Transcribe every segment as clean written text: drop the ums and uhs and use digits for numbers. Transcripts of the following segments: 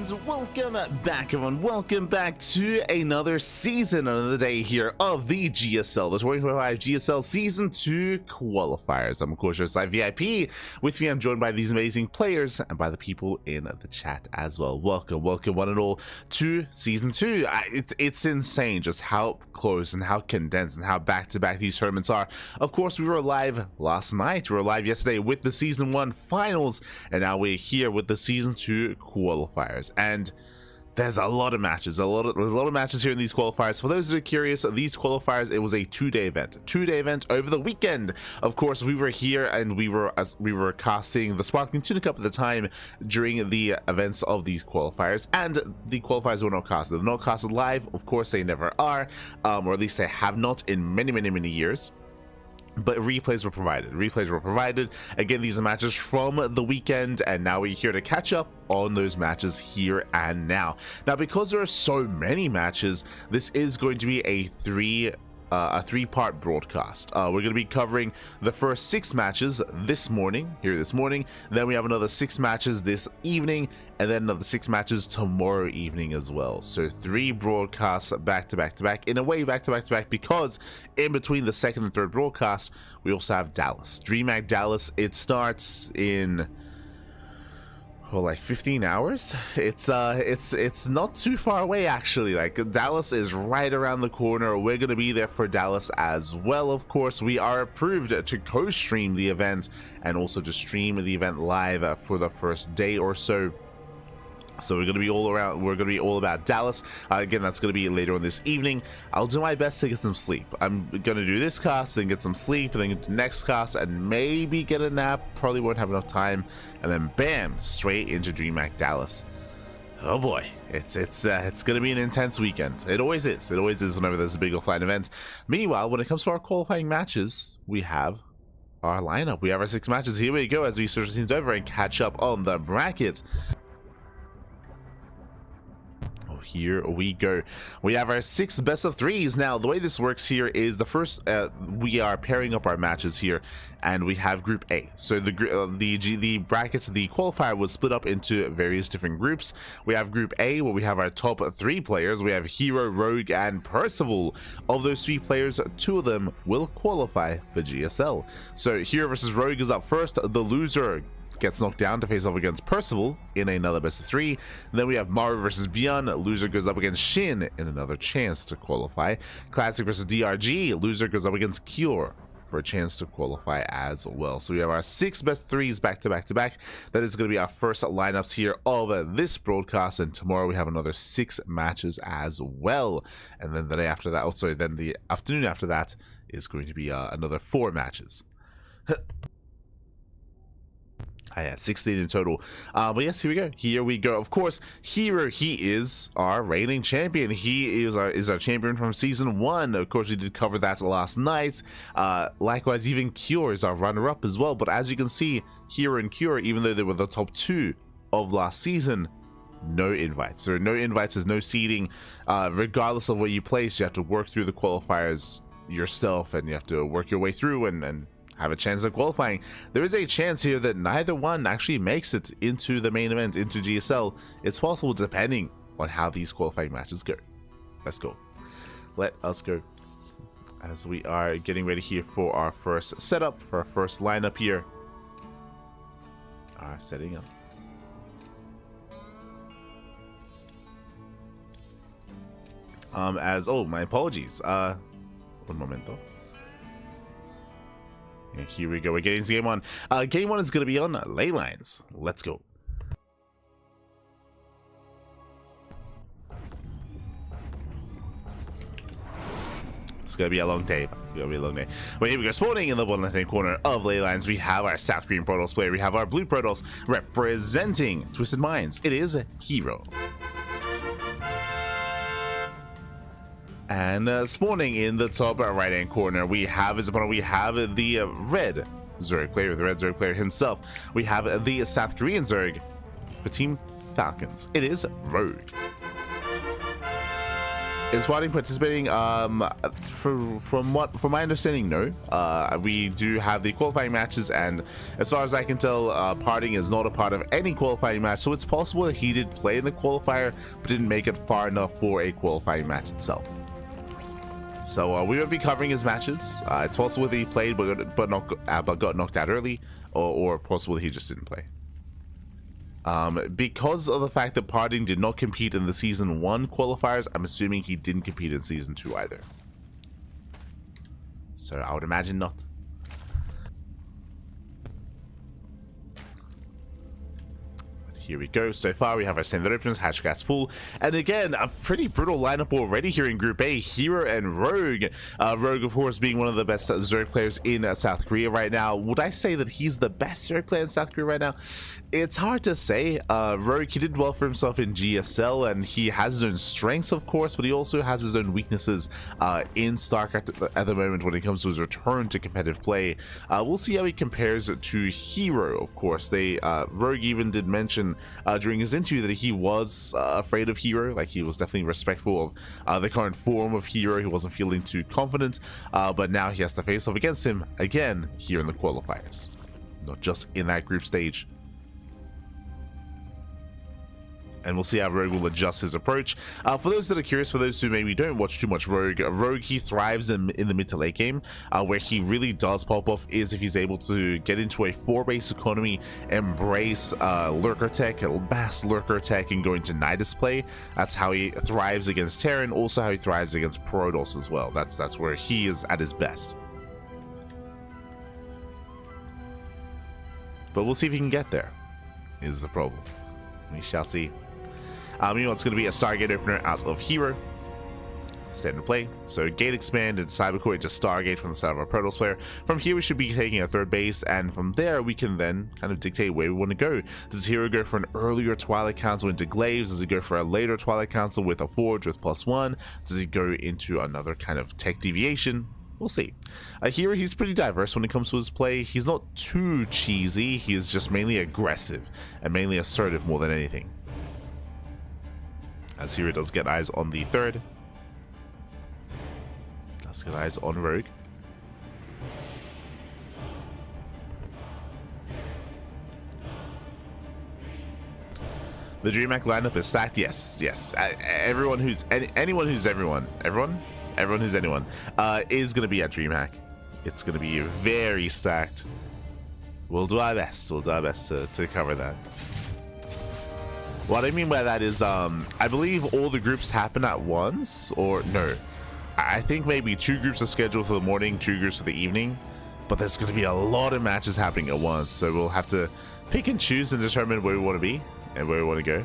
And welcome back, everyone. Welcome back to another season, another day here of the GSL, the 2025 GSL Season 2 Qualifiers. I'm, of course, your side VIP. With me, I'm joined by these amazing players and by the people in the chat as well. Welcome, one and all to Season 2. It's insane just how close and how condensed and how back-to-back these tournaments are. Of course, we were live last night. We were live yesterday with the Season 1 finals, and now we're here with the Season 2 Qualifiers. And there's a lot of matches, there's a lot of matches here in these qualifiers. For those that are curious, these qualifiers, it was a two-day event over the weekend. Of course, we were here and we were casting the Sparkling Tuna Cup at the time during the events of these qualifiers, and the qualifiers were not casted. They're not casted live, of course they never are, or at least they have not in many years. But replays were provided. Again, these are matches from the weekend, and now we're here to catch up on those matches here and now. Now, because there are so many matches, this is going to be a three-part broadcast. We're going to be covering the first 6 matches this morning. Then we have another 6 matches this evening, and then another 6 matches tomorrow evening as well. So 3 broadcasts back to back, in a way back to back, because in between the second and third broadcast, we also have Dallas, DreamHack Dallas. It starts in, well, like 15 hours. It's not too far away, actually. Like, Dallas is right around the corner. We're gonna be there for Dallas as well. Of course, we are approved to co-stream the event and also to stream the event live for the first day or so. So we're going to be all about Dallas. Again, that's going to be later on this evening. I'll do my best to get some sleep. I'm going to do this cast and get some sleep, and then get the next cast and maybe get a nap. Probably won't have enough time, and then bam, straight into DreamHack Dallas. Oh boy, it's going to be an intense weekend. It always is. It always is whenever there's a big offline event. Meanwhile, when it comes to our qualifying matches, we have our lineup. We have our 6 matches. Here we go as we switch things over and catch up on the bracket. Here we go. We have our 6 best of 3s. Now, the way this works here is the first, we are pairing up our matches here, and we have Group A. So the brackets, the qualifier was split up into various different groups. We have Group A, where we have our top 3 players. We have herO, Rogue, and Percival. Of those 3 players, 2 of them will qualify for GSL. So herO versus Rogue is up first. The loser gets knocked down to face off against Percival in another best of 3. Then we have Maru versus ByuN. Loser goes up against Shin in another chance to qualify. Classic versus DRG. Loser goes up against Cure for a chance to qualify as well. So we have our 6 best 3s back to back. That is going to be our first lineups here of this broadcast, and tomorrow we have another 6 matches as well. And then the day after that, then the afternoon after that is going to be another 4 matches. Yeah, 16 in total. But yes, here we go. Of course, herO, he is our reigning champion. He is our champion from Season 1. Of course, we did cover that last night. Likewise, even Cure is our runner-up as well. But as you can see, herO and Cure, even though they were the top 2 of last season, no invites. There are no invites, there's no seeding. Regardless of where you place, you have to work through the qualifiers yourself, and you have to work your way through and have a chance of qualifying. There is a chance here that neither one actually makes it into the main event, into GSL. It's possible depending on how these qualifying matches go. Let's go. Let us go. As we are getting ready here for our first setup, for our first lineup here. Setting up. Oh, my apologies. Un momento. And here we go. We're getting to game 1. Game 1 is going to be on ley lines. Let's go. It's going to be a long day. But here we go. Spawning in the bottom left-hand corner of ley lines, we have our South Green Protoss player. We have our Blue Protoss representing Twisted Minds. It is herO. And spawning in the top right-hand corner, we have his opponent. We have the red Zerg player, the red Zerg player himself. We have the South Korean Zerg for Team Falcons. It is Rogue. Is Parting participating? From my understanding, no. We do have the qualifying matches, and as far as I can tell, Parting is not a part of any qualifying match. So it's possible that he did play in the qualifier, but didn't make it far enough for a qualifying match itself. So we won't be covering his matches. It's possible that he played, but got knocked out early, or possible that he just didn't play. Because of the fact that Parting did not compete in the Season 1 qualifiers, I'm assuming he didn't compete in Season 2 either. So I would imagine not. Here we go. So far, we have our standard openers, Hatchcats pool, and again, a pretty brutal lineup already here in Group A. herO and Rogue. Rogue, of course, being one of the best Zerg players in South Korea right now. Would I say that he's the best Zerg player in South Korea right now? It's hard to say. Rogue, he did well for himself in GSL, and he has his own strengths, of course, but he also has his own weaknesses in StarCraft at the moment when it comes to his return to competitive play. We'll see how he compares to herO, of course. Rogue even did mention during his interview that he was afraid of herO, like he was definitely respectful of the current form of herO. He wasn't feeling too confident, but now he has to face off against him again here in the qualifiers, not just in that group stage. And we'll see how Rogue will adjust his approach. For those that are curious, for those who maybe don't watch too much Rogue, he thrives in the mid to late game. Where he really does pop off is if he's able to get into a 4-base economy, embrace lurker tech, mass lurker tech, and go into Nidus play. That's how he thrives against Terran, also how he thrives against Protoss as well. That's where he is at his best. But we'll see if he can get there, is the problem. We shall see. You know, it's going to be a Stargate opener out of herO. Standard play. So Gate Expand and Cybercore into Stargate from the side of our Protoss player. From here, we should be taking a 3rd base, and from there, we can then kind of dictate where we want to go. Does herO go for an earlier Twilight Council into Glaives? Does he go for a later Twilight Council with a Forge with +1? Does he go into another kind of tech deviation? We'll see. herO, he's pretty diverse when it comes to his play. He's not too cheesy. He's just mainly aggressive and mainly assertive more than anything. As herO does get eyes on the 3rd. Does get eyes on Rogue. The DreamHack lineup is stacked. Yes. Everyone who's anyone who's everyone. Everyone who's anyone is going to be at DreamHack. It's going to be very stacked. We'll do our best. We'll do our best to cover that. What I mean by that is, I believe all the groups happen at once, or no. I think maybe 2 groups are scheduled for the morning, 2 groups for the evening, but there's going to be a lot of matches happening at once, so we'll have to pick and choose and determine where we want to be and where we want to go.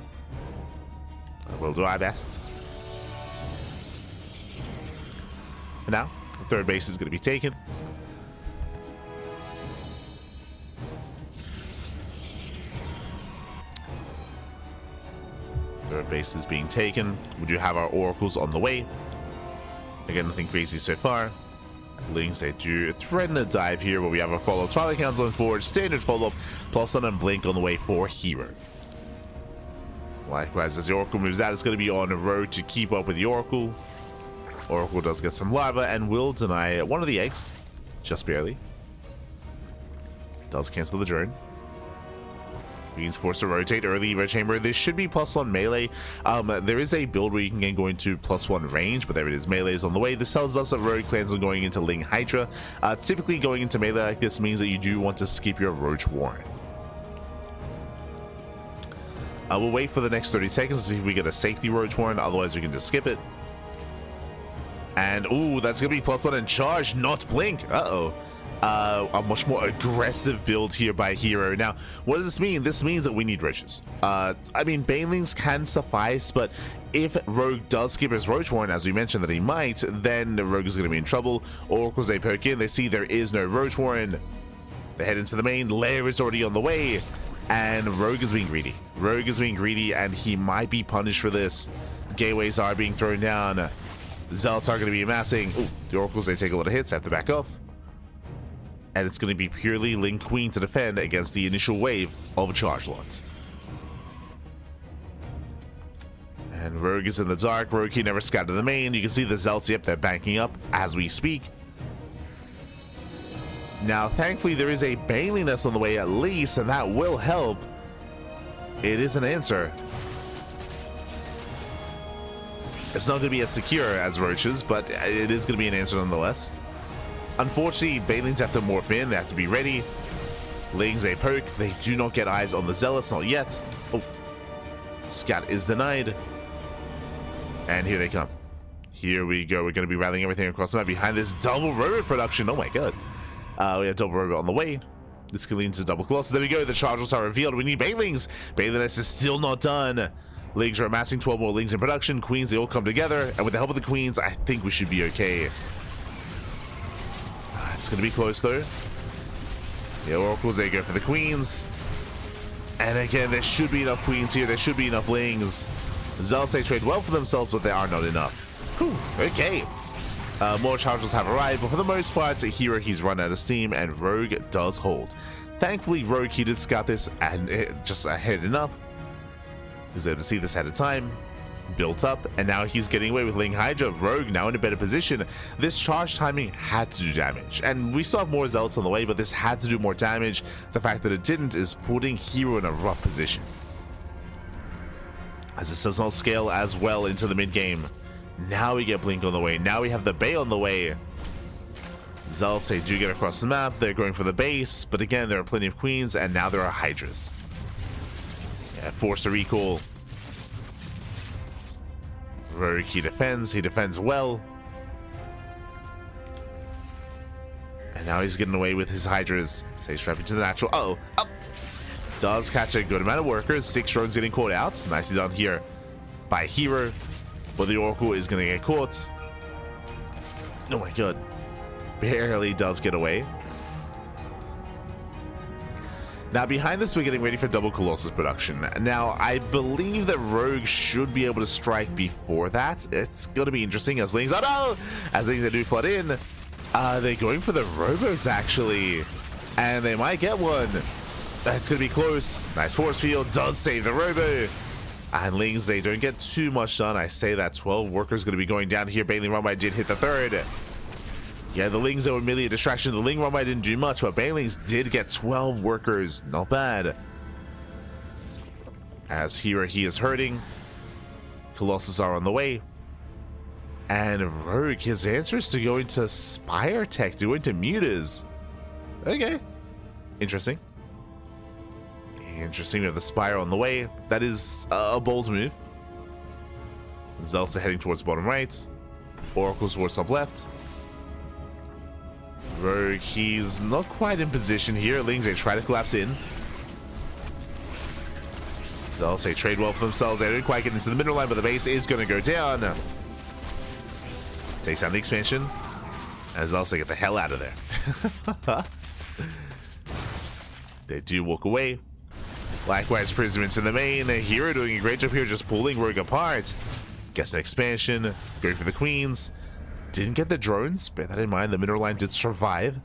We'll do our best. And now, the 3rd base is going to be taken. Third base is being taken. We do have our oracles on the way. Again, nothing crazy so far. Links, they do threaten a dive here, but we have a follow. Twilight Council on Forge, standard follow-up, +1 and Blink on the way for herO. Likewise, as the Oracle moves out, it's going to be on a road to keep up with the Oracle. Oracle does get some lava and will deny one of the eggs, just barely. Does cancel the drone. Being forced to rotate early red chamber. This should be +1 melee. There is a build where you can go into +1 range, but there it is. Melee is on the way. This tells us that Rogue plans on going into Ling Hydra. Typically, going into melee like this means that you do want to skip your Roach Warren. We'll wait for the next 30 seconds to see if we get a safety Roach Warren. Otherwise, we can just skip it. And ooh, that's gonna be +1 and charge, not blink. A much more aggressive build here by herO. Now, what does this mean? This means that we need roaches. I mean, banelings can suffice, but if Rogue does skip his Roach Warren, as we mentioned that he might, then the Rogue is going to be in trouble. Oracles, they poke in, they see there is no Roach Warren. They head into the main, lair is already on the way, and Rogue is being greedy. Rogue is being greedy, and he might be punished for this. Gateways are being thrown down. Zealots are going to be amassing. Ooh, the Oracles, they take a lot of hits, have to back off. And it's going to be purely Ling Queen to defend against the initial wave of charge lots. And Rogue is in the dark. Rogue, he never scouted the main. You can see the Zelts, yep, they're banking up as we speak. Now, thankfully, there is a Bailiness on the way at least, and that will help. It is an answer. It's not going to be as secure as Roaches, but it is going to be an answer nonetheless. Unfortunately, Bailings have to morph in. They have to be ready. Lings a poke. They do not get eyes on the Zealots, not yet. Oh, Scat is denied. And here they come. Here we go. We're going to be rallying everything across the map behind this double robot production. Oh my god. We have double robot on the way. This can lead to double Colossus. There we go. The charges are revealed. We need Bailings. Bailiness is still not done. Lings are amassing 12 more Lings in production. Queens, they all come together. And with the help of the Queens, I think we should be okay. It's going to be close though. The Oracles, they go for the Queens. And again, there should be enough Queens here. There should be enough Lings. Zealots, they trade well for themselves, but they are not enough. Whew, okay. More charges have arrived, but for the most part, herO, he's run out of steam, and Rogue does hold. Thankfully, Rogue, he did scout this, and it just ahead enough. He was able to see this ahead of time, built up, and now he's getting away with Ling Hydra. Rogue now in a better position. This charge timing had to do damage, and we still have more Zealots on the way, but this had to do more damage. The fact that it didn't is putting herO in a rough position, as this does not scale as well into the mid game. Now we get Blink on the way. Now we have the Bay on the way. Zealots, they do get across the map. They're going for the base, but again, there are plenty of Queens, and now there are Hydras. Yeah, force a recall. Rogue, he defends well. And now he's getting away with his Hydras. Stays trapped into the natural. Uh-oh. Oh. Does catch a good amount of workers. 6 drones getting caught out. Nicely done here by herO. But the Oracle is going to get caught. Oh my god. Barely does get away. Now behind this, we're getting ready for double Colossus production. Now, I believe that Rogue should be able to strike before that. It's going to be interesting as Lings... Oh no! As Lings, they do flood in. They're going for the Robos, actually. And they might get one. It's going to be close. Nice force field. Does save the Robo. And Lings, they don't get too much done. I say that 12 workers going to be going down here. Bailing Runway did hit the third. Yeah, the Lings, they were merely a distraction. The Ling Runway didn't do much, but Bailings did get 12 workers. Not bad. As herO, he is hurting. Colossus are on the way. And Rogue, his answer is to go into Spire Tech, to go into Mutas. Okay. Interesting. Interesting, we have the Spire on the way. That is a bold move. Zelsa heading towards bottom right. Oracles towards top left. Rogue, he's not quite in position here. Lings, they try to collapse in. Zelsa trade well for themselves. They don't quite get into the middle line, but the base is going to go down. Takes down the expansion. And Zelsa get the hell out of there. They do walk away. Likewise, Prism into the main. herO doing a great job here, just pulling Rogue apart. Gets an expansion. Going for the Queens. Didn't get the drones. Bear that in mind. The middle line did survive.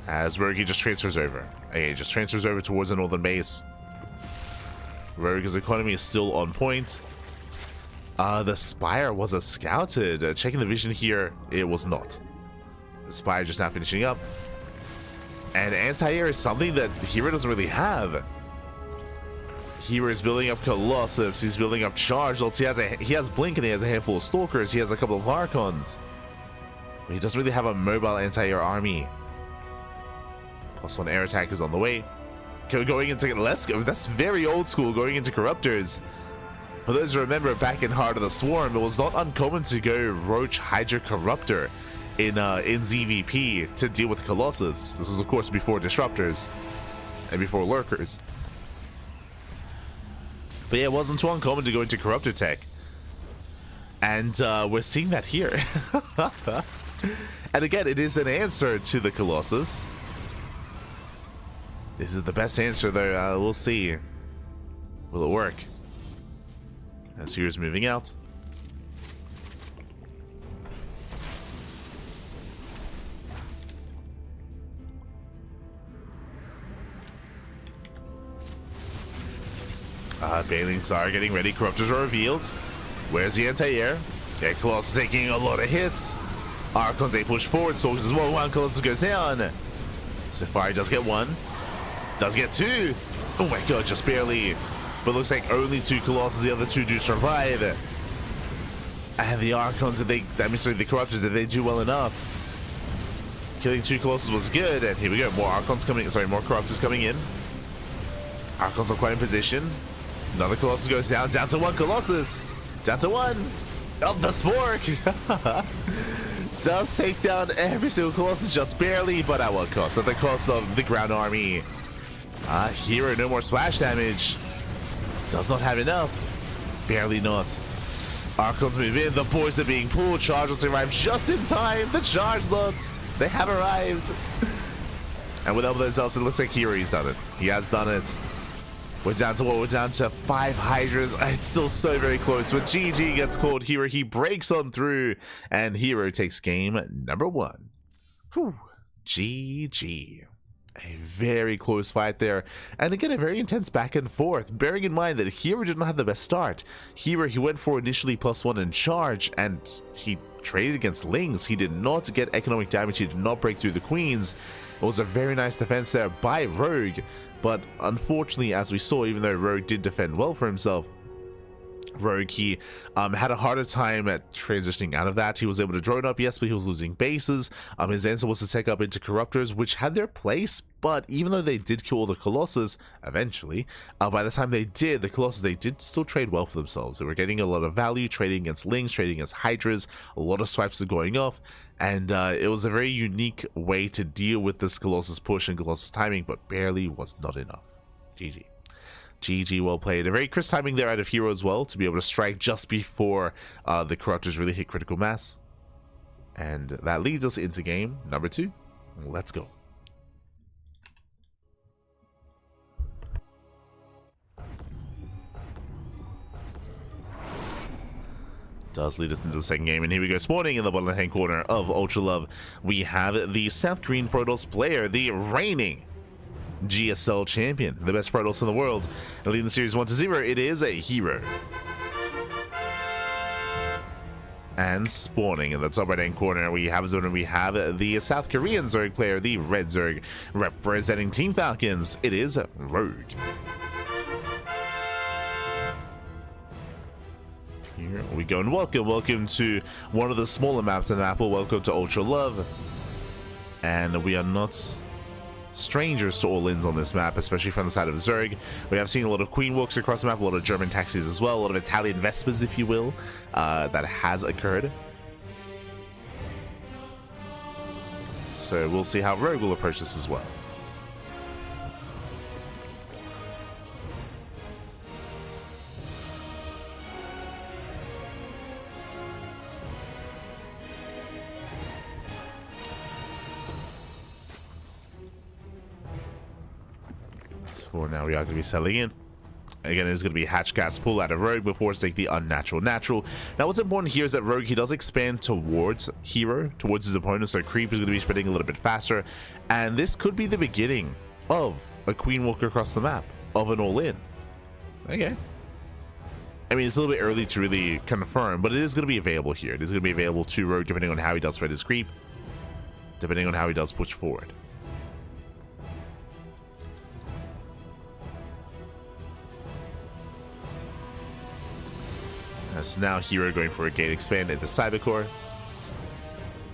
As Rogue, he just transfers over. Okay, just transfers over towards the northern base. Rogue's economy is still on point. The Spire was a scouted. Checking the vision here, it was not. The Spire just now finishing up. And anti-air is something that herO doesn't really have. herO is building up Colossus. He's building up Charge. He has Blink and he has a handful of Stalkers. He has a couple of Archons. But he doesn't really have a mobile anti-air army. +1 air attack is on the way. Going into... Let's go. That's very old school. Going into Corruptors. For those who remember, back in Heart of the Swarm, it was not uncommon to go Roach Hydra Corruptor in ZVP to deal with Colossus. This was, of course, before Disruptors and before Lurkers. But yeah, it wasn't too uncommon to go into Corruptor tech. And we're seeing that here. And again, it is an answer to the Colossus. This is the best answer, though. We'll see. Will it work? As here's moving out. Banelings are getting ready. Corruptors are revealed. Where's the anti-air? Okay, Colossus taking a lot of hits. Archons, they push forward. Stalkers as well. One Colossus goes down. Safari does get one. Does get two. Oh my god, just barely. But looks like only two Colossus. The other two do survive. And the Archons, the Corruptors, they do well enough. Killing two Colossus was good. And here we go. More Archons coming. Sorry, more Corruptors coming in. Archons are quite in position. Another Colossus goes down. Down to one Colossus. Down to one. Oh, the Spork does take down every single Colossus just barely, but at what cost? At the cost of the ground army. herO, no more splash damage. Does not have enough. Barely not. Archons move in. The boys are being pulled. Charge lots arrive just in time. The charge lots, they have arrived. And with all those else, it looks like herO's done it. He has done it. We're down to what? We're down to 5 Hydras. It's still so very close. But GG gets called. herO, he breaks on through, and herO takes game number 1. Whew. GG. A very close fight there, and again a very intense back and forth, bearing in mind that herO did not have the best start. herO, he went for initially +1 in charge, and he traded against Lings. He did not get economic damage. He did not break through the queens. It was a very nice defense there by Rogue, but unfortunately, as we saw, even though Rogue did defend well for himself, Rogue, he had a harder time at transitioning out of that. He was able to drone up, yes, but he was losing bases. His answer was to take up into Corruptors, which had their place, but even though they did kill the Colossus eventually, by the time they did, the Colossus, they did still trade well for themselves. They were getting a lot of value, trading against Lings, trading against Hydras, a lot of swipes are going off, and it was a very unique way to deal with this Colossus push and Colossus timing, but barely was not enough. GG. GG, well played. A very crisp timing there out of herO as well, to be able to strike just before the Corruptors really hit critical mass. And that leads us into game number 2. Let's go. Does lead us into the second game, and here we go. Spawning in the bottom left-hand corner of Ultra Love, we have the South Korean Protoss player, the reigning GSL champion, the best Protoss in the world, and leading the series 1-0. It is a herO. And spawning in the top right-hand corner, we have the South Korean Zerg player, the Red Zerg, representing Team Falcons. It is Rogue. Here we go, and welcome to one of the smaller maps in the map. Welcome to Ultra Love, and we are not strangers to all ins on this map, especially from the side of Zerg. We have seen a lot of Queen Walks across the map, a lot of German taxis as well, a lot of Italian Vespers, if you will, that has occurred. So we'll see how Rogue will approach this as well. For now, we are going to be selling in. Again, it's going to be hatch gas pull out of Rogue before it's take the unnatural natural. Now, what's important here is that Rogue, he does expand towards herO, towards his opponent, so creep is going to be spreading a little bit faster, and this could be the beginning of a Queen Walker across the map, of an all-in. Okay. I mean, it's a little bit early to really confirm, but it is going to be available here. It is going to be available to Rogue, depending on how he does spread his creep, depending on how he does push forward. So now herO going for a gate expand into Cybercore.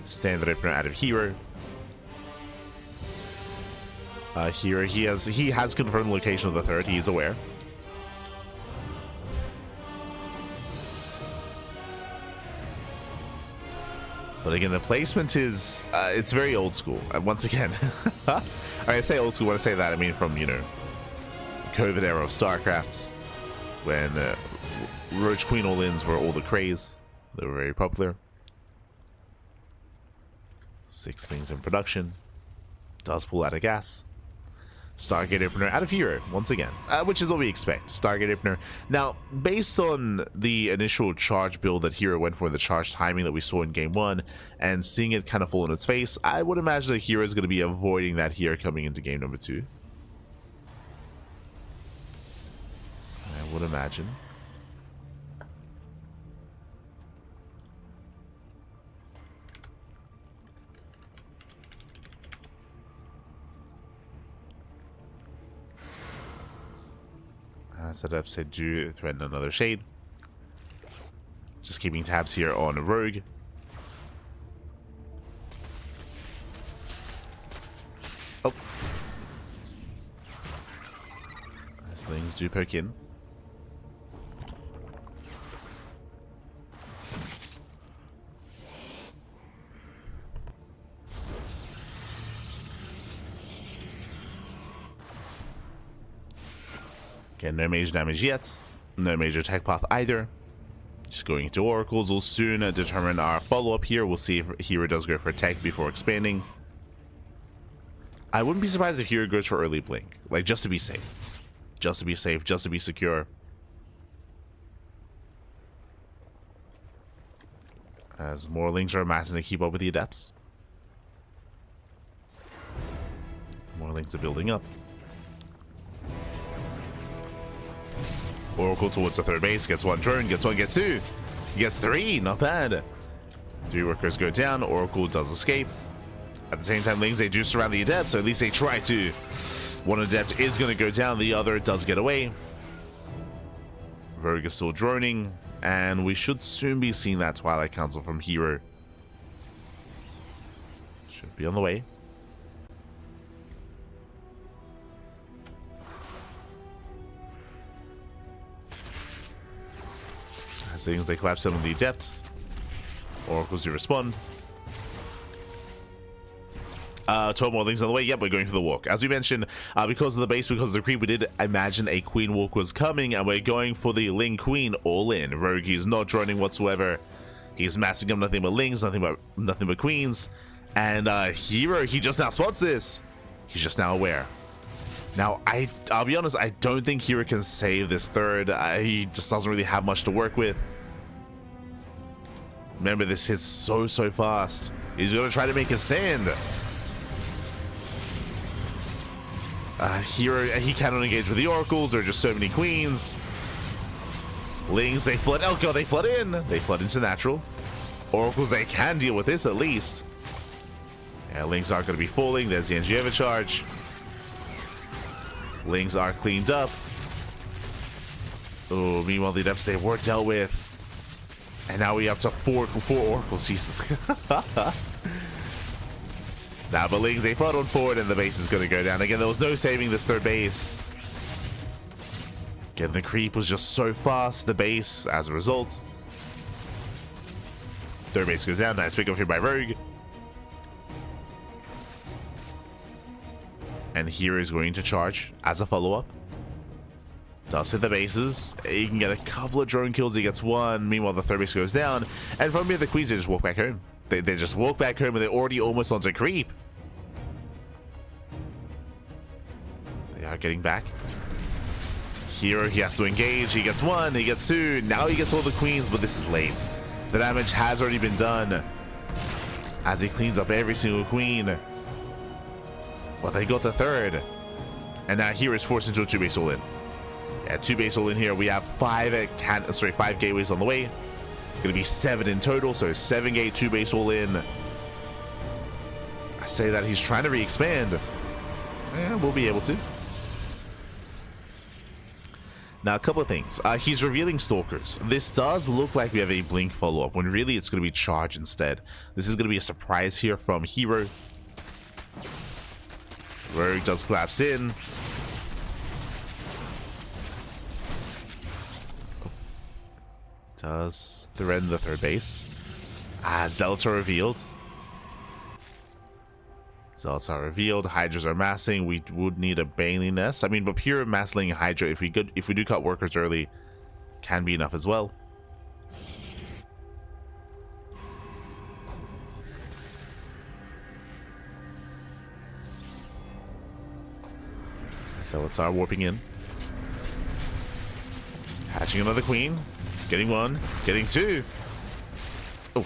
Standard opener out of herO. herO, he has confirmed the location of the third. He is aware. But again, the placement is it's very old school. Once again, I say old school when I say that, I mean from, you know, COVID era of StarCraft, when Roach Queen all-ins were all the craze. They were very popular. 6 things in production. Does pull out of gas. Stargate opener out of herO once again, which is what we expect. Stargate opener. Now, based on the initial charge build that herO went for, the charge timing that we saw in game 1, and seeing it kind of fall on its face, I would imagine that herO is going to be avoiding that here coming into game number 2. I would imagine. Set up, said do threaten another shade. Just keeping tabs here on Rogue. Oh. Things do poke in. Okay, no major damage yet. No major tech path either. Just going into oracles. We'll soon determine our follow-up here. We'll see if herO does go for tech before expanding. I wouldn't be surprised if herO goes for early blink. Like, just to be safe. Just to be safe. Just to be secure. As more links are amassing to keep up with the adepts. More links are building up. Oracle towards the third base, gets one drone, gets one, gets two, gets three, not bad. 3 workers go down, Oracle does escape. At the same time, Lings, they do surround the adept, so at least they try to. One adept is going to go down, the other does get away. Rogue is still droning, and we should soon be seeing that Twilight Council from herO. Should be on the way. As things they collapse in on the adept. Oracles do respond. 12 more things on the way. Yep, we're going for the walk. As we mentioned, because of the base, because of the creep, we did imagine a queen walk was coming, and we're going for the Ling Queen all in. Rogue is not droning whatsoever. He's massing up nothing but Lings, nothing but queens. And herO, he just now spots this. He's just now aware. Now, I'll be honest, I don't think herO can save this third. He just doesn't really have much to work with. Remember, this hits so fast. He's going to try to make a stand. herO, he cannot engage with the oracles. There are just so many queens. Lings, they flood. Oh god, they flood in. They flood into natural. Oracles, they can deal with this at least. Yeah, Lings aren't going to be falling. There's the NG overcharge. Lings are cleaned up. Oh, meanwhile, the adepts, they were dealt with. And now we up to four oracles. Jesus. Now, but Lings, they flood on forward, and the base is going to go down. Again, there was no saving this third base. Again, the creep was just so fast. The base, as a result. Third base goes down. Nice pick up here by Rogue. And herO is going to charge as a follow-up. Does hit the bases. He can get a couple of drone kills. He gets one. Meanwhile, the third base goes down. And from here, the queens, they just walk back home. They just walk back home, and they're already almost onto creep. They are getting back. herO, he has to engage. He gets one. He gets two. Now he gets all the queens, but this is late. The damage has already been done. As he cleans up every single queen. Well, they got the third. And now herO is forced into a 2-base all-in. Yeah, 2-base all-in here. We have 5 gateways on the way. It's going to be 7 in total, so 7-gate, 2-base all-in. I say that he's trying to re-expand. Yeah, we'll be able to. Now, a couple of things. He's revealing Stalkers. This does look like we have a Blink follow-up, when really it's going to be Charge instead. This is going to be a surprise here from herO. Rogue does collapse in. Does threaten the third base. Zealots are revealed. Zealots are revealed. Hydras are massing. We would need a Bailey nest. I mean, but pure massing Hydra, if we do cut workers early, can be enough as well. Zealots are warping in. Hatching another queen. Getting one. Getting two. Oh.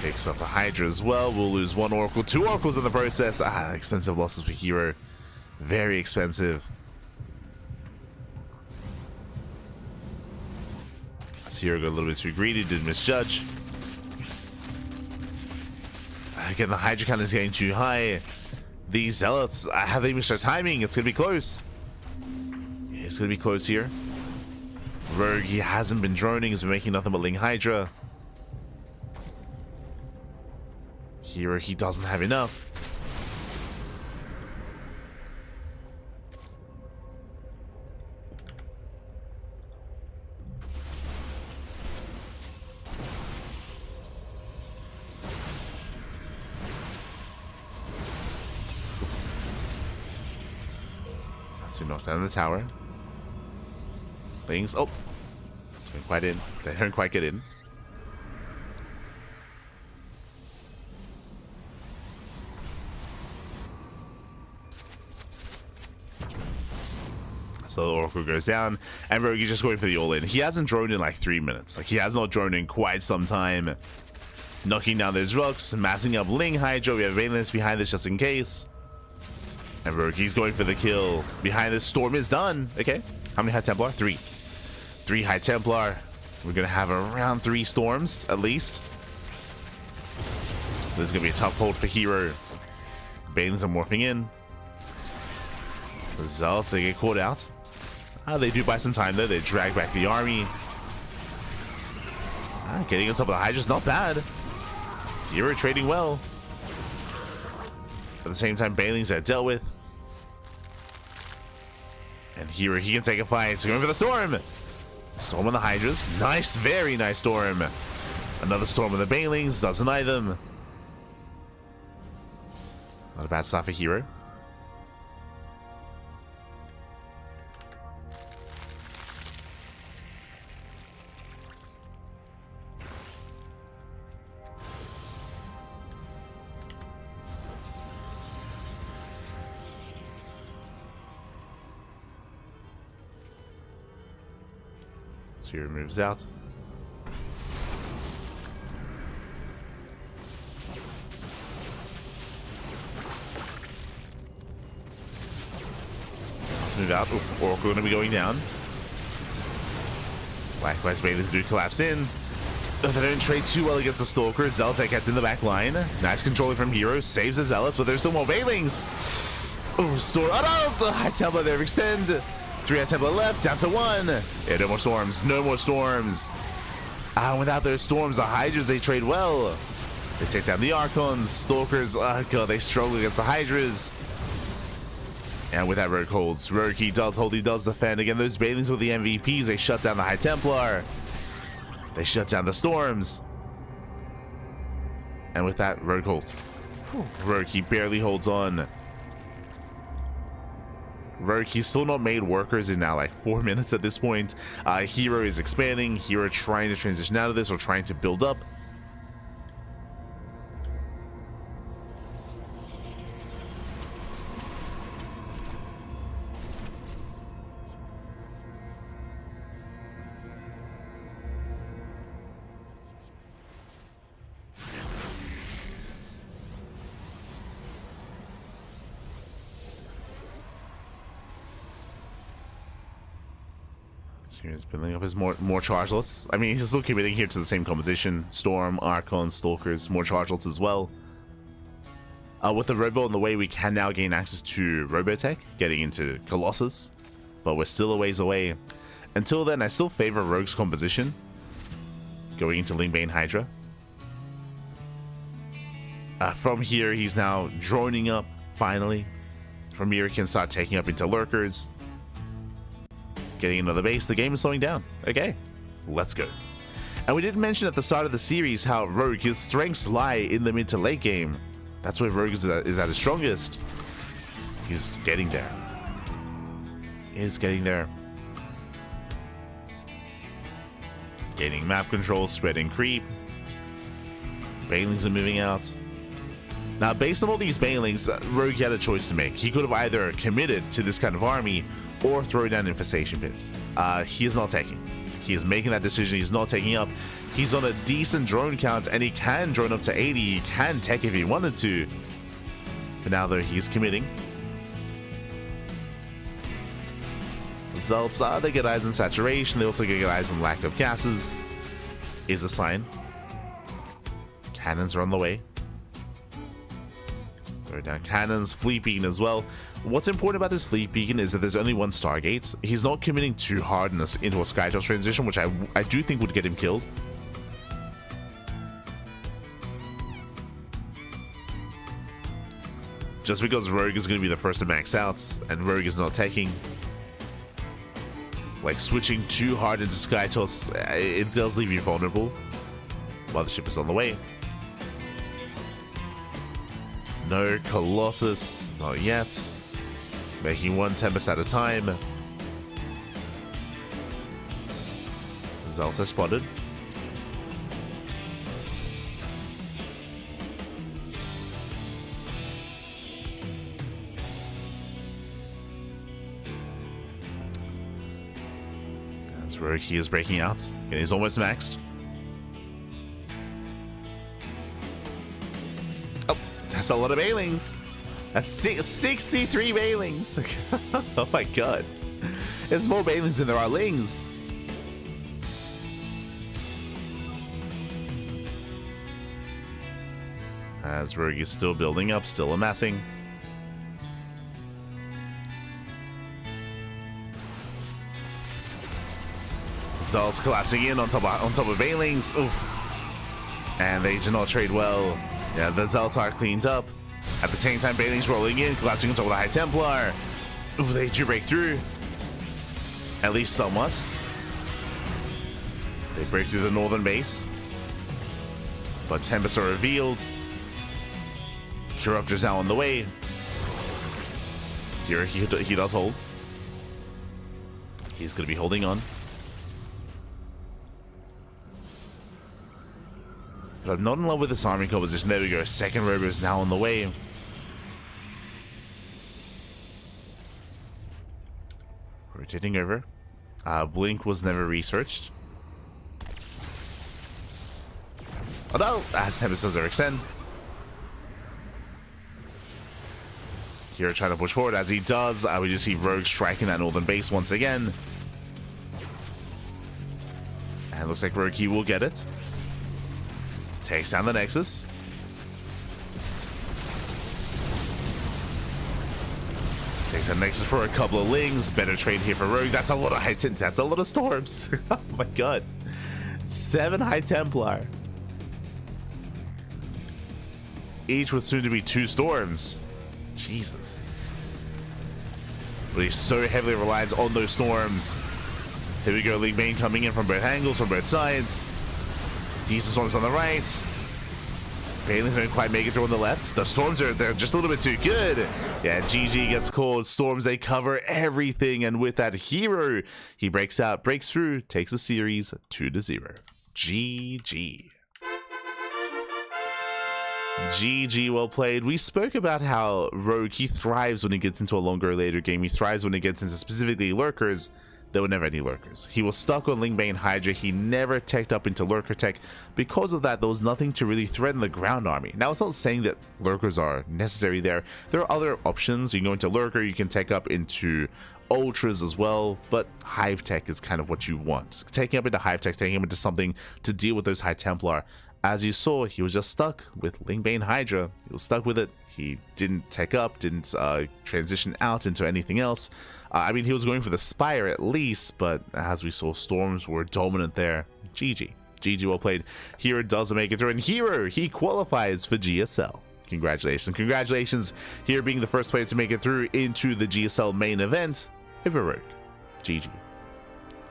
Picks up the Hydra as well. We'll lose 1 Oracle. 2 Oracles in the process. Expensive losses for herO. Very expensive. herO got a little bit too greedy, did misjudge. Again, the Hydra count is getting too high. These Zealots, have they missed their timing? It's gonna be close. It's gonna be close here. Rogue, he hasn't been droning, he's been making nothing but Ling Hydra. herO, he doesn't have enough. So knock down the tower. Things. Oh, don't quite in. They don't quite get in. So the Oracle goes down, and Rogue is just going for the all-in. He hasn't droned in like 3 minutes. Like, he has not droned in quite some time. Knocking down those rocks, massing up Ling Hydra. We have Valence behind this just in case. And Rogue, he's going for the kill. Behind this, Storm is done. Okay. How many High Templar? 3. 3 High Templar. We're going to have around 3 Storms, at least. So this is going to be a tough hold for herO. Balins are morphing in. The Zealots, they get caught out. They do buy some time, though. They drag back the army. Getting on top of the Hydra's not bad. herO trading well. At the same time, Balins are dealt with. And herO, he can take a fight. So going for the Storm. Storm on the Hydras. Nice, very nice Storm. Another Storm on the Balins. Doesn't eye them. Not a bad start for herO. herO moves out. Let's move out. Oracle going to be going down. Likewise, Balins do collapse in. They don't trade too well against the Stalker. Zealots are kept in the back line. Nice controlling from herO. Saves the Zealots, but there's still more Balins. Oh, Storm. Oh no! The High Templar there extend. 3 High Templar left, down to 1. Yeah, no more Storms. No more Storms. Without those Storms, the Hydras, they trade well. They take down the Archons. Stalkers, oh god, they struggle against the Hydras. And with that, Rogue holds. Rogue, he does hold, he does defend. Again, those Balins with the MVPs, they shut down the High Templar. They shut down the Storms. And with that, Rogue holds. Rogue, he barely holds on. Rogue, he's still not made workers in now like 4 minutes at this point. herO is expanding. herO trying to transition out of this or trying to build up. He's building up his more chargelets. I mean, he's still committing here to the same composition. Storm, Archon, Stalkers, more chargelets as well. With the Robo on the way, we can now gain access to Robotech, getting into Colossus. But we're still a ways away. Until then, I still favor Rogue's composition. Going into Lingbane Hydra. From here, he's now droning up, finally. From here, he can start taking up into Lurkers. Getting another base, the game is slowing down. Okay, let's go. And we didn't mention at the start of the series how Rogue, his strengths lie in the mid to late game. That's where Rogue is at his strongest. He's getting there. He's getting there. Gaining map control, spreading creep. Balings are moving out. Now, based on all these Balings, Rogue had a choice to make. He could have either committed to this kind of army or throw down infestation pits. He is not taking. He is making that decision. He's not taking up. He's on a decent drone count, and he can drone up to 80. He can tech if he wanted to. But now, though, he's committing. Results, they get eyes on saturation. They also get eyes on lack of gases. is a sign. Cannons are on the way. Throw down cannons, fleet beacon as well. What's important about this fleet beacon is that there's only one Stargate. He's not committing too hard into a Skytoss transition, which I do think would get him killed. Just because Rogue is going to be the first to max out, and Rogue is not taking. Like, switching too hard into Skytoss, it does leave you vulnerable. Mothership is on the way. No Colossus, not yet. Making one Tempest at a time. Is also spotted. As Rogue is breaking out, and he's almost maxed. That's a lot of Bailings. That's 63 Bailings. Oh my god. There's more Bailings than there are Lings. As Rogue is still building up, still amassing. Zal's collapsing in on top of Bailings. Oof. And they do not trade well. Yeah, the Zelts are cleaned up. At the same time, Bailing's rolling in, collapsing on top of the High Templar. Ooh, they do break through. At least somewhat. They break through the northern base. But Tempests are revealed. Corruptor's now on the way. Here he does hold. He's going to be holding on. But I'm not in love with this army composition. There we go. Second rover is now on the way. Rotating over. Blink was never researched. Oh no! As Tempest does extend. Here trying to push forward as he does. We just see Rogue striking that northern base once again. And looks like Rogue will get it. Takes down the Nexus. Takes down Nexus for a couple of Lings. Better trade here for Rogue. That's a lot of High Templar. That's a lot of Storms. Oh my god. 7 High Templar. Each with soon to be 2 Storms. Jesus. But he's so heavily reliant on those Storms. Here we go. League Bane coming in from both angles, from both sides. Decent Storms on the right. Bailings don't quite make it through on the left. The Storms they're just a little bit too good. Yeah, GG gets called. Storms, they cover everything. And with that herO, he breaks out, breaks through, takes the series 2-0. GG. GG, well played. We spoke about how Rogue, he thrives when he gets into a longer or later game. He thrives when he gets into specifically lurkers. There were never any lurkers. He was stuck on Lingbane Hydra. He never teched up into lurker tech. Because of that, there was nothing to really threaten the ground army. Now, it's not saying that lurkers are necessary there. There are other options. You can go into lurker, you can tech up into ultras as well, but hive tech is kind of what you want. Taking up into hive tech, taking him into something to deal with those High Templar. As you saw, he was just stuck with Lingbane Hydra. He was stuck with it. He didn't tech up, didn't transition out into anything else. I mean, he was going for the Spire at least, but as we saw, Storms were dominant there. GG. GG, well played. herO doesn't make it through, and herO, he qualifies for GSL. Congratulations. Congratulations, herO being the first player to make it through into the GSL main event over Rogue. GG.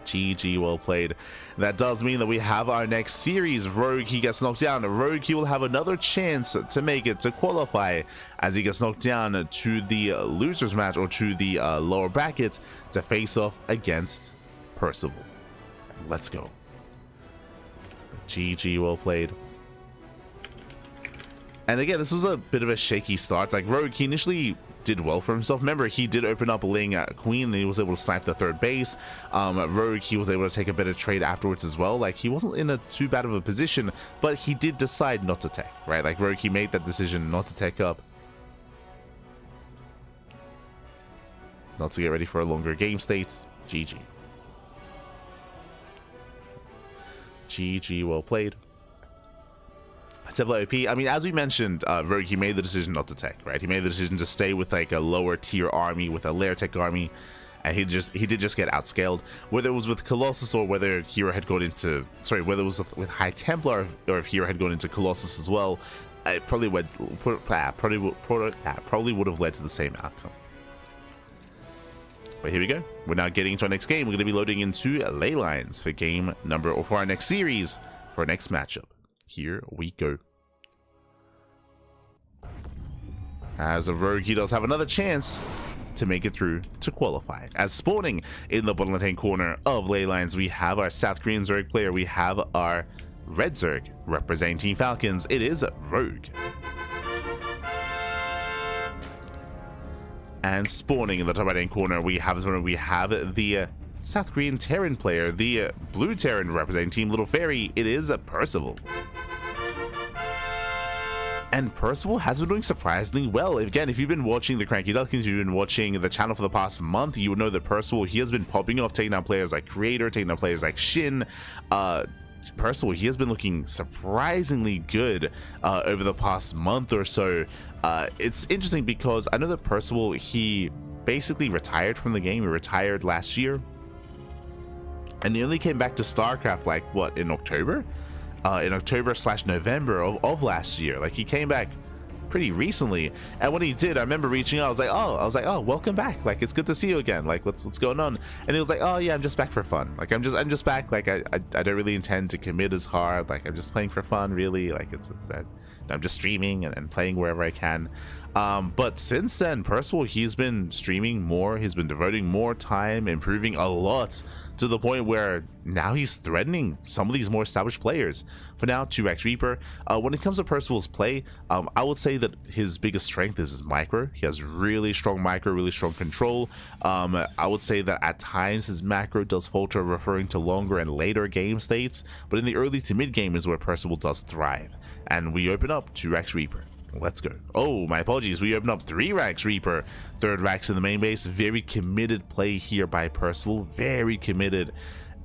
GG, well played. That does mean that we have our next series. Rogue, he gets knocked down. Rogue, he will have another chance to make it, to qualify, as he gets knocked down to the losers match, or to the lower bracket, to face off against Percival. Let's go. GG, well played. And again, this was a bit of a shaky start. Like, Rogue, he initially did well for himself. Remember, he did open up Ling Queen, and he was able to snipe the third base. Rogue, he was able to take a better trade afterwards as well. Like, he wasn't in a too bad of a position, but he did decide not to tech, right? Like, Rogue, he made that decision not to tech up, not to get ready for a longer game state. GG. GG, well played. Temple OP. I mean, as we mentioned, Rogue, he made the decision not to tech, right? He made the decision to stay with like a lower tier army, with a lair tech army, and he did just get outscaled. Whether it was with Colossus or whether herO had gone into, sorry, whether it was with High Templar or if herO had gone into Colossus as well, it probably would have led to the same outcome. But here we go. We're now getting into our next game. We're going to be loading into ley lines for game number, or for our next series, for our next matchup. Here we go. As a rogue, he does have another chance to make it through to qualify. As spawning in the bottom left-hand corner of ley lines, we have our South Korean Zerg player. We have our Red Zerg representing Team Falcons. It is Rogue. And spawning in the top right-hand corner, we have the South Korean Terran player, the Blue Terran representing Team Little Fairy. It is Percival. And Percival has been doing surprisingly well. Again, if you've been watching the CranKy Ducklings, you've been watching the channel for the past month, you would know that Percival, he has been popping off, taking down players like Creator, taking down players like Shin. Percival, he has been looking surprisingly good over the past month or so. It's interesting because I know that Percival, he basically retired from the game. He retired last year. And he only came back to StarCraft like, what, in October? In October/November of last year. Like, he came back pretty recently, and when he did, I remember reaching out. I was like, oh, welcome back. Like, it's good to see you again. Like, what's going on? And he was like, oh yeah, I'm just back for fun. Like, I'm just back. Like, I don't really intend to commit as hard. Like, I'm just playing for fun, really. Like, I'm just streaming and playing wherever I can. But since then, Percival, he's been streaming more. He's been devoting more time, improving a lot, to the point where now he's threatening some of these more established players. For now, 2x Reaper. When it comes to Percival's play, I would say that his biggest strength is his micro. He has really strong micro, really strong control. I would say that at times his macro does falter, referring to longer and later game states, but in the early to mid game is where Percival does thrive. And we open up 2x Reaper. Let's go. Oh, my apologies. We open up 3x Reaper. 3rd racks in the main base. Very committed play here by Percival. Very committed.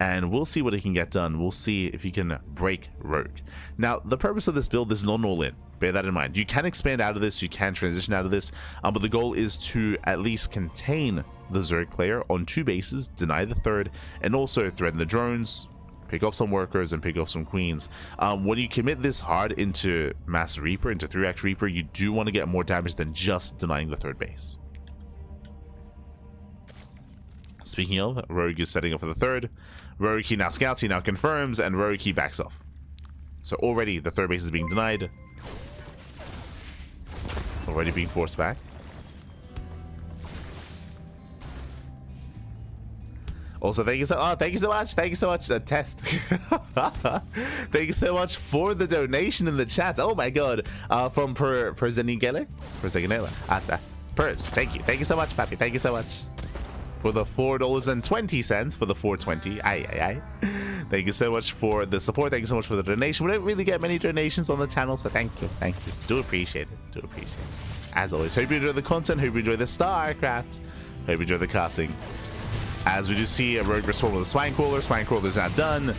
And we'll see what he can get done. We'll see if he can break Rogue. Now, the purpose of this build is not an all-in. Bear that in mind. You can expand out of this. You can transition out of this. But the goal is to at least contain the Zerg player on 2 bases, deny the 3rd, and also threaten the drones, pick off some workers, and pick off some queens. When you commit this hard into Mass Reaper, into 3x Reaper, you do want to get more damage than just denying the 3rd base. Speaking of, Rogue is setting up for the 3rd. Rogue, he now scouts, he now confirms, and Rogue, he backs off. So already the 3rd base is being denied. Already being forced back. Also, thank you so much. Thank you so much. Test. Thank you so much for the donation in the chat. Oh my god. From Perzenigele. Pers. Thank you so much, Pappy. Thank you so much for the $4.20 for the 420. Aye. Thank you so much for the support. Thank you so much for the donation. We don't really get many donations on the channel, so thank you. Do appreciate it. As always, hope you enjoy the content. Hope you enjoy the StarCraft. Hope you enjoy the casting. As we do see a Rogue respond with a Spine Crawler. Spine Crawler is now done.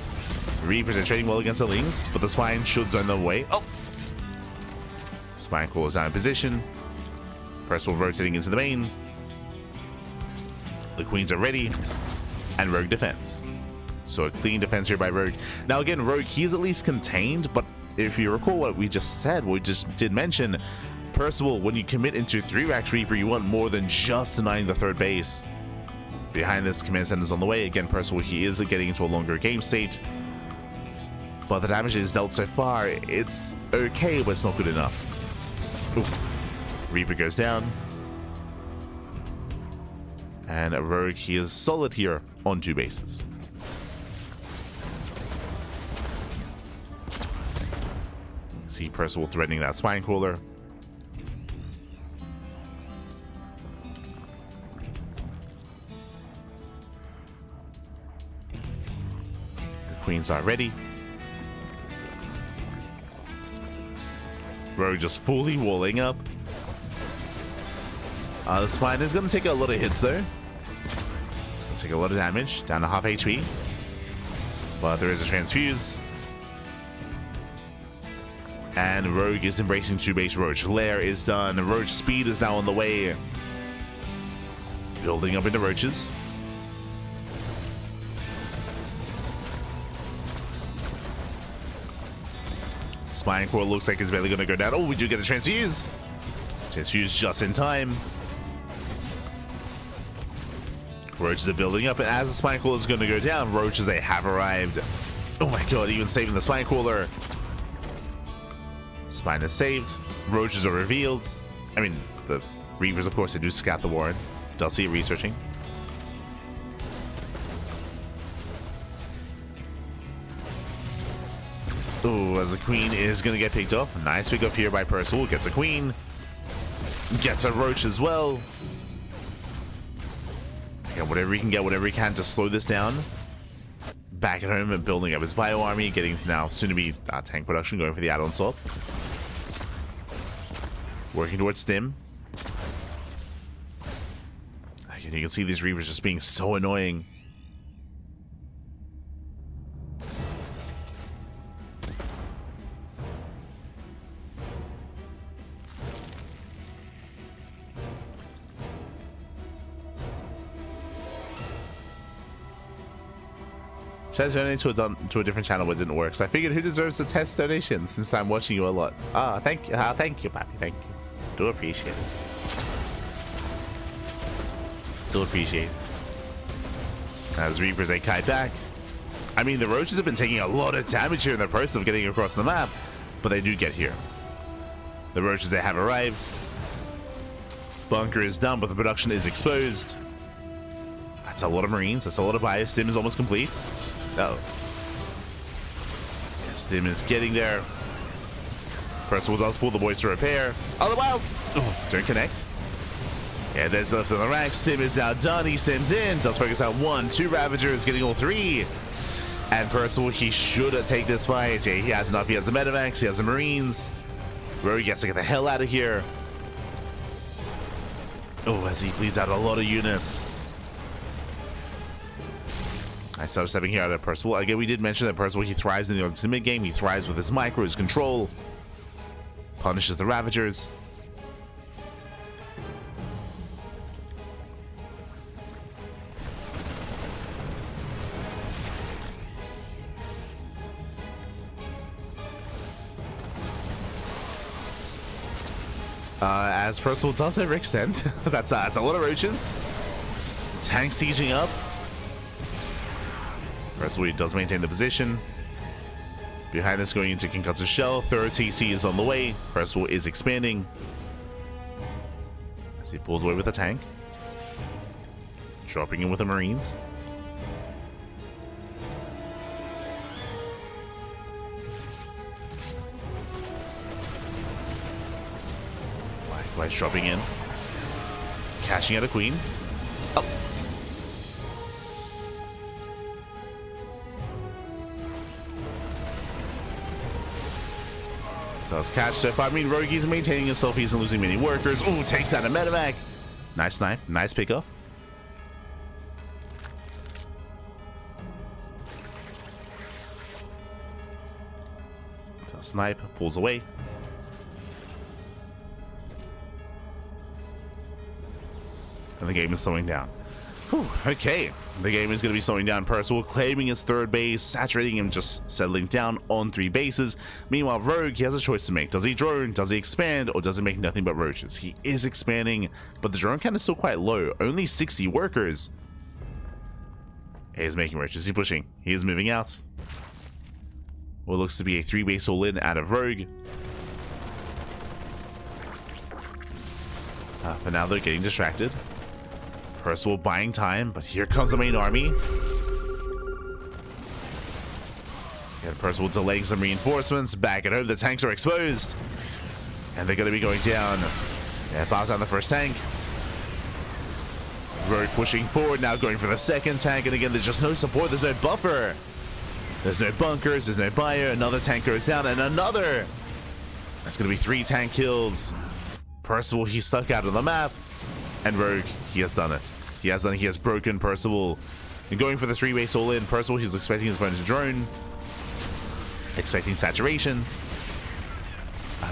Reapers are trading well against the Lings, but the Spine should zone them away. Oh! Spine Crawler is now in position. Percival rotating into the main. The Queens are ready. And Rogue defense. So a clean defense here by Rogue. Now again, Rogue, he is at least contained, but if you recall what we just said, what we just did mention, Percival, when you commit into 3x Reaper, you want more than just denying the 3rd base. Behind this, command center is on the way. Again, Percival, he is getting into a longer game state. But the damage is dealt so far, it's okay, but it's not good enough. Ooh. Reaper goes down. And Rogue, he is solid here on 2 bases. See Percival threatening that Spine Crawler. Queens are ready. Rogue just fully walling up. The Spine is going to take a lot of hits though. It's going to take a lot of damage, down to half HP. But there is a transfuse. And Rogue is embracing 2-base Roach. Lair is done. Roach speed is now on the way. Building up into Roaches. Spine Core looks like it's barely going to go down. Oh, we do get a Transfuse. Transfuse just in time. Roaches are building up, and as the Spine Crawler is going to go down, Roaches, they have arrived. Oh my god, even saving the Spine Crawler. Spine is saved. Roaches are revealed. I mean, the Reapers, of course, they do scout the Warren. Dulcie researching. Oh, as the Queen is going to get picked off. Nice pick up here by Percival. Gets a Queen. Gets a Roach as well. Yeah, whatever he can get, whatever he can to slow this down. Back at home and building up his bio army, getting now soon to be tank production, going for the add-on swap. Working towards Stim. Again, you can see these Reapers just being so annoying. Should I donate to a different channel, but it didn't work. So I figured, who deserves the test donation since I'm watching you a lot? Thank you, Pappy. Thank you. Do appreciate it. Still appreciate it. As Reapers, they kite back. I mean, the Roaches have been taking a lot of damage here in the process of getting across the map, but they do get here. The Roaches, they have arrived. Bunker is done, but the production is exposed. That's a lot of Marines. That's a lot of bio. Stim is almost complete. Oh. Yeah, Stim is getting there. Percival does pull the boys to repair. Otherwise, don't connect. Yeah, there's left on the rack. Stim is now done. He stims in. Does focus on 1, 2 Ravagers, getting all 3. And Percival, he should take this fight. Yeah, he has enough. He has the Medivacs. He has the Marines. Rory gets to get the hell out of here. Oh, as he bleeds out a lot of units. I started stepping here out of Percival. Again, we did mention that Percival, he thrives in the ultimate game. He thrives with his micro, his control. Punishes the Ravagers. As Percival does overextend. That's a lot of Roaches. Tank sieging up. Percival does maintain the position. Behind this, going into Concussive Shell. Third TC is on the way. Percival is expanding. As he pulls away with the tank. Dropping in with the Marines. Likewise dropping in. Cashing out a Queen. Oh. Does catch so far. I mean, Rogue, he's maintaining himself. He isn't losing many workers. Oh, takes out a Medivac. Nice snipe. Nice pickup. Does snipe. Pulls away. And the game is slowing down. Whew, okay. The game is going to be slowing down. Percival claiming his third base, saturating him, just settling down on 3 bases. Meanwhile, Rogue, he has a choice to make. Does he drone? Does he expand? Or does he make nothing but Roaches? He is expanding, but the drone count is still quite low. Only 60 workers. He is making Roaches. He's pushing. He is moving out. What looks to be a 3-base all-in out of Rogue. But now they're getting distracted. Percival buying time, but here comes the main army. Yeah, Percival delaying some reinforcements. Back at home, the tanks are exposed. And they're going to be going down. Yeah, bows down the first tank. Rogue pushing forward, now going for the second tank. And again, there's just no support. There's no buffer. There's no bunkers. There's no bio. Another tank goes down, and another. That's going to be 3 tank kills. Percival, he's stuck out on the map. And Rogue, he has done it. He has done it. He has broken Percival. And going for the 3-base all-in. Percival, he's expecting his opponent's drone. Expecting saturation.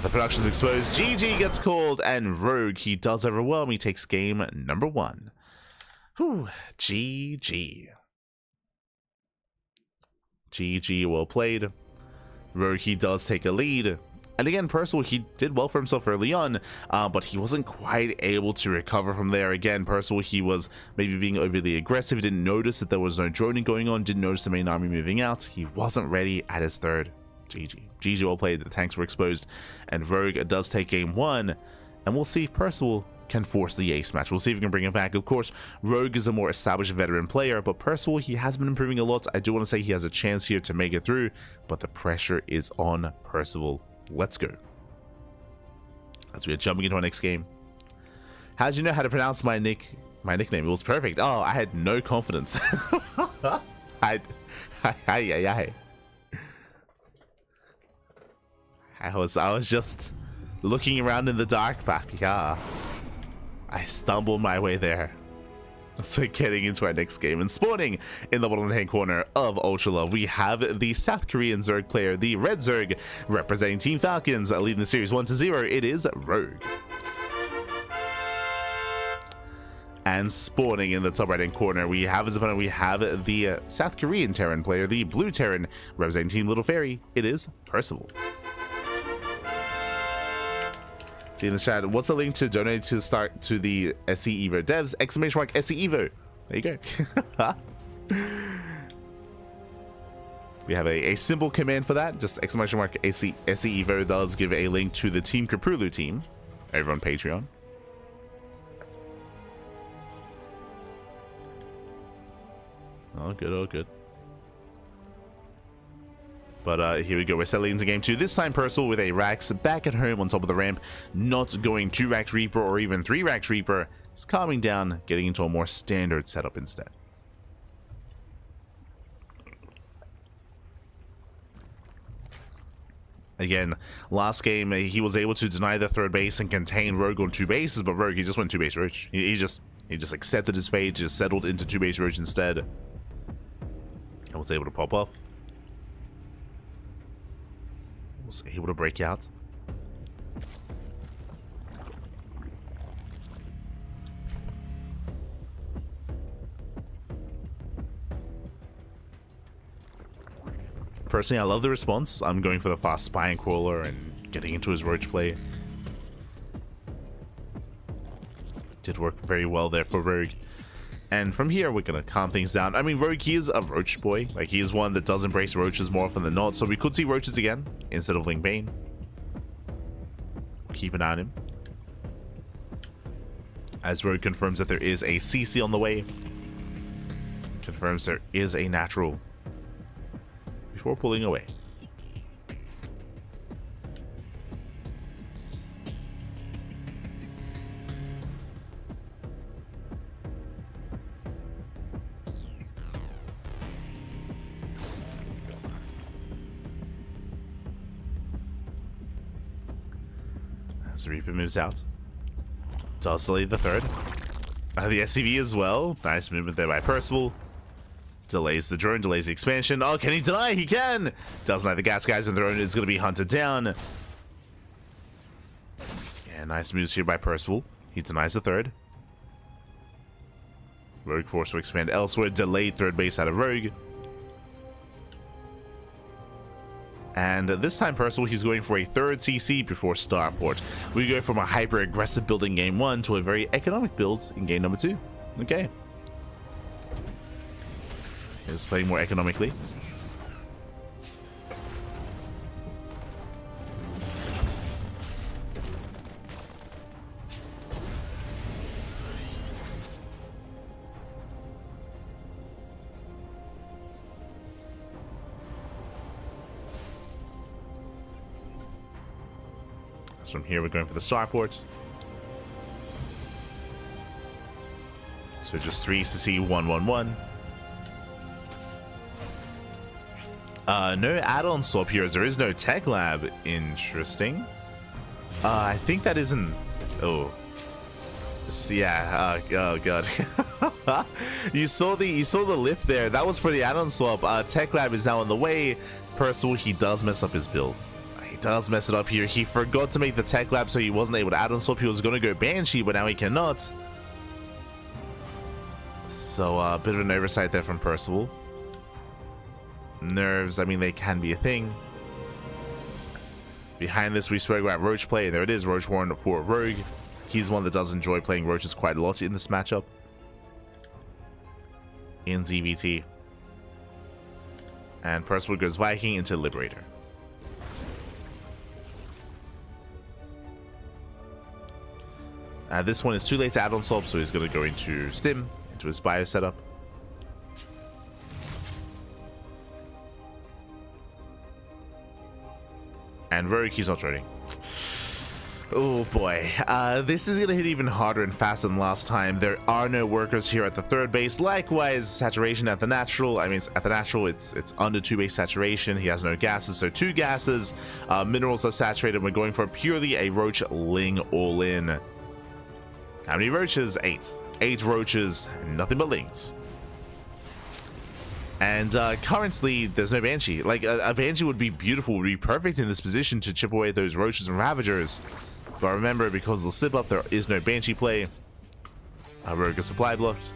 The production's exposed. GG gets called, and Rogue, he does overwhelm. He takes game number 1. Whew, GG. GG, well played. Rogue, he does take a lead. And again, Percival, he did well for himself early on, but he wasn't quite able to recover from there. Again, Percival, he was maybe being overly aggressive. He didn't notice that there was no droning going on, didn't notice the main army moving out. He wasn't ready at his third. GG. GG, well played. The tanks were exposed, and Rogue does take game 1, and we'll see if Percival can force the ace match. We'll see if we can bring him back. Of course, Rogue is a more established veteran player, but Percival, he has been improving a lot. I do want to say he has a chance here to make it through, but the pressure is on Percival. Let's go. As we are jumping into our next game. How did you know how to pronounce my nickname? It was perfect. Oh, I had no confidence. I was just looking around in the dark back. Yeah, I stumbled my way there. So getting into our next game, and spawning in the bottom hand corner of Ultra Love, we have the South Korean Zerg player, the Red Zerg, representing Team Falcons, leading the series 1-0. It is Rogue. And spawning in the top right hand corner, we have as opponent, we have the South Korean Terran player, the Blue Terran, representing Team Little Fairy. It is Percival. See in the chat, what's the link to donate to start to the SE Evo devs? Exclamation mark SE Evo. There you go. We have a simple command for that. Just exclamation mark SE Evo does give a link to the Team Krapulu team over on Patreon. Oh, good, oh, good. But here we go, we're settling into game 2. This time Percival with a Rax back at home on top of the ramp, not going 2 Rax Reaper or even 3 Rax Reaper. It's calming down, getting into a more standard setup instead. Again, last game he was able to deny the third base and contain Rogue on 2 bases, but Rogue, he just went 2 base Roach. He just accepted his fate, just settled into 2 base Roach instead, and was able to pop off. Was able to break out. Personally, I love the response. I'm going for the fast spine crawler and getting into his roach play. Did work very well there for Rogue. And from here, we're going to calm things down. I mean, Rogue, he is a roach boy. Like, he is one that does embrace roaches more often than not. So we could see roaches again instead of Ling Bane. Keep an eye on him. As Rogue confirms that there is a CC on the way. Confirms there is a natural before pulling away. As the Reaper moves out, does delay the third. The SCV as well. Nice movement there by Percival. Delays the drone, delays the expansion. Oh, can he deny? He can! Does deny the gas guys, and the drone is going to be hunted down. Yeah, nice moves here by Percival. He denies the third. Rogue forced to expand elsewhere. Delayed third base out of Rogue. And this time Percival, he's going for a third CC before Starport. We go from a hyper aggressive build in game 1 to a very economic build in game number 2. Okay. He's playing more economically. So from here, we're going for the Starport. So just 3 CC 111. No add-on swap here, as there is no tech lab. Interesting. I think that isn't. Oh, yeah. Oh god. you saw the lift there. That was for the add-on swap. Tech lab is now on the way. Percival, he does mess up his build. He does mess it up here. He forgot to make the tech lab, so he wasn't able to add on swap. He was going to go Banshee, but now he cannot. So a bit of an oversight there from Percival. Nerves, I mean, they can be a thing. Behind this, we spoke about Roach play. There it is, Roach Warren for Rogue. He's one that does enjoy playing Roaches quite a lot in this matchup. In ZVT. And Percival goes Viking into Liberator. This one is too late to add on swap, so he's going to go into Stim, into his bio setup. And Rogue, he's not joining. Oh boy, this is gonna hit even harder and faster than last time. There are no workers here at the third base. Likewise, saturation at the natural. I mean, at the natural, it's under 2 base saturation. He has no gases, so 2 gases. Minerals are saturated. We're going for purely a Roach Ling all in. How many roaches? 8. 8 roaches, nothing but lings. And currently, there's no Banshee. Like, a Banshee would be beautiful, would be perfect in this position to chip away those Roaches and Ravagers. But remember, because of the slip up, there is no Banshee play. Rogue is supply blocked.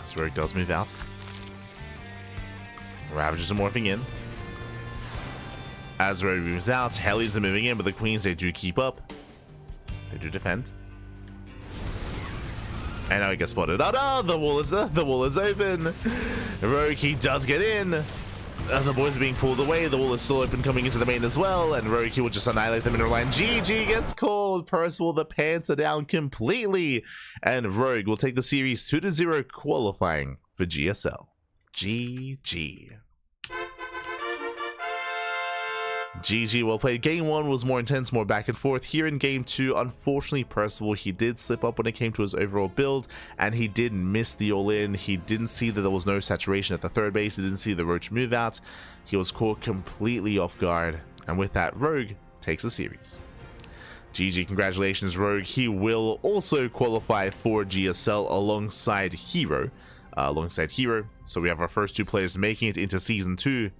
So Rogue does move out. Ravagers are morphing in. As Rogue moves out, Hellions are moving in, but the Queens, they do keep up. They do defend. And now he gets spotted. Oh no, the wall is open. Rogue, he does get in. And the boys are being pulled away. The wall is still open coming into the main as well. And Rogue, he will just annihilate the mineral line. GG gets called. Percival, the pants are down completely. And Rogue will take the series 2-0 qualifying for GSL. GG. GG, well played. Game 1 was more intense, more back and forth. Here in Game 2, unfortunately, Percival, he did slip up when it came to his overall build, and he did miss the all-in. He didn't see that there was no saturation at the third base. He didn't see the Roach move out. He was caught completely off guard, and with that, Rogue takes the series. GG, congratulations, Rogue. He will also qualify for GSL alongside herO. So we have our first 2 players making it into Season 2.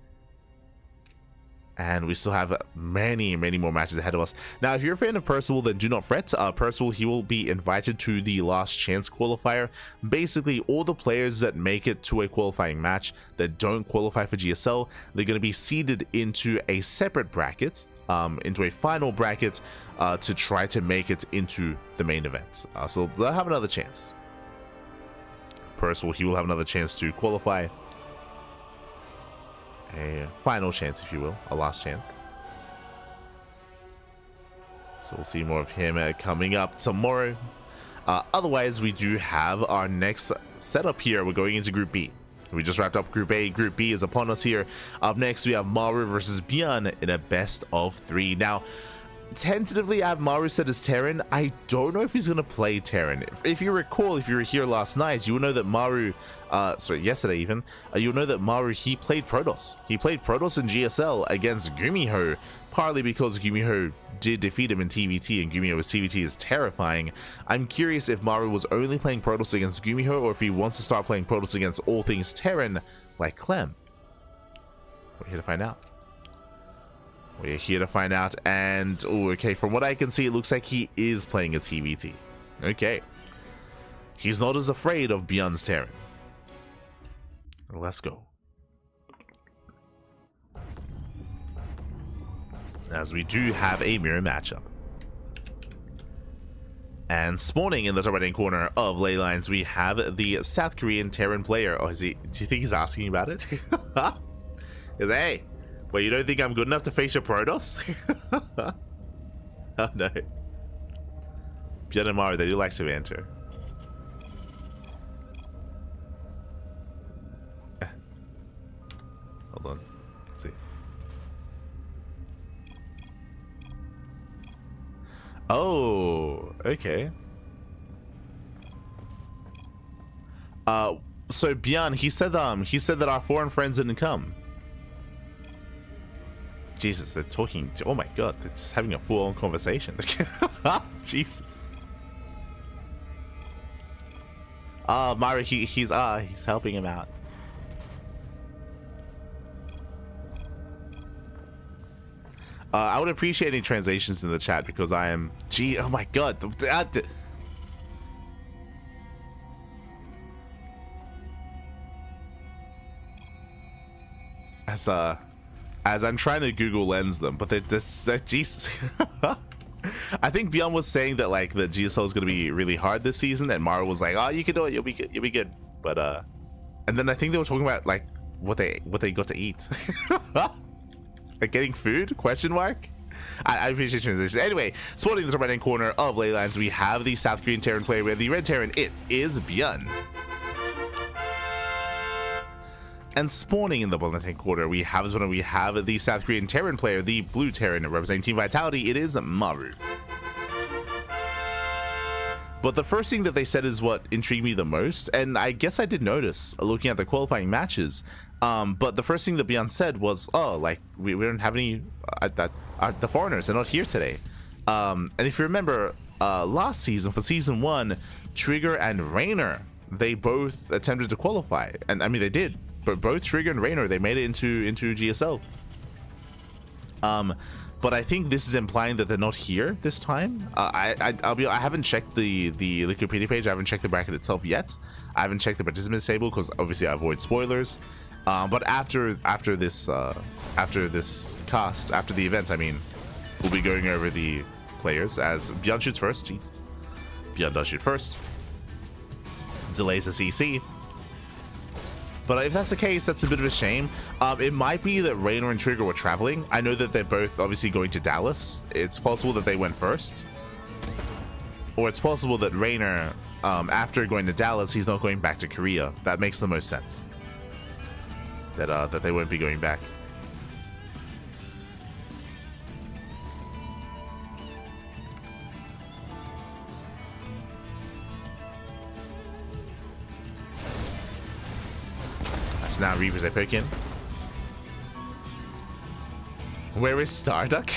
And we still have many more matches ahead of us. Now, if you're a fan of Percival, then do not fret. Percival, he will be invited to the last chance qualifier. Basically, all the players that make it to a qualifying match that don't qualify for GSL, they're going to be seeded into a separate bracket, into a final bracket, to try to make it into the main event. So they'll have another chance. Percival, he will have another chance to qualify. A final chance, if you will, a last chance. So we'll see more of him coming up tomorrow. Otherwise, we do have our next setup here. We're going into Group B. We just wrapped up Group A. Group B is upon us here. Up next, we have Maru versus ByuN in a best of 3. Now, tentatively, I have Maru set as Terran. I don't know if he's going to play Terran. If you recall, if you were here last night, you will know that Maru, yesterday even, you'll know that Maru, he played Protoss. He played Protoss in GSL against Gumiho, partly because Gumiho did defeat him in TVT, and Gumiho's TVT is terrifying. I'm curious if Maru was only playing Protoss against Gumiho, or if he wants to start playing Protoss against all things Terran, like Clem. We're here to find out. We're here to find out, and oh, okay, from what I can see, it looks like he is playing a TVT. Okay. He's not as afraid of ByuN's Terran. Let's go. As we do have a mirror matchup. And spawning in the top right-hand corner of ley lines, we have the South Korean Terran player. Oh, is he? Do you think he's asking about it? Is hey? Well, you don't think I'm good enough to face your Protoss? Oh no. ByuN and Maru, they do like to enter. Hold on. Let's see. Oh, okay. So ByuN, he said that our foreign friends didn't come. Jesus, they're talking to, oh my god, they're just having a full-on conversation. Jesus. Maru, he's helping him out. I would appreciate any translations in the chat because I am oh my god. As I'm trying to Google Lens them, but Jesus. I think ByuN was saying that like the GSL is gonna be really hard this season, and Maru was like, "Oh, you can do it. You'll be good." But and then I think they were talking about like what they got to eat, like getting food? Question mark. I appreciate transition. Anyway, spawning in the right hand corner of Leylands, we have the South Korean Terran player with the red Terran. It is ByuN. And spawning in the bottom left-hand corner, we have the South Korean Terran player, the blue Terran representing Team Vitality. It is Maru. But the first thing that they said is what intrigued me the most, and I guess I did notice looking at the qualifying matches. But the first thing that ByuN said was, "Oh, like we don't have any the foreigners. They're not here today." And if you remember, last season for season 1, Trigger and Rainer, they both attempted to qualify, and I mean they did. But both Trigger and Rainer, they made it into GSL. But I think this is implying that they're not here this time. I haven't checked the Wikipedia page. I haven't checked the bracket itself yet. I haven't checked the participants table because obviously I avoid spoilers. But after this cast, after the event, I mean, we'll be going over the players as ByuN shoots first. Jesus, ByuN does shoot first. Delays the CC. But if that's the case, that's a bit of a shame. It might be that Rainer and Trigger were traveling. I know that they're both obviously going to Dallas. It's possible that they went first. Or it's possible that Rainer, after going to Dallas, he's not going back to Korea. That makes the most sense. That they won't be going back. So now Reapers I pick in. Where is Starduck?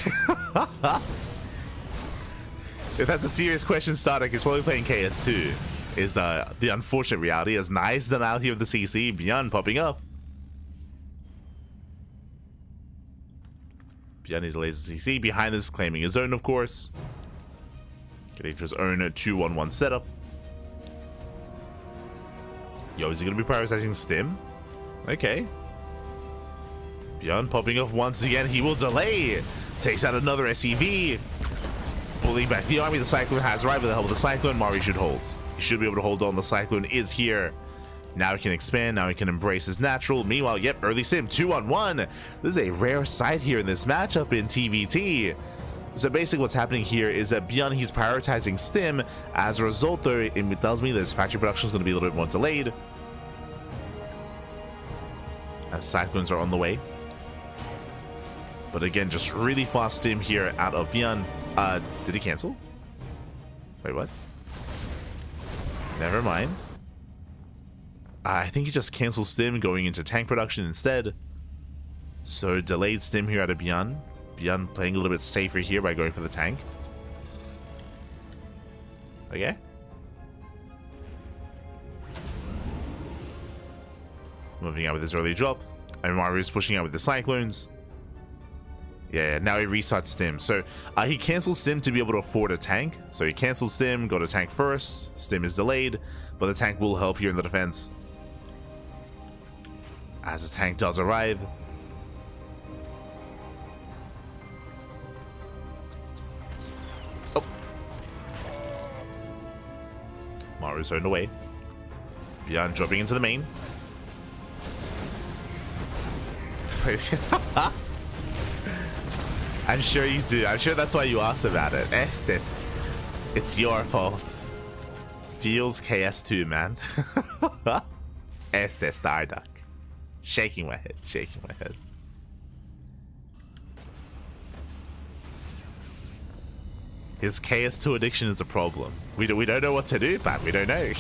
If that's a serious question, Starduck is probably playing KS2. Is the unfortunate reality. As nice done out here with the CC, ByuN popping up. ByuN delays the CC. Behind this, claiming his own, of course. Getting to his own 2-1-1 setup. Yo, is he going to be prioritizing Stim? Okay. ByuN popping off once again. He will delay. Takes out another SCV. Pulling back the army. The Cyclone has arrived with the help of the Cyclone. Maru should hold. He should be able to hold on. The Cyclone is here. Now he can expand. Now he can embrace his natural. Meanwhile, yep, early Sim 2-on-1. This is a rare sight here in this matchup in TVT. So basically what's happening here is that ByuN, he's prioritizing Stim. As a result, though, it tells me that his factory production is going to be a little bit more delayed. As Cyclones are on the way. But again, just really fast Stim here out of ByuN. Did he cancel? Wait, what? Never mind. I think he just canceled Stim, going into tank production instead. So delayed Stim here out of ByuN. ByuN playing a little bit safer here by going for the tank. Okay. Moving out with his early drop. And Maru is pushing out with the Cyclones. Yeah, now he restarts Stim. So he cancels Stim to be able to afford a tank. So he cancels Stim, got a tank first. Stim is delayed, but the tank will help here in the defense. As the tank does arrive. Oh. Maru's zoned away. ByuN dropping into the main. I'm sure you do. I'm sure that's why you asked about it. It's your fault. Feels KS2, man. Starduck. Shaking my head. Shaking my head. His KS2 addiction is a problem. We don't know what to do, but we don't know.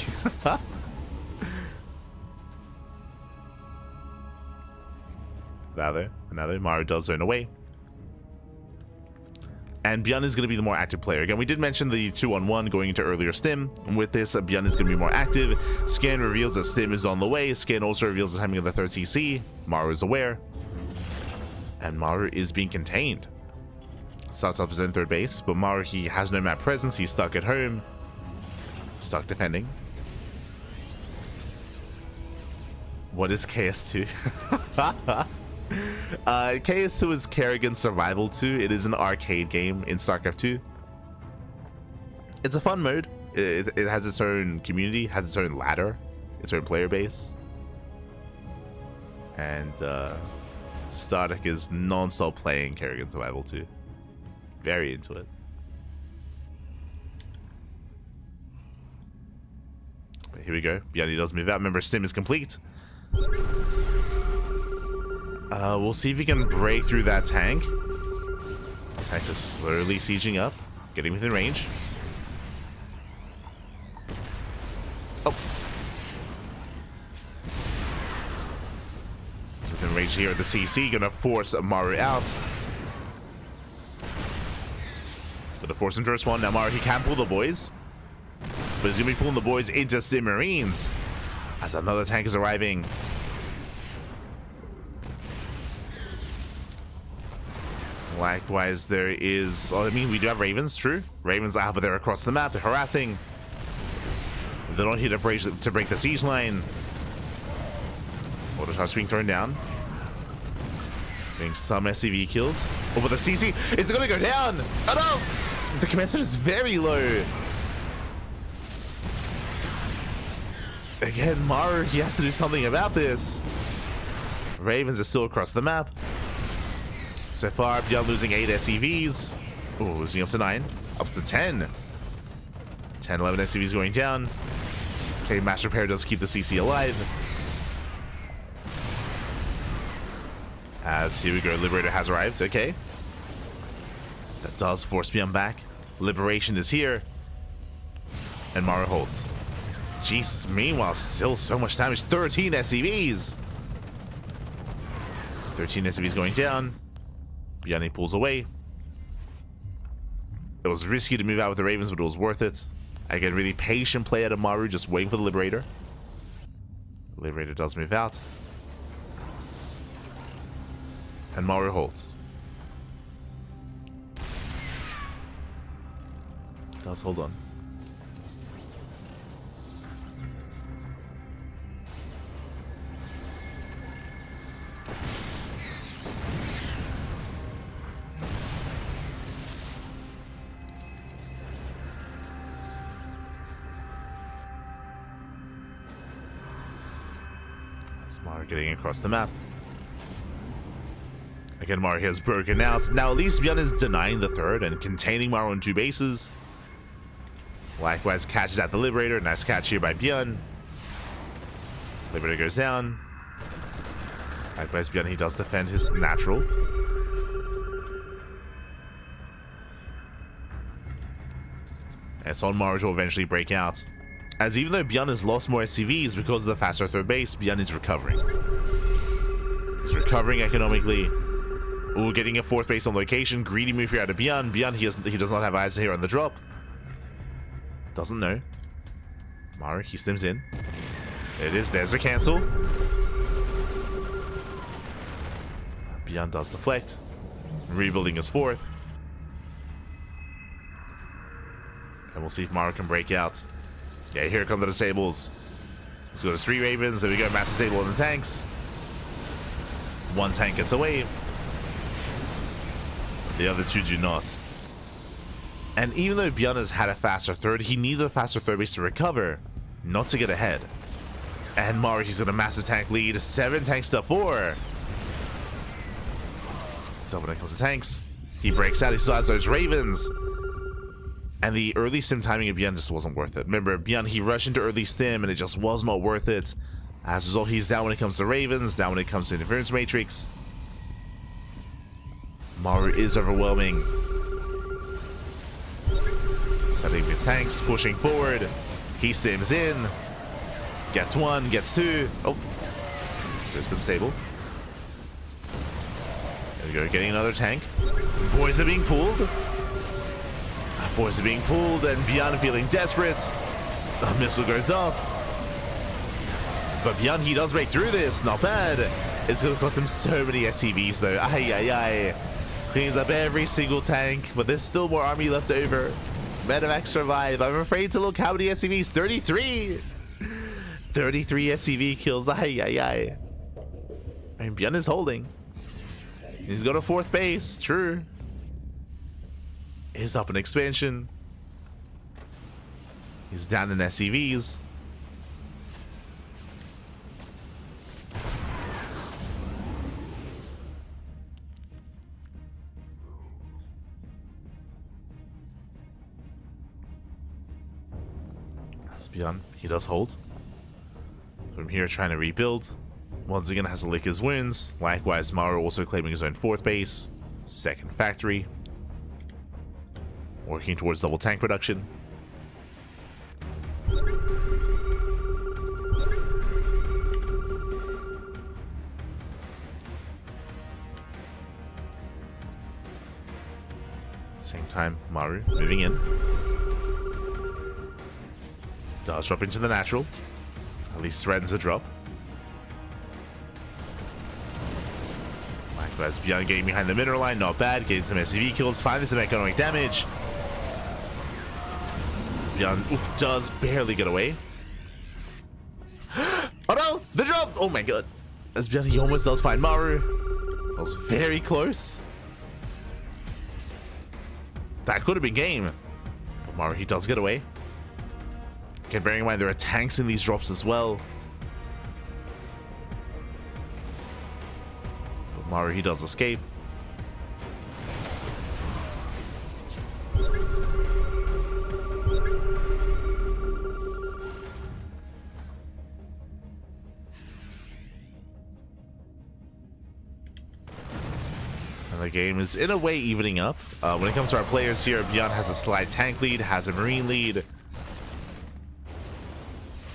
Another Maru does zone away. And ByuN is going to be the more active player. Again, we did mention the 2-on-1 going into earlier Stim. And with this, ByuN is going to be more active. Scan reveals that Stim is on the way. Scan also reveals the timing of the third CC. Maru is aware. And Maru is being contained. Starts up his own third base, but Maru, he has no map presence. He's stuck at home. Stuck defending. What is KS2? KS2 is Kerrigan Survival 2. It is an arcade game in StarCraft 2. It's a fun mode. It has its own community, has its own ladder, its own player base. And Static is non-stop playing Kerrigan Survival 2. Very into it. But here we go. ByuN does move out. Remember, Stim is complete. We'll see if he can break through that tank. This tank is slowly sieging up, getting within range. Oh. Within range here at the CC, gonna force Maru out. Gonna force him to respond. Now Maru, he can pull the boys, but he's gonna be pulling the boys into Stim Marines as another tank is arriving. Likewise, there is... Oh, I mean, we do have Ravens, true. Ravens are but they're across the map. They're harassing. They don't hit to break the siege line. Auto shots being thrown down. Getting some SCV kills. Oh, but the CC is going to go down. Oh, no! The command center is very low. Again, Maru, he has to do something about this. Ravens are still across the map. So far, ByuN losing 8 SCVs. Oh, losing up to 9. Up to 10. 10, 11 SCVs going down. Okay, Mass Repair does keep the CC alive. As here we go, Liberator has arrived. Okay. That does force ByuN back. Liberation is here. And Maru holds. Jesus, meanwhile, still so much damage. 13 SCVs. 13 SCVs going down. ByuN pulls away. It was risky to move out with the Ravens, but it was worth it. Again, really patient play out of Maru, just waiting for the Liberator. The Liberator does move out. And Maru holds. Does hold on. Maru getting across the map. Again, Maru has broken out. Now, at least ByuN is denying the third and containing Maru on 2 bases. Likewise, catches at the Liberator. Nice catch here by ByuN. Liberator goes down. Likewise, ByuN, he does defend his natural. And it's on Maru to eventually break out. As even though ByuN has lost more SCVs because of the faster third base, ByuN is recovering. He's recovering economically. Ooh, getting a 4th base on location. Greedy move here out of ByuN. ByuN, he does not have eyes here on the drop. Doesn't know. Maru, he stims in. There it is. There's a cancel. ByuN does deflect. Rebuilding his 4th. And we'll see if Maru can break out. Yeah, here come the disables. So there's 3 Ravens. There we go. Mass disable in the tanks. 1 tank gets away. The other 2 do not. And even though ByuN has had a faster third, he needed a faster third base to recover, not to get ahead. And Maru, he's got a massive tank lead. 7 tanks to 4. So when it comes to tanks, he breaks out. He still has those Ravens. And the early stim timing of ByuN just wasn't worth it. Remember, ByuN, he rushed into early stim and it just was not worth it. As a result, he's down when it comes to Ravens, down when it comes to Interference Matrix. Maru is overwhelming. Setting his tanks, pushing forward. He stims in. Gets 1, gets 2. Oh, there's the disable. There we go, getting another tank. Boys are being pulled. Boys are being pulled, and ByuN feeling desperate. The missile goes off. But ByuN, he does break through this. Not bad. It's going to cost him so many SCVs, though. Ay, ay, ay. Cleans up every single tank, but there's still more army left over. Medevac survive. I'm afraid to look how many SCVs. 33! 33 SCV kills. Ay, ay, ay. And ByuN is holding. He's got a 4th base. True. Is up in expansion. He's down in SCVs. ByuN, he does hold. From here, trying to rebuild. Once again, has to lick his wounds. Likewise, Maru also claiming his own 4th base, 2nd factory, working towards double tank production. Same time, Maru moving in. Does drop into the natural. At least threatens a drop. Likewise, ByuN getting behind the mineral line, not bad. Getting some SCV kills, finally some economic damage. ByuN does barely get away. Oh no! The drop! Oh my god. As ByuN, he almost does find Maru. That was very close. That could have been game. But Maru, he does get away. Okay, bearing in mind there are tanks in these drops as well. But Maru, he does escape. And the game is in a way evening up. When it comes to our players here, ByuN has a slight tank lead, has a marine lead.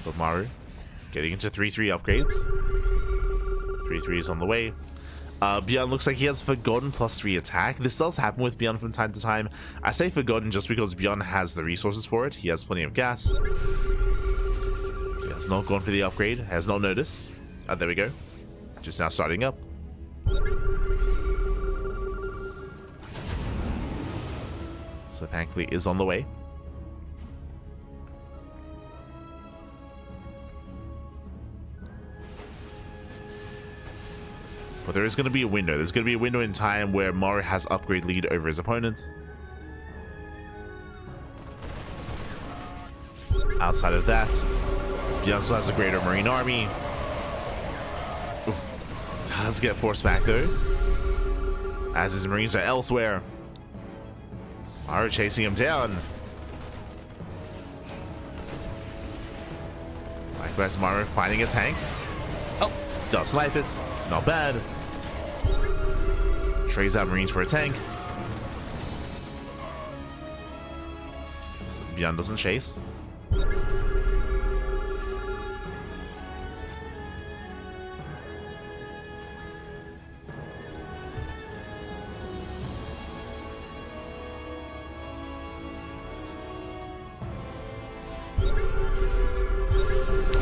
But Maru getting into 3-3 upgrades. 3-3 is on the way. ByuN looks like he has Forgotten +3 attack. This does happen with ByuN from time to time. I say Forgotten just because ByuN has the resources for it. He has plenty of gas. He has not gone for the upgrade. Has not noticed. There we go. Just now starting up. So thankfully is on the way. But there is going to be a window. There's going to be a window in time where Maru has upgrade lead over his opponent. Outside of that, he also has a greater marine army. Oof. Does get forced back though, as his marines are elsewhere. Maru chasing him down. Likewise, Maru finding a tank. Oh, does snipe it. Not bad. Trades out marines for a tank. So ByuN doesn't chase.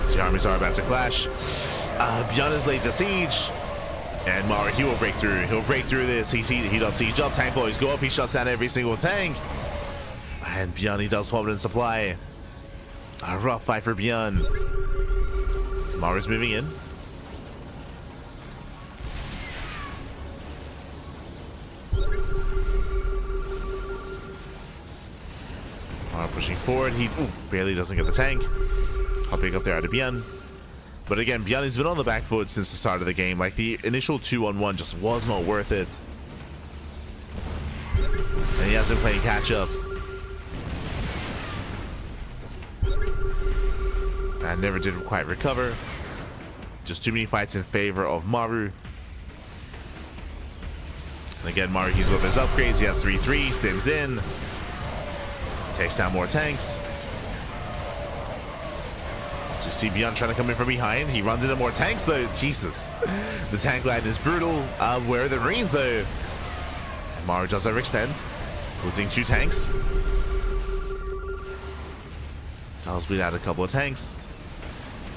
The armies are about to clash. ByuN is laid to siege. And Maru, he will break through. He'll break through this. He does siege up. Tank boys go up. He shuts down every single tank. And ByuN, he does pop it in supply. A rough fight for ByuN. So Maru's moving in. Maru pushing forward. He barely doesn't get the tank. Hopping up there out of ByuN. But again, ByuN has been on the back foot since the start of the game. Like, the initial 2-on-1 just was not worth it. And he has been playing catch-up. And never did quite recover. Just too many fights in favor of Maru. And again, Maru, he's got those upgrades. He has 3-3, stims in. Takes down more tanks. You see ByuN trying to come in from behind. He runs into more tanks though. Jesus. The tank line is brutal. Where are the marines though? And Maru does overextend. Losing 2 tanks. Does bleed out a couple of tanks.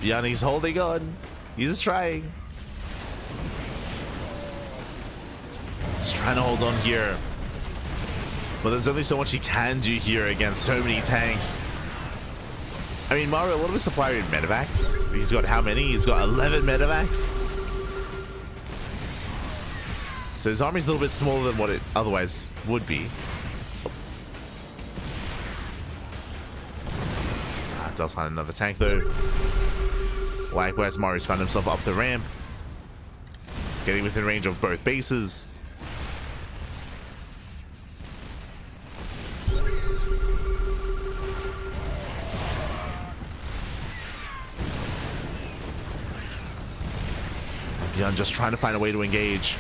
ByuN, he's holding on. He's just trying. Just trying to hold on here. But there's only so much he can do here against so many tanks. I mean, Maru, a lot of his supply in medevacs. He's got how many? He's got 11 medevacs. So his army's a little bit smaller than what it otherwise would be. Does find another tank though. Likewise, Maru's found himself up the ramp, getting within range of both bases. ByuN just trying to find a way to engage.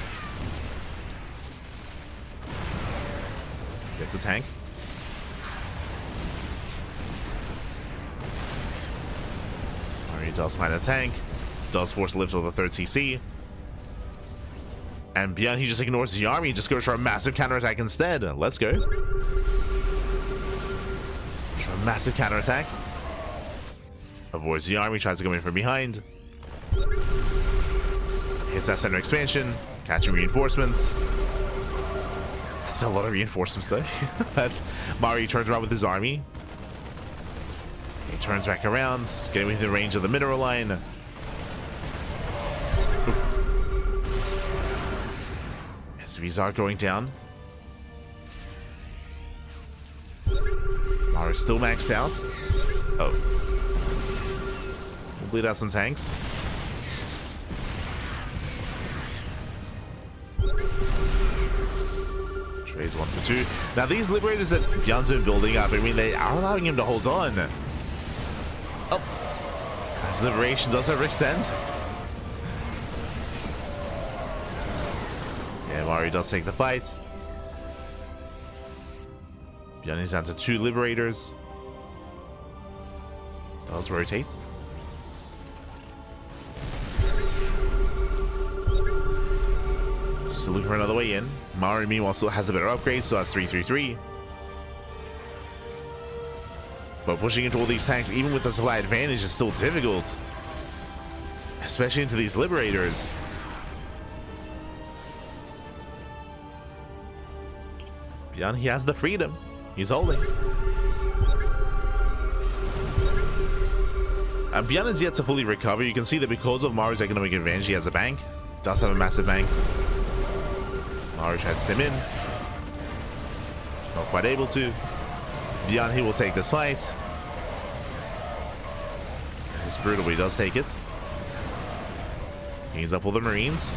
Gets a tank. He does find a tank. Does force a lift to the 3rd CC. And ByuN, he just ignores the army. Just goes for a massive counterattack instead. Let's go. For a massive counterattack. Avoids the army. Tries to come in from behind. Hits that center expansion. Catching reinforcements. That's a lot of reinforcements though. That's Maru turns around with his army. He turns back around, getting within range of the mineral line. Oof. SCVs are going down. Maru's still maxed out. Oh. We'll bleed out some tanks. Trades 1 for 2. Now these liberators that ByuN's been building up, I mean, they are allowing him to hold on. Oh. As liberation does overextend. Yeah, Maru does take the fight. ByuN is down to 2 liberators. Does rotate. Still looking for another way in. Maru, meanwhile, still has a better upgrade, so has 333. But pushing into all these tanks, even with the supply advantage, is still difficult. Especially into these liberators. ByuN, he has the freedom. He's holding. ByuN is yet to fully recover. You can see that because of Maru's economic advantage, he has a bank. Does have a massive bank. Maru tries to stim in. Not quite able to. ByuN, he will take this fight. It's brutal, but he does take it. Cleans up all the Marines.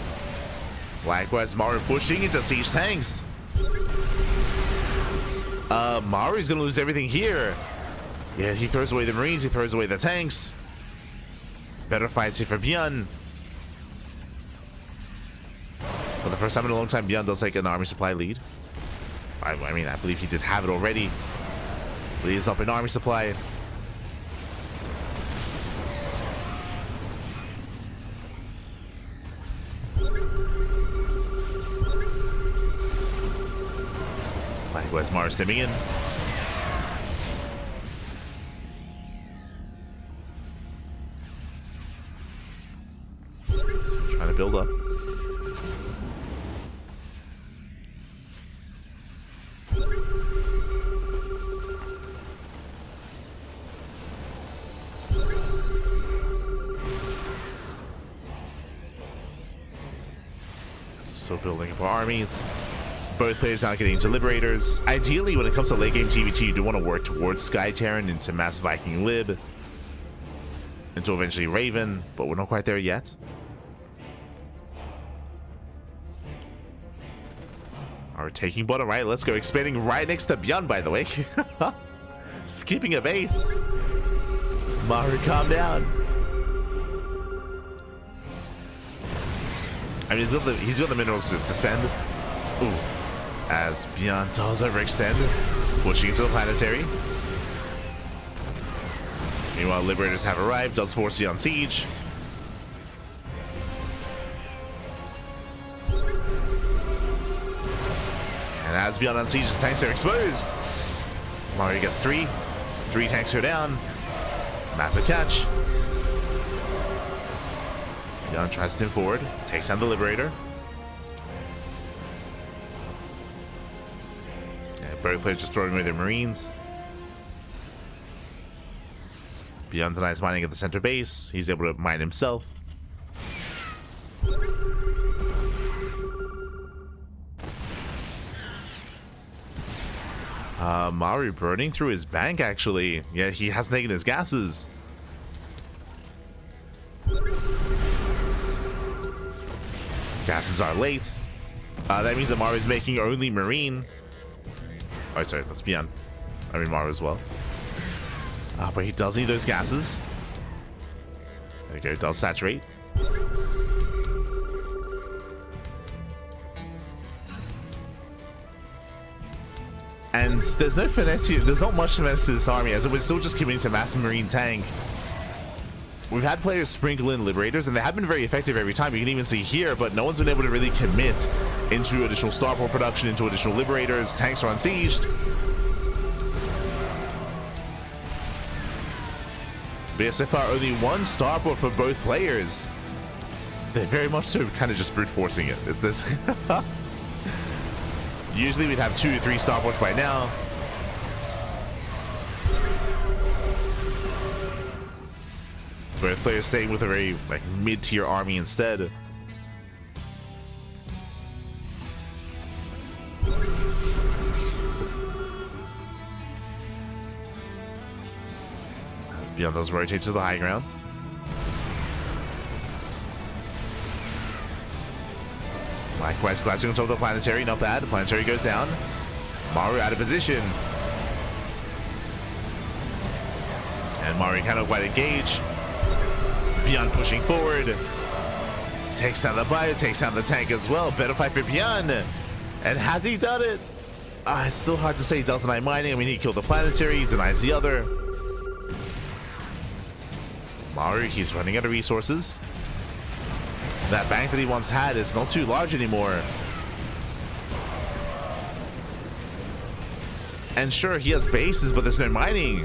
Likewise, Maru pushing into siege tanks. Maru's gonna lose everything here. Yeah, he throws away the Marines, he throws away the tanks. Better fights here for ByuN. For the first time in a long time, ByuN does take an army supply lead. I mean, I believe he did have it already. But he's up in army supply. Likewise, Maru stimming in. So trying to build up. Still building up our armies. Both players now getting into liberators. Ideally, when it comes to late game TVT, you do want to work towards Sky Terran into Mass Viking Lib, until eventually Raven, but we're not quite there yet. Are taking bottom right. Let's go. Expanding right next to ByuN, by the way. Skipping a base. Maru, calm down. I mean, he's got the minerals to spend. Ooh. As ByuN does overextend, pushing into the planetary. Meanwhile, liberators have arrived, does force you on siege. And as ByuN on siege, his tanks are exposed. Maru gets 3 tanks go down. Massive catch. ByuN tries to stim forward, takes down the liberator. Both players just throwing away their Marines. ByuN denies mining at the center base. He's able to mine himself. Maru burning through his bank, actually. Yeah, he has taken his gases. Gases are late. That means that Maru is making only Marine. Oh, sorry, that's ByuN. I mean Maru as well. But he does need those gases. There we go, does saturate. And there's no finesse here. There's not much finesse to this army, as we're still just committing to mass Marine tank. We've had players sprinkle in Liberators, and they have been very effective every time. You can even see here, but no one's been able to really commit into additional Starport production, into additional Liberators. Tanks are unsieged. But yeah, so far, only one Starport for both players. They're very much so kind of just brute forcing it. It's this. Usually we'd have 2 or 3 Starports by now. Both players staying with a very like mid-tier army instead. As ByuN does rotate to the high ground. Likewise, collapsing on top of the planetary, not bad. The planetary goes down. Maru out of position. And Maru cannot quite engage. ByuN pushing forward. Takes down the bio, takes down the tank as well. Better fight for ByuN. And has he done it? It's still hard to say he does deny mining. I mean, he killed the planetary, he denies the other. Maru, he's running out of resources. That bank that he once had is not too large anymore. And sure, he has bases, but there's no mining.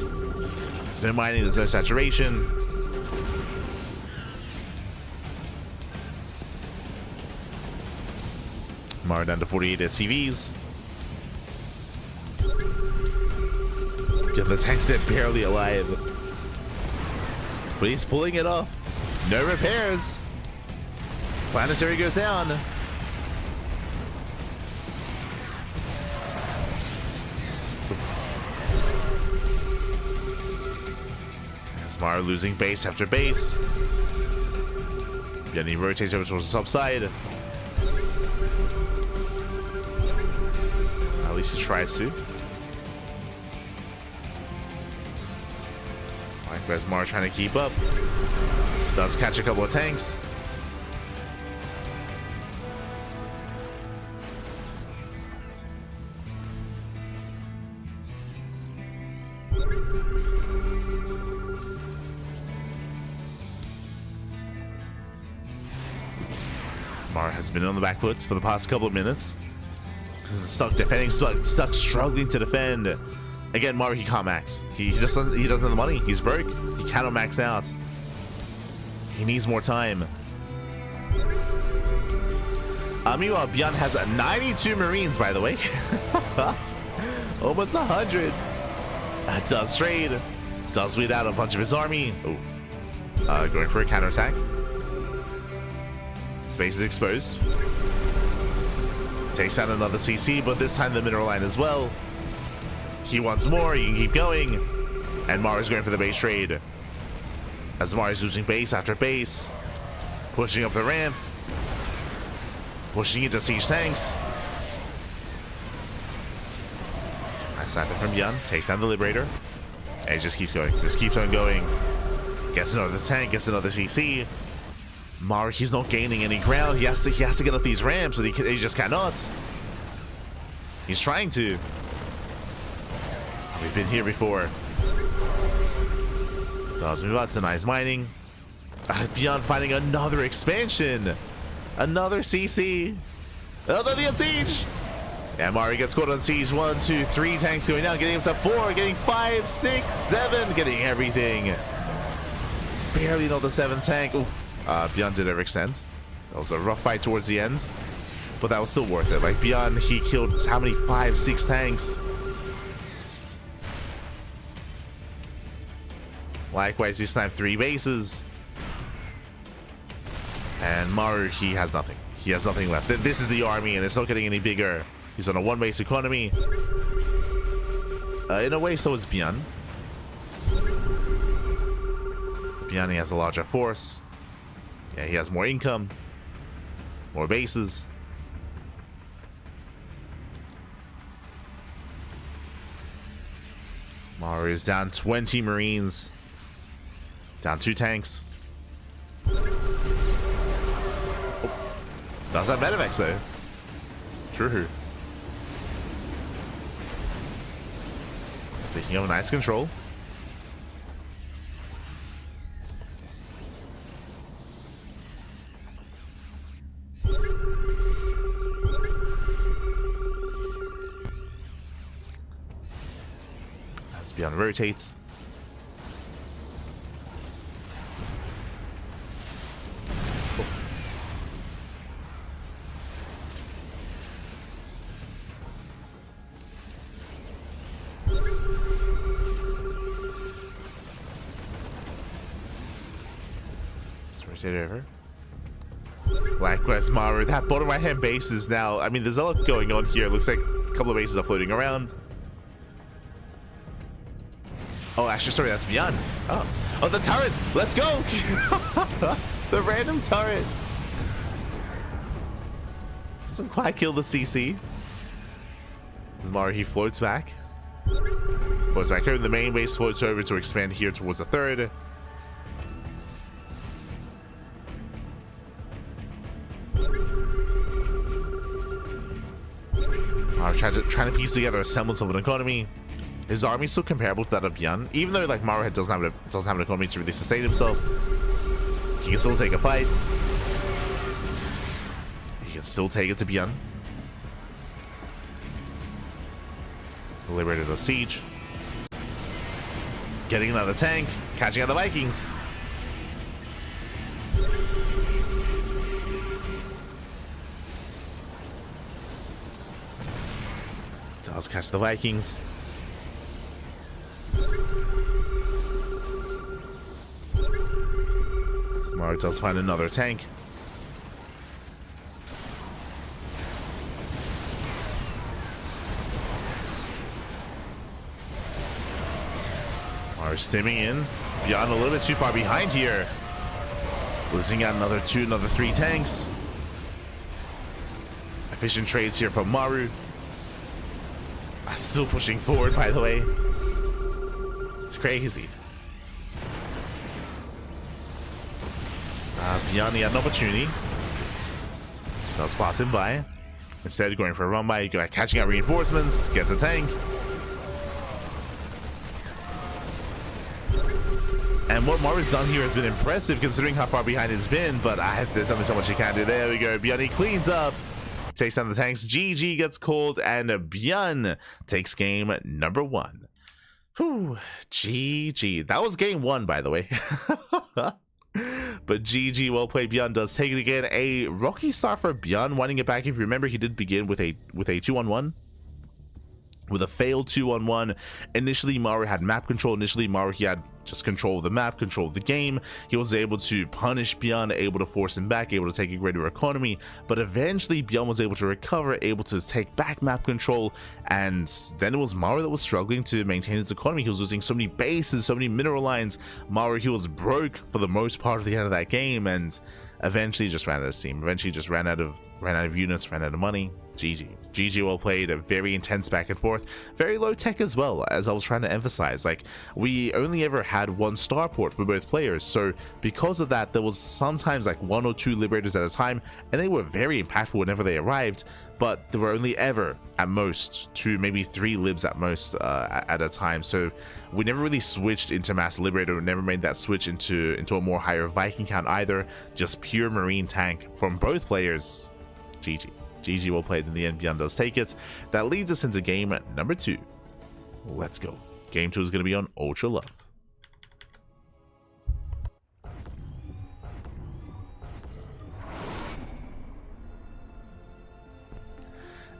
There's no mining, there's no saturation. Maru down to 48 SCVs. Yeah, the tank's dead, barely alive. But he's pulling it off. No repairs. Planetary goes down. As Maru losing base after base. ByuN rotates over towards the top side. At least he tries to. Likewise, Maru trying to keep up. Does catch a couple of tanks. Maru has been on the back foot for the past couple of minutes. Stuck defending, stuck struggling to defend. Again, Maru, he can't max. He doesn't have the money. He's broke. He cannot max out. He needs more time. Meanwhile, ByuN has 92 Marines, by the way. Almost 100. Does trade. Does bleed out a bunch of his army. Oh. Going for a counterattack. Space is exposed. Takes out another CC, but this time the mineral line as well. He wants more, he can keep going. And Maru's going for the base trade. As Maru's losing base after base. Pushing up the ramp. Pushing into siege tanks. Nice snapper from ByuN. Takes down the Liberator. And he just keeps going. Just keeps on going. Gets another tank, gets another CC. Maru, he's not gaining any ground. He has to get up these ramps, but he just cannot. He's trying to. We've been here before. Does move out, denies mining. ByuN finding another expansion. Another CC. Another the siege. And Maru gets caught on siege. 1, 2, 3 tanks going down, getting up to 4, getting 5, 6, 7, getting everything. Barely not the 7th tank. Oof. ByuN did overextend. That was a rough fight towards the end, but that was still worth it. Like ByuN, he killed how many 5, 6 tanks. Likewise, he sniped 3 bases. And Maru, he has nothing. He has nothing left. This is the army, and it's not getting any bigger. He's on a 1-base economy. In a way, so is ByuN. ByuN, he has a larger force. Yeah, he has more income. More bases. Maru is down 20 Marines. Down 2 tanks. Does have Medivacs though. True. Speaking of nice control. As ByuN rotates. Rotate over. Likewise, Maru. That bottom right hand base is now. I mean, there's a lot going on here. It looks like a couple of bases are floating around. Oh, actually, sorry, that's ByuN. Oh, the turret. Let's go. The random turret. Doesn't quite kill the CC. Maru, he floats back. Floats back here. The main base floats over to expand here towards the third. Trying to piece together a semblance of an economy. His army is still comparable to that of ByuN, even though like Maru doesn't have an economy to really sustain himself. He can still take a fight. He can still take it to ByuN. Liberated a siege. Getting another tank, catching out the Vikings. Does catch the Vikings. Maru does find another tank. Maru stimming in. ByuN a little bit too far behind here. Losing out another 3 tanks. Efficient trades here from Maru. Still pushing forward, by the way. It's crazy. ByuN had an opportunity. Does pass him by. Instead of going for a run by, catching out reinforcements, gets a tank. And what Maru's done here has been impressive considering how far behind he's been, but there's only so much he can do. There we go. ByuN cleans up. Takes down the tanks. GG gets called, and ByuN takes game number 1. Whew, GG. That was game 1, by the way. But GG, well played. ByuN does take it again. A rocky start for ByuN, winning it back. If you remember, he did begin with a 2-on-1. With a failed 2-on-1. Initially, Maru had map control. Initially, Maru, he had just control of the map, control of the game. He was able to punish ByuN, able to force him back, able to take a greater economy. But eventually, ByuN was able to recover, able to take back map control. And then it was Maru that was struggling to maintain his economy. He was losing so many bases, so many mineral lines. Maru, he was broke for the most part of the end of that game. And eventually just ran out of steam. Eventually just ran out of units, ran out of money. GG, well played. A very intense back and forth, very low tech as well, as I was trying to emphasize. Like, we only ever had 1 starport for both players, so because of that, there was sometimes like 1 or 2 liberators at a time, and they were very impactful whenever they arrived, but there were only ever at most 2, maybe 3 libs at most at a time. So we never really switched into mass liberator. We never made that switch into a more higher Viking count either. Just pure marine tank from both players. GG, well played. In the end, ByuN does take it. That leads us into game number 2. Let's go. Game 2 is going to be on Ultra Love.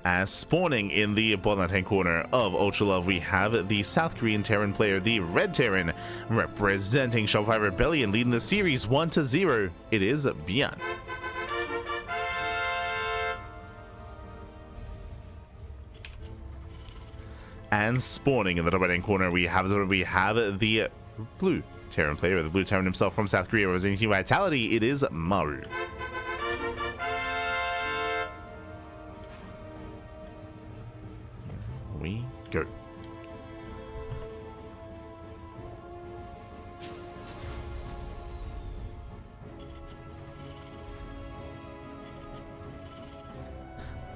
As spawning in the bottom left-hand corner of Ultra Love, we have the South Korean Terran player, the Red Terran, representing Shopify Rebellion, leading the series 1-0. It is ByuN. And spawning in the top right-hand corner, we have the Blue Terran player, the Blue Terran himself from South Korea, representing Team Vitality. It is Maru. We go.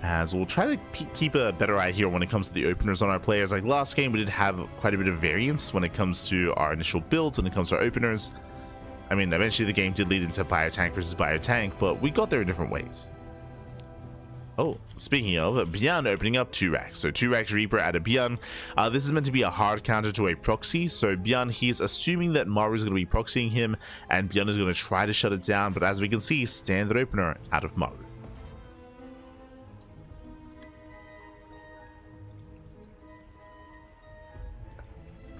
As we'll try to keep a better eye here when it comes to the openers on our players. Like last game, we did have quite a bit of variance when it comes to our initial builds, when it comes to our openers. I mean, eventually the game did lead into BioTank versus BioTank, but we got there in different ways. Oh, speaking of, ByuN opening up 2 racks. So 2 racks Reaper out of ByuN. This is meant to be a hard counter to a proxy. So ByuN, he's assuming that Maru is going to be proxying him, and ByuN is going to try to shut it down. But as we can see, standard opener out of Maru.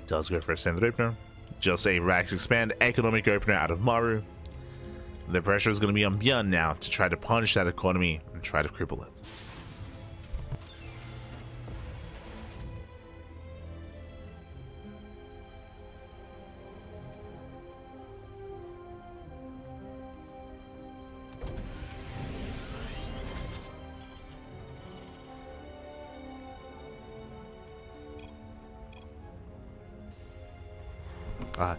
Does go for a standard opener. Just a racks expand economic opener out of Maru. The pressure is going to be on ByuN now to try to punish that economy and try to cripple it. Are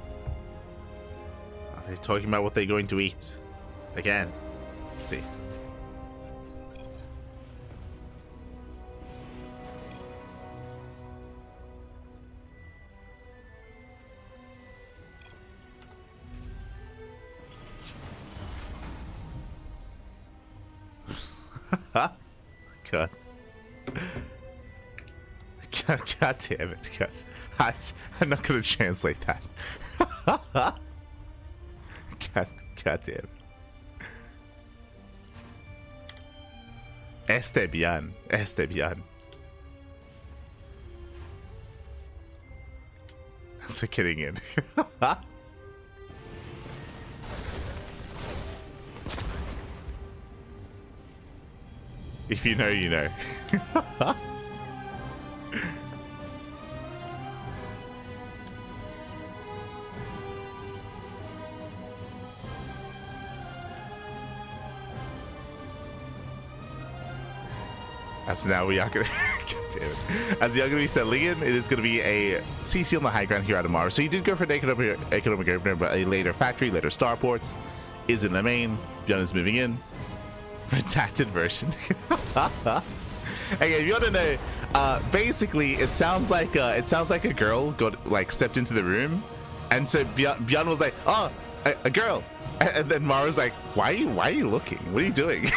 they talking about what they're going to eat? Again. Let's see. God. God damn it, guys. I'm not gonna translate that. God damn. ByuN. ByuN. That's for kidding in. If you know, you know. As now we are gonna as we are gonna be settling in, it is gonna be a CC on the high ground here out of Maru. So he did go for an economic opener, but a later factory, later starport is in the main. ByuN is moving in. Redacted version. Hey, if you want to know, basically it sounds like a girl stepped into the room, and so ByuN was like, "Oh, a girl," and then Maru's like, "Why are you looking? What are you doing?"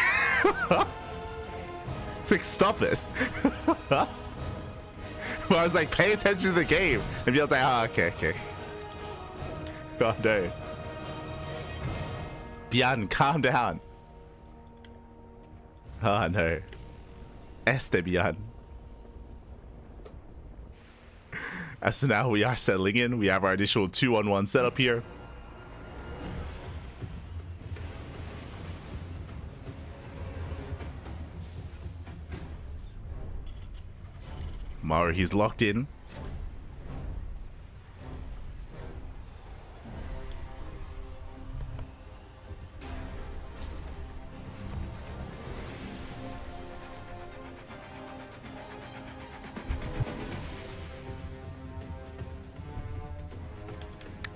It's like, stop it. Maru's like, pay attention to the game, and ByuN's like, "Oh, okay." Oh no. ByuN, calm down. Oh no. ByuN. So now we are settling in. We have our initial 2-on-1 setup here. Maru, he's locked in.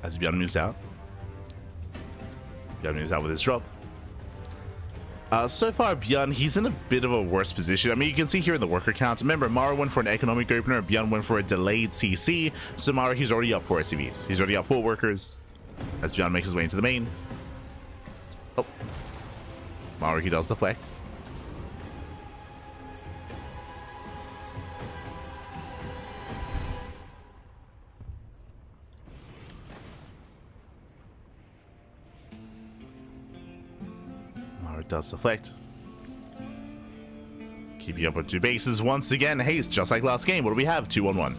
As ByuN moves out. ByuN moves out with his drop. So far, ByuN, he's in a bit of a worse position. I mean, you can see here in the worker count. Remember, Maru went for an economic opener. ByuN went for a delayed CC. So Maru, he's already up 4 SCVs. He's already up 4 workers. As ByuN makes his way into the main. Oh. Maru, he does deflect. Does deflect. Keeping up with 2 bases once again. Haste, just like last game. What do we have? 2-1-1.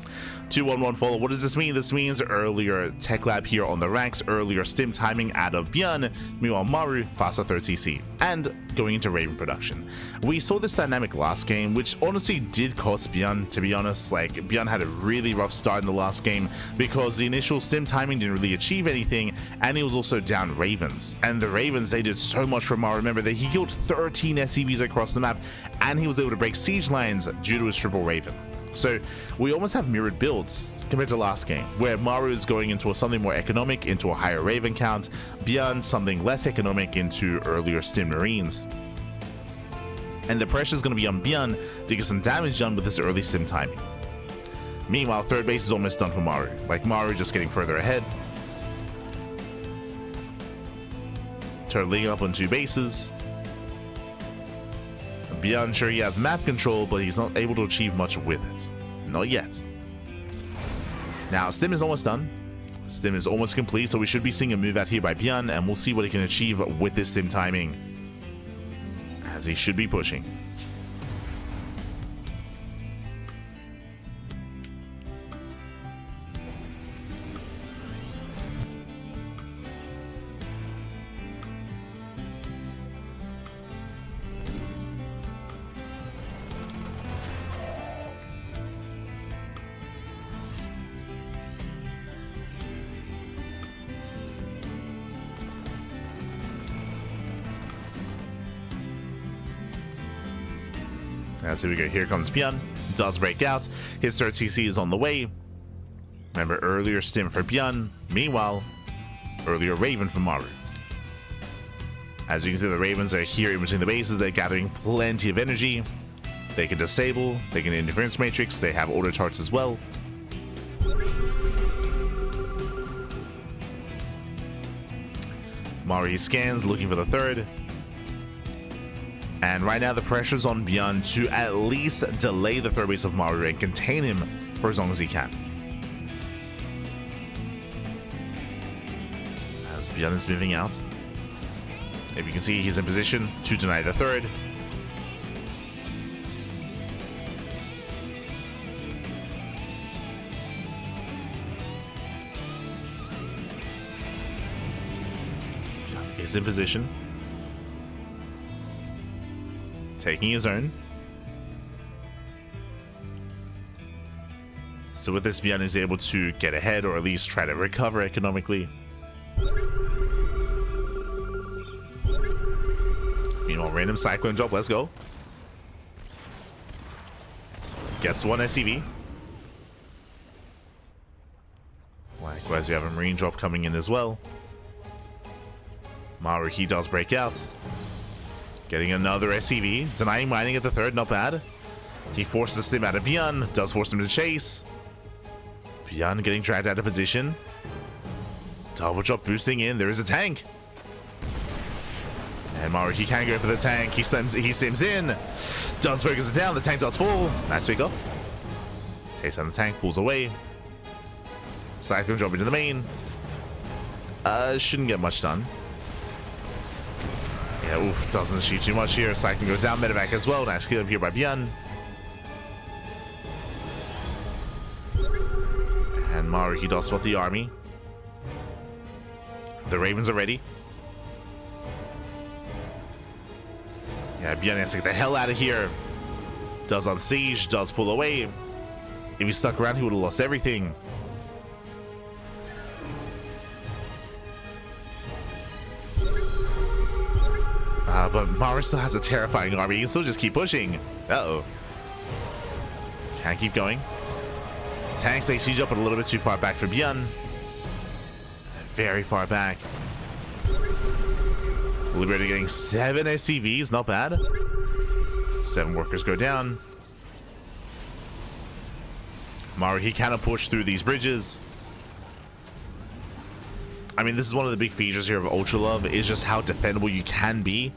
2-1-1 follow. What does this mean? This means earlier tech lab here on the ranks, earlier stim timing out of ByuN. Meanwhile, Maru, faster 3rd CC, and going into Raven production. We saw this dynamic last game, which honestly did cost ByuN, to be honest. Like, ByuN had a really rough start in the last game because the initial stim timing didn't really achieve anything, and he was also down Ravens. And the Ravens, they did so much for Maru. Remember that he killed 13 SCVs across the map, and he was able to break siege lines due to his triple Raven. So we almost have mirrored builds compared to last game, where Maru is going into something more economic, into a higher Raven count, ByuN something less economic, into earlier stim Marines. And the pressure is going to be on ByuN to get some damage done with this early stim timing. Meanwhile, 3rd base is almost done for Maru. Like, Maru just getting further ahead. Turtling up on 2 bases. ByuN, sure, he has map control, but he's not able to achieve much with it. Not yet. Now, stim is almost done. Stim is almost complete, so we should be seeing a move out here by ByuN, and we'll see what he can achieve with this stim timing, as he should be pushing. So we go. Here comes ByuN. Does break out. His 3rd CC is on the way. Remember, earlier stim for ByuN. Meanwhile, earlier Raven for Maru. As you can see, the Ravens are here in between the bases. They're gathering plenty of energy. They can disable. They can interference matrix. They have auto tarts as well. Maru, he scans, looking for the 3rd. And right now the pressure's on ByuN to at least delay the 3rd base of Maru and contain him for as long as he can. As ByuN is moving out. If you can see, he's in position to deny the 3rd. He's in position. Taking his own. So with this, ByuN is able to get ahead, or at least try to recover economically. Meanwhile, random cyclone drop. Let's go. Gets 1 SCV. Likewise, we have a marine drop coming in as well. Maru, he does break out. Getting another SCV. Denying mining at the 3rd, not bad. He forces the stim out of ByuN. Does force him to chase. ByuN getting dragged out of position. Double drop boosting in. There is a tank. And Maru, he can go for the tank. He sims in. Does focus it down. The tank does fall. Nice pick off. Takes on the tank. Pulls away. Cyclone drop into the main. Shouldn't get much done. Yeah, oof, doesn't shoot too much here. Cyclone goes down, medevac as well. Nice kill up here by ByuN. And Maru, he does spot the army. The Ravens are ready. Yeah, ByuN has to get the hell out of here. Does on siege, does pull away. If he stuck around, he would have lost everything. But Maru still has a terrifying army. He can still just keep pushing. Uh-oh. Can't keep going. Tanks take siege up, but a little bit too far back for ByuN. Very far back. Liberator getting 7 SCVs. Not bad. 7 workers go down. Maru, he cannot push through these bridges. I mean, this is one of the big features here of Ultra Love, is just how defendable you can be,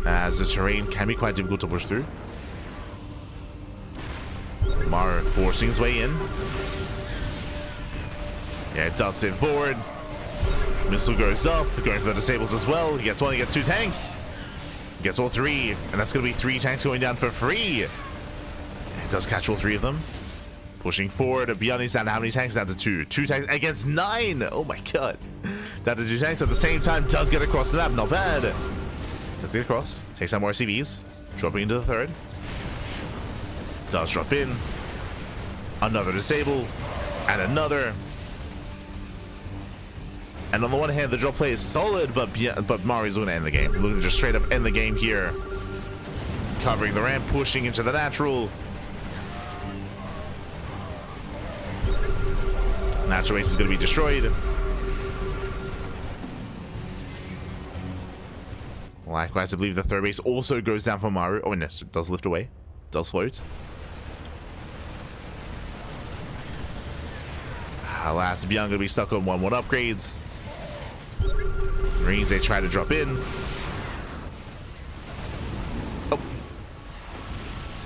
as the terrain can be quite difficult to push through. Maru forcing his way in. Yeah, it does sit forward. Missile goes up, going for the disables as well. He gets 1, he gets 2 tanks. Gets all three, and that's going to be 3 tanks going down for free. It does catch all 3 of them. Pushing forward. ByuN is down to how many tanks? Down to 2. 2 tanks against 9. Oh my god. Down to 2 tanks at the same time. Does get across the map. Not bad. Does get across. Takes out more CVs. Dropping into the 3rd. Does drop in. Another disable. And another. And on the one hand, the drop play is solid, but Maru's going to end the game. Looking to just straight up end the game here. Covering the ramp, pushing into the natural. Natural race is going to be destroyed. Likewise, I believe the 3rd base also goes down for Maru. Oh, no, it does lift away. Does float. Alas, ByuN going to be stuck on 1-1 upgrades. Marines, they try to drop in. Oh.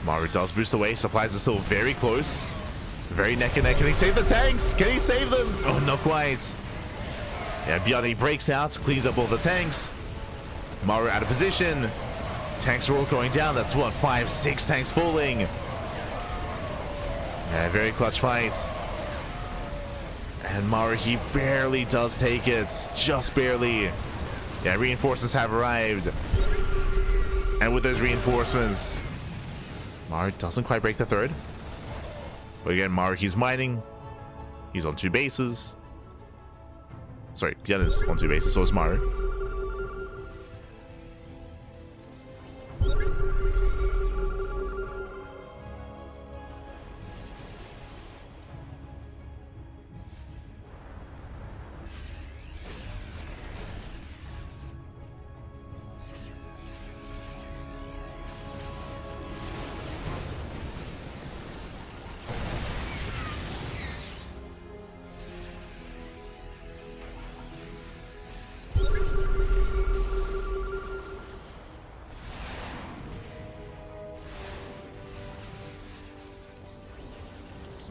Maru does boost away. Supplies are still very close. Very neck and neck. Can he save the tanks? Can he save them? Oh, not quite. Yeah, ByuN breaks out, cleans up all the tanks. Maru out of position. Tanks are all going down. That's what, 5, 6 tanks falling. Yeah, very clutch fight. And Maru, he barely does take it. Just barely. Yeah, reinforcements have arrived. And with those reinforcements, Maru doesn't quite break the 3rd. But again, Maru, he's mining. He's on 2 bases. Sorry, ByuN is on 2 bases, so is Maru.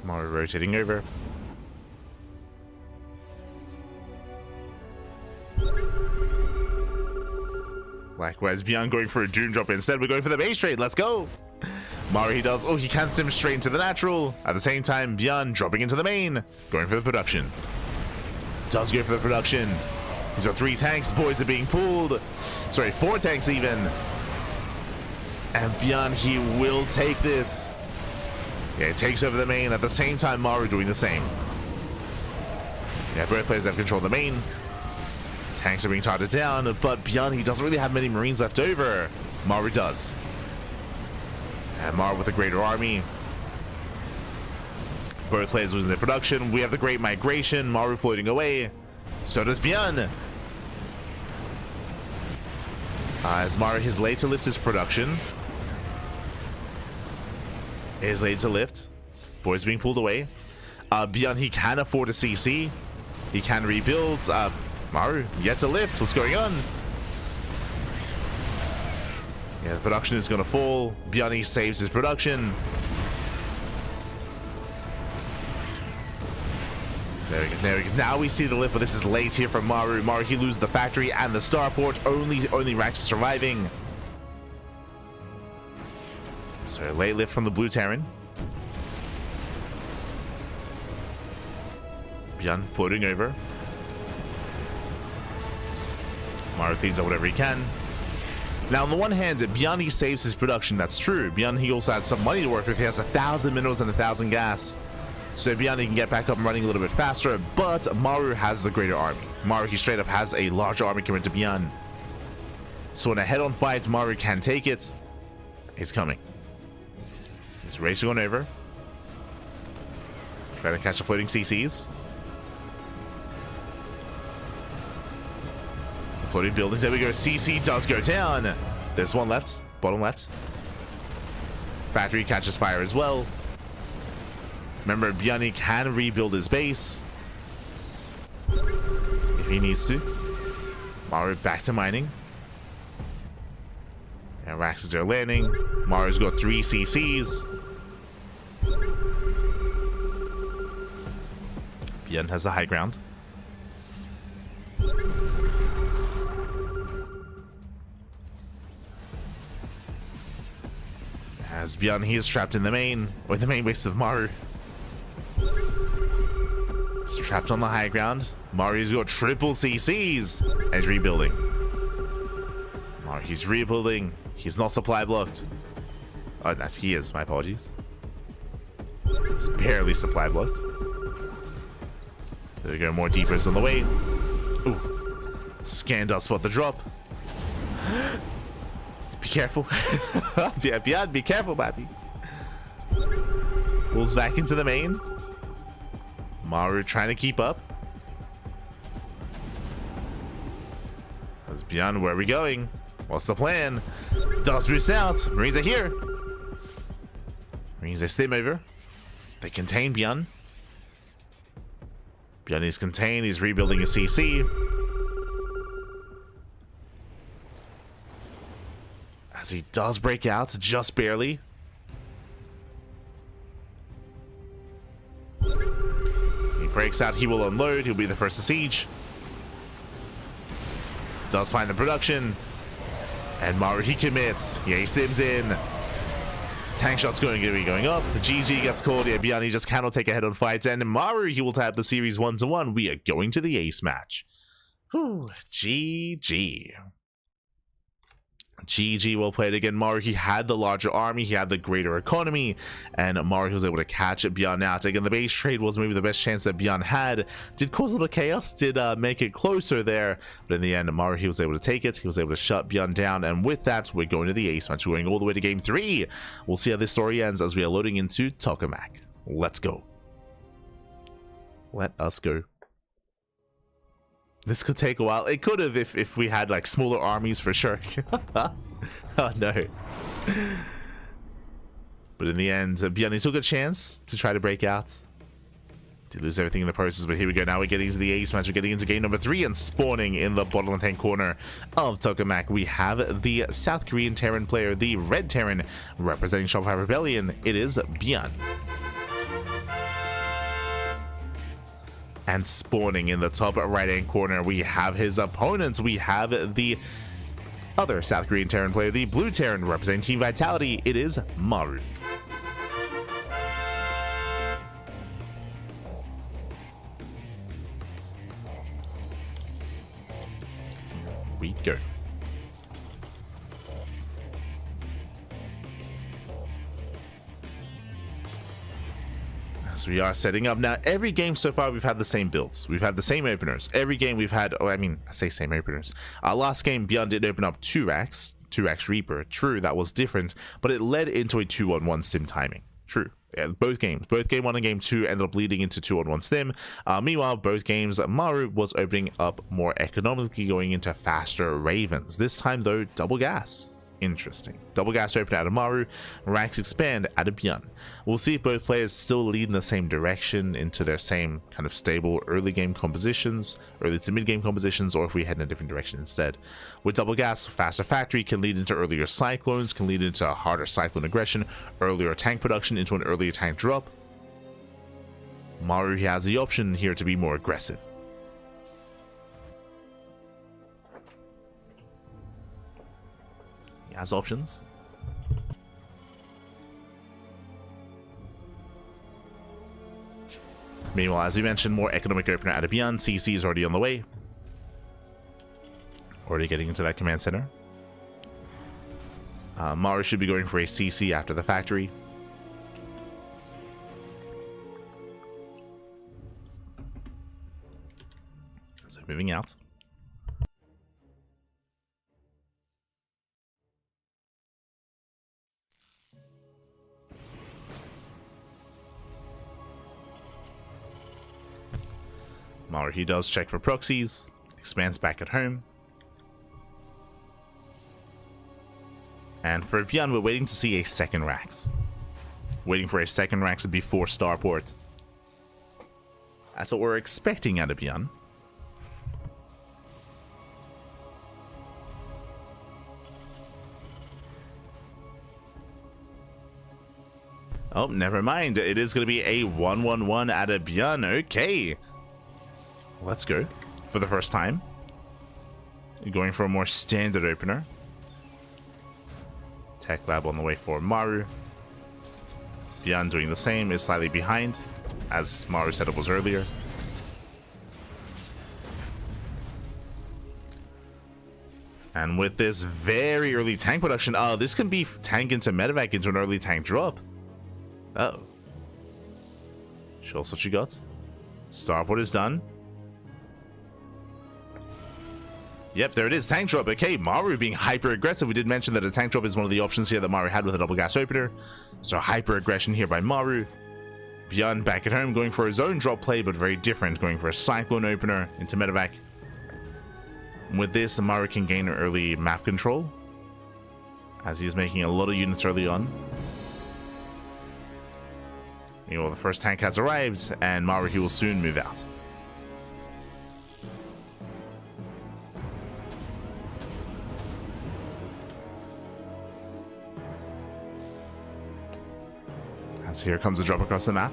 Maru rotating over. Likewise, ByuN going for a Doom drop. Instead, we're going for the base trade. Let's go. Maru, he does. Oh, he can sim straight into the natural. At the same time, ByuN dropping into the main. Going for the production. Does go for the production. He's got 3 tanks. Boys are being pulled. Sorry, 4 tanks even. And ByuN, he will take this. Yeah, it takes over the main. At the same time, Maru doing the same. Yeah, both players have control of the main. Tanks are being targeted down, but ByuN, he doesn't really have many Marines left over. Maru does. And Maru with a greater army. Both players losing their production. We have the Great Migration. Maru floating away. So does ByuN. As Maru is late to lift his production. Is late to lift. Boys being pulled away. ByuN, he can afford a CC. He can rebuild. Maru yet to lift. What's going on? Yeah, the production is going to fall. ByuN, he saves his production. There we go, there we go. Now we see the lift, but this is late here from Maru. Maru, he loses the factory and the starport. Only Rax is surviving. So late lift from the blue Terran. ByuN floating over. Maru cleans up whatever he can. Now, on the one hand, ByuN, he saves his production. That's true. ByuN, he also has some money to work with. He has 1,000 minerals and 1,000 gas. So ByuN, he can get back up and running a little bit faster. But Maru has the greater army. Maru, he straight up has a larger army compared to ByuN. So in a head-on fight, Maru can take it. He's coming. He's racing on over. Trying to catch the floating CCs. Floating buildings. There we go. CC does go down. There's one left. Bottom left. Factory catches fire as well. Remember, ByuN can rebuild his base if he needs to. Maru back to mining. And Raxes are landing. Maru's got 3 CCs. ByuN has the high ground. As ByuN, he is trapped in the main, or the main base of Maru. He's trapped on the high ground. Maru's got triple CCs and he's rebuilding. Maru, he's rebuilding. He's not supply blocked. Oh, no, he is. My apologies. It's barely supply blocked. There we go. More deepers on the way. Ooh. Scan does spot the drop. Be careful. Yeah, ByuN, be careful, baby. Pulls back into the main. Maru trying to keep up. As ByuN, where are we going? What's the plan? Does boost out. Marines are here. Marines, they stim over. They contain ByuN. ByuN is contained. He's rebuilding his CC. As he does break out, just barely. He breaks out, he will unload, he'll be the first to siege. Does find the production. And Maru, he commits. Yeah, he sims in. Tank shot's going to be going up. GG gets called. Yeah, ByuN, he just cannot take a head-on fight. And Maru, he will tap the series 1-1. We are going to the ace match. Whew, GG. GG, well played again. Maru, he had the larger army, he had the greater economy, and Maru was able to catch ByuN out. Again, the base trade was maybe the best chance that ByuN had. Did cause a little chaos, did make it closer there, but in the end, Maru, he was able to take it. He was able to shut ByuN down, and with that, we're going to the ace match. We're going all the way to game 3. We'll see how this story ends as we are loading into Tokamak. Let's go. Let us go. This could take a while. It could have if we had like smaller armies for sure. Oh no. But in the end, ByuN took a chance to try to break out. Did lose everything in the process, but here we go. Now we're getting into the ace match. We're getting into game number 3 and spawning in the bottom left-hand corner of Tokamak. We have the South Korean Terran player, the Red Terran, representing Shopify Rebellion. It is ByuN. And spawning in the top right-hand corner, we have his opponents. We have the other South Korean Terran player, the Blue Terran, representing Team Vitality. It is Maru. We go. So we are setting up now. Every game so far we've had the same builds, we've had the same openers. Every game we've had, oh, I mean, I say same openers. Last game ByuN did open up 2x Reaper. True, that was different, but it led into a 2-on-1 stim timing. True. Yeah, both games, both game 1 and game 2 ended up leading into 2-on-1 stim. Meanwhile, both games Maru was opening up more economically, going into faster Ravens. This time though, double gas. Interesting. Double gas open out of Maru, ranks expand out of ByuN. We'll see if both players still lead in the same direction into their same kind of stable early game compositions, early to mid game compositions, or if we head in a different direction instead. With double gas, faster factory can lead into earlier cyclones, can lead into harder cyclone aggression, earlier tank production into an earlier tank drop. Maru, he has the option here to be more aggressive. Has options. Meanwhile, as we mentioned, more economic opener out of ByuN. CC is already on the way. Already getting into that command center. Maru should be going for a CC after the factory. So moving out. Maru, he does check for proxies, expands back at home. And for ByuN, we're waiting to see a second Rax. Waiting for a second Rax before Starport. That's what we're expecting out of ByuN. Oh, never mind. It is going to be a 1-1-1 out of ByuN. Okay. Let's go. For the first time. Going for a more standard opener. Tech Lab on the way for Maru. ByuN doing the same, is slightly behind, as Maru's setup was earlier. And with this very early tank production, this can be tank into medevac into an early tank drop. Uh-oh. Show us what you got. Starport is done. Yep, there it is, tank drop. Okay, Maru being hyper aggressive. We did mention that a tank drop is one of the options here that Maru had with a double gas opener. So hyper aggression here by Maru. ByuN back at home going for his own drop play, but very different, going for a cyclone opener into medevac. With this, Maru can gain early map control, as he's making a lot of units early on. The first tank has arrived, and Maru, he will soon move out. As here comes the drop across the map.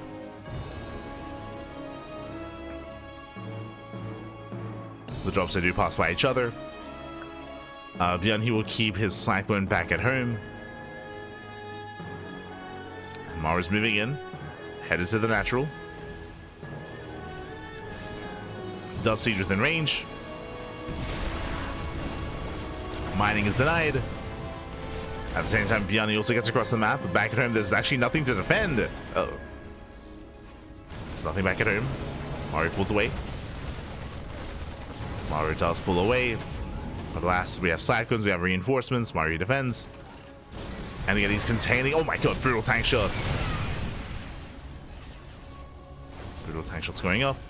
The drops, they do pass by each other. ByuN, he will keep his cyclone back at home. And Maru's moving in, headed to the natural. Does siege within range. Mining is denied. At the same time, ByuN, he also gets across the map. But back at home, there's actually nothing to defend. Uh-oh. There's nothing back at home. Maru pulls away. Maru does pull away. But last, we have cyclones, we have reinforcements. Maru defends. And again, he's containing. Oh my god, brutal tank shots. Brutal tank shots going off.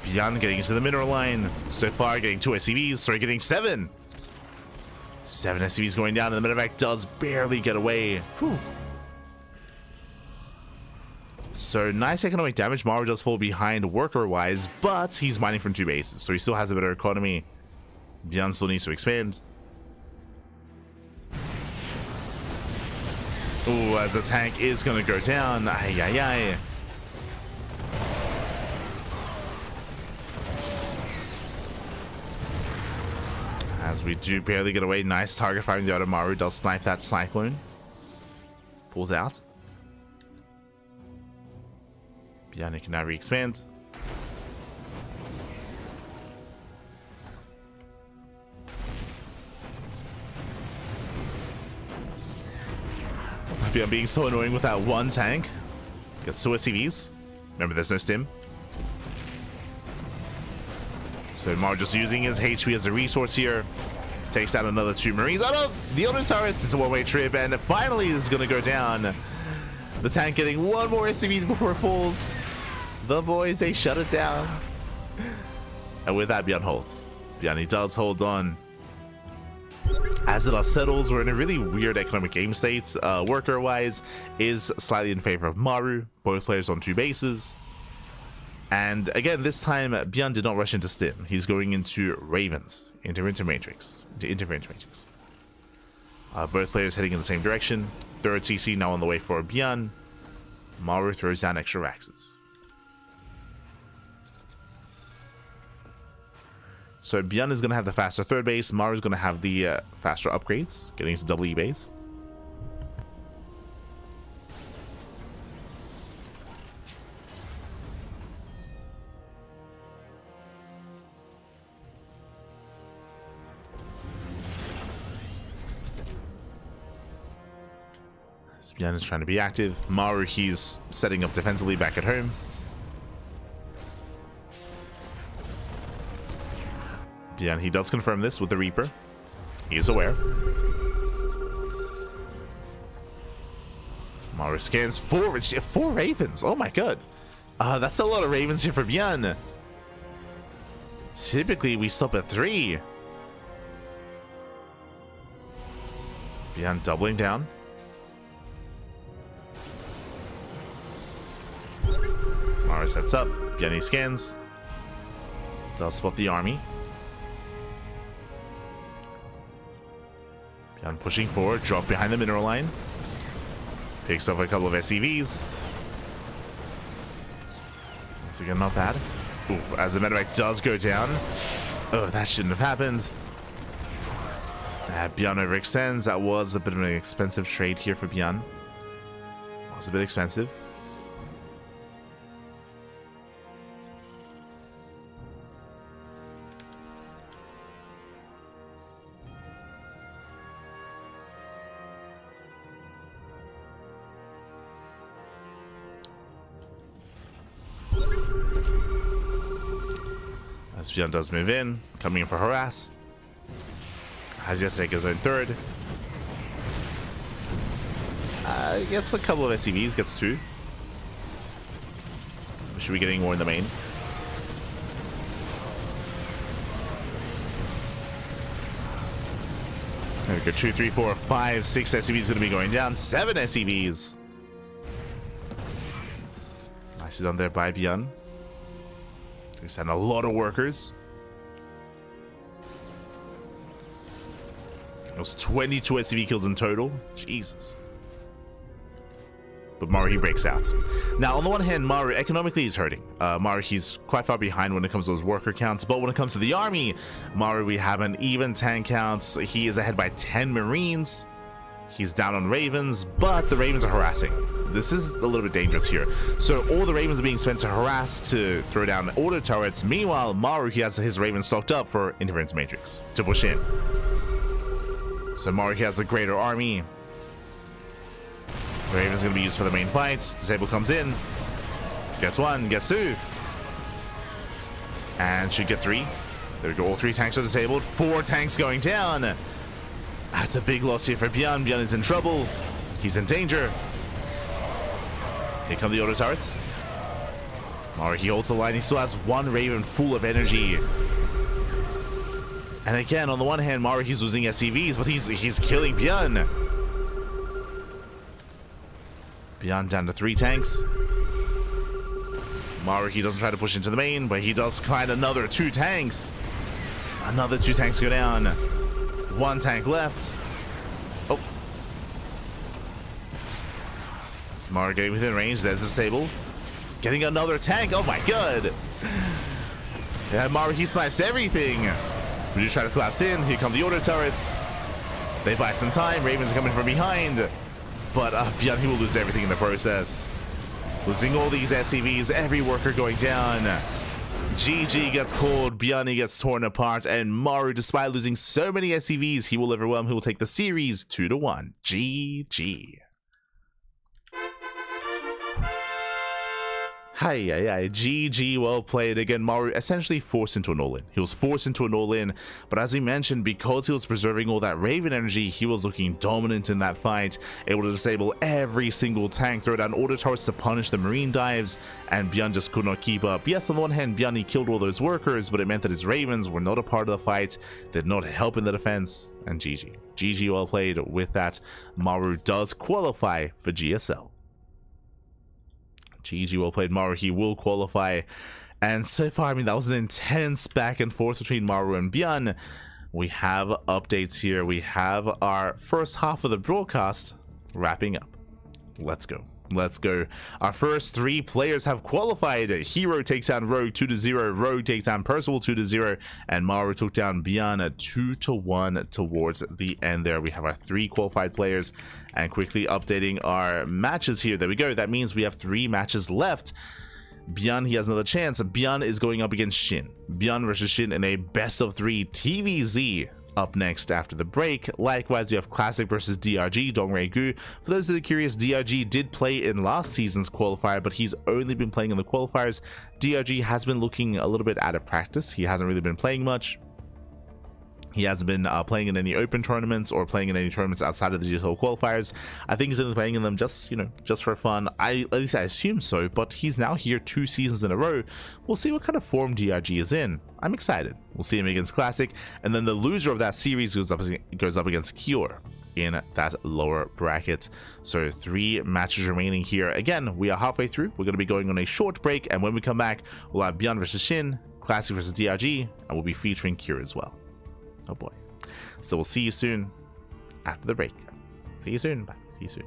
ByuN getting into the mineral line. So far, getting 2 SCVs. Sorry, getting 7. 7 SCVs going down, and the medevac does barely get away. Whew. So nice economic damage. Maru does fall behind worker-wise, but he's mining from 2 bases, so he still has a better economy. ByuN still needs to expand. Ooh, as the tank is going to go down. Ay, ay, ay. As we do barely get away. Nice target firing the other. Maru does snipe that cyclone. Pulls out. ByuN can now re-expand. ByuN being so annoying with that one tank. Gets 2 SCVs. Remember, there's no stim. So Maru just using his HP as a resource here. Takes down another 2 Marines. Oh no! The other turrets, it's a one-way trip, and finally is going to go down. The tank getting 1 more SCV before it falls. The boys, they shut it down. And with that, ByuN holds. ByuN, he does hold on. As it all settles, we're in a really weird economic game state. Worker-wise is slightly in favor of Maru. Both players on 2 bases. And again, this time, ByuN did not rush into Stim. He's going into Ravens, into Intermatrix. Both players heading in the same direction. Third CC now on the way for ByuN. Maru throws down extra Raxes. So ByuN is going to have the faster third base. Maru is going to have the faster upgrades, getting into double E base. ByuN is trying to be active. Maru, he's setting up defensively back at home. ByuN, he does confirm this with the Reaper. He is aware. Maru scans 4 Ravens. Oh my god. That's a lot of Ravens here for ByuN. Typically, we stop at 3. ByuN doubling down. Maru sets up. ByuN scans. Does spot the army. ByuN pushing forward. Drop behind the mineral line. Picks up a couple of SCVs. Once again, not bad. Ooh, as the medevac does go down. Oh, that shouldn't have happened. ByuN overextends. That was a bit of an expensive trade here for ByuN. That's a bit expensive. As ByuN does move in, coming in for harass. Has yet to take his own third. Gets a couple of SCVs, gets 2. Should be getting more in the main. There we go, 2, 3, 4, 5, 6 SCVs gonna be going down. 7 SCVs. Nicely done there by ByuN. We sent a lot of workers. It was 22 SCV kills in total. Jesus. But Maru, he breaks out. Now, on the one hand, Maru, economically, he's hurting. Maru, he's quite far behind when it comes to those worker counts. But when it comes to the army, Maru, we have an even tank counts. He is ahead by 10 Marines. He's down on Ravens, but the Ravens are harassing. This is a little bit dangerous here. So all the Ravens are being spent to harass, to throw down auto turrets. Meanwhile, Maru, he has his Ravens stocked up for Interference Matrix to push in. So Maru, he has the greater army. Raven's going to be used for the main fight. Disable comes in. Gets 1, gets 2. And should get 3. There we go, all 3 tanks are disabled. 4 tanks going down. That's a big loss here for ByuN. ByuN is in trouble. He's in danger. Here come the auto turrets. Maru, he holds the line. He still has 1 Raven full of energy. And again, on the one hand, Maru, he's losing SCVs, but he's killing ByuN. ByuN down to 3 tanks. Maru, he doesn't try to push into the main, but he does find another 2 tanks. Another 2 tanks go down. 1 tank left. Oh. It's Maru getting within range. There's disable. Getting another tank. Oh my god. Yeah, Maru, he snipes everything. We just try to collapse in. Here come the auto turrets. They buy some time. Ravens are coming from behind. But ByuN, he will lose everything in the process. Losing all these SCVs, every worker going down. GG gets called, ByuN, he gets torn apart, and Maru, despite losing so many SCVs, he will overwhelm. He will take the series 2-1. GG. Hi, GG, well played. Again, Maru essentially forced into an all-in. He was forced into an all-in, but as we mentioned, because he was preserving all that Raven energy, he was looking dominant in that fight, able to disable every single tank, throw down auto turrets to punish the Marine dives, and ByuN just could not keep up. Yes, on the one hand, ByuN, he killed all those workers, but it meant that his Ravens were not a part of the fight, did not help in the defense, and GG. GG, well played with that. Maru does qualify for GSL. GG, well played, Maru. He will qualify. And so far, I mean, that was an intense back and forth between Maru and ByuN. We have updates here. We have our first half of the broadcast wrapping up. Let's go. Let's go. Our first 3 players have qualified. herO takes down Rogue 2-0. Rogue takes down Percival 2-0. And Maru took down ByuN 2-1 towards the end there. We have our 3 qualified players. And quickly updating our matches here. There we go. That means we have 3 matches left. ByuN, he has another chance. ByuN is going up against Shin. ByuN versus Shin in a best of 3 TVZ. Up next after the break. Likewise, we have Classic versus DRG, Dongray Gu. For those that are curious, DRG did play in last season's qualifier, but he's only been playing in the qualifiers. DRG has been looking a little bit out of practice. He hasn't really been playing much. He hasn't been playing in any open tournaments or playing in any tournaments outside of the GSL qualifiers. I think he's only playing in them just, you know, just for fun. At least I assume so, but he's now here 2 seasons in a row. We'll see what kind of form DRG is in. I'm excited. We'll see him against Classic, and then the loser of that series goes up against Cure in that lower bracket. So 3 matches remaining here. Again, we are halfway through. We're going to be going on a short break, and when we come back, we'll have ByuN versus Shin, Classic versus DRG, and we'll be featuring Cure as well. Oh boy. So we'll see you soon after the break. See you soon. Bye. See you soon.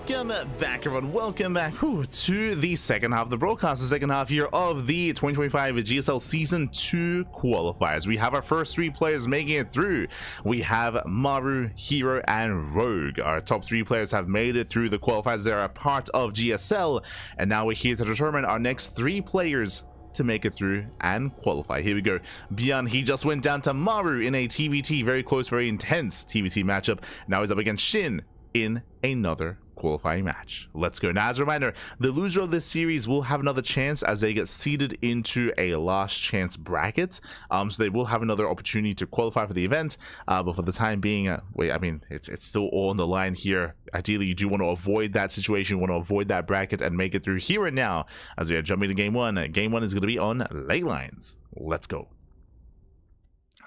welcome back, everyone. Welcome back to the second half of the broadcast, the second half here of the 2025 GSL Season 2 qualifiers. We have our first three players making it through. We have Maru, herO, and Rogue. Our top three players have made it through the qualifiers. They're a part of GSL, and now we're here to determine our next three players to make it through and qualify. Here we go. ByuN, he just went down to Maru in a TVT, very close, very intense TVT matchup. Now he's up against Shin in another qualifying match. Let's go. Now, as a reminder, the loser of this series will have another chance as they get seeded into a last chance bracket. So they will have another opportunity to qualify for the event. But for the time being, it's still all on the line here. Ideally, you do want to avoid that situation, you want to avoid that bracket and make it through here and now as we are jumping to game one. Game one is going to be on ley lines. Let's go.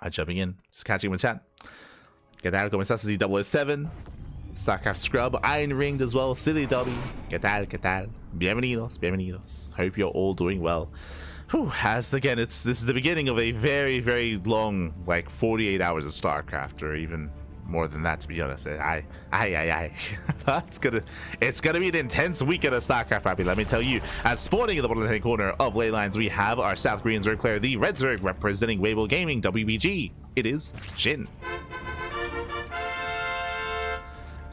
Jumping in, just catching with chat. ¿Qué tal? ¿Cómo estás? Z007. StarCraft Scrub, Iron Ringed as well, Silly Dobby. ¿Qué tal? ¿Qué tal? Bienvenidos, bienvenidos. Hope you're all doing well. Whew, as again, this is the beginning of a very, very long, like 48 hours of StarCraft, or even more than that, to be honest. It's gonna be an intense weekend of StarCraft, Pappy, let me tell you. As spawning in the bottom left-hand corner of ley lines, we have our South Korean Zerg player, the Red Zerg, representing Weibo Gaming, WBG. It is Shin.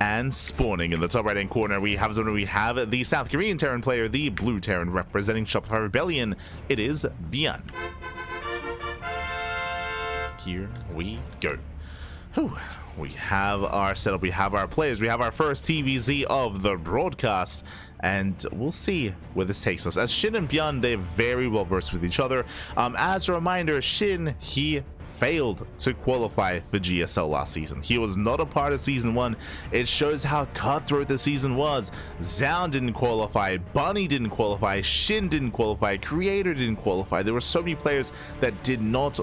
And spawning in the top right-hand corner, we have the South Korean Terran player, the Blue Terran, representing Shopify Rebellion. It is ByuN. Here we go. Whew. We have our setup, we have our players, we have our first TVZ of the broadcast, and we'll see where this takes us. As Shin and ByuN, they're very well versed with each other. As a reminder, Shin, he failed to qualify for GSL last season. He was not a part of season 1. It shows how cutthroat the season was. Zound didn't qualify, Bunny didn't qualify, Shin didn't qualify, Creator didn't qualify. There were so many players that did not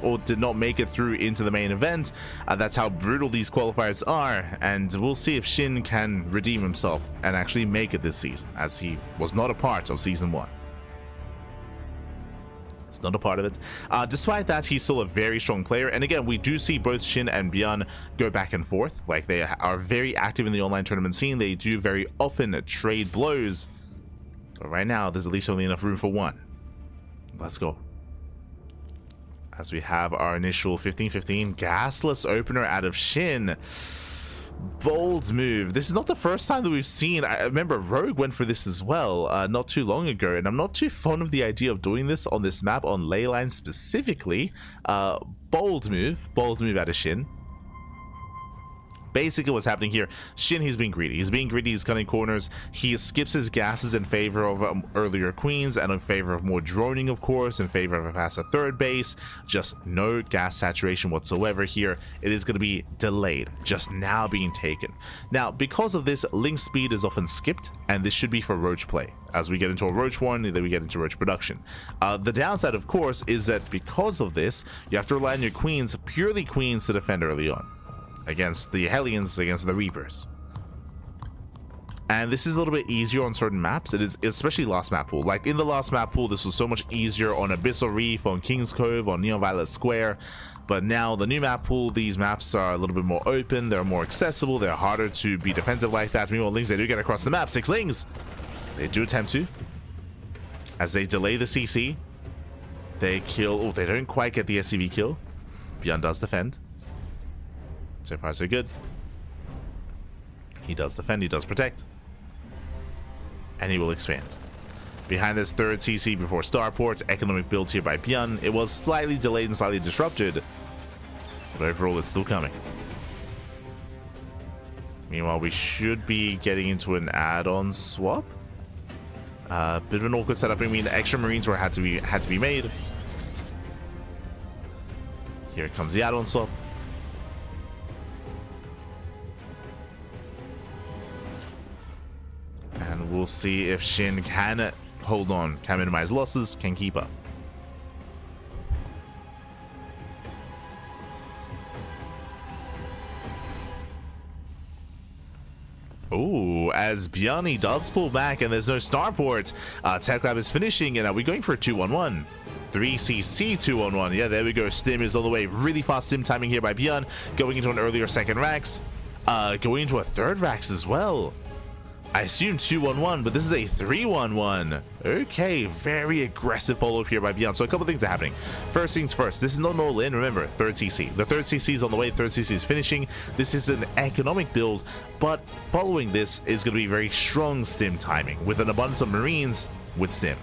make it through into the main event. That's how brutal these qualifiers are, and we'll see if Shin can redeem himself and actually make it this season, as he was not a part of season 1. Not a part of it. Despite that, he's still a very strong player, and again, we do see both Shin and ByuN go back and forth. Like, they are very active in the online tournament scene. They do very often trade blows, but right now there's at least only enough room for one. Let's go. As we have our initial 15-15 gasless opener out of Shin. Bold move. This is not the first time that we've seen. I remember Rogue went for this as well not too long ago, and I'm not too fond of the idea of doing this on this map on ley lines specifically. Bold move out of Shin. Basically what's happening here, Shin, he's being greedy, he's cutting corners, he skips his gases in favor of earlier queens and in favor of more droning, of course, in favor of a faster third base. Just no gas saturation whatsoever here. It is going to be delayed, just now being taken. Now, because of this, link speed is often skipped, and this should be for roach play. As we get into a roach one, then we get into roach production. The downside, of course, is that because of this, you have to rely on your queens, purely queens, to defend early on against the Hellions, against the Reapers. And this is a little bit easier on certain maps. It is, especially last map pool. Like in the last map pool, this was so much easier on Abyssal Reef, on King's Cove, on Neon Violet Square. But now the new map pool, these maps are a little bit more open, they're more accessible, they're harder to be defensive like that. Meanwhile, Lings, they do get across the map. 6 Lings. They do attempt to. As they delay the CC, they kill. Oh, they don't quite get the SCV kill. ByuN does defend. So far, so good. He does defend, he does protect. And he will expand. Behind this third CC before Starport, economic build here by ByuN. It was slightly delayed and slightly disrupted, but overall it's still coming. Meanwhile, we should be getting into an add-on swap. Bit of an awkward setup. I mean, extra Marines were had to be made. Here comes the add-on swap. And we'll see if Shin can hold on, can minimize losses, can keep up. Oh, as ByuN does pull back and there's no starport. Tech Lab is finishing, and are we going for a 2-1-1? 3CC 2-1-1. Yeah, there we go. Stim is on the way. Really fast stim timing here by ByuN. Going into an earlier second Rax. Going into a third Rax as well. I assume 2-1-1, but this is a 3-1-1. Okay, very aggressive follow-up here by ByuN. So a couple things are happening. First things first, this is not an all-in. Remember, third CC. The third CC is on the way. Third CC is finishing. This is an economic build, but following this is going to be very strong stim timing with an abundance of Marines with stim.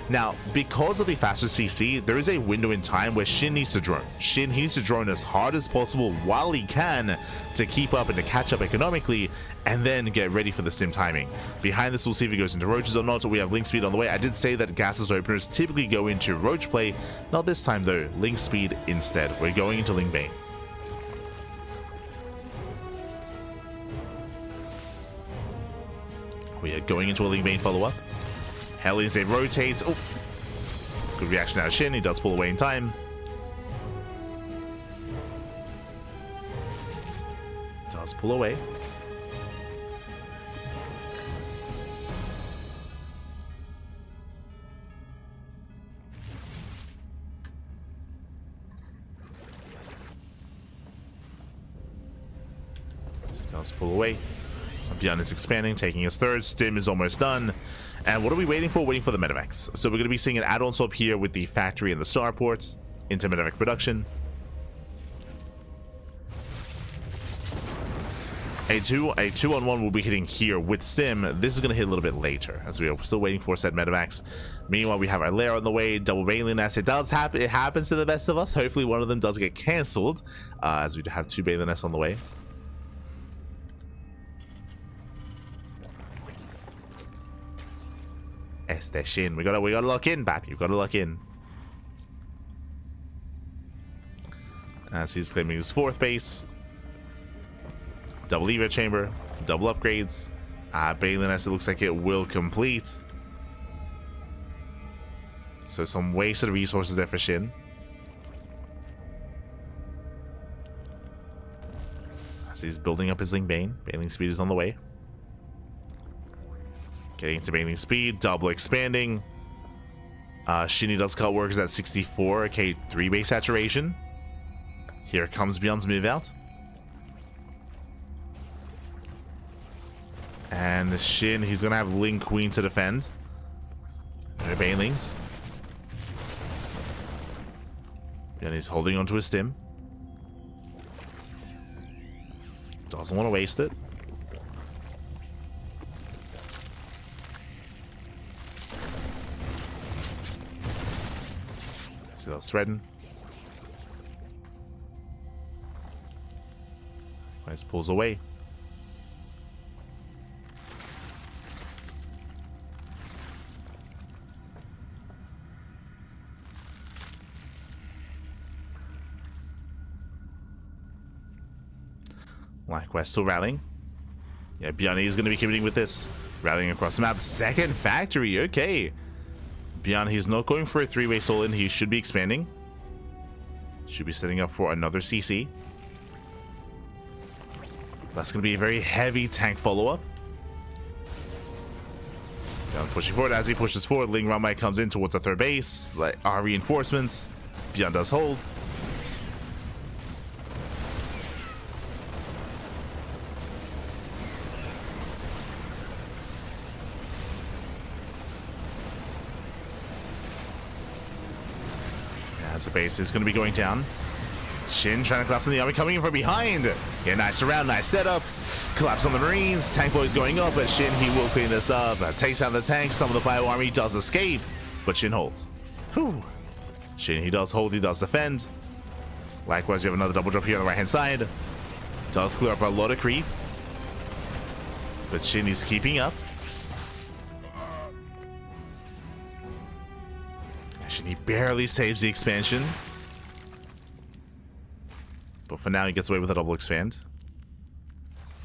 Now, because of the faster CC, there is a window in time where Shin needs to drone. Shin needs to drone as hard as possible while he can to keep up and to catch up economically, and then get ready for the stim timing. Behind this, we'll see if he goes into roaches or not. So we have link speed on the way. I did say that gases openers typically go into roach play. Not this time though. Link speed instead. We're going into Link Bane. We are going into a Link Bane follow-up. Hellions, it rotates. Oh, good reaction out of Shin. He does pull away in time. Does pull away. Does pull away. ByuN is expanding, taking his third. Stim is almost done. And what are we waiting for? Waiting for the medevacs. So we're going to be seeing an add-on swap here with the factory and the starports into medevac production. A 2-on-1 will be hitting here with stim. This is going to hit a little bit later as we are still waiting for said medevacs. Meanwhile, we have our lair on the way. Double Baleen nest. It does happen. It happens to the best of us. Hopefully one of them does get cancelled as we have 2 Baleen nests on the way. Este Shin. We gotta lock in, Bap. You gotta lock in. As he's claiming his 4th base. Double Evo chamber. Double upgrades. Baleen nest, it looks like it will complete. So some wasted resources there for Shin. As he's building up his Link Bane. Baleen speed is on the way. Getting into Baleen speed, double expanding. Shinny does cut workers at 64, okay, 3 base saturation. Here comes ByuN's move out. And Shin, he's gonna have Link Queen to defend. And Banelings. And he's holding onto his stim. Doesn't want to waste it. Still threading. Nice, pulls away. Likewise, still rallying. Yeah, ByuN is going to be committing with this. Rallying across the map. Second factory, okay. ByuN, he's not going for a 3-way soul in. He should be expanding. Should be setting up for another CC. That's going to be a very heavy tank follow-up. ByuN pushing forward. As he pushes forward, Ling Ramai comes in towards the 3rd base. Like our reinforcements. ByuN does hold. As the base is going to be going down. Shin trying to collapse on the army, coming in from behind. Yeah, nice surround, nice setup. Collapse on the Marines. Tank boy is going up, but Shin, he will clean this up. Takes out the tank. Some of the Bio army does escape, but Shin holds. Whew. Shin, he does hold, he does defend. Likewise, you have another double drop here on the right-hand side. Does clear up a lot of creep. But Shin is keeping up. He barely saves the expansion. But for now, he gets away with a double expand.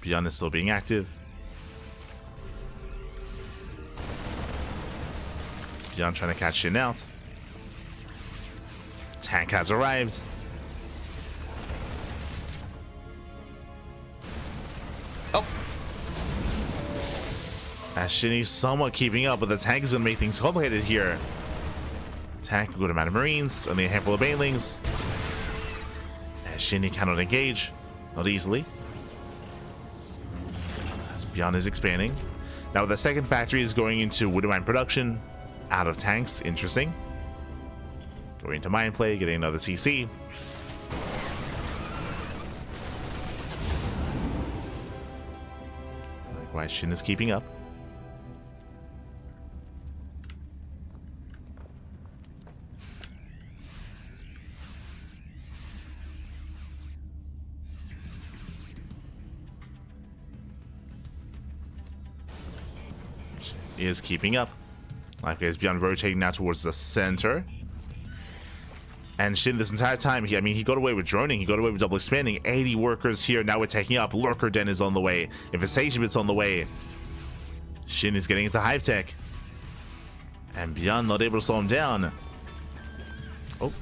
ByuN is still being active. ByuN trying to catch Shin out. Tank has arrived. Oh! As Shinny's somewhat keeping up, but the tank is going to make things complicated here. Tank, a good amount of Marines, only a handful of Banelings. And Shinny cannot engage, not easily. As ByuN is expanding. Now the second factory is going into wood mine production, out of tanks. Interesting. Going into mine play, getting another CC. Likewise, Shin is keeping up. Is keeping up. Likewise, ByuN rotating now towards the center. And Shin this entire time, he got away with droning, he got away with double expanding. 80 workers here, now we're taking up. Lurker Den is on the way. Infestation Bit's on the way. Shin is getting into hive tech. And ByuN not able to slow him down. Oh.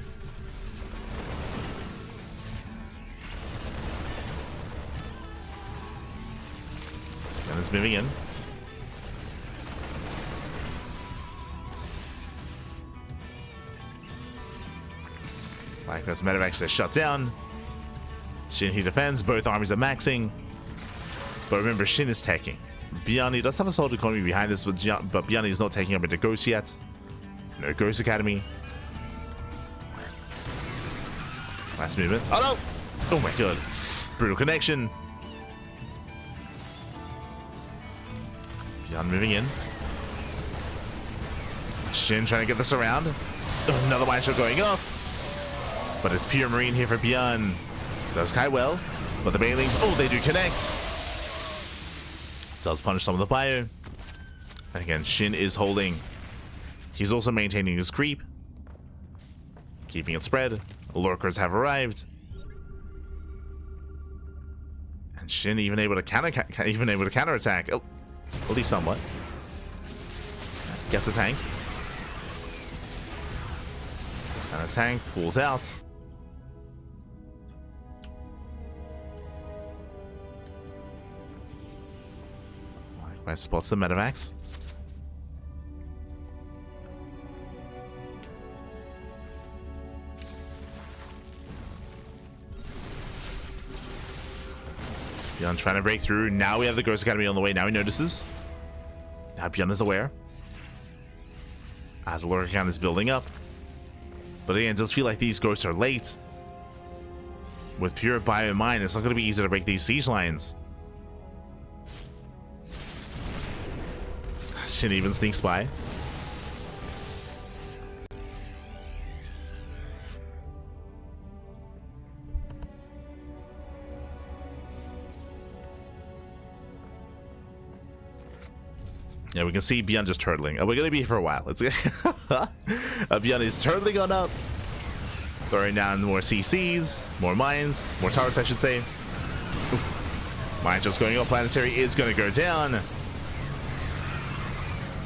ByuN is moving in. Likewise, medevacs are shut down. Shin, he defends. Both armies are maxing. But remember, Shin is taking. ByuN, he does have a solid economy behind this, but ByuN is not taking up into Ghost yet. No Ghost Academy. Last movement. Oh no! Oh my god. Brutal connection. ByuN moving in. Shin trying to get this around. Another mine shot going off. But it's pure marine here for ByuN. Does Kai well, but the Bailings, oh, they do connect. Does punish some of the bio. And again, Shin is holding. He's also maintaining his creep. Keeping it spread. Lurkers have arrived. And Shin even able to counterattack. Oh, at least somewhat. Gets the tank. And a tank pulls out. Likewise spots the medevacs. ByuN trying to break through. Now we have the Ghost Academy on the way. Now he notices. Now ByuN is aware. As the lurker count is building up. But again, it does feel like these ghosts are late. With pure bio in mind, it's not going to be easy to break these siege lines. Shin even sneaks by. Yeah, we can see ByuN just turtling. We're gonna be here for a while. It's ByuN is turtling on up, throwing down more CCs, more mines, more turrets, I should say. Mine just going up. Planetary is gonna go down.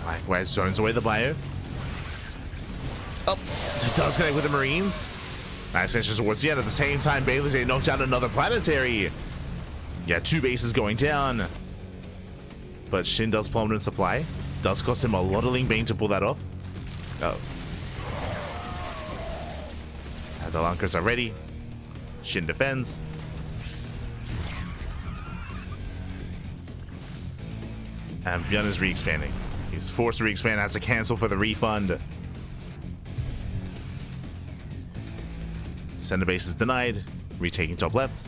Likewise, zones away the bio. Oh, it does connect with the Marines. Nice extension towards the end. At the same time, Bailey's they knocked down another planetary. Yeah, 2 bases going down. But Shin does plummet in supply. Does cost him a lot of Ling Bane to pull that off. Oh. And the Lunkers are ready. Shin defends. And ByuN is re-expanding. He's forced to re-expand, has to cancel for the refund. Center base is denied. Retaking top left.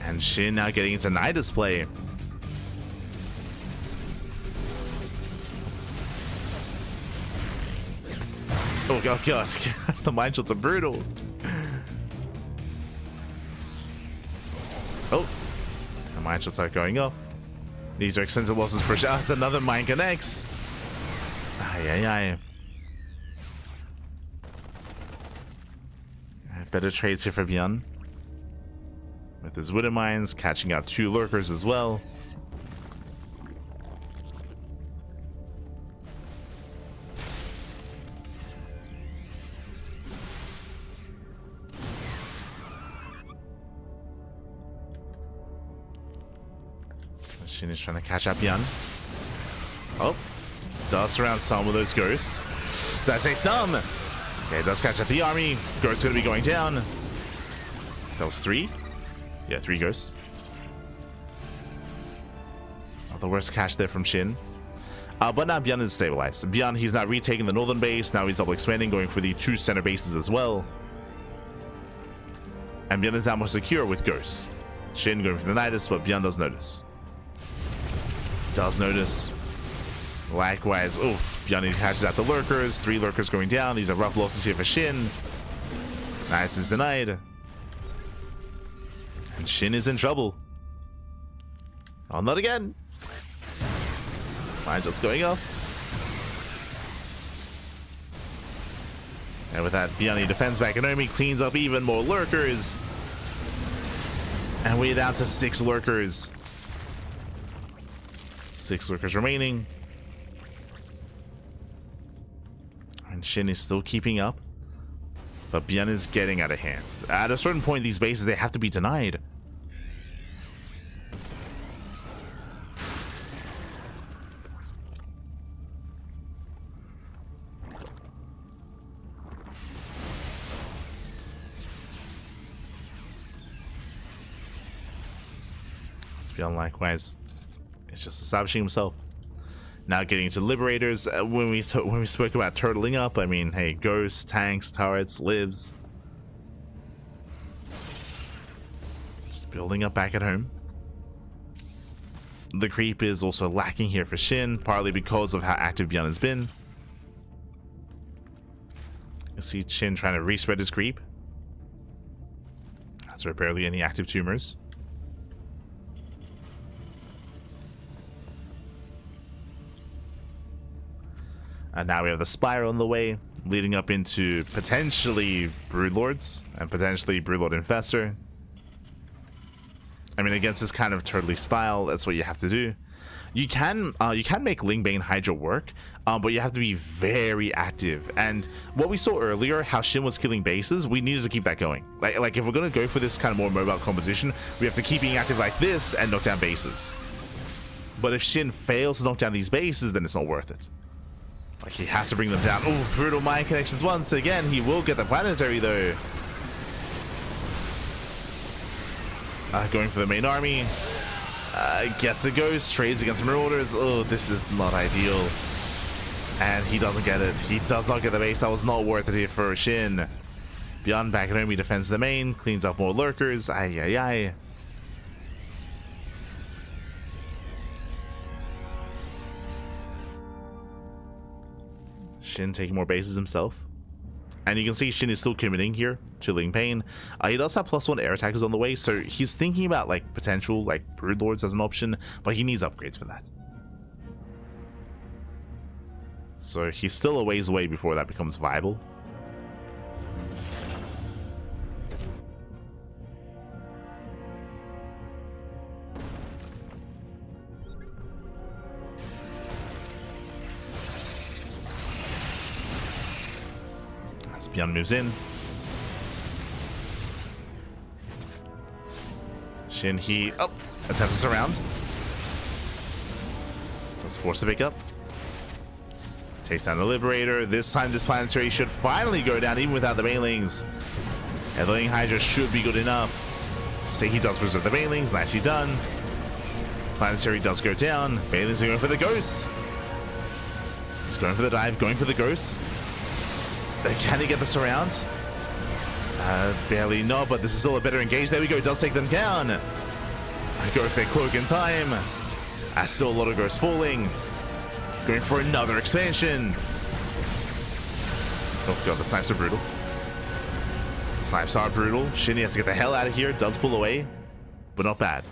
And Shin now getting into Nidus play. Oh god, the mine shots are brutal. Oh, the mine shots are going off. These are expensive losses for shots. Another mine connects. Ay. Better trades here for ByuN. With his wooden mines, catching out 2 lurkers as well. Shin is trying to catch up ByuN. Oh, does surround some of those ghosts. Does say some. Okay, it does catch up the army. Ghosts going to be going down. That was 3. Yeah, 3 ghosts. the worst catch there from Shin. But now ByuN is stabilized. ByuN, he's now retaking the northern base. Now he's double expanding, going for the 2 center bases as well. And ByuN is now more secure with Ghost. Shin going for the Nidus, but ByuN does notice. Does notice. Likewise, oof, ByuN catches out the lurkers. 3 lurkers going down. These are rough losses here for Shin. Nidus is denied. And Shin is in trouble. Oh, not again. Fine, just going off. And with that, ByuN defends back Nomi, cleans up even more lurkers. And we're down to 6 lurkers. 6 lurkers remaining. And Shin is still keeping up. But ByuN is getting out of hand. At a certain point, these bases, they have to be denied. ByuN likewise is just establishing himself. Now getting into liberators. When we spoke about turtling up, I mean, hey, ghosts, tanks, turrets, libs. Just building up back at home. The creep is also lacking here for Shin, partly because of how active ByuN has been. You see Shin trying to respread his creep. That's barely any active tumors. And now we have the Spire on the way, leading up into potentially Broodlords and potentially Broodlord Infestor. I mean, against this kind of turtly style, that's what you have to do. You can make Lingbane Hydra work, but you have to be very active. And what we saw earlier, how Shin was killing bases, we needed to keep that going. Like if we're gonna go for this kind of more mobile composition, we have to keep being active like this and knock down bases. But if Shin fails to knock down these bases, then it's not worth it. Like, he has to bring them down. Oh, brutal mind connections once again. He will get the planetary, though. Going for the main army. Gets a ghost. Trades against Marauders. Oh, this is not ideal. And he doesn't get it. He does not get the base. That was not worth it here for Shin. ByuN back at home. He defends the main. Cleans up more lurkers. Ay, ay, ay. Shin taking more bases himself. And you can see Shin is still committing here to Lingbane. He does have +1 air attackers on the way, so he's thinking about like potential like Broodlords as an option, but he needs upgrades for that. So he's still a ways away before that becomes viable. ByuN moves in. Shin, he attempts to surround. Does force to pick up. Takes down the Liberator. This time this planetary should finally go down even without the Banelings. And the Hydra should be good enough. Say he does preserve the Banelings. Nicely done. Planetary does go down. Banelings are going for the Ghosts. He's going for the dive, going for the Ghosts. Can he get the surround? Barely not, but this is still a better engage. There we go, does take them down. Ghost a cloak in time. Still a lot of ghosts falling. Going for another expansion. Oh god, the snipes are brutal. Snipes are brutal. Shin has to get the hell out of here. Does pull away, but not bad.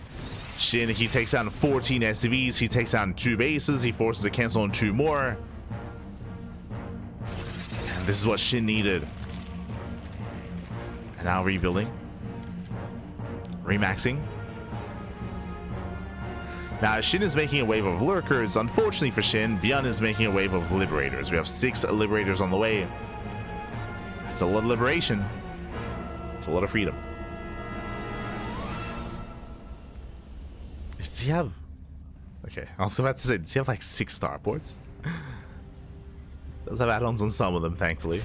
Shin, he takes down 14 SCVs. He takes down 2 bases. He forces a cancel on 2 more. This is what Shin needed. And now rebuilding. Remaxing. Now Shin is making a wave of lurkers. Unfortunately for Shin, ByuN is making a wave of liberators. We have 6 liberators on the way. That's a lot of liberation. It's a lot of freedom. Does he have... Okay, I was about to say, does he have like 6 starports? Does have add-ons on some of them, thankfully.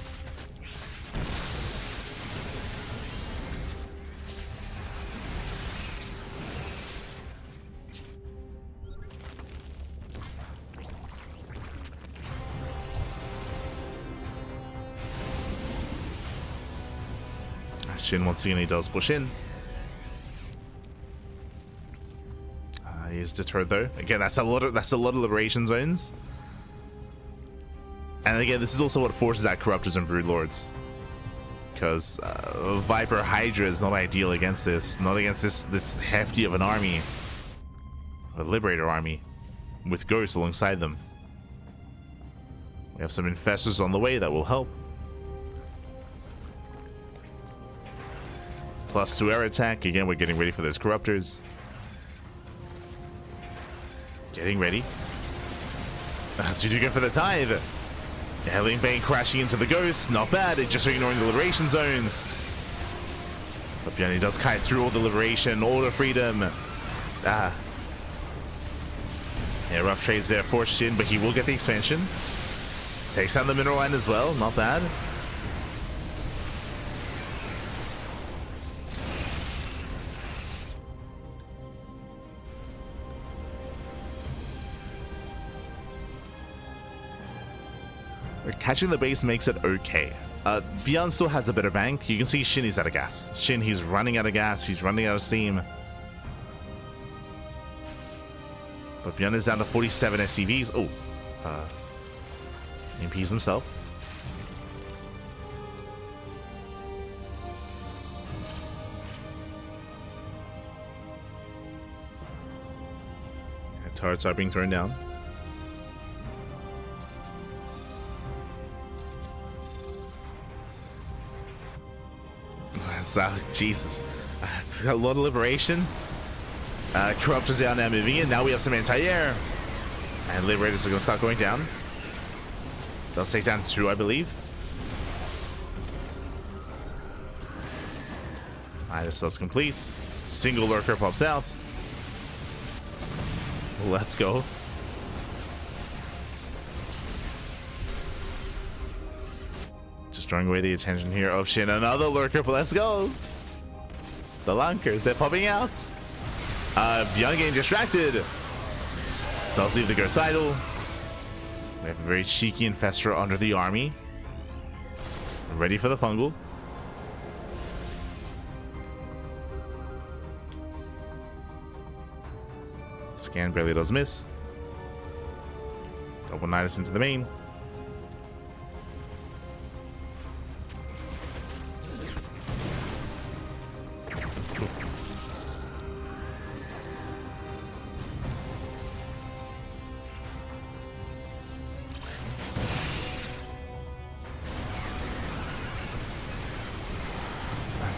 Shin once again, he does push in. He is deterred though. Again, that's a lot of liberation zones. And again, this is also what forces out Corruptors and Broodlords. Because Viper Hydra is not ideal against this. Not against this hefty of an army. A Liberator army. With Ghosts alongside them. We have some Infestors on the way that will help. +2 air attack. Again, we're getting ready for those Corruptors. Getting ready. As we do go for the dive. Hellion Bane crashing into the Ghost. Not bad. It's just ignoring the liberation zones. But ByuN, he does kite through all the liberation, all the freedom. Yeah, rough trades there for Shin, but he will get the expansion. Takes down the mineral line as well. Not bad. Catching the base makes it okay. ByuN still has a better bank. You can see Shin is out of gas. Shin, he's running out of gas. He's running out of steam. But ByuN is down to 47 SCVs. Oh, impedes himself. Turrets are being thrown down. Jesus, it's a lot of liberation. Corruptors are now moving in. Now we have some anti-air, and Liberators are going to start going down. Does take down 2, I believe. This does complete. Single lurker pops out. Let's go. Drawing away the attention here of Shin. Another lurker, but let's go. The Lunkers, they're popping out. ByuN getting distracted. Does leave the Ghost idle. We have a very cheeky Infestor under the army. Ready for the fungal. Scan barely does miss. Double Nidus into the main.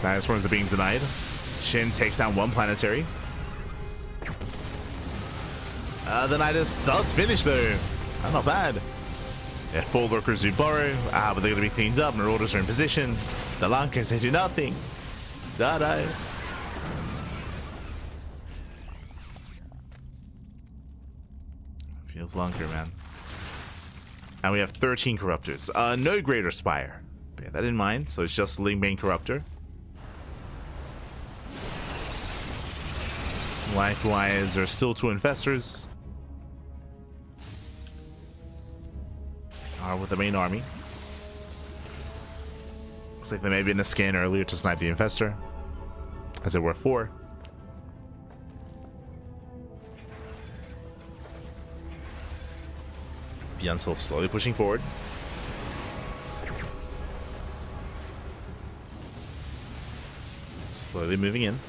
Nidus runs are being denied. Shin takes down 1 planetary. The Nidus does finish though. Not bad. Yeah, 4 lurkers do borrow, but they're going to be cleaned up. Marauders are in position. The Lunkers, they do nothing. Die. Feels Lunker, man. And we have 13 Corruptors. No Greater Spire. Bear that in mind. So it's just Lingbane Corruptor. Likewise, there are still 2 Infestors. With the main army. Looks like there may have been a scan earlier to snipe the Infestor. As there were 4. ByuN still slowly pushing forward. Slowly moving in.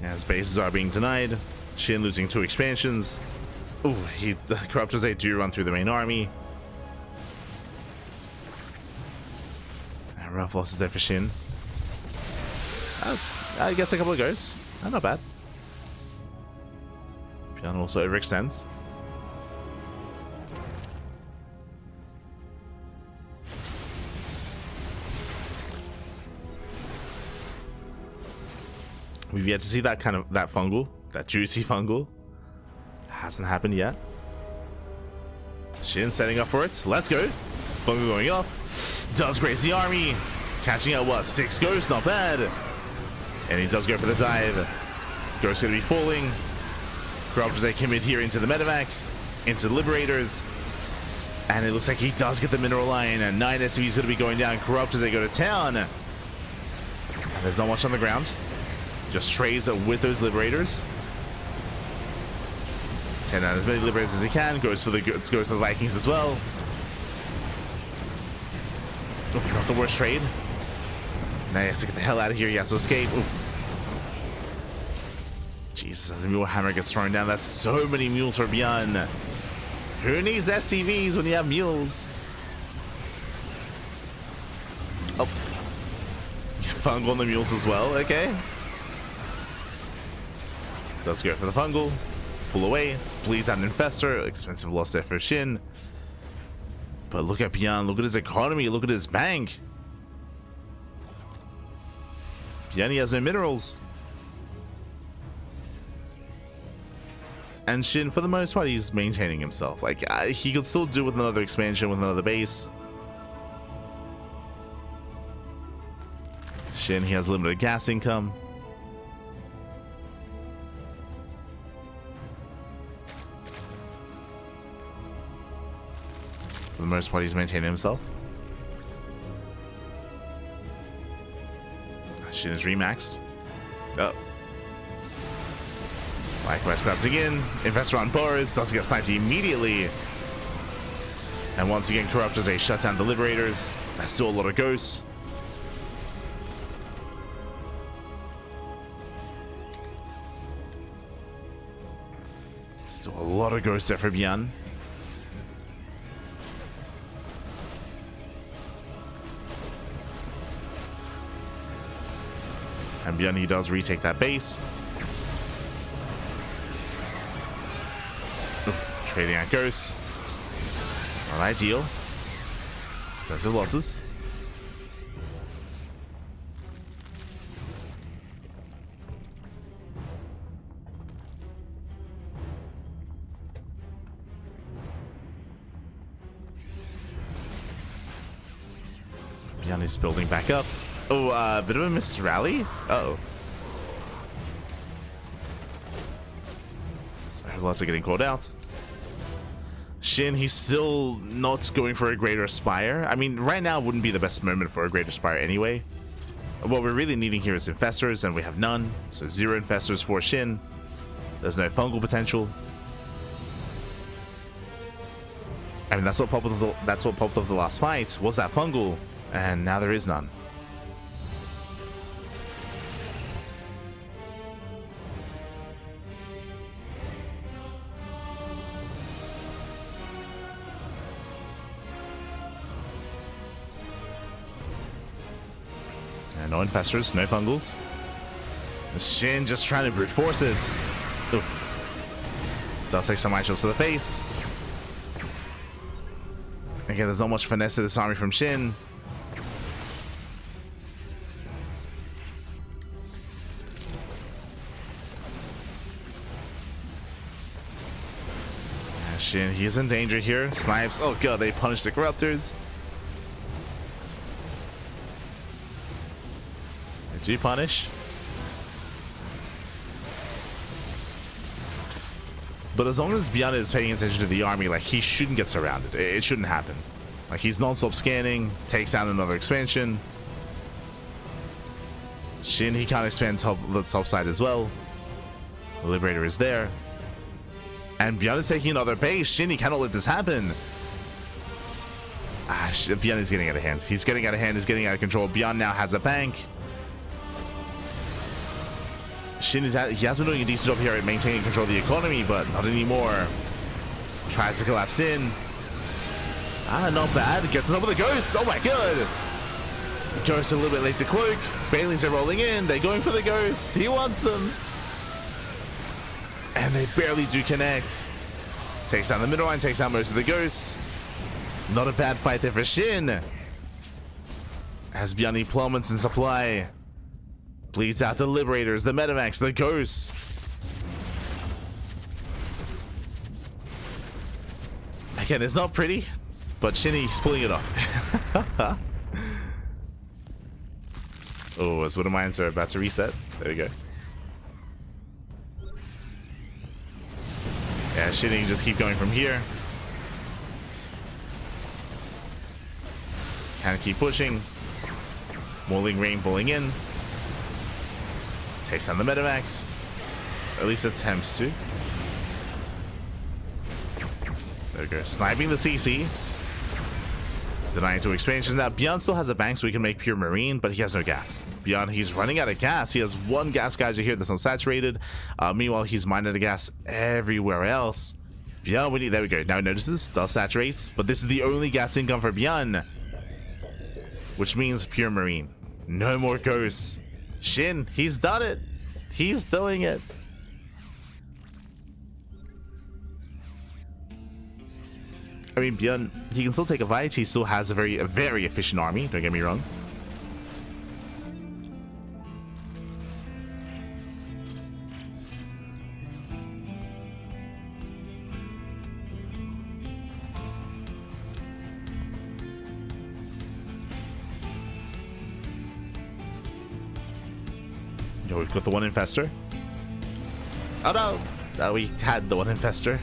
As bases are being denied. Shin losing 2 expansions. Ooh, the Corruptors, they do run through the main army. And rough losses there for Shin. I guess a couple of ghosts. Not bad. ByuN also overextends. We've yet to see that fungal, that juicy fungal. Hasn't happened yet. Shin setting up for it. Let's go. Fungal going off. Does graze the army. Catching out what? 6 ghosts, not bad. And he does go for the dive. Ghost's gonna be falling. Corruptors, they commit here into the Metamax, into the Liberators. And it looks like he does get the mineral line. And 9 SCVs going to be going down. Corruptors, they go to town. And there's not much on the ground. Just strays with those Liberators. 10 out as many Liberators as he can. Goes for the Vikings as well. Oof, not the worst trade. Now he has to get the hell out of here. He has to escape. Oof. Jesus, as the Mule Hammer gets thrown down. That's so many mules for ByuN. Who needs SCVs when you have mules? Oh. Fungal on the mules as well. Okay. Does go for the Fungal. Pull away. Bleeds out an Infestor. Expensive loss there for Shin. But look at ByuN. Look at his economy. Look at his bank. ByuN, he has no minerals. And Shin, for the most part, he's maintaining himself. Like, he could still do with another expansion, with another base. Shin, he has limited gas income. For the most part, he's maintaining himself. Shin is remaxed. Oh. Likewise, collapsing in. Investor on Boris. Doesn't get sniped immediately. And once again, Corruptors, they shut down the Liberators. That's still a lot of ghosts. Still a lot of ghosts there for ByuN. And ByuN, he does retake that base. Oof, trading out ghosts. Not ideal. Expensive losses. ByuN is building back up. Oh, bit of a missed rally. Uh-oh. Sorry, lots of getting called out. Shin, he's still not going for a Greater Spire. I mean, right now wouldn't be the best moment for a Greater Spire anyway. What we're really needing here is Infestors, and we have none. So 0 Infestors for Shin. There's no fungal potential. I mean, that's what popped up the last fight, was that fungal, and now there is none. No Infestors, no fungals. Shin just trying to brute force it. Oof. Does take some eye-shots to the face. Again, there's not much finesse to this army from Shin. Shin, he's in danger here. Snipes. Oh god, they punish the Corruptors. Do punish. But as long as ByuN is paying attention to the army, like, he shouldn't get surrounded. It shouldn't happen. Like, he's non-stop scanning, takes down another expansion. Shin, he can't expand the top side as well. The Liberator is there. And ByuN is taking another base. Shin, he cannot let this happen. ByuN is getting out of hand. He's getting out of hand. He's getting out of control. ByuN now has a bank. Shin he has been doing a decent job here at maintaining control of the economy, but not anymore. Tries to collapse in. Not bad. Gets it up with the Ghosts. Oh my god. Ghosts a little bit late to cloak. Baileys are rolling in. They're going for the Ghosts. He wants them. And they barely do connect. Takes down the middle line, takes down most of the Ghosts. Not a bad fight there for Shin. As ByuN plummets in supply. Bleeds out the Liberators, the Metamax, the Ghosts. Again, it's not pretty, but Shinny's pulling it off. Oh, as Widowmines are about to reset. There we go. Yeah, Shin can just keep going from here. Can keep pushing. Mulling Rain pulling in. Takes down the Metamax. At least attempts to. There we go. Sniping the CC. Denying 2 expansions. Now, ByuN still has a bank so we can make pure marine, but he has no gas. ByuN, he's running out of gas. He has 1 gas geyser here that's unsaturated. Meanwhile, he's mining the gas everywhere else. ByuN, we need, there we go. Now notices, does saturate, but this is the only gas income for ByuN, which means pure marine. No more ghosts. Shin, he's done it. He's doing it. I mean, ByuN, he can still take a fight. He still has a very efficient army. Don't get me wrong. Yo, we've got the 1 infestor. Oh no! No, we had the 1 infestor.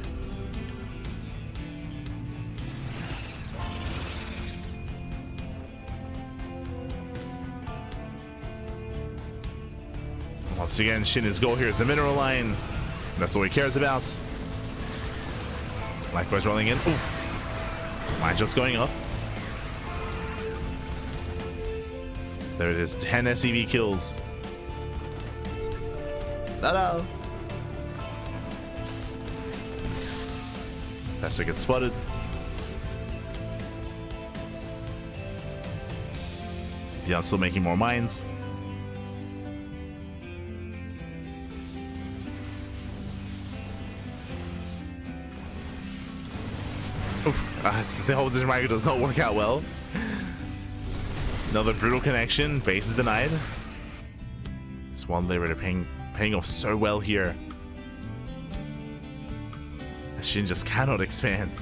Once again, Shin, his goal here is the mineral line. That's all he cares about. Likewise rolling in. Oof. Mine just going up. There it is. 10 SCV kills. Ta-da! Faster gets spotted. ByuN still making more mines. Oof, the whole Dragon does not work out well. Another brutal connection. Base is denied. This 1 Liberator paying off so well here. Shin just cannot expand.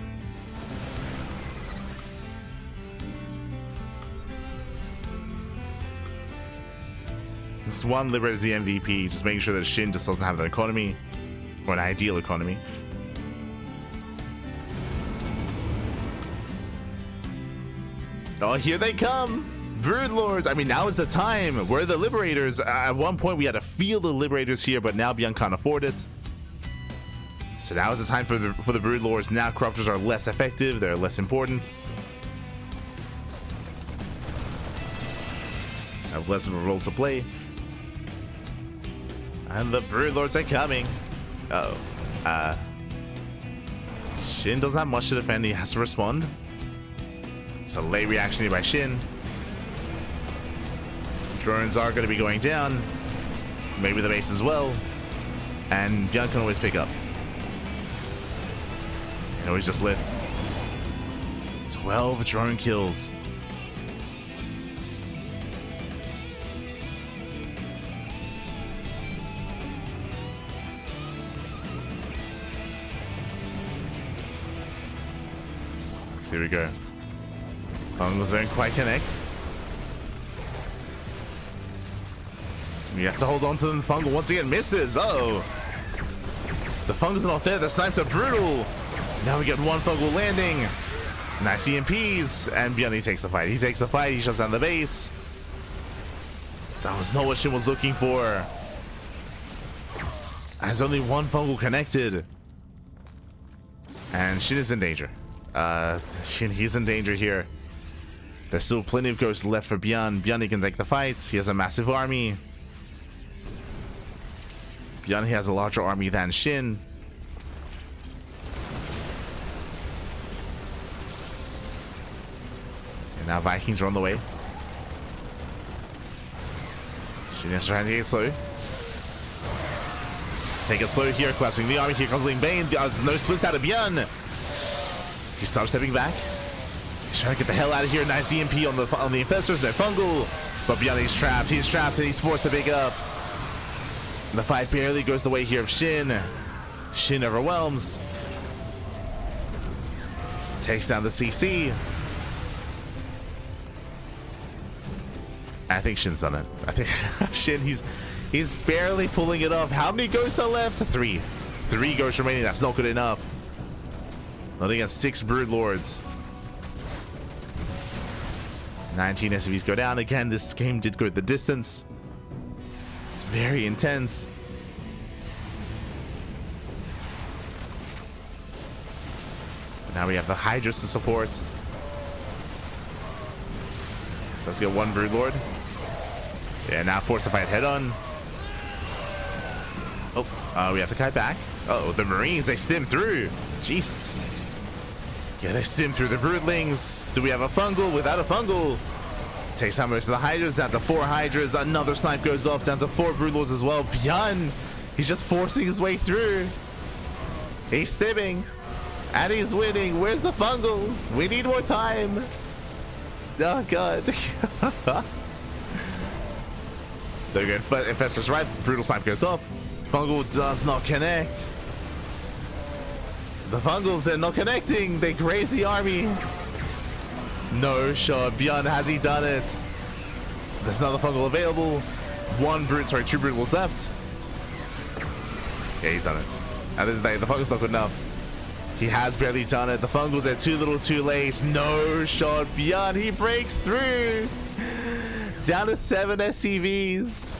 This 1 Liberator is the MVP, just making sure that Shin just doesn't have an economy, or an ideal economy. Oh, here they come! Brood Lords! I mean, now is the time! We're the Liberators. At one point, we had a field of Liberators here, but now ByuN can't afford it. So now is the time for the Brood Lords. Now Corruptors are less effective. They're less important. Have less of a role to play. And the Brood Lords are coming. Uh-oh. Shin doesn't have much to defend. He has to respond. It's a late reaction here by Shin. Drones are going to be going down. Maybe the base as well. And ByuN can always pick up. Can always just lift. 12 drone kills. So here we go. Fungals don't quite connect. We have to hold on to the Fungal. Once again, misses. Uh-oh. The Fungal's not there. The snipes are brutal. Now we get 1 Fungal landing. Nice EMPs. And ByuN takes the fight. He takes the fight. He shuts down the base. That was not what Shin was looking for. Has only 1 Fungal connected. And Shin is in danger. Shin, he's in danger here. There's still plenty of ghosts left for ByuN. ByuN, he can take the fight. He has a massive army. ByuN, he has a larger army than Shin. And now Vikings are on the way. Shin is trying to get slow. Let's take it slow here, collapsing the army. Here comes Ling Bane. There's no splits out of ByuN. He starts stepping back. He's trying to get the hell out of here. Nice EMP on the infestors. No Fungal. But ByuN, he's trapped. He's trapped and he's forced to pick up. And the fight barely goes the way here of Shin. Shin overwhelms. Takes down the CC. I think Shin's done it. I think Shin, he's barely pulling it off. How many ghosts are left? 3. 3 ghosts remaining. That's not good enough. Not against 6 Broodlords. 19 SCVs go down. Again, this game did go the distance. It's very intense. But now we have the Hydras to support. Let's get 1 Broodlord. Yeah, now forced to fight head on. Oh, we have to kite back. Uh-oh, the Marines, they stim through. Jesus. Yeah, they stim through the Broodlings. Do we have a fungal? Without a fungal. Takes out most of the Hydras, down to 4 Hydras. Another snipe goes off, down to 4 Broodlords as well. ByuN, he's just forcing his way through. He's stimming. And he's winning. Where's the fungal? We need more time. Oh, God. They're good. But Infestor's right. Brutal snipe goes off. Fungal does not connect. The Fungals, they're not connecting. They graze the army. No shot. ByuN, has he done it? There's another Fungal available. 2 Broodlords left. Yeah, he's done it. And this is the Fungal's not good enough. He has barely done it. The Fungals are too little too late. No shot. ByuN, he breaks through. Down to 7 SCVs.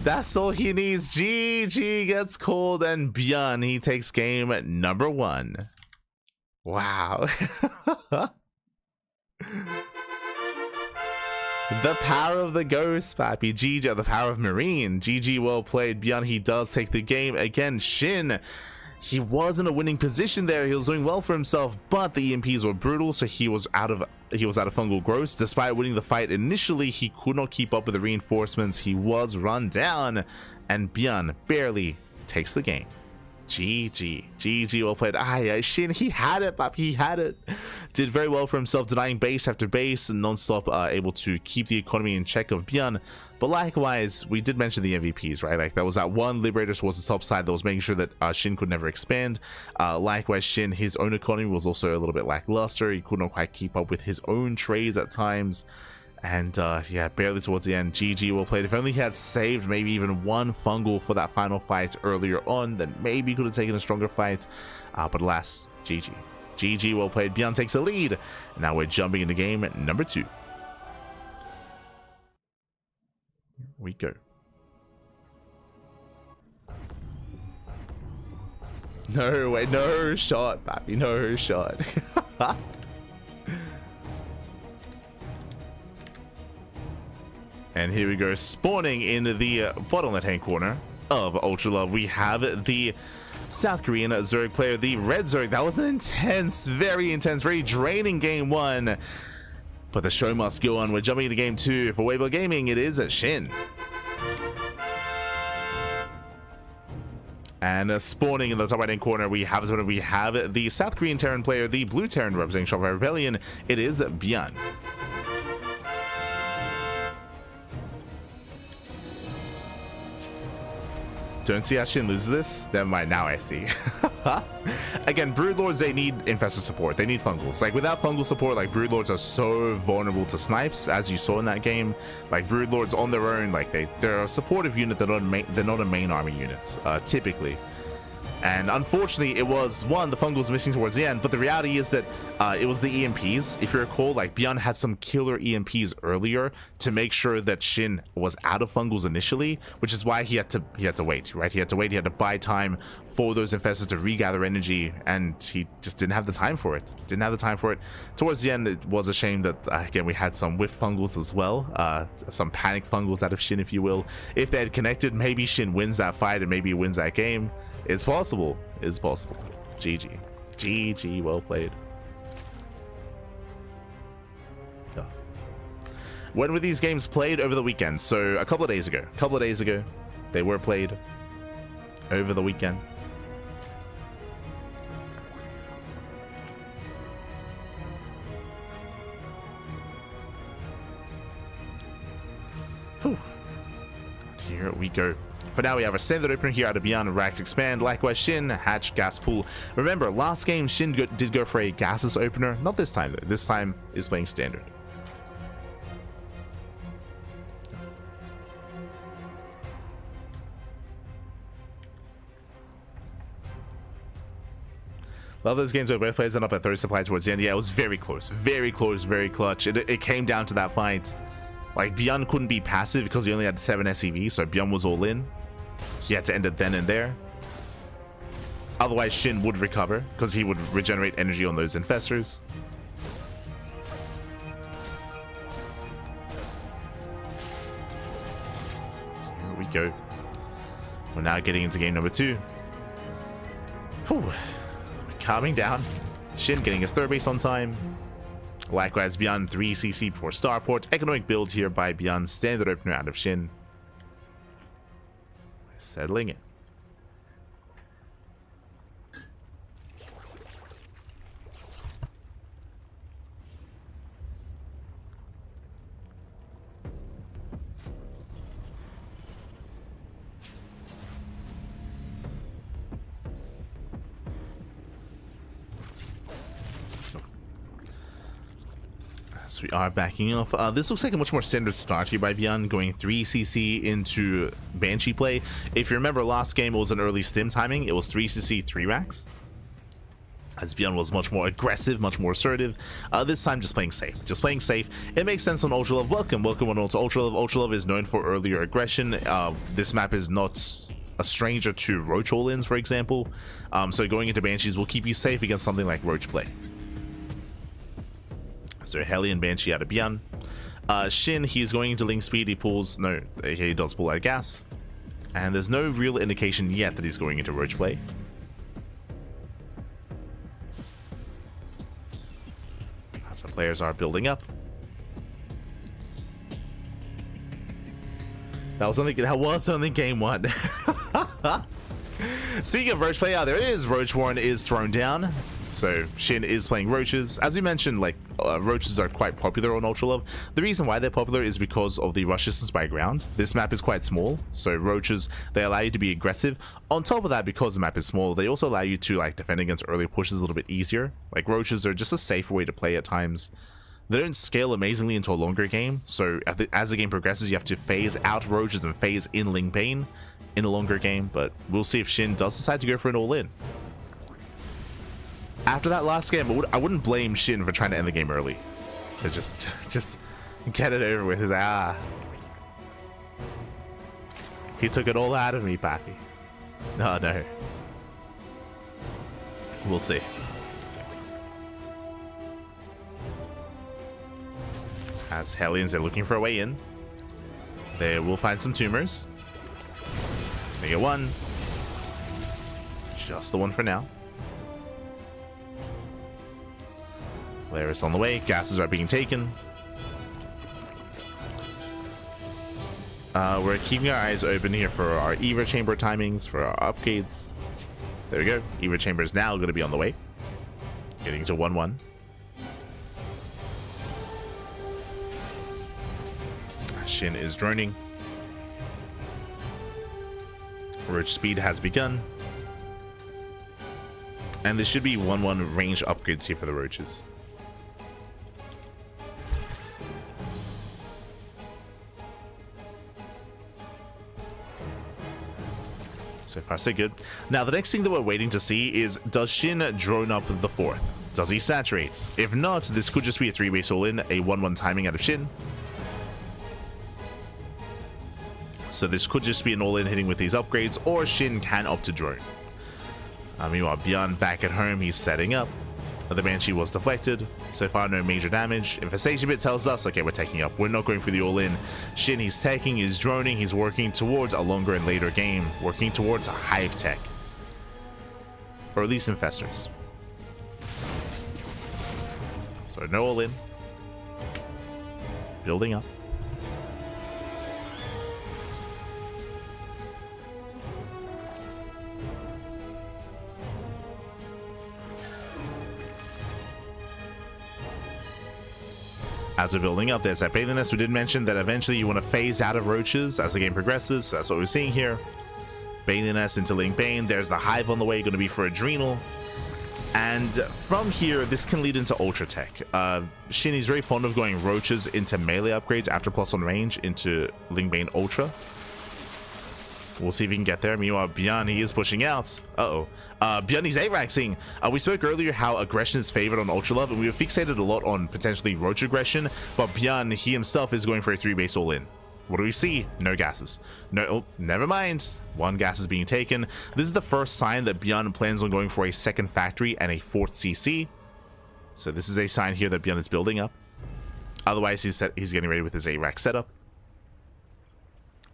That's all he needs. GG gets called, and ByuN, he takes game number 1. Wow. The power of the Ghost, Pappy. GG, the power of Marine. GG, well played. ByuN, he does take the game. Again, Shin, he was in a winning position there. He was doing well for himself, but the EMPs were brutal, so he was out of fungal growth. Despite winning the fight initially, he could not keep up with the reinforcements. He was run down, and ByuN barely takes the game. GG, well played. Shin, he had it, Pap, he had it. Did very well for himself, denying base after base and non-stop, able to keep the economy in check of ByuN. But likewise, we did mention the MVPs, right? Like, that was that one Liberator towards the top side that was making sure that Shin could never expand. Likewise, Shin, his own economy was also a little bit lackluster. He could not quite keep up with his own trades at times. And yeah, barely towards the end. GG, well played. If only he had saved maybe even 1 fungal for that final fight earlier on, then maybe he could have taken a stronger fight. But alas, GG, well played. ByuN takes the lead. Now we're jumping into game number 2. Here we go. No way, no shot, Pappy, no shot. And here we go, spawning in the bottom left-hand corner of Ultra Love, we have the South Korean Zerg player, the Red Zerg. That was an intense, very draining game 1. But the show must go on. We're jumping into game 2. For Weibo Gaming, it is Shin. And spawning in the top right-hand corner, we have the South Korean Terran player, the Blue Terran representing Shopify Rebellion. It is ByuN. Don't see how Shin loses this? Never mind, now I see. Again, Broodlords, they need Infestor support. They need Fungals. Like, without Fungal support, like, Broodlords are so vulnerable to snipes, as you saw in that game. Like, Broodlords on their own, like, they're a supportive unit, they're not a main army unit, typically. And unfortunately, it was, one, the Fungal was missing towards the end, but the reality is that it was the EMPs. If you recall, like, ByuN had some killer EMPs earlier to make sure that Shin was out of Fungals initially, which is why he had to wait, right? He had to buy time for those Infestors to regather energy, and he just didn't have the time for it. Towards the end, it was a shame that, again, we had some whiffed Fungals as well, some panic Fungals out of Shin, if you will. If they had connected, maybe Shin wins that fight, and maybe he wins that game. It's possible. It's possible. GG, well played. Oh. When were these games played? Over the weekend. So a couple of days ago. They were played over the weekend. Whew. Here we go. For now, we have a standard opener here out of ByuN, Rax Expand, likewise Shin, Hatch, Gas Pool. Remember, last game, Shin did go for a gases opener. Not this time, though. This time is playing standard. Love those games where both players end up at 30 supply towards the end. Yeah, it was very close, very clutch. It came down to that fight. Like, ByuN couldn't be passive because he only had 7 SCV, so ByuN was all in. He had to end it then and there. Otherwise, Shin would recover because he would regenerate energy on those infestors. Here we go. We're now getting into game number 2. Whew. Calming down. Shin getting his third base on time. Likewise, ByuN 3 CC before starport. Economic build here by ByuN. Standard opener out of Shin. Settling in. So we are backing off. This looks like a much more standard start here by ByuN, going 3 CC into Banshee play. If you remember last game, it was an early stim timing. It was 3 CC, 3 racks. As ByuN was much more aggressive, much more assertive. This time just playing safe. Just playing safe. It makes sense on Ultra Love. Welcome on to Ultra Love. Ultra Love is known for earlier aggression. This map is not a stranger to Roach all-ins, for example. So going into Banshees will keep you safe against something like Roach play. So Hellion Banshee out of ByuN. Shin, he's going into Ling speed. He pulls, no, he does pull out gas. And there's no real indication yet that he's going into Roach play. So players are building up. That was only game 1. Speaking of Roach play, there it is. Roach Warren is thrown down. So Shin is playing Roaches. As we mentioned, like Roaches are quite popular on Ultra Love. The reason why they're popular is because of the rush distance by ground. This map is quite small, so Roaches, they allow you to be aggressive. On top of that, because the map is small, they also allow you to like defend against early pushes a little bit easier. Like Roaches are just a safer way to play at times. They don't scale amazingly into a longer game, so as the game progresses, you have to phase out Roaches and phase in Ling Bane in a longer game. But we'll see if Shin does decide to go for an all-in. After that last game, I wouldn't blame Shin for trying to end the game early. So just get it over with. He took it all out of me, Pappy. No. We'll see. As Hellions are looking for a way in, they will find some tumors. They get one. Just the one for now. Polaris on the way. Gases are being taken. We're keeping our eyes open here for our Eva chamber timings, for our upgrades. There we go. Eva chamber is now going to be on the way. Getting to 1-1. Shin is droning. Roach speed has begun. And there should be 1-1 range upgrades here for the Roaches. So far, so good. Now, the next thing that we're waiting to see is, does Shin drone up the 4th? Does he saturate? If not, this could just be a 3-base all-in, a 1-1 timing out of Shin. So this could just be an all-in hitting with these upgrades, or Shin can opt to drone. Meanwhile, ByuN back at home, he's setting up. The Banshee was deflected. So far, no major damage. Infestation bit tells us, okay, we're taking up. We're not going for the all-in. Shin, he's taking, he's droning, he's working towards a longer and later game. Working towards a hive tech. Or at least infestors. So no all-in. Building up. As we're building up, there's that Baliness. We did mention that eventually you want to phase out of Roaches as the game progresses. So that's what we're seeing here. Baliness into Ling Bane. There's the Hive on the way, going to be for Adrenal. And from here, this can lead into Ultra Tech. Shin is very fond of going Roaches into melee upgrades after +1 range into Ling Bane Ultra. We'll see if he can get there. Meanwhile, ByuN, he is pushing out. ByuN, he's A-Raxing. We spoke earlier how aggression is favored on Ultra Love, and we were fixated a lot on potentially Roach aggression, but ByuN, he himself is going for a 3-base all-in. What do we see? No gases. No, oh, never mind. 1 gas is being taken. This is the first sign that ByuN plans on going for a 2nd factory and a 4th CC. So this is a sign here that ByuN is building up. Otherwise, he's getting ready with his A-Rax setup.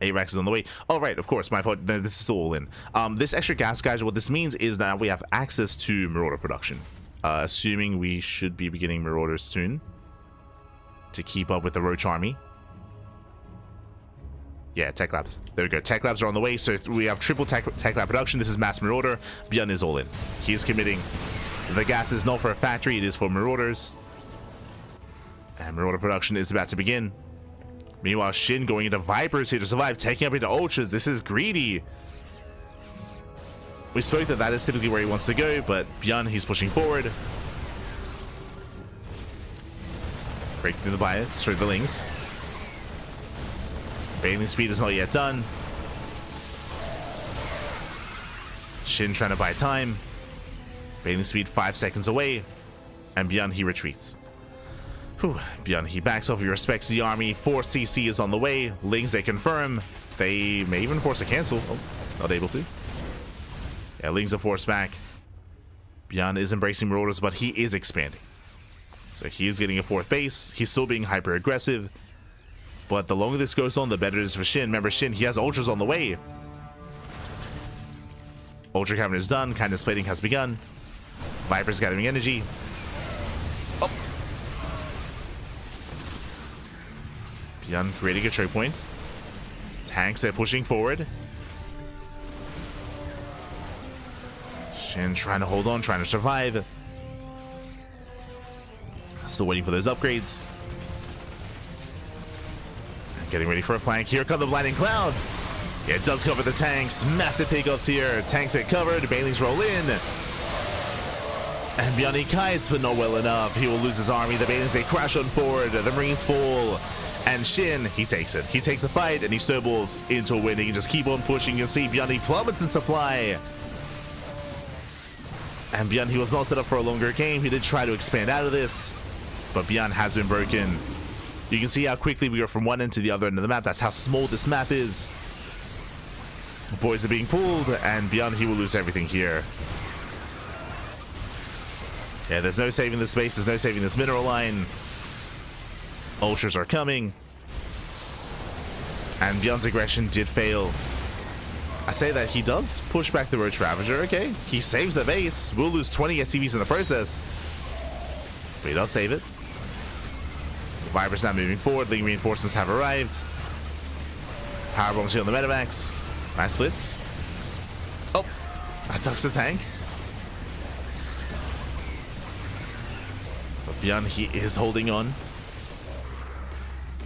A-Rax is on the way. Oh, right, of course, my fault. No, this is still all in. This extra gas, guys, what this means is that we have access to Marauder production. Assuming we should be beginning Marauders soon to keep up with the Roach army. Yeah, tech labs. There we go. Tech labs are on the way. So we have triple tech lab production. This is mass Marauder. ByuN is all in. He is committing. The gas is not for a factory. It is for Marauders. And Marauder production is about to begin. Meanwhile, Shin going into Vipers here to survive, taking up into Ultras. This is greedy. We spoke that is typically where he wants to go, but ByuN, he's pushing forward. Breaking through the Bio, through the Lings. Bathing speed is not yet done. Shin trying to buy time. Bathing speed 5 seconds away. And ByuN, he retreats. Whew. ByuN, he backs off, he respects the army. 4 CC is on the way. Lings, they confirm. They may even force a cancel. Oh, not able to. Yeah, Lings are forced back. ByuN is embracing Marauders, but he is expanding. So he is getting a 4th base. He's still being hyper aggressive. But the longer this goes on, the better it is for Shin. Remember, Shin, he has Ultras on the way. Ultra Cavern is done. Kindness plating has begun. Viper's gathering energy. Oh. ByuN creating a choke point. Tanks, they're pushing forward. Shin trying to hold on, trying to survive. Still waiting for those upgrades. Getting ready for a flank. Here come the blinding clouds. It does cover the tanks. Massive pickups here. Tanks get covered. Banelings roll in. And ByuN, he kites, but not well enough. He will lose his army. The Banelings, they crash on forward. The Marines fall. And Shin, he takes it. He takes the fight and he snowballs into a win. He can just keep on pushing. You'll see ByuN, he plummets in supply. And ByuN, he was not set up for a longer game. He did try to expand out of this, but ByuN has been broken. You can see how quickly we go from one end to the other end of the map. That's how small this map is. The boys are being pulled, and ByuN, he will lose everything here. Yeah, there's no saving this space. There's no saving this mineral line. Ultras are coming. And ByuN's aggression did fail. I say that he does push back the Roach Ravager. Okay, he saves the base. We'll lose 20 SCVs in the process, but he does save it. Viper's now moving forward. Ling reinforcements have arrived. Power bombs here on the Medivacs. Nice splits. Oh, that tucks the tank. But ByuN, he is holding on.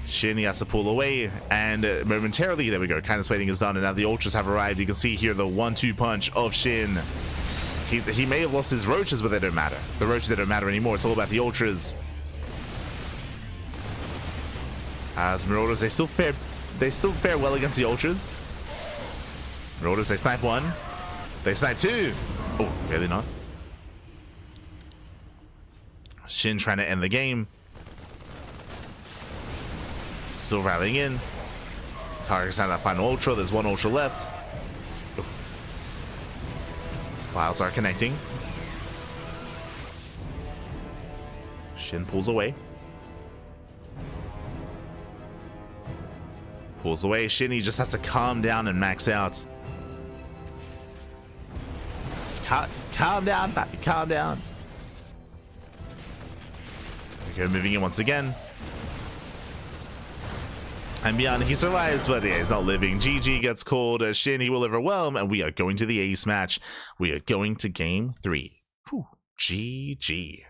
Shin, he has to pull away, and momentarily, there we go, kindness plating is done, and now the Ultras have arrived. You can see here the 1-2 punch of Shin. He may have lost his Roaches, but they don't matter. The Roaches, they don't matter anymore. It's all about the Ultras. As Marauders, they still fare well against the Ultras. Marauders, they snipe 1. They snipe 2. Oh, really not. Shin trying to end the game. Still rallying in. Target's not that final Ultra. There's 1 Ultra left. Oh. Piles are connecting. Shin pulls away. Pulls away. Shin, he just has to calm down and max out. Just calm down, Pappy. Calm down. There we go, moving in once again. And ByuN, he survives, but yeah, he's not living. GG gets called. Shin, he will overwhelm, and we are going to the ace match. We are going to game 3. Whew. GG.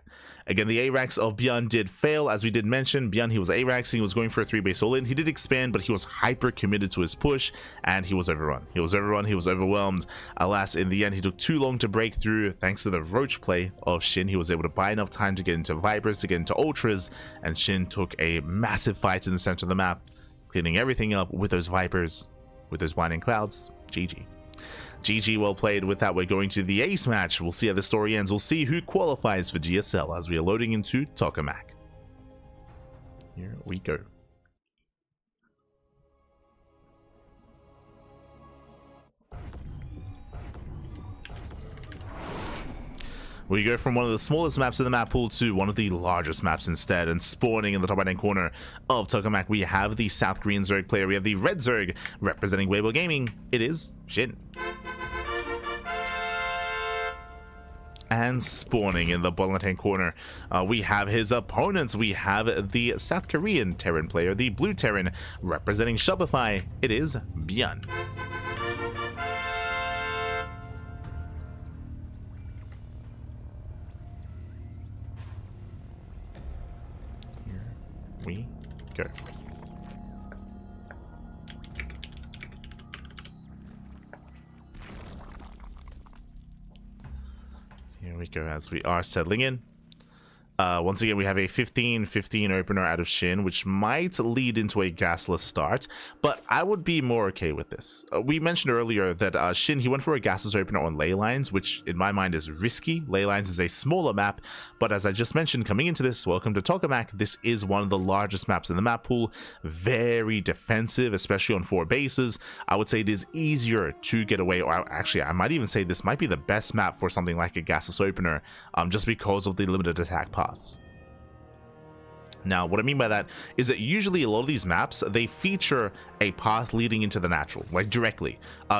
Again, the A-Rax of ByuN did fail. As we did mention, ByuN, he was A-Raxing, he was going for a 3-base all-in. He did expand, but he was hyper committed to his push, and he was overrun. He was overrun, he was overwhelmed. Alas, in the end, he took too long to break through. Thanks to the Roach play of Shin, he was able to buy enough time to get into Vipers, to get into Ultras, and Shin took a massive fight in the center of the map, cleaning everything up with those Vipers, with those blinding clouds. GG. GG, well played. With that, we're going to the ace match. We'll see how the story ends. We'll see who qualifies for GSL as we are loading into Tokamak. Here we go. We go from one of the smallest maps in the map pool to one of the largest maps instead, and spawning in the top right hand corner of Tokamak, we have the South Korean Zerg player. We have the Red Zerg representing Weibo Gaming. It is Shin. And spawning in the bottom left hand corner, we have his opponents. We have the South Korean Terran player, the Blue Terran representing Shopify. It is ByuN. We go. Here we go as we are settling in. Once again, we have a 15-15 opener out of Shin, which might lead into a gasless start, but I would be more okay with this. We mentioned earlier that Shin, he went for a gasless opener on ley lines, which in my mind is risky. Ley lines is a smaller map, but as I just mentioned, coming into this, welcome to Tokamak, this is one of the largest maps in the map pool. Very defensive, especially on 4 bases. I would say it is easier to get away, or actually, I might even say this might be the best map for something like a gasless opener, just because of the limited attack path. Now, what I mean by that is that usually a lot of these maps, they feature a path leading into the natural, like directly.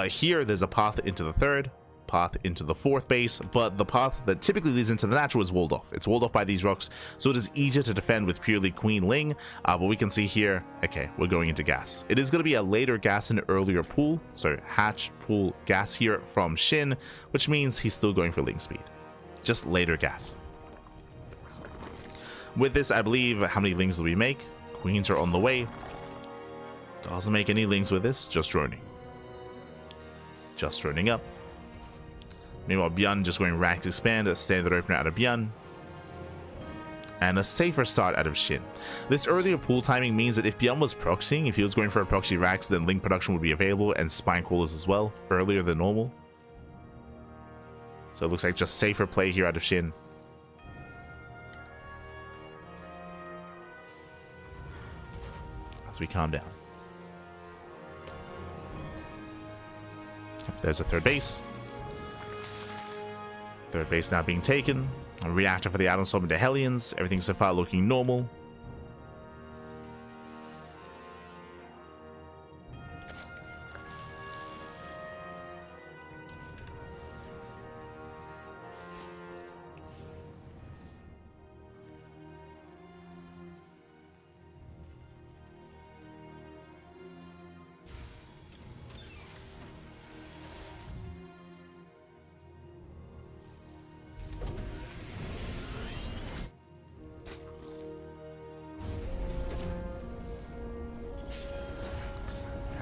Here, there's a path into the 3rd, path into the 4th base, but the path that typically leads into the natural is walled off. It's walled off by these rocks, so it is easier to defend with purely Queen Ling, but we can see here, okay, we're going into gas. It is going to be a later gas and earlier pool, so hatch, pool, gas here from Shin, which means he's still going for Ling speed. Just later gas. With this, I believe, how many lings do we make? Queens are on the way. Doesn't make any lings with this, just droning. Just droning up. Meanwhile, ByuN just going Rax Expand, a standard opener out of ByuN. And a safer start out of Shin. This earlier pool timing means that if ByuN was proxying, if he was going for a proxy Rax, then Ling production would be available, and Spine Crawlers as well, earlier than normal. So it looks like just safer play here out of Shin. As we calm down. There's a 3rd base. 3rd base now being taken. A reactor for the atom storm into Hellions. Everything so far looking normal.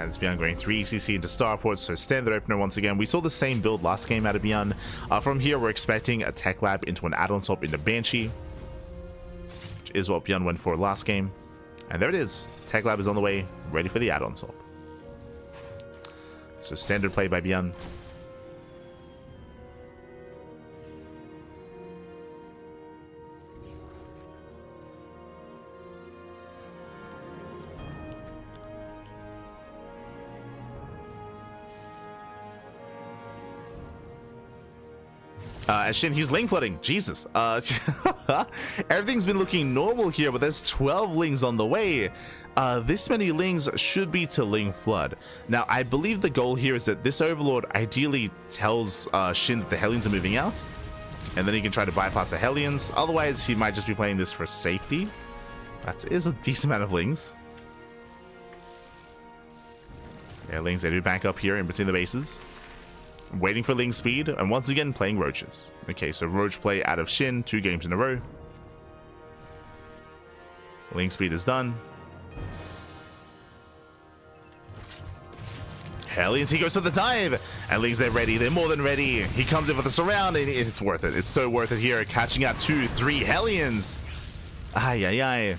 It's ByuN going 3 ECC into Starport, so standard opener once again. We saw the same build last game out of ByuN. From here, we're expecting a Tech Lab into an add-on swap into Banshee, which is what ByuN went for last game. And there it is. Tech Lab is on the way, ready for the add-on swap. So standard play by ByuN. As Shin, he's Ling flooding. Jesus. Everything's been looking normal here, but there's 12 Lings on the way. This many Lings should be to Ling flood. Now, I believe the goal here is that this Overlord ideally tells Shin that the Hellions are moving out, and then he can try to bypass the Hellions. Otherwise, he might just be playing this for safety. That is a decent amount of Lings. Yeah, Lings, they do back up here in between the bases. Waiting for Ling speed, and once again playing Roaches. Okay, so Roach play out of Shin, 2 games in a row. Ling speed is done. Hellions, he goes for the dive, and Lings, they're ready. They're more than ready. He comes in with a surround, and it's worth it. It's so worth it here, catching out 2-3 Hellions. Ay, ay, ay.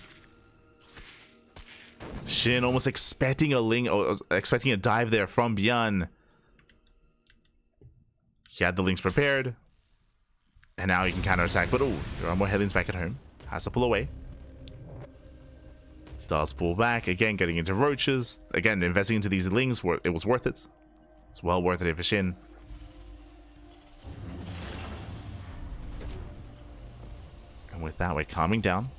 Shin almost expecting a Ling, or expecting a dive there from ByuN. He had the links prepared. And now he can counterattack. But oh, there are more headlings back at home. Has to pull away. Does pull back. Again, getting into roaches. Again, investing into these lings, it was worth it. It's well worth it for Shin. And with that, we're calming down.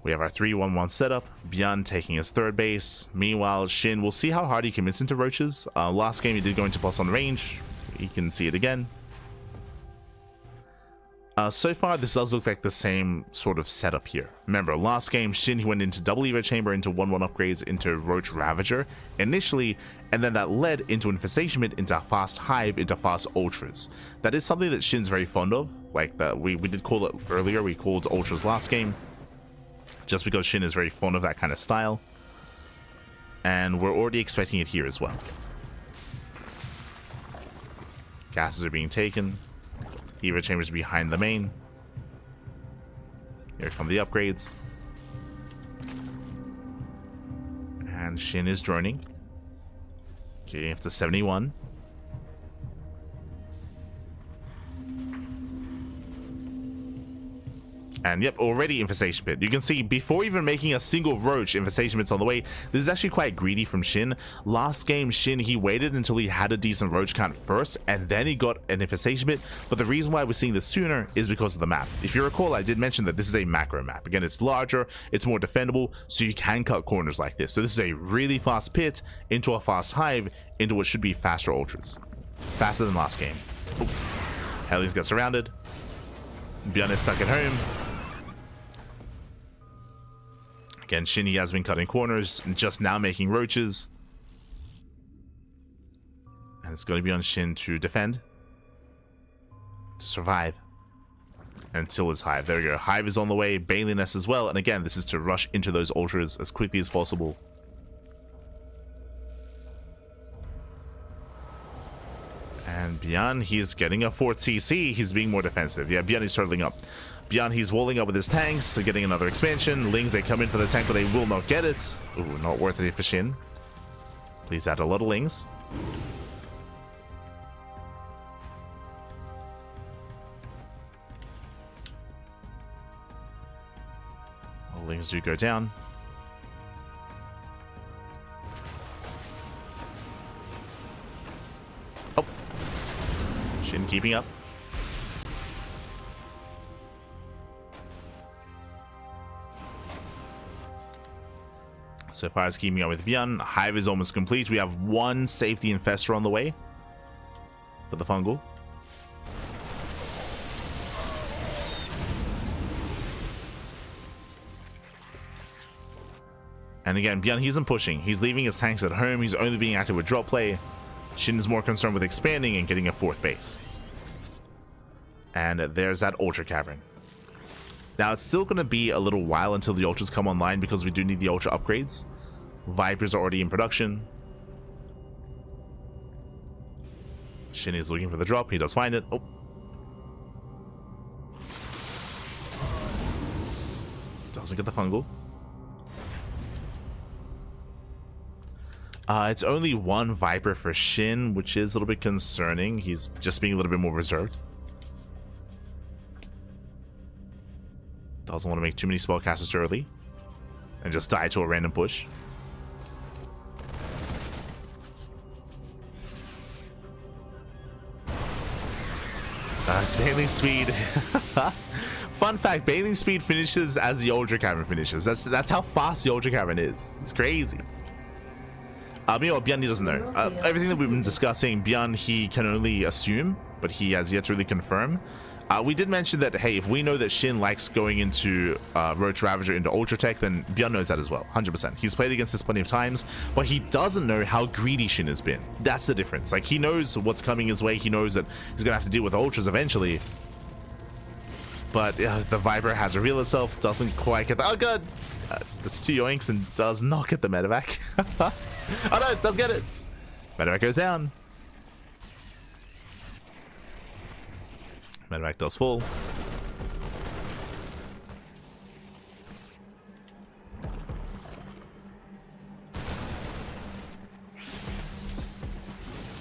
We have our 3-1-1 setup. ByuN taking his third base. Meanwhile, Shin, we'll see how hard he commits into roaches. Last game, he did go into plus on range. You can see it again. So far, this does look like the same sort of setup here. Remember, last game, Shin, he went into double Evo Chamber, into 1-1 upgrades, into Roach Ravager initially, and then that led into Infestation Mitt, into Fast Hive, into Fast Ultras. That is something that Shin's very fond of. Like, we did call it earlier, we called Ultras last game, just because Shin is very fond of that kind of style. And we're already expecting it here as well. Gases are being taken. Evo Chambers behind the main. Here come the upgrades. And Shin is droning. Okay, up to 71. And yep, already Infestation Pit. You can see before even making a single roach, Infestation Pit's on the way. This is actually quite greedy from Shin. Last game, Shin, he waited until he had a decent roach count first, and then he got an Infestation Pit. But the reason why we're seeing this sooner is because of the map. If you recall, I did mention that this is a macro map. Again, it's larger, it's more defendable, so you can cut corners like this. So this is a really fast pit into a fast hive, into what should be faster ultras. Faster than last game. Hellies get surrounded. ByuN is stuck at home. Again, Shin, he has been cutting corners and just now making roaches. And it's going to be on Shin to defend. To survive. Until his hive. There we go. Hive is on the way. Bailey Nest as well. And again, this is to rush into those ultras as quickly as possible. And ByuN, he's getting a 4th CC. He's being more defensive. Yeah, ByuN is turtling up. ByuN, he's walling up with his tanks, so getting another expansion. Lings, they come in for the tank, but they will not get it. Ooh, not worth it for Shin. Please add a lot of Lings. Well, Lings do go down. Oh. Shin keeping up. So far as keeping up with ByuN, Hive is almost complete. We have one safety infestor on the way for the fungal. And again, ByuN, he isn't pushing. He's leaving his tanks at home. He's only being active with drop play. Shin is more concerned with expanding and getting a 4th base. And there's that Ultra Cavern. Now, it's still going to be a little while until the Ultras come online because we do need the Ultra upgrades. Vipers are already in production. Shin is looking for the drop. He does find it. Oh. Doesn't get the fungal. It's only one Viper for Shin, which is a little bit concerning. He's just being a little bit more reserved. Doesn't want to make too many spellcasters too early. And just die to a random push. It's Bailey Speed. Fun fact, Bailey Speed finishes as the Ultra Cavern finishes. That's how fast the Ultra Cavern is. It's crazy. Meanwhile, ByuN, he doesn't know. Everything that we've been discussing, ByuN, he can only assume, but he has yet to really confirm. We did mention that, hey, if we know that Shin likes going into Roach Ravager into Ultra Tech, then ByuN knows that as well, 100%. He's played against this plenty of times, but he doesn't know how greedy Shin has been. That's the difference. Like, he knows what's coming his way. He knows that he's going to have to deal with Ultras eventually. But the Viper has revealed itself, doesn't quite get the... Oh, God! That's 2 yoinks and does not get the medevac. Oh, no, it does get it. Medevac goes down. Medevac does fall.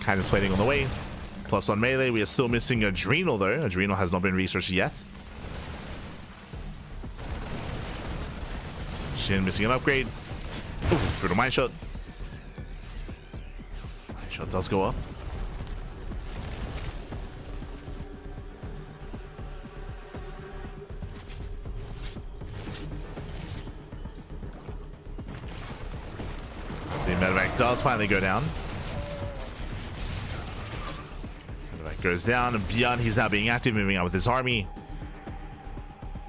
Kindness waiting on the way. Plus on melee, we are still missing Adrenal though. Adrenal has not been researched yet. Shin missing an upgrade. Ooh, brutal Mind Shot. Mind Shot does go up. See, Medevac does finally go down. Medevac goes down, and ByuN, he's now being active, moving out with his army.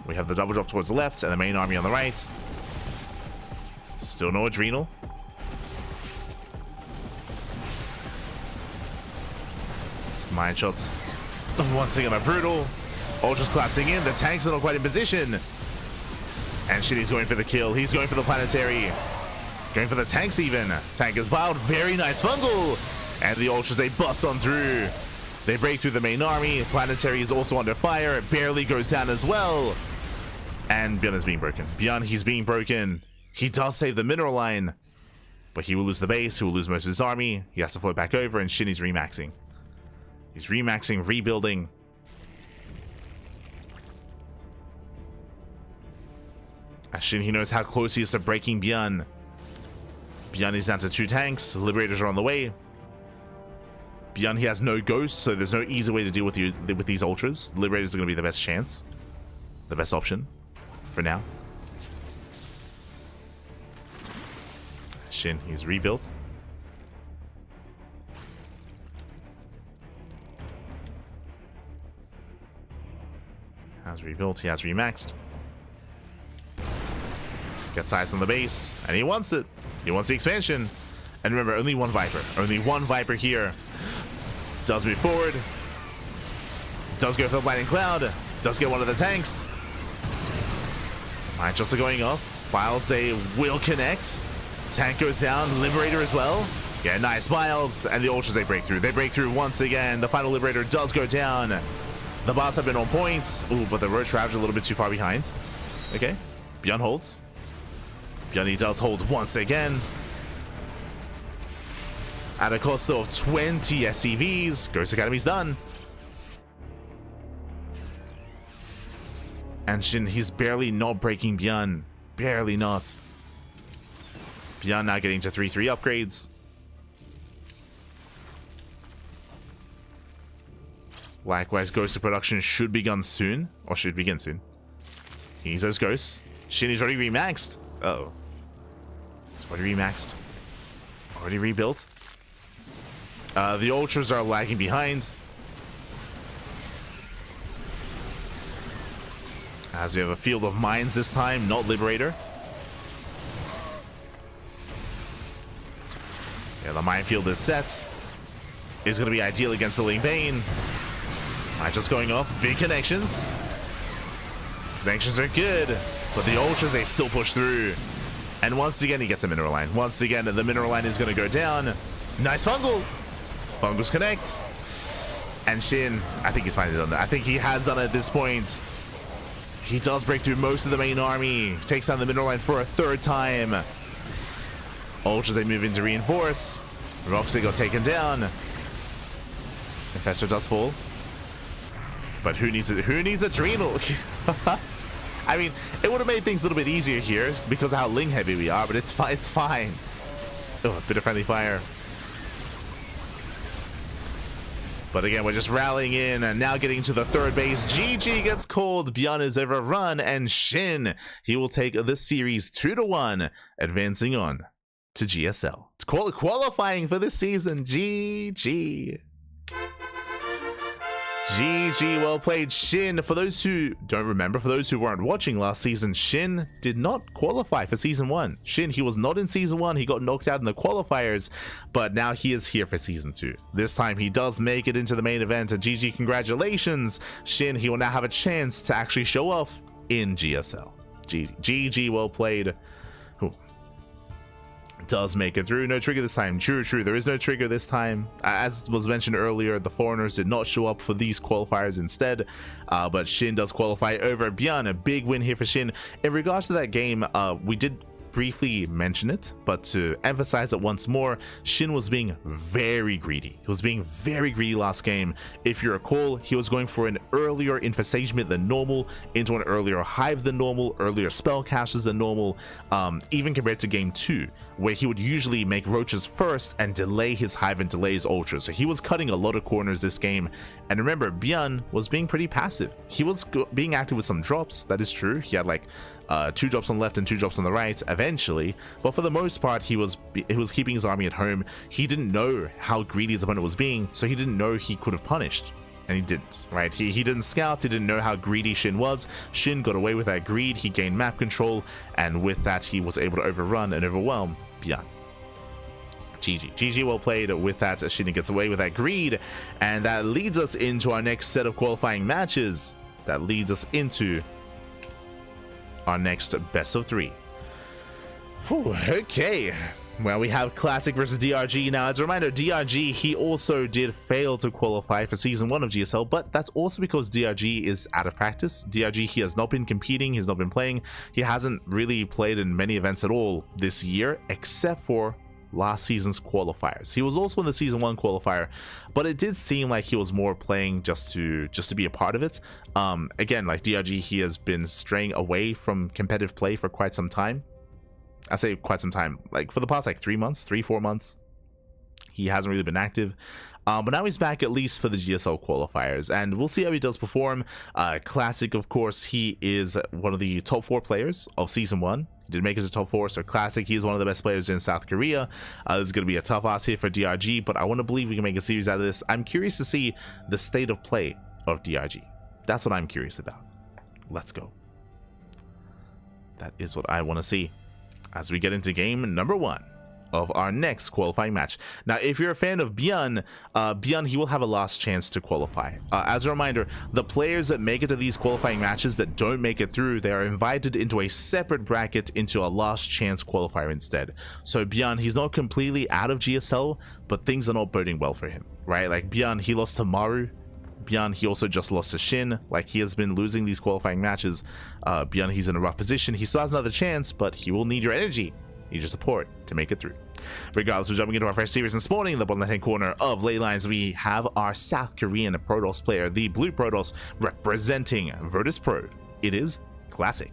We have the double drop towards the left, and the main army on the right. Still no Adrenal. Mind shots. Once again, a brutal. Ultra's collapsing in. The tanks are not quite in position. And Shinny's going for the kill. He's going for the planetary. Going for the tanks even. Tank is wild. Very nice fungal. And the Ultras, they bust on through. They break through the main army. Planetary is also under fire. It barely goes down as well. And ByuN is being broken. ByuN, he's being broken. He does save the mineral line. But he will lose the base. He will lose most of his army. He has to float back over. And Shinny's remaxing. He's remaxing, rebuilding. As Shin, he knows how close he is to breaking ByuN. ByuN is down to 2 tanks. Liberators are on the way. ByuN, he has no ghosts, so there's no easy way to deal with these ultras. Liberators are going to be the best chance. The best option for now. Shin, he's rebuilt. Has rebuilt, he has remaxed. Gets eyes on the base, and he wants it. He wants the expansion. And remember, only one Viper. Only one Viper here. Does move forward. Does go for the Blinding Cloud. Does get one of the tanks. Mind shots are going off. Files, they will connect. Tank goes down. Liberator as well. Yeah, nice Miles. And the Ultras, they break through. They break through once again. The final Liberator does go down. The boss have been on point. Ooh, but the Roach Ravage a little bit too far behind. Okay. ByuN holds. ByuN, he does hold once again. At a cost of 20 SCVs. Ghost Academy's done. And Shin, he's barely not breaking ByuN. Barely not. ByuN now getting to 3-3 upgrades. Likewise, Ghost of Production should begin soon. Or should begin soon. He's those ghosts. Shin is already remaxed. Uh-oh. It's already remaxed. Already rebuilt. The Ultras are lagging behind. As we have a Field of Mines this time, not Liberator. Yeah, the minefield is set. Is going to be ideal against the Ling Bane. Just going off. Big connections. Connections are good. But the Ultras, they still push through. And once again, he gets a mineral line. Once again, the mineral line is going to go down. Nice fungal. Fungals connect. And Shin, I think he's finally done that. I think he has done it at this point. He does break through most of the main army. Takes down the mineral line for a 3rd time. Ultras, they move in to reinforce. Roxy got taken down. Infestor does fall. But who needs it? Who needs Adrenal? I mean, it would have made things a little bit easier here because of how Ling heavy we are, but it's fine. It's fine. Oh, a bit of friendly fire. But again, we're just rallying in and now getting to the 3rd base. GG gets called. ByuN is overrun, and Shin, he will take this series 2-1, advancing on to GSL. It's qualifying for this season. GG. GG, well played, Shin. For those who don't remember, for those who weren't watching last season, Shin did not qualify for Season 1. Shin, he was not in Season 1. He got knocked out in the qualifiers, but now he is here for Season 2. This time, he does make it into the main event. And GG, congratulations, Shin. He will now have a chance to actually show off in GSL. GG, well played. Does make it through. No trigger this time. True. There is no trigger this time. As was mentioned earlier, the foreigners did not show up for these qualifiers instead. But Shin does qualify over ByuN. A big win here for Shin. In regards to that game, we did briefly mention it, but to emphasize it once more, Shin was being very greedy. He was being very greedy last game. If you recall, he was going for an earlier infestation than normal, into an earlier hive than normal, earlier spell caches than normal, even compared to game 2, where he would usually make roaches first and delay his hive and delay his ultra. So he was cutting a lot of corners this game. And remember, ByuN was being pretty passive. He was being active with some drops, that is true. He had like 2 drops on the left and 2 drops on the right eventually, but for the most part he was keeping his army at home. He didn't know how greedy his opponent was being, so he didn't know he could have punished, and he didn't, right? He didn't scout, he didn't know how greedy Shin was. Shin got away with that greed, he gained map control, and with that he was able to overrun and overwhelm ByuN. GG well played with that. Shin gets away with that greed, and that leads us into our next set of qualifying matches. That leads us into our next best of 3. Whew, okay, well, we have Classic versus DRG. Now, as a reminder, DRG, he also did fail to qualify for season 1 of GSL, but that's also because DRG is out of practice. DRG, he has not been competing, he's not been playing, he hasn't really played in many events at all this year, except for last season's qualifiers. He was also in the season 1 qualifier, but it did seem like he was more playing just to be a part of it. Again, like DRG, he has been straying away from competitive play for quite some time. I say quite some time, like for the past like 3 months, 3-4 months. He hasn't really been active. But now he's back, at least for the GSL qualifiers, and we'll see how he does perform. Classic, of course, he is one of the top 4 players of season 1. He did make it to top 4, so Classic, he's one of the best players in South Korea. This is going to be a tough ask here for DRG, but I want to believe we can make a series out of this. I'm curious to see the state of play of DRG. That's what I'm curious about. Let's go. That is what I want to see as we get into game number 1 of our next qualifying match. Now, if you're a fan of ByuN, ByuN, he will have a last chance to qualify. As a reminder, the players that make it to these qualifying matches that don't make it through, they are invited into a separate bracket into a last chance qualifier instead. So ByuN, he's not completely out of GSL, but things are not boding well for him, right? Like ByuN, he lost to Maru. ByuN, he also just lost to Shin. Like, he has been losing these qualifying matches. ByuN, he's in a rough position. He still has another chance, but he will need your energy, need your support to make it through. Regardless, we're jumping into our first series and spawning in the bottom left-hand corner of ley lines. We have our South Korean Protoss player, the Blue Protoss, representing Virtus Pro. It is Classic.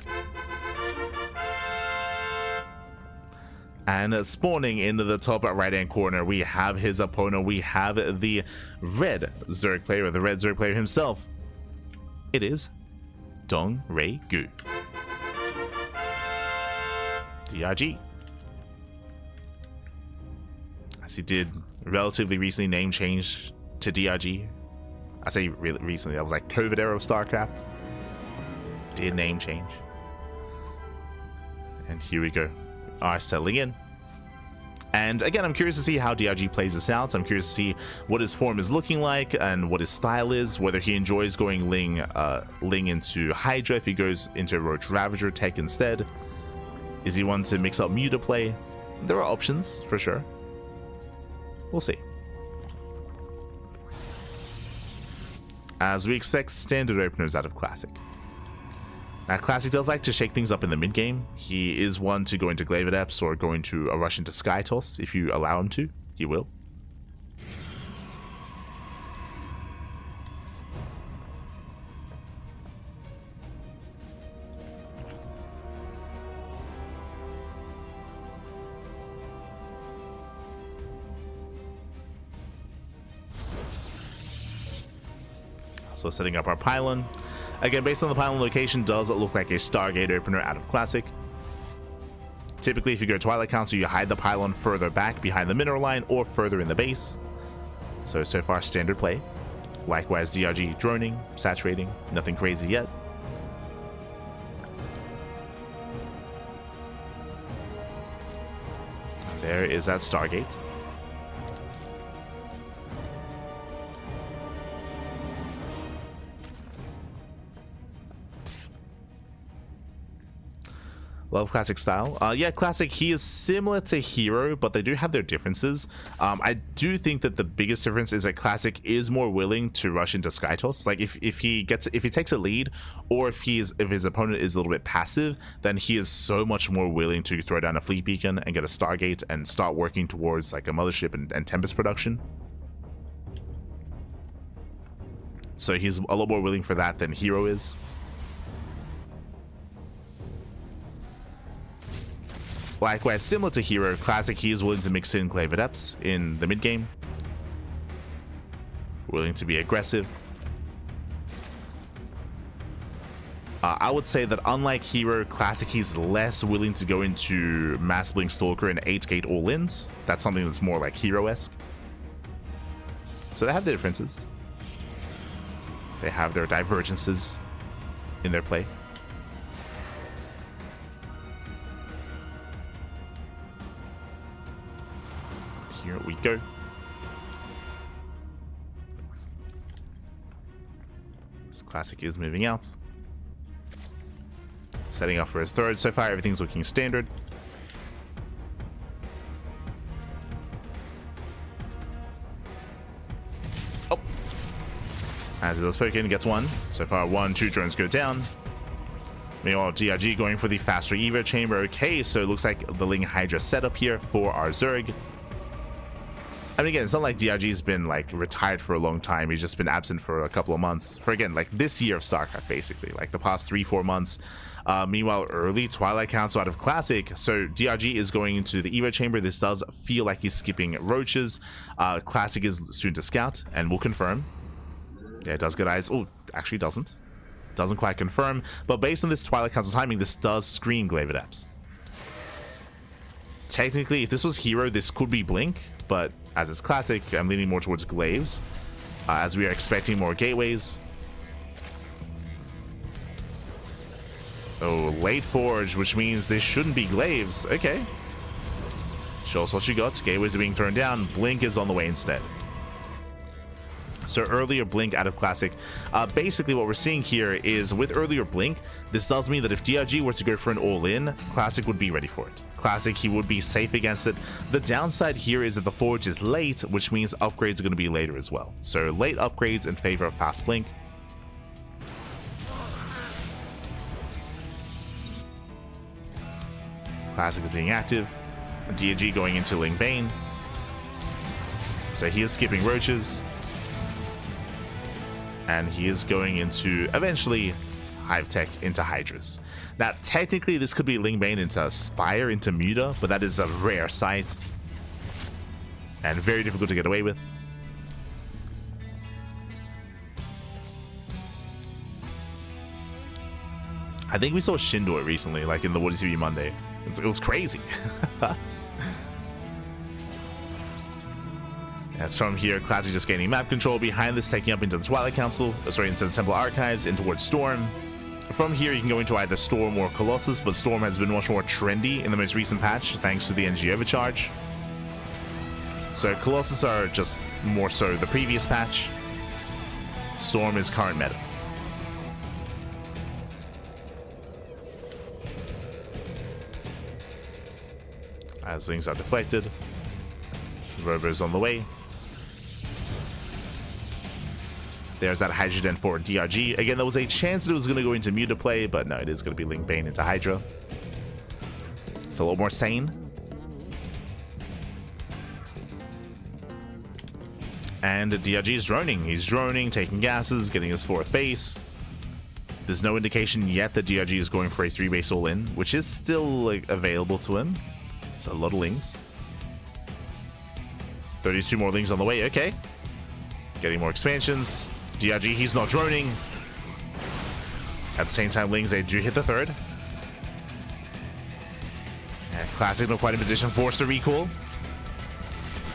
And spawning into the top right-hand corner, we have his opponent. We have the red Zerg player, or the red Zerg player himself. It is Dong-Rae-Gu. DRG. As he did relatively recently name change to DRG. I say really recently, that was like COVID era of StarCraft. Did name change. And here we go. Are settling in. And again, I'm curious to see how DRG plays this out. I'm curious to see what his form is looking like and what his style is, whether he enjoys going Ling into Hydra, if he goes into Roach Ravager tech instead. Is he one to mix up Muta play? There are options for sure. We'll see. As we expect standard openers out of Classic. Now, Classic does like to shake things up in the mid game. He is one to go into Glaive Adepts or go into a rush into Sky Toss. If you allow him to, he will. So setting up our pylon. Again, based on the pylon location, does it look like a Stargate opener out of Classic. Typically, if you go Twilight Council, you hide the pylon further back behind the mineral line or further in the base. So far, standard play. Likewise, DRG droning, saturating, nothing crazy yet. And there is that Stargate. Love classic style. Yeah, classic, he is similar to herO, but they do have their differences. I do think that the biggest difference is that classic is more willing to rush into sky toss. Like if he takes a lead, or if his opponent is a little bit passive, then he is so much more willing to throw down a fleet beacon and get a Stargate and start working towards like a mothership and Tempest production. So he's a lot more willing for that than herO is. Likewise, similar to herO, classic, he is willing to mix in Glaive Adepts in the mid game. Willing to be aggressive. I would say that unlike herO, classic, he's less willing to go into Mass Blink Stalker and 8-gate all-ins. That's something that's more like herO-esque. So they have their differences. They have their divergences in their play. Here we go. This classic is moving out. Setting up for his third. So far, everything's looking standard. Oh! As it was spoken, gets one. So far, 2 drones go down. Meanwhile, DRG going for the faster Evo chamber. Okay, so it looks like the Ling Hydra setup here for our Zerg. I mean, again, it's not like DRG's been like retired for a long time. He's just been absent for a couple of months. For again, like this year of StarCraft, basically, like the past 3-4 months. Meanwhile, early Twilight Council out of Classic. So DRG is going into the Evo chamber. This does feel like he's skipping Roaches. Classic is soon to scout, and we'll confirm. Yeah, it does get eyes. Oh, actually doesn't. Doesn't quite confirm. But based on this Twilight Council timing, this does scream Glaive Adepts. Technically, if this was herO, this could be Blink, but as it's classic, I'm leaning more towards Glaives, as we are expecting more gateways. Oh, late Forge, which means this shouldn't be Glaives. Okay. Show us what you got. Gateways are being thrown down. Blink is on the way instead. So earlier Blink out of Classic. Basically what we're seeing here is with earlier Blink, this does mean that if DRG were to go for an all-in, Classic would be ready for it. Classic, he would be safe against it. The downside here is that the Forge is late, which means upgrades are going to be later as well. So late upgrades in favor of fast Blink. Classic is being active. DRG going into Ling Bane. So he is skipping Roaches. And he is going into, eventually, Hive Tech into Hydras. Now, technically, this could be Ling Bane into Spire, into Muta, but that is a rare sight. And very difficult to get away with. I think we saw Shin do it recently, like in the What Is TV Monday. It was crazy. That's from here, Classic just gaining map control. Behind this, taking up into the Twilight Council, sorry, into the Temple Archives, in towards Storm. From here, you can go into either Storm or Colossus, but Storm has been much more trendy in the most recent patch, thanks to the NG overcharge. So Colossus are just more so the previous patch. Storm is current meta. As things are deflected, Robo's on the way. There's that Hydra for DRG. Again, there was a chance that it was going to go into Muta play, but no, it is going to be Ling Bane into Hydra. It's a little more sane. And DRG is droning. He's droning, taking gases, getting his 4th base. There's no indication yet that DRG is going for a 3-base all-in, which is still like available to him. It's a lot of Lings. 32 more Lings on the way. Okay. Getting more expansions. DRG, he's not droning. At the same time, Lings, they do hit the 3rd. And Classic not quite in position. Forced to recall.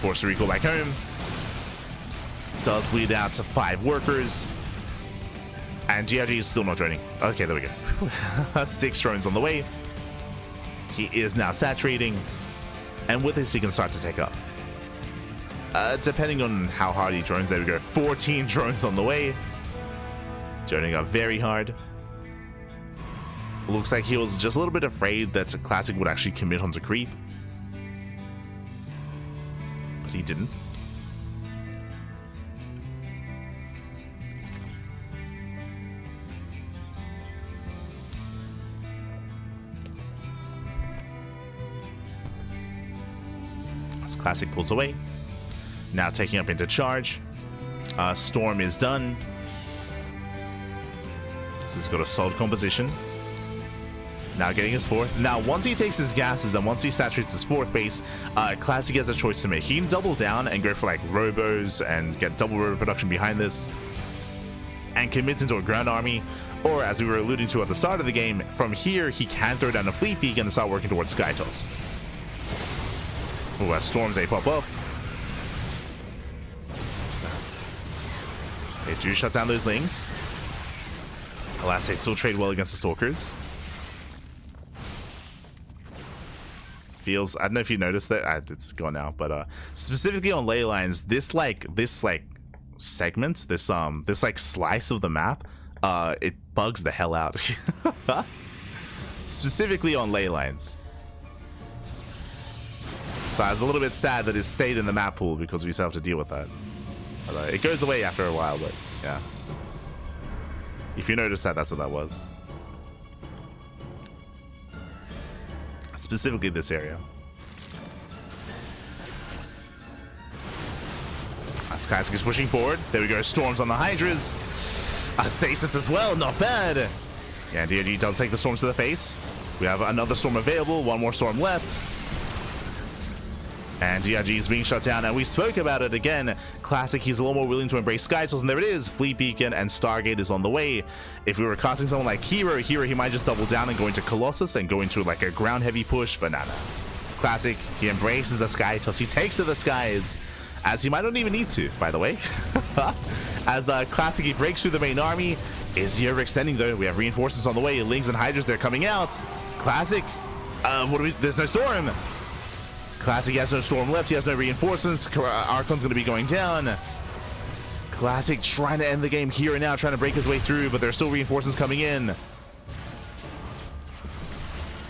Forced to recall back home. Does bleed out to 5 workers. And DRG is still not droning. Okay, there we go. 6 drones on the way. He is now saturating. And with this, he can start to take up. Depending on how hard he drones, there we go. 14 drones on the way. Droning up very hard. Looks like he was just a little bit afraid that Classic would actually commit onto creep. But he didn't. As Classic pulls away. Now taking up into charge. Storm is done. So he's got a solid composition. Now getting his fourth. Now once he takes his gases and once he saturates his fourth base, Classic has a choice to make. He can double down and go for like robos and get double robo production behind this and commit into a ground army, or as we were alluding to at the start of the game, from here he can throw down a fleet peak and start working towards Sky Toss. Ooh, as Storms they pop up. They do shut down those Lings. Alas, they still trade well against the Stalkers. Feels, I don't know if you noticed that, it's gone now, but specifically on ley lines, this segment, this like slice of the map, it bugs the hell out. Specifically on ley lines. So I was a little bit sad that it stayed in the map pool because we still have to deal with that. But, it goes away after a while, but yeah. If you notice that, that's what that was. Specifically this area. As Classic is pushing forward. There we go. Storms on the Hydras. Stasis as well. Not bad. Yeah, DRG does take the Storms to the face. We have another Storm available. One more Storm left. And DRG is being shut down, and we spoke about it again. Classic, he's a little more willing to embrace Sky Tools, and there it is. Fleet Beacon and Stargate is on the way. If we were casting someone like herO, he might just double down and go into Colossus and go into like a ground heavy push, but nah. Classic, he embraces the Sky Tools. He takes to the skies, as he might not even need to, by the way. As Classic, he breaks through the main army. Is he overextending though? We have reinforcements on the way. Lings and Hydras, they're coming out. Classic, there's no Storm. Classic has no Storm left. He has no reinforcements. Archon's going to be going down. Classic trying to end the game here and now, trying to break his way through, but there's still reinforcements coming in.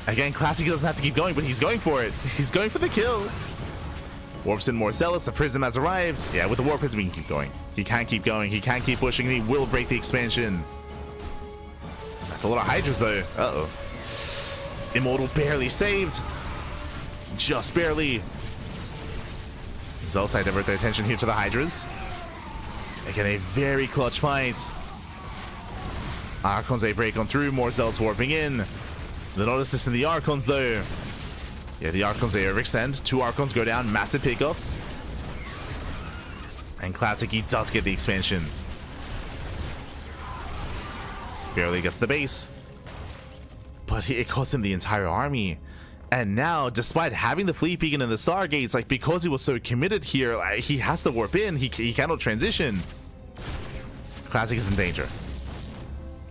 Again, Classic doesn't have to keep going, but he's going for it. He's going for the kill. Warpston more zealous. The Prism has arrived. Yeah, with the Warp Prism, he can keep going. He can keep going. He can keep pushing. He will break the expansion. That's a lot of Hydras, though. Uh-oh. Immortal barely saved. Just barely. Zealots, I divert their attention here to the Hydras. Again, a very clutch fight. Archons, they break on through. More Zealots warping in. The not assist in the Archons, though. Yeah, the Archons, they overextend. 2 Archons go down. Massive pickoffs. And Classic, he does get the expansion. Barely gets the base. But it cost him the entire army. And now, despite having the Fleet Beacon and the Stargates, like, because he was so committed here, like, he has to warp in. He cannot transition. Classic is in danger.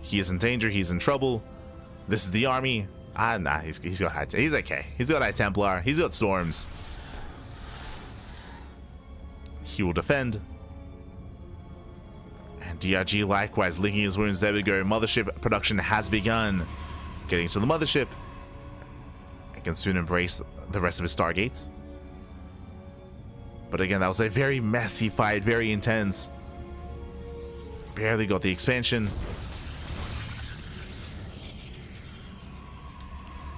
He is in danger. He's in trouble. This is the army. Nah, he's got high. He's okay. He's got High Templar. He's got Storms. He will defend. And DRG likewise licking his wounds. There we go. Mothership production has begun. Getting to the Mothership. Can soon embrace the rest of his Stargates. But again, that was a very messy fight, very intense. Barely got the expansion.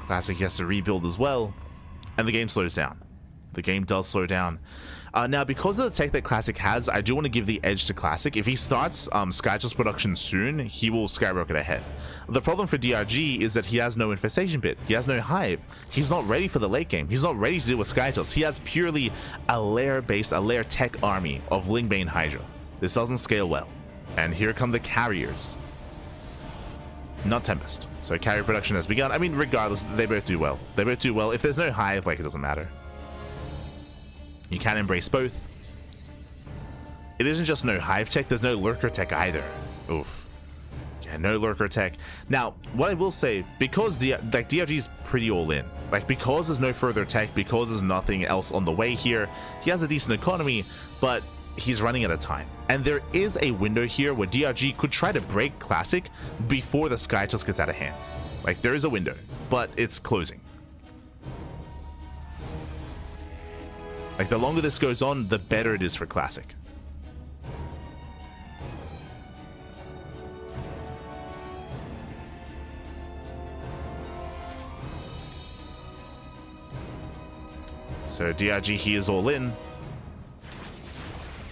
Classic has to rebuild as well. And the game slows down. The game does slow down. Now, because of the tech that Classic has, I do want to give the edge to Classic. If he starts Skytoss production soon, he will skyrocket ahead. The problem for DRG is that he has no Infestation Pit. He has no Hive. He's not ready for the late game. He's not ready to deal with Skytoss. He has purely a lair-based, a lair tech army of Lingbane Hydra. This doesn't scale well. And here come the carriers. Not Tempest. So carrier production has begun. I mean, regardless, they both do well. They both do well. If there's no Hive, like, it doesn't matter. You can embrace both. It isn't just no Hive tech, there's no Lurker tech either. Oof. Yeah, no Lurker tech. Now, what I will say, because DRG's pretty all in, like, because there's no further tech, because there's nothing else on the way here, he has a decent economy, but he's running at a time. And there is a window here where DRG could try to break Classic before the Skytoss gets out of hand. Like, there is a window, but it's closing. Like, the longer this goes on, the better it is for Classic. So DRG, he is all in.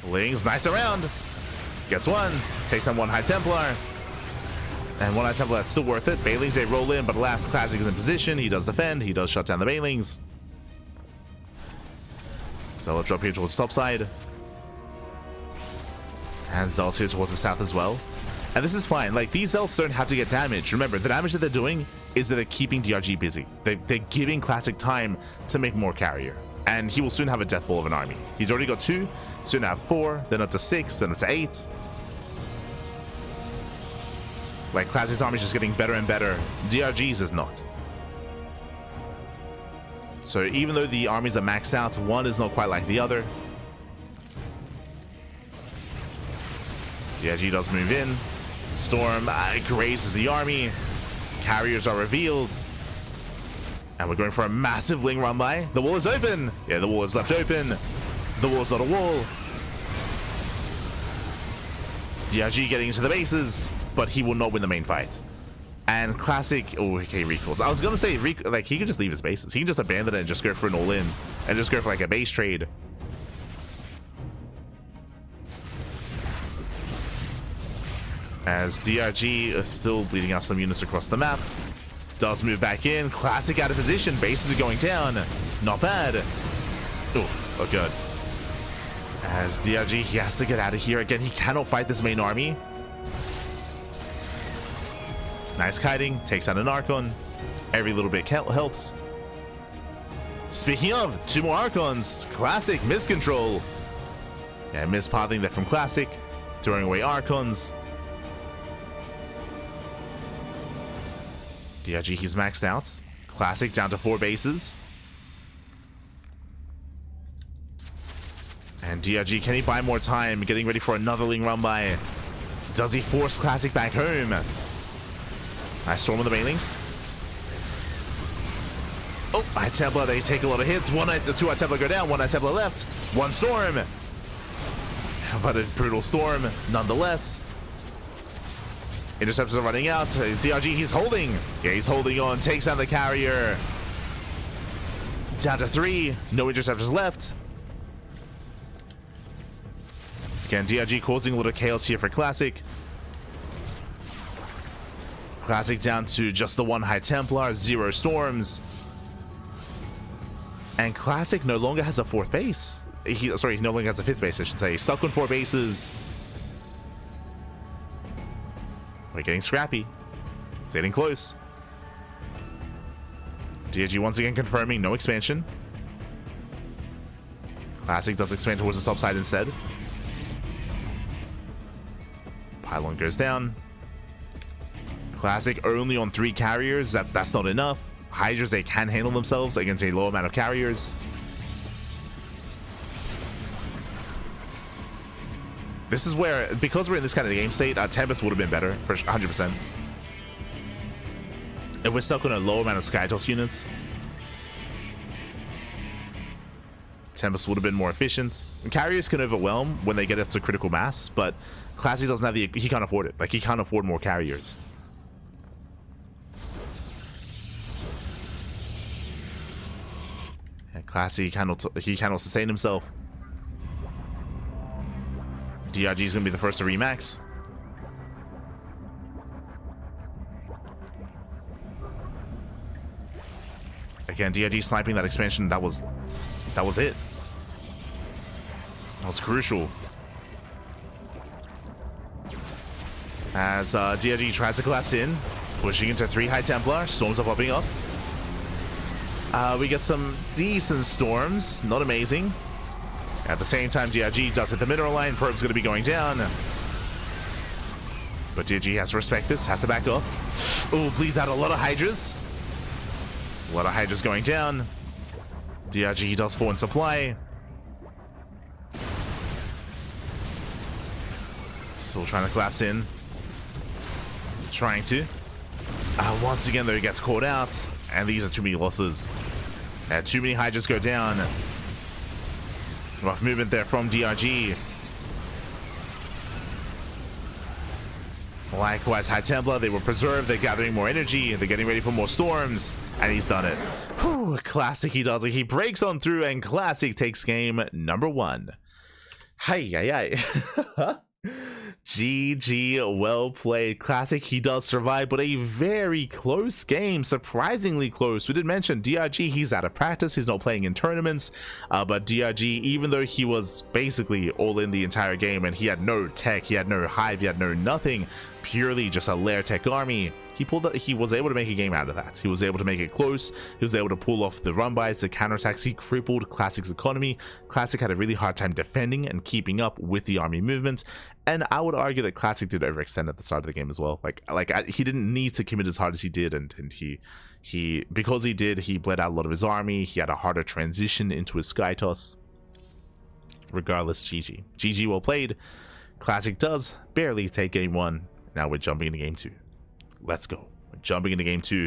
Lings, nice around. Gets one. Takes on one High Templar. And one High Templar, that's still worth it. Bailings, they roll in, but last Classic is in position. He does defend. He does shut down the Bailings. So let's drop here towards the top side. And Zel's here towards the south as well. And this is fine. Like, these Zelts don't have to get damaged. Remember, the damage that they're doing is that they're keeping DRG busy. They're giving Classic time to make more carrier. And he will soon have a death ball of an army. He's already got 2, soon have 4, then up to 6, then up to 8. Like, Classic's army is just getting better and better. DRG's is not. So even though the armies are maxed out, one is not quite like the other. DRG does move in. Storm grazes the army. Carriers are revealed. And we're going for a massive Ling run by. The wall is open. Yeah, the wall is left open. The wall is not a wall. DRG getting into the bases, but he will not win the main fight. And Classic, oh, okay, recalls. I was gonna say, like, he can just leave his bases. He can just abandon it and just go for an all-in, and just go for like a base trade. As DRG is still bleeding out some units across the map. Does move back in. Classic out of position. Bases are going down. Not bad. Oof, oh good. As DRG, he has to get out of here. Again, he cannot fight this main army. Nice kiting. Takes out an Archon. Every little bit helps. Speaking of, 2 more Archons. Classic miscontrol. Yeah, mispathing that from Classic. Throwing away Archons. DRG, he's maxed out. Classic down to 4 bases. And DRG, can he buy more time? Getting ready for another Ling run by. Does he force Classic back home? Nice storm on the Bailings. Oh, High Templar, they take a lot of hits. 2 High Templar go down, 1 High Templar left. 1 storm. But a brutal storm, nonetheless. Interceptors are running out. DRG, he's holding. Yeah, he's holding on. Takes down the carrier. Down to 3. No interceptors left. Again, DRG causing a little chaos here for Classic. Classic down to just the 1 High Templar. 0 storms. And Classic no longer has a 4th base. He no longer has a 5th base, I should say. He's stuck on 4 bases. We're getting scrappy. It's getting close. DRG once again confirming no expansion. Classic does expand towards the top side instead. Pylon goes down. Classic only on 3 carriers. That's not enough. Hydras, they can handle themselves against a low amount of carriers. This is where, because we're in this kind of game state, Tempest would have been better for 100%. If we're stuck on a low amount of Skytoss units, Tempest would have been more efficient. And carriers can overwhelm when they get up to critical mass, but Classic doesn't have he can't afford it. Like, he can't afford more carriers. And Classic, he cannot sustain himself. DRG is going to be the first to remax. Again, DRG sniping that expansion, that was it. That was crucial. As DRG tries to collapse in, pushing into 3 High Templar, storms are popping up. We get some decent storms, not amazing. At the same time, DRG does hit the mineral line. Probe's going to be going down. But DRG has to respect this, has to back up. Oh, bleeds out a lot of Hydras. A lot of Hydras going down. DRG does 4 in supply. Still trying to collapse in. Trying to. Once again, though, he gets caught out, and these are too many losses. Too many Hydras go down. Rough movement there from DRG. Likewise, High Templar, they were preserved, they're gathering more energy, they're getting ready for more storms, and he's done it. Whew, Classic, he does it. He breaks on through, and Classic takes game number 1. Hi. GG, well played. Classic, he does survive, but a very close game, surprisingly close. We did mention DRG, he's out of practice, he's not playing in tournaments, but DRG, even though he was basically all in the entire game and he had no tech, he had no hive, he had no nothing, purely just a lair tech army, he was able to make a game out of that. He was able to make it close. He was able to pull off the run bys, the counterattacks. He crippled Classic's economy. Classic had a really hard time defending and keeping up with the army movement. And I would argue that Classic did overextend at the start of the game as well. He didn't need to commit as hard as he did, and he because he did, he bled out a lot of his army. He had a harder transition into his sky toss. Regardless, GG well played. Classic does barely take game 1. Now we're jumping into game 2. Let's go. We're jumping into game 2,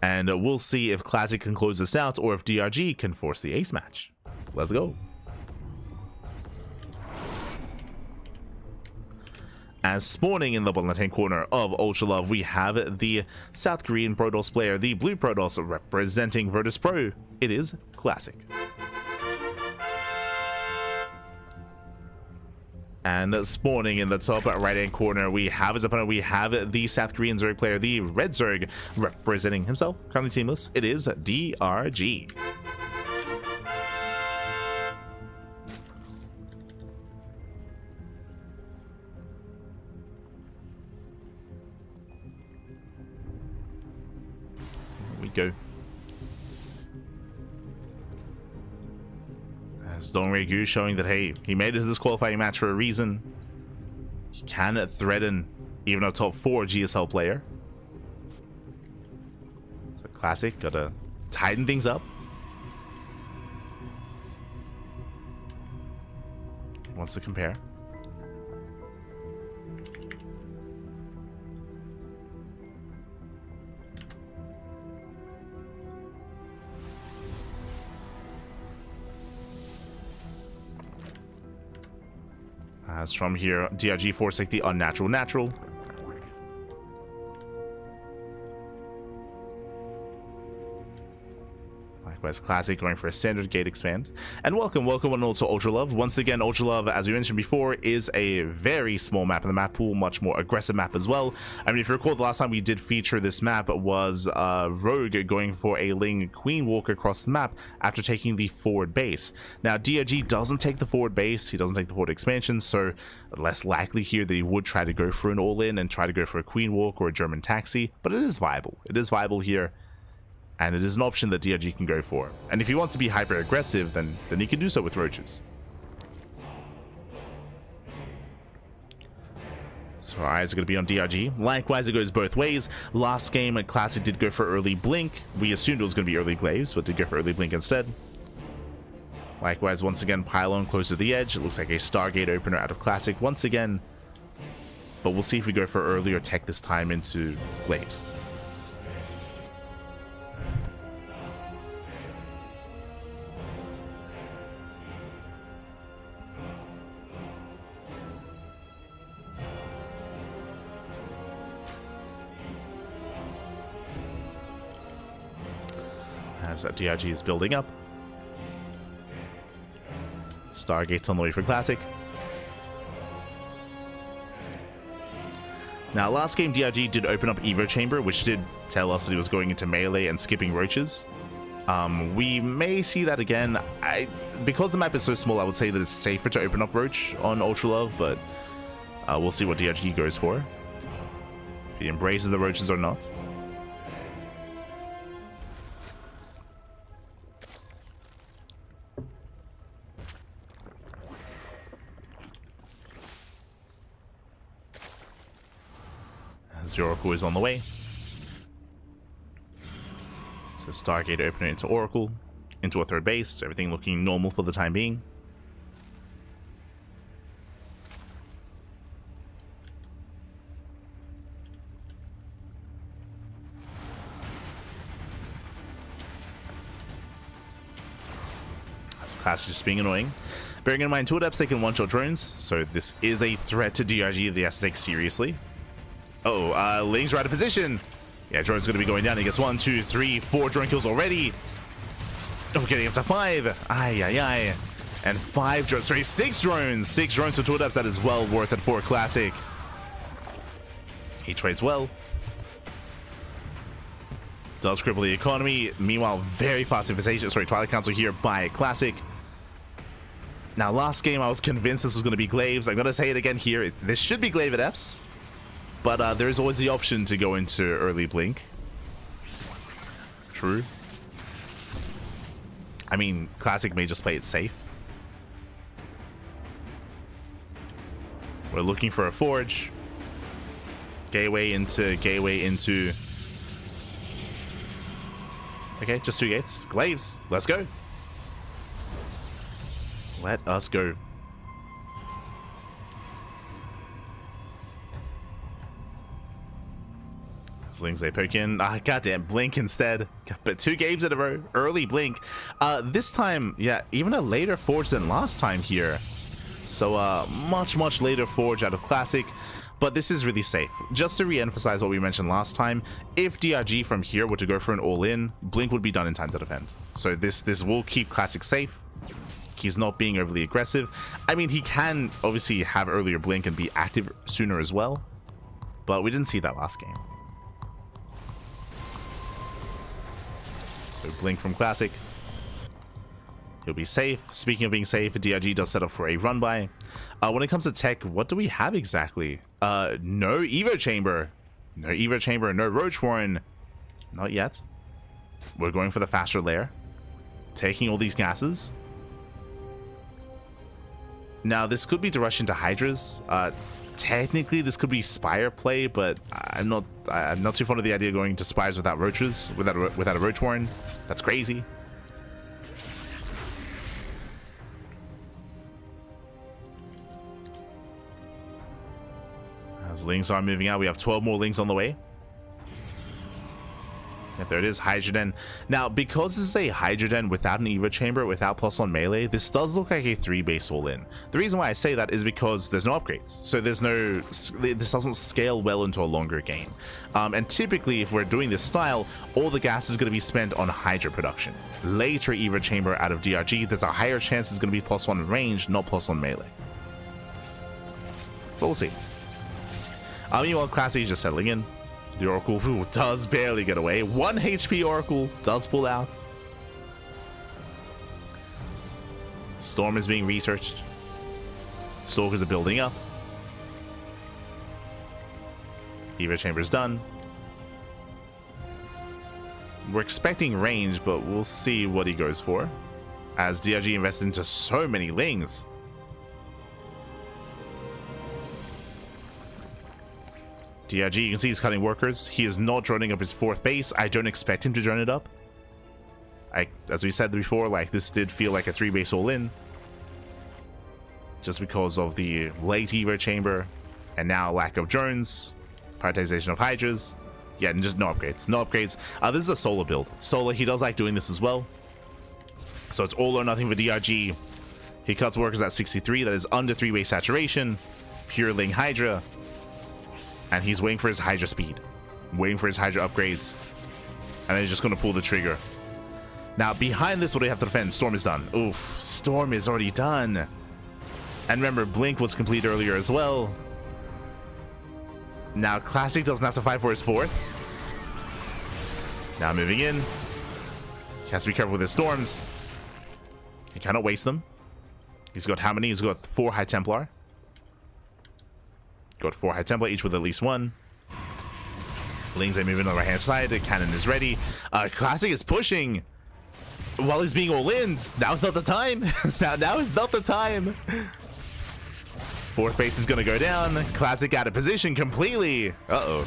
and we'll see if Classic can close this out or if DRG can force the ace match. Let's go. As spawning in the bottom left-hand corner of Ultra Love, we have the South Korean Protoss player, the blue Protoss representing Virtus Pro. It is Classic. And spawning in the top right-hand corner, we have his opponent. We have the South Korean Zerg player, the red Zerg, representing himself, currently teamless. It is DRG. Here we go. Dongregyu showing that, hey, he made it to this qualifying match for a reason. He can threaten even a top 4 GSL player. So Classic gotta tighten things up. Wants to compare. As from here, DRG forcing the unnatural natural. Likewise, Classic going for a standard gate expand. And welcome and also Ultra Love. Once again, Ultra Love, as we mentioned before, is a very small map in the map pool, much more aggressive map as well. I mean, if you recall, the last time we did feature this map was Rogue going for a Ling Queen walk across the map after taking the forward base. Now, DRG doesn't take the forward base, he doesn't take the forward expansion, so less likely here that he would try to go for an all-in and try to go for a Queen walk or a German taxi, but it is viable. It is viable here. And it is an option that DRG can go for. And if he wants to be hyper aggressive, then he can do so with roaches. So our eyes are going to be on DRG. Likewise, it goes both ways. Last game, Classic did go for early blink. We assumed it was going to be early glaze, but did go for early blink instead. Likewise, once again, pylon close to the edge. It looks like a Stargate opener out of Classic once again. But we'll see if we go for early or tech this time into glaze. As that DRG is building up. Stargate's on the way for Classic. Now, last game DRG did open up Evo Chamber, which did tell us that he was going into melee and skipping roaches. We may see that again. Because the map is so small, I would say that it's safer to open up Roach on Ultra Love, but we'll see what DRG goes for. If he embraces the roaches or not. Oracle is on the way. So Stargate opening into Oracle, into a third base, everything looking normal for the time being. Classic just being annoying. Bearing in mind, 2 adepts, they can one-shot drones, so this is a threat to DRG that he has to take seriously. Ling's right of position. Yeah, drone's going to be going down. He gets 1, 2, 3, 4 drone kills already. Oh, getting up to 5. Ay. And 5 drones. Sorry, 6 drones. 6 drones for 2 adepts. That is well worth it for Classic. He trades well. Does cripple the economy. Meanwhile, very fast invitation. Sorry, Twilight Council here by Classic. Now, last game, I was convinced this was going to be Glaives. I'm going to say it again here. This should be Glaive Adepts. But there is always the option to go into early Blink. True. I mean, Classic may just play it safe. We're looking for a Forge. Gateway into... Okay, just 2 gates. Glaives. Let's go. Let us go. Slings, they poke in. Goddamn, Blink instead. But 2 games in a row. Early Blink. This time, yeah, even a later Forge than last time here. So, much later Forge out of Classic. But this is really safe. Just to re-emphasize what we mentioned last time, if DRG from here were to go for an all-in, Blink would be done in time to defend. So this will keep Classic safe. He's not being overly aggressive. I mean, he can obviously have earlier Blink and be active sooner as well. But we didn't see that last game. So Blink from Classic. He'll be safe. Speaking of being safe, DRG does set up for a run by. When it comes to tech, what do we have exactly? No Evo Chamber. No Evo Chamber, no Roach Warren. Not yet. We're going for the faster layer. Taking all these gases. Now, this could be to rush into Hydras. Technically, this could be Spire play, but I'm not too fond of the idea of going to Spires without Roaches, without a Roach Warren. That's crazy. As Lings are moving out, we have 12 more Lings on the way. Yep, there it is, Hydroden. Now, because this is a Hydroden without an Evo Chamber, without +1 melee, this does look like a 3-base all-in. The reason why I say that is because there's no upgrades. So this doesn't scale well into a longer game. And typically, if we're doing this style, all the gas is going to be spent on Hydra production. Later Evo Chamber out of DRG, there's a higher chance it's going to be +1 range, not +1 melee. But we'll see. Meanwhile, Classy is just settling in. The Oracle does barely get away. 1 HP Oracle does pull out. Storm is being researched. Stalkers are building up. Evo Chamber's done. We're expecting range, but we'll see what he goes for. As DRG invested into so many Lings. DRG, you can see he's cutting workers. He is not droning up his 4th base. I don't expect him to drone it up. As we said before, like, this did feel like a 3-base all-in. Just because of the late Evo Chamber, and now lack of drones, prioritization of Hydras. Yeah, and just no upgrades. No upgrades. This is a Solar build. Solar, he does like doing this as well. So it's all or nothing for DRG. He cuts workers at 63. That is under 3-base saturation. Pure Ling Hydra. And he's waiting for his Hydra speed. Waiting for his Hydra upgrades. And then he's just going to pull the trigger. Now, behind this, what do we have to defend? Storm is done. Oof. Storm is already done. And remember, Blink was complete earlier as well. Now, Classic doesn't have to fight for his 4th. Now, moving in. He has to be careful with his Storms. He cannot waste them. He's got how many? He's got 4 High Templar. Got 4 High Templar, each with at least 1. Lings, they move in on the right hand side. The cannon is ready. Classic is pushing while he's being all-in. Now's not the time. now is not the time. 4th base is going to go down. Classic out of position completely. Uh-oh.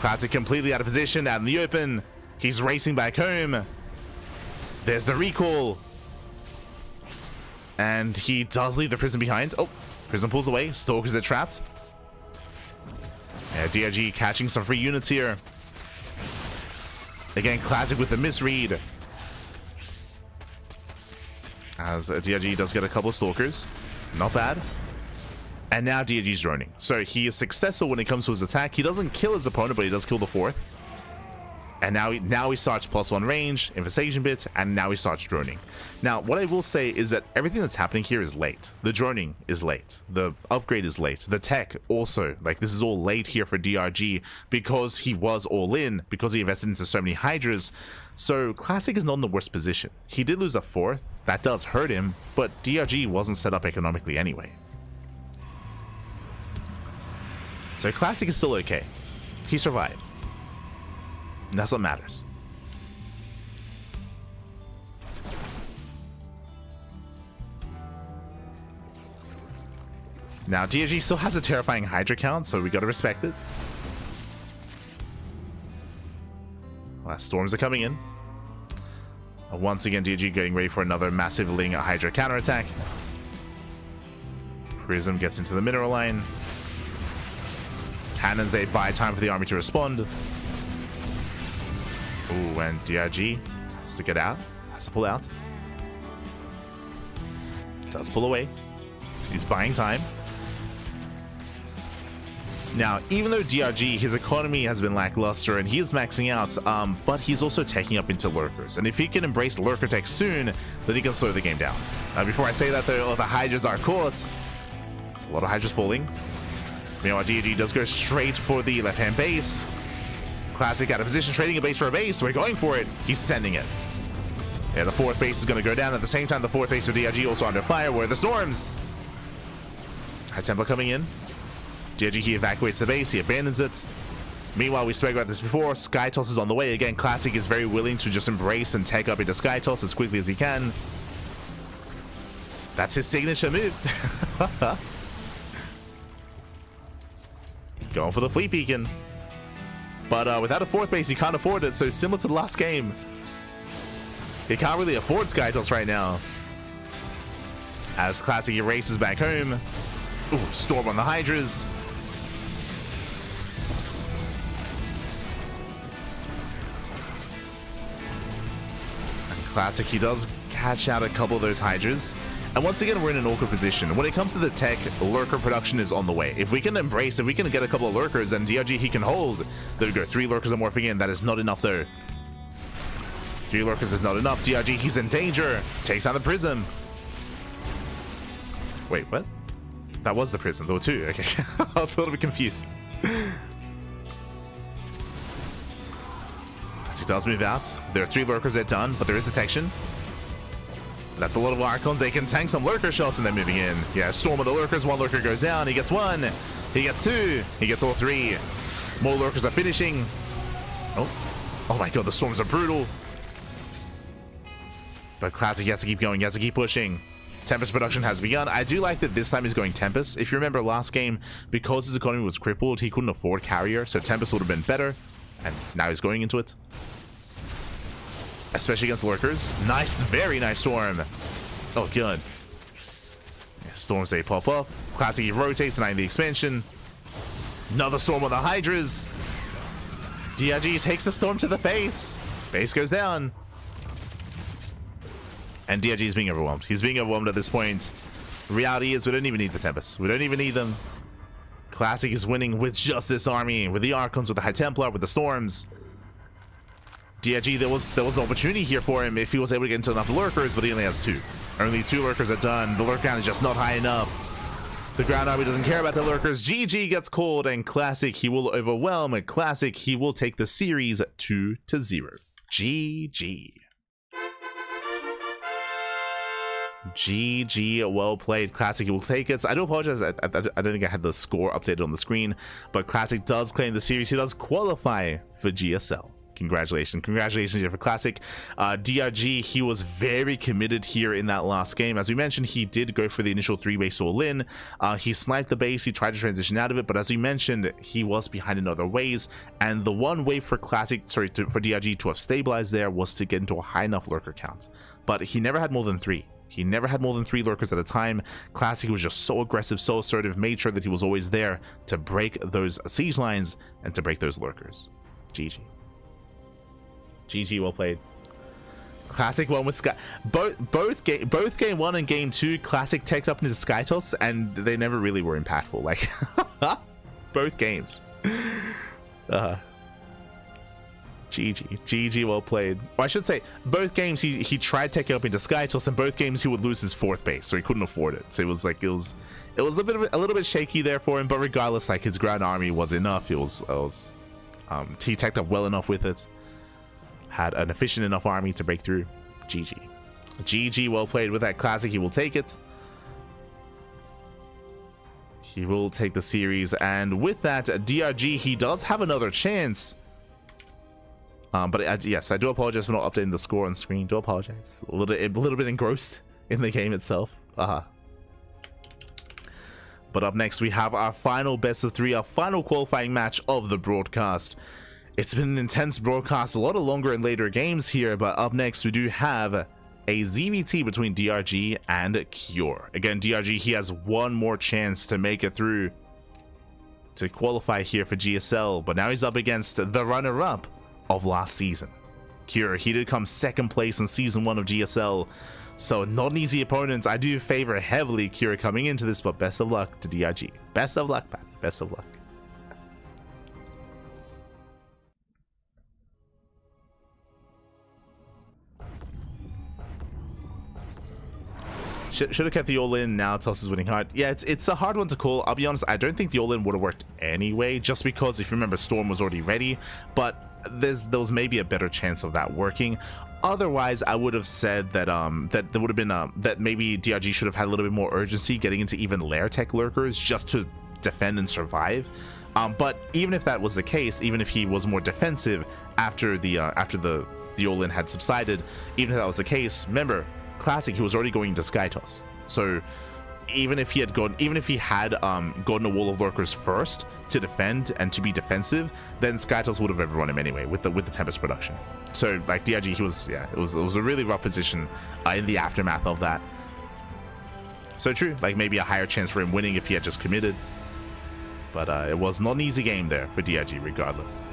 Classic completely out of position, out in the open. He's racing back home. There's the recall. And he does leave the prison behind. Oh. Prism pulls away. Stalkers are trapped. Yeah, DRG catching some free units here. Again, Classic with the misread. As DRG does get a couple of stalkers. Not bad. And now DRG's droning. So he is successful when it comes to his attack. He doesn't kill his opponent, but he does kill the fourth. And now he starts +1 range, infestation bit, and now he starts droning. Now, what I will say is that everything that's happening here is late. The droning is late. The upgrade is late. The tech also, like, this is all late here for DRG because he was all in, because he invested into so many Hydras. So Classic is not in the worst position. He did lose a fourth. That does hurt him, but DRG wasn't set up economically anyway. So Classic is still okay. He survived. And that's what matters. Now, DRG still has a terrifying Hydra count, so we gotta respect it. Last storms are coming in. Once again, DRG getting ready for another massive Ling Hydra counterattack. Prism gets into the mineral line. Cannons, they buy time for the army to respond. Ooh, and DRG has to get out, has to pull out. Does pull away. He's buying time. Now, even though DRG, his economy has been lackluster and he is maxing out, but he's also taking up into lurkers. And if he can embrace lurker tech soon, then he can slow the game down. Before I say that, though, the Hydras are caught. There's a lot of Hydras falling. Meanwhile, DRG does go straight for the left-hand base. Classic out of position, trading a base for a base. We're going for it. He's sending it. Yeah, the fourth base is going to go down. At the same time, the fourth base of DRG also under fire. Where are the storms? High Templar coming in. DRG, he evacuates the base. He abandons it. Meanwhile, we spoke about this before. Sky Toss is on the way. Again, Classic is very willing to just embrace and take up into Sky Toss as quickly as he can. That's his signature move. Going for the Fleet Beacon. But without a fourth base, he can't afford it. So similar to the last game, he can't really afford Sky Toss right now. As Classic races back home. Ooh, storm on the Hydras. And Classic, he does catch out a couple of those Hydras. And once again, we're in an awkward position. When it comes to the tech, lurker production is on the way. If we can embrace, if we can get a couple of lurkers, then DRG, he can hold. There we go. 3 lurkers are morphing in. That is not enough, though. 3 lurkers is not enough. DRG, he's in danger. Takes out the Prism. Wait, what? That was the Prism. There were 2. Okay. I was a little bit confused. As he does move out. There are 3 lurkers that done, but there is detection. That's a lot of Archons. They can tank some lurker shots and they're moving in. Yeah, storm of the lurkers. 1 lurker goes down. He gets 1. He gets 2. He gets all 3. More lurkers are finishing. Oh my god, the storms are brutal. But Classic, he has to keep going. He has to keep pushing. Tempest production has begun. I do like that this time he's going Tempest. If you remember last game, because his economy was crippled, he couldn't afford Carrier, so Tempest would have been better. And now he's going into it. Especially against lurkers. Nice, very nice storm. Oh, good. Yeah, storms, they pop up. Classic, he rotates, denying the expansion. Another storm on the Hydras. DRG takes the storm to the face. Base goes down. And DRG is being overwhelmed. He's being overwhelmed at this point. Reality is we don't even need the Tempest. We don't even need them. Classic is winning with just this army. With the Archons, with the High Templar, with the storms. DRG, there was an opportunity here for him if he was able to get into enough lurkers, but he only has 2. Only 2 lurkers are done. The lurk count is just not high enough. The ground army doesn't care about the lurkers. GG gets called, and Classic, he will overwhelm. And Classic, he will take the series 2-0. GG. GG, well played. Classic, he will take it. So I do apologize. I don't think I had the score updated on the screen, but Classic does claim the series. He does qualify for GSL. Congratulations here for Classic. DRG, he was very committed here in that last game. As we mentioned, he did go for the initial 3-base all-in. He sniped the base, he tried to transition out of it, but as we mentioned, he was behind in other ways, and the one way for for DRG to have stabilized there was to get into a high enough lurker count. But he never had more than 3. He never had more than 3 lurkers at a time. Classic was just so aggressive, so assertive, made sure that he was always there to break those siege lines and to break those lurkers. GG. GG, well played. Classic won with Sky. Both game 1 and game 2, Classic teched up into Skytos, and they never really were impactful. Like both games. GG, well played. Well, I should say both games he tried taking up into Skytos, and both games he would lose his 4th base, so he couldn't afford it. So it was like it was a little bit shaky there for him, but regardless, like his ground army was enough. He teched up well enough with it. Had an efficient enough army to break through. GG, well played with that Classic. He will take it. He will take the series, and with that, DRG, he does have another chance. But yes, I do apologize for not updating the score on screen. Do apologize. A little bit engrossed in the game itself. But up next, we have our final best of 3, our final qualifying match of the broadcast. It's been an intense broadcast, a lot of longer and later games here, but up next we do have a ZVT between DRG and Cure. Again, DRG, he has one more chance to make it through to qualify here for GSL, but now he's up against the runner-up of last season. Cure, he did come 2nd place in season 1 of GSL, so not an easy opponent. I do favor heavily Cure coming into this, but best of luck to DRG. Best of luck, man. Best of luck. Should have kept the all-in. Now Toss is winning hard. Yeah, it's a hard one to call. I'll be honest, I don't think the all-in would have worked anyway, just because if you remember, Storm was already ready, but there was maybe a better chance of that working. Otherwise, I would have said that that there would have been that maybe DRG should have had a little bit more urgency getting into even lair tech lurkers just to defend and survive. But even if that was the case, even if he was more defensive after the all-in had subsided, even if that was the case, remember, Classic, he was already going to Skytos, so even if he had gotten a wall of lurkers first to defend and to be defensive, then Skytos would have overrun him anyway with the Tempest production. So like DRG, it was a really rough position in the aftermath of that. So true, like maybe a higher chance for him winning if he had just committed, but it was not an easy game there for DRG regardless.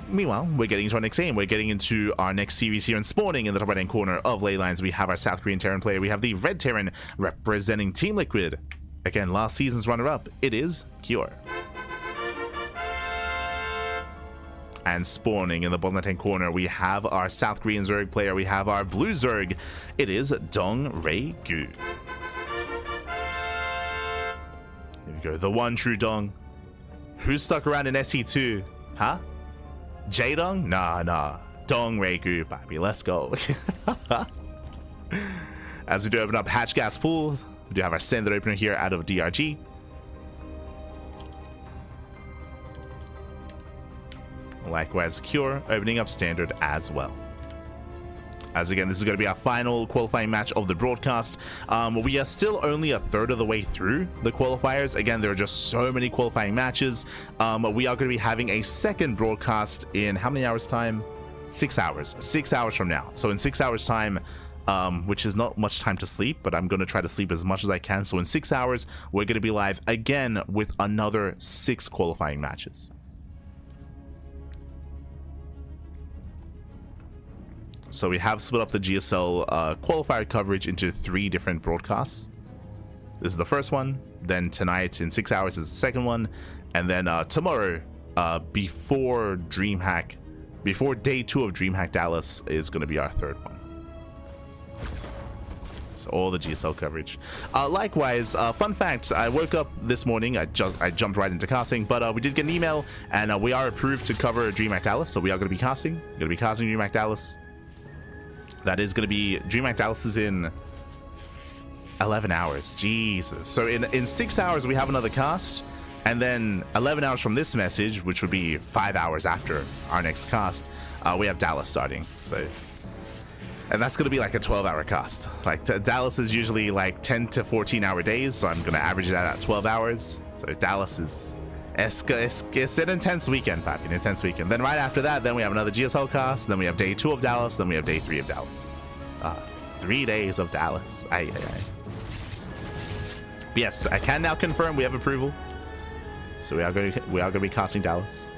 Meanwhile, we're getting into our next game. We're getting into our next series here in Spawning. In the top right hand corner of Leylines, we have our South Korean Terran player. We have the Red Terran representing Team Liquid. Again, last season's runner-up, it is Cure. And Spawning in the bottom left hand corner, we have our South Korean Zerg player. We have our Blue Zerg. It is Dong Rei Gu. There we go, the one true Dong. Who stuck around in SE2? Huh? Jaedong? Nah. Dong Rei Gu, baby. Let's go. As we do open up Hatch Gas Pool, we do have our standard opener here out of DRG. Likewise, Cure opening up standard as well. As again, this is going to be our final qualifying match of the broadcast. We are still only a third of the way through the qualifiers. Again, there are just so many qualifying matches. We are going to be having a second broadcast in how many hours time? 6 hours. 6 hours from now. So in 6 hours time, which is not much time to sleep, but I'm going to try to sleep as much as I can. So in 6 hours, we're going to be live again with another 6 qualifying matches. So we have split up the GSL qualifier coverage into 3 different broadcasts. This is the first one, then tonight in 6 hours is the second one, and then tomorrow, before day 2 of DreamHack Dallas is going to be our third one. So all the GSL coverage. Likewise, fun fact, I woke up this morning, I jumped right into casting, but we did get an email, and we are approved to cover DreamHack Dallas, so we are going to be casting. DreamHack Dallas. That is going to be DreamHack Dallas is in 11 hours. Jesus. So in 6 hours, we have another cast. And then 11 hours from this message, which would be 5 hours after our next cast, we have Dallas starting. So, and that's going to be like a 12-hour cast. Like Dallas is usually like 10 to 14-hour days. So I'm going to average it out at 12 hours. So Dallas is... It's an intense weekend, Pappy, an intense weekend. Then right after that, then we have another GSL cast, then we have day 2 of Dallas, then we have day 3 of Dallas. 3 days of Dallas. Aye. But yes, I can now confirm we have approval. So we are going to be casting Dallas.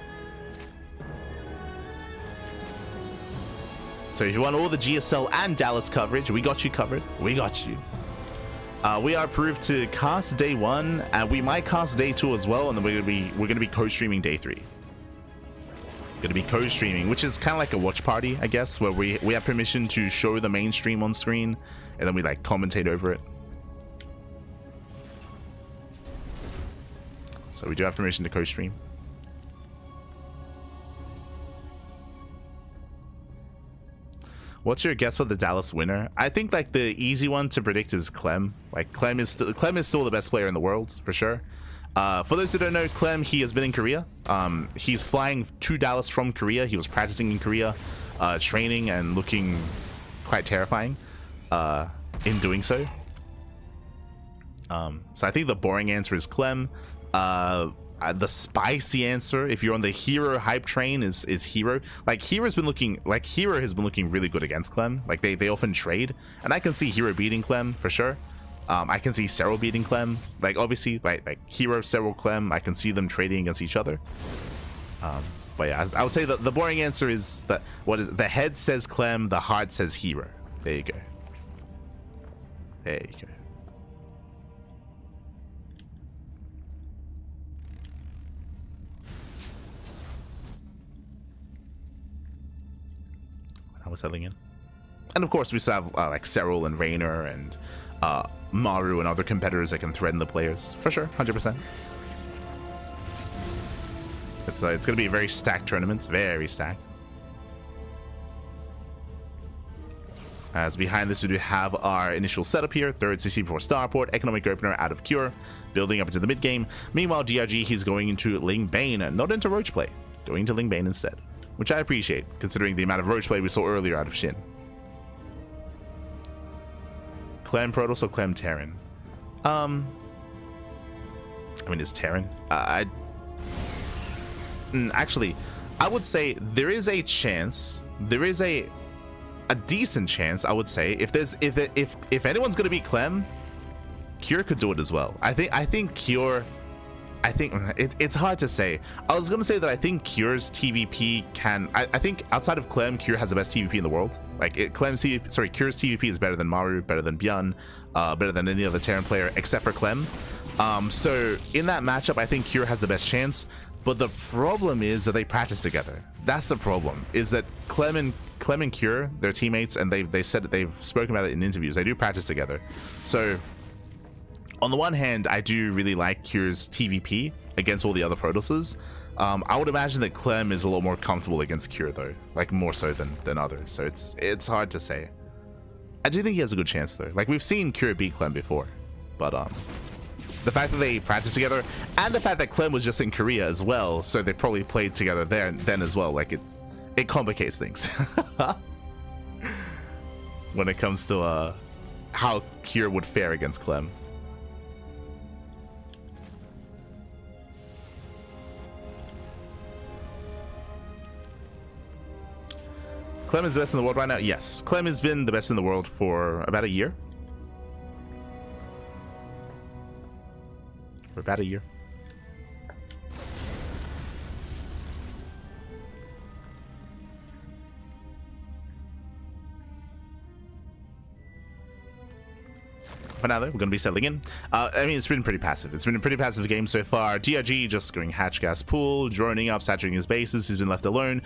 So if you want all the GSL and Dallas coverage, we got you covered. We got you. We are approved to cast day 1, and we might cast day 2 as well, and then we're gonna be co-streaming day 3. Gonna be co-streaming, which is kind of like a watch party, I guess, where we have permission to show the main stream on screen, and then we like commentate over it. So we do have permission to co-stream. What's your guess for the Dallas winner? I think like the easy one to predict is Clem. Like Clem is still the best player in the world for sure. For those who don't know, Clem, he has been in Korea. He's flying to Dallas from Korea. He was practicing in Korea, training and looking quite terrifying in doing so. So I think the boring answer is Clem. The spicy answer, if you're on the herO hype train, is herO. Like herO has been looking really good against Clem. Like they often trade, and I can see herO beating Clem for sure. I can see herO beating Clem. Like obviously, like herO, herO, Clem. I can see them trading against each other. But yeah, I would say that the boring answer is that the head says Clem, the heart says herO. There you go. There you go. I was settling in, and of course we still have like herO and Rainer and Maru and other competitors that can threaten the players for sure. 100%. It's gonna be a very stacked tournament, very stacked. As behind this, we do have our initial setup here: third CC before Starport, economic opener out of Cure, building up into the mid game. Meanwhile, DRG, he's going into Ling Bane, not into Roach play, going to Ling Bane instead, which I appreciate, considering the amount of Roach play we saw earlier out of Shin. Clem Protoss or Clem Terran? I mean, it's Terran. Actually, I would say there is a chance. There is a decent chance, I would say, if anyone's gonna beat Clem, Cure could do it as well. I think Cure. I think it's hard to say. I was gonna say that I think Cure's TVP can. I think outside of Clem, Cure has the best TVP in the world. Like Cure's TVP is better than Maru, better than ByuN, better than any other Terran player except for Clem. So in that matchup, I think Cure has the best chance. But the problem is that they practice together. That's the problem. Is that Clem and Cure, they're teammates, and they've said that they've spoken about it in interviews. They do practice together. So on the one hand, I do really like Cure's TVP against all the other Protosses. I would imagine that Clem is a lot more comfortable against Cure though, like more so than others. So it's hard to say. I do think he has a good chance though. Like we've seen Cure beat Clem before, but the fact that they practice together, and the fact that Clem was just in Korea as well, so they probably played together there then as well. Like it complicates things when it comes to how Cure would fare against Clem. Clem is the best in the world right now? Yes. Clem has been the best in the world for about a year. For about a year. For now, though, we're going to be settling in. I mean, it's been pretty passive. It's been a pretty passive game so far. DRG just going hatch gas pool, droning up, saturating his bases. He's been left alone.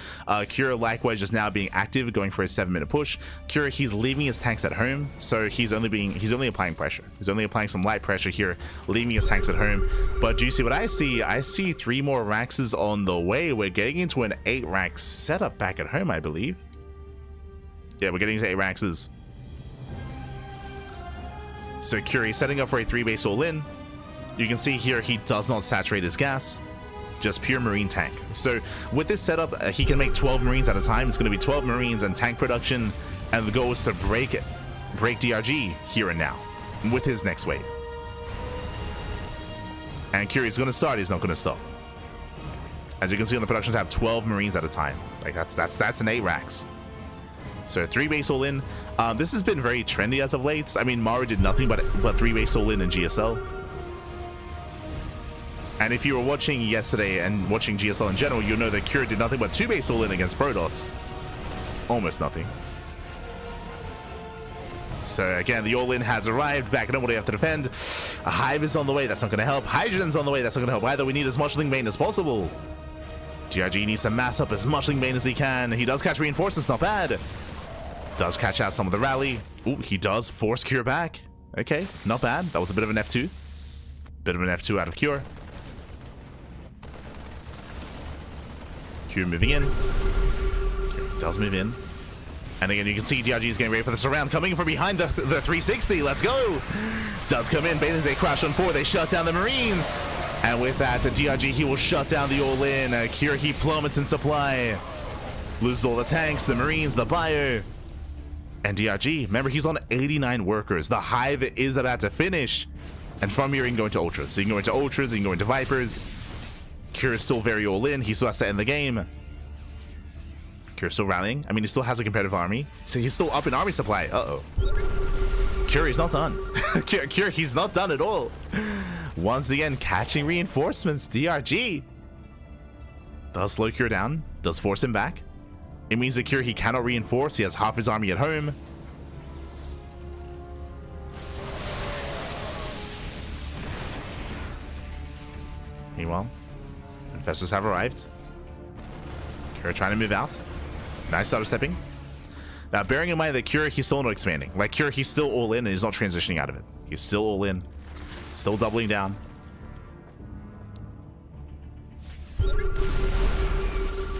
Cure, likewise, just now being active, going for a 7-minute push. Cure, he's leaving his tanks at home, so he's only applying pressure. He's only applying some light pressure here, leaving his tanks at home. But do you see what I see? I see 3 more Raxes on the way. We're getting into an 8-Rax setup back at home, I believe. Yeah, we're getting into 8 Raxes. So Curie setting up for a 3-base all-in. You can see here he does not saturate his gas, just pure marine tank. So with this setup, he can make 12 marines at a time. It's going to be 12 marines and tank production, and the goal is to break DRG here and now with his next wave. And Curie's going to start. He's not going to stop. As you can see on the production tab, 12 marines at a time. Like that's an 8 Rax. So 3-base all-in. This has been very trendy as of late. I mean, Maru did nothing but 3-base all-in in GSL. And if you were watching yesterday and watching GSL in general, you'll know that Cure did nothing but 2-base all-in against Protoss. Almost nothing. So again, the all-in has arrived. Back at home, what do you have to defend? A Hive is on the way. That's not going to help. Hydrogen's on the way. That's not going to help either. We need as much Ling Bane as possible. DRG needs to mass up as much Ling Bane as he can. He does catch reinforcements. Not bad. Does catch out some of the rally. Ooh, he does force Cure back. Okay, not bad. That was a bit of an F2. Bit of an F2 out of Cure. Cure moving in. Cure does move in. And again, you can see DRG is getting ready for the surround, coming from behind the 360. Let's go. Does come in. Bailey's a crash on 4. They shut down the Marines. And with that, DRG, he will shut down the all-in. Cure, he plummets in supply. Loses all the tanks, the Marines, the ByuN. And DRG, remember, he's on 89 workers. The Hive is about to finish. And from here, he can go into Ultras. So he can go into Ultras, he can go into Vipers. Cure is still very all-in. He still has to end the game. Cure still rallying. I mean, he still has a competitive army. So he's still up in army supply. Uh-oh. Cure, he's not done. Cure, he's not done at all. Once again, catching reinforcements. DRG does slow Cure down. Does force him back. It means that Cure, he cannot reinforce. He has half his army at home. Meanwhile, Infestors have arrived. Cure trying to move out. Nice starter stepping. Now, bearing in mind that Cure, he's still not expanding. Like, Cure, he's still all in and he's not transitioning out of it. He's still all in. Still doubling down.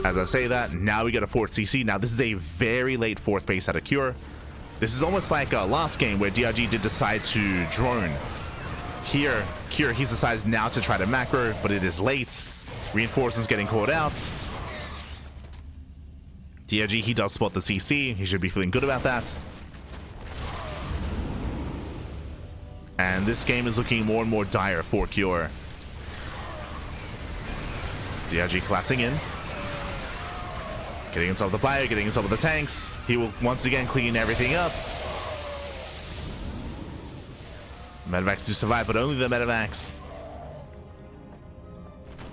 As I say that, now we get a 4th CC. Now, this is a very late 4th base out of Cure. This is almost like last game where DRG did decide to drone. Here, Cure, he's decided now to try to macro, but it is late. Reinforcements getting caught out. DRG, he does spot the CC. He should be feeling good about that. And this game is looking more and more dire for Cure. DRG collapsing in. Getting on top of the ByuN, getting on top of the tanks. He will once again clean everything up. Medevacs do survive, but only the Medevacs.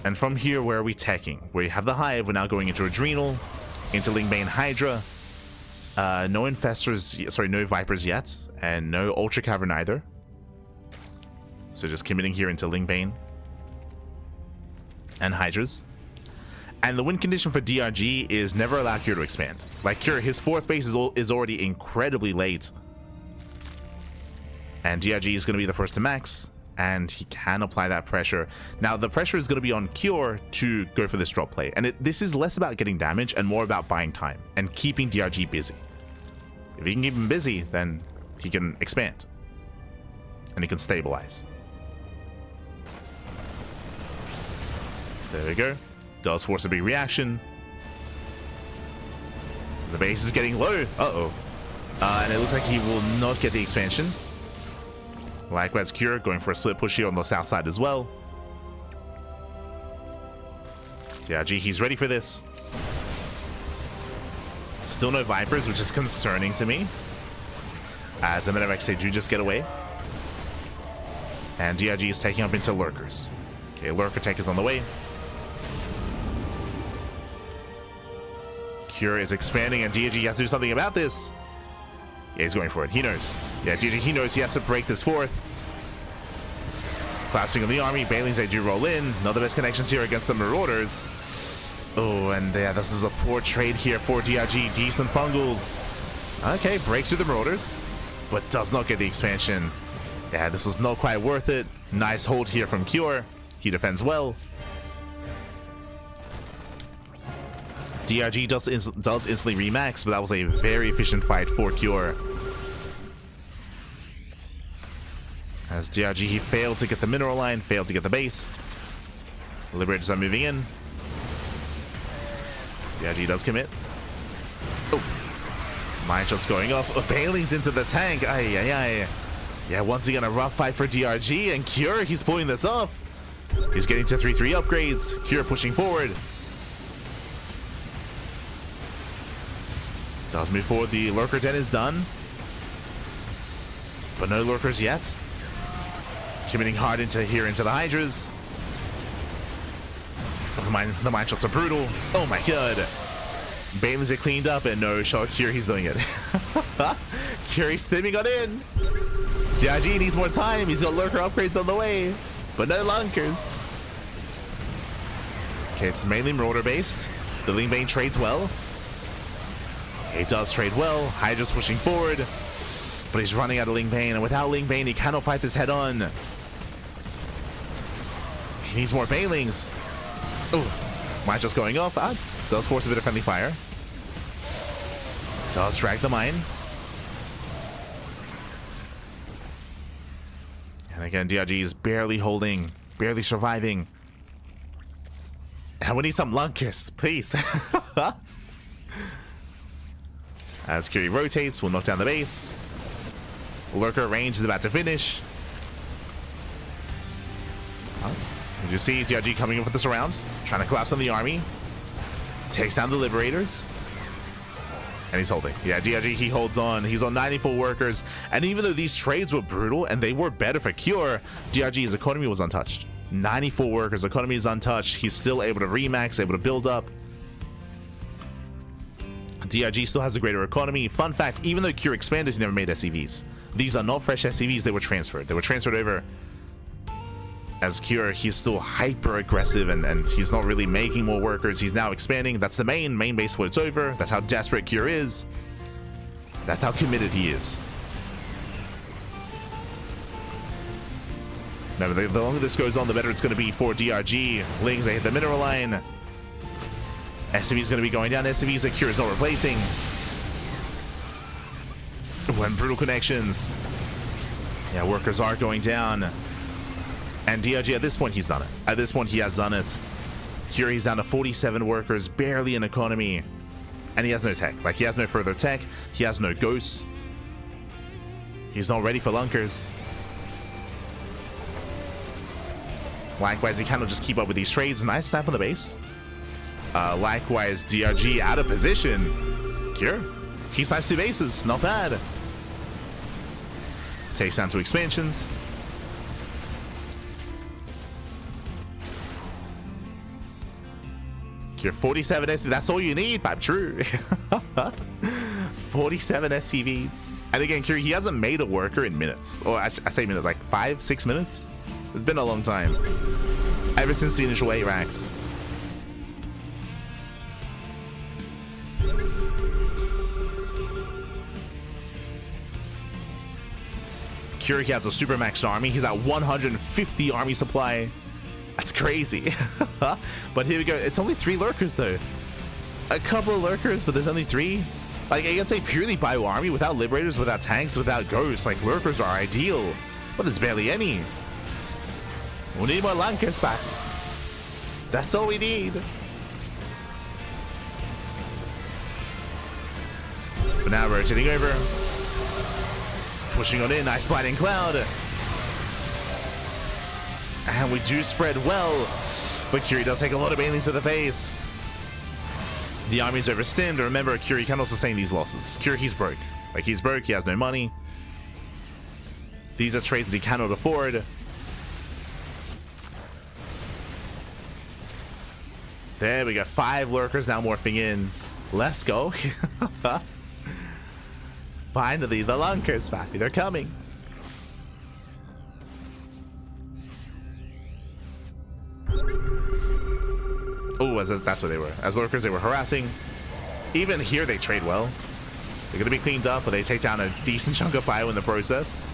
And from here, where are we teching? We have the Hive. We're now going into Adrenal, into Ling Bane Hydra. No Infestors, sorry, no Vipers yet, and no Ultra Cavern either. So just committing here into Ling Bane and Hydras. And the win condition for DRG is never allow Cure to expand. Like Cure, his 4th base is already incredibly late. And DRG is going to be the first to max, and he can apply that pressure. Now, the pressure is going to be on Cure to go for this drop play. And this is less about getting damage and more about buying time and keeping DRG busy. If he can keep him busy, then he can expand. And he can stabilize. There we go. Does force a big reaction. The base is getting low. Uh-oh. And it looks like he will not get the expansion. Likewise, Cure going for a split push here on the south side as well. DRG, he's ready for this. Still no Vipers, which is concerning to me. As the Medevacs, they do just get away. And DRG is taking up into Lurkers. Okay, Lurker tech is on the way. Cure is expanding, and DRG has to do something about this. Yeah, he's going for it. He knows. Yeah, DRG, he knows he has to break this 4th. Collapsing on the army. Bailings, they do roll in. Not the best connections here against the Marauders. Oh, and yeah, this is a poor trade here for DRG. Decent fungals. Okay, breaks through the Marauders, but does not get the expansion. Yeah, this was not quite worth it. Nice hold here from Cure. He defends well. DRG does instantly remax, but that was a very efficient fight for Cure. As DRG, he failed to get the mineral line, failed to get the base. Liberators are moving in. DRG does commit. Oh, mine shots going off. Oh, Bailey's into the tank. Ay, ay, ay. Yeah, once again, a rough fight for DRG, and Cure, he's pulling this off. He's getting to 3-3 upgrades. Cure pushing forward. Does move forward. The Lurker Den is done. But no Lurkers yet. Committing hard into the Hydras. The mine shots are brutal. Oh my god. Banelings are cleaned up, and no shot. Kiri's doing it. Kiri steaming on in. GIG needs more time. He's got lurker upgrades on the way, but no lunkers. Okay, it's mainly Marauder based. The Ling Bane trades well. He does trade well. Hydra's pushing forward, but he's running out of Ling Bane, and without Ling Bane, he cannot fight this head on. He needs more Banelings. Oh, mine's just going off. Does force a bit of friendly fire. Does drag the mine. And again, DRG is barely holding, barely surviving. And we need some lunkers, please. As Kiri rotates, we'll knock down the base. Lurker range is about to finish. Did you see DRG coming in for this round? Trying to collapse on the army. Takes down the Liberators. And he's holding. Yeah, DRG, he holds on. He's on 94 workers. And even though these trades were brutal and they were better for Cure, DRG's economy was untouched. 94 workers, economy is untouched. He's still able to remax, able to build up. DRG still has a greater economy. Fun fact, even though Cure expanded, he never made SCVs. These are not fresh SCVs, they were transferred. They were transferred over. As Cure, he's still hyper aggressive and he's not really making more workers. He's now expanding. That's the main base floats over. That's how desperate Cure is. That's how committed he is. Remember, the longer this goes on, the better it's going to be for DRG. Lings, they hit the mineral line. SCV is going to be going down. SCVs that Cure is not replacing. When brutal connections. Yeah, workers are going down. And DRG, at this point, he's done it. At this point, he has done it. Cure, he's down to 47 workers, barely an economy. And he has no tech. Like, he has no further tech. He has no ghosts. He's not ready for lunkers. Likewise, he cannot just keep up with these trades. Nice snap on the base. Likewise, DRG out of position. Cure, he snipes 2 bases. Not bad. Takes down 2 expansions. Cure 47 SCVs. That's all you need, Pap. True. 47 SCVs. And again, Cure, he hasn't made a worker in minutes. Or I say minutes, like 5-6 minutes. It's been a long time. Ever since the initial 8 racks. Cure, he has a super maxed army. He's at 150 army supply. That's crazy. But here we go. It's only 3 lurkers though. A couple of lurkers, but there's only 3. Like, I can say purely ByuN army without liberators, without tanks, without ghosts. Like, lurkers are ideal, but there's barely any. We need more lunkers back. That's all we need. But now rotating over. Pushing on in. Nice sliding cloud. And we do spread well. But Curie does take a lot of banelings to the face. The army's overstinned. Remember, Curie can also sustain these losses. Curie, he's broke. Like, he's broke. He has no money. These are trades that he cannot afford. There we go. 5 lurkers now morphing in. Let's go. Finally, the lunkers, Pappy. They're coming. Oh, that's what they were. As lurkers, they were harassing. Even here, they trade well. They're going to be cleaned up, but they take down a decent chunk of bio in the process.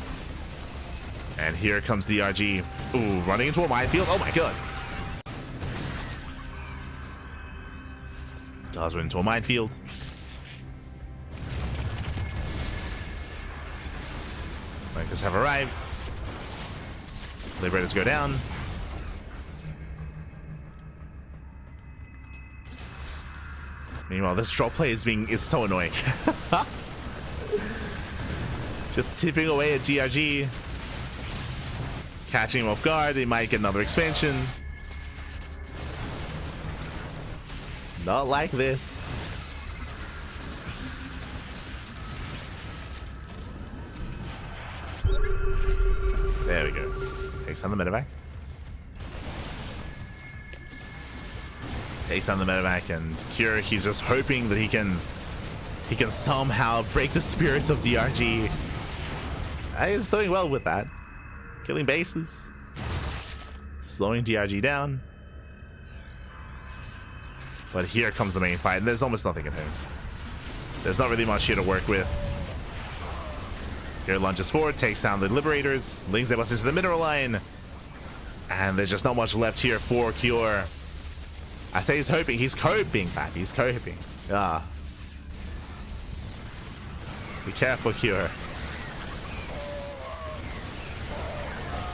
And here comes DRG. Ooh, running into a minefield. Oh my god. Does run into a minefield. Lakers have arrived. Liberators go down. Meanwhile, this drop play is so annoying. Just tipping away at DRG. Catching him off guard. They might get another expansion. Not like this. There we go. Takes down the medevac. Takes down the medevac, and Cure, he's just hoping that he can somehow break the spirits of DRG. He's doing well with that. Killing bases. Slowing DRG down. But here comes the main fight, and there's almost nothing at home. There's not really much here to work with. Here lunges forward, takes down the Liberators, links their bus into the mineral line. And there's just not much left here for Cure. I say he's hoping. He's coping, Pat. He's coping. Ah. Be careful, Cure.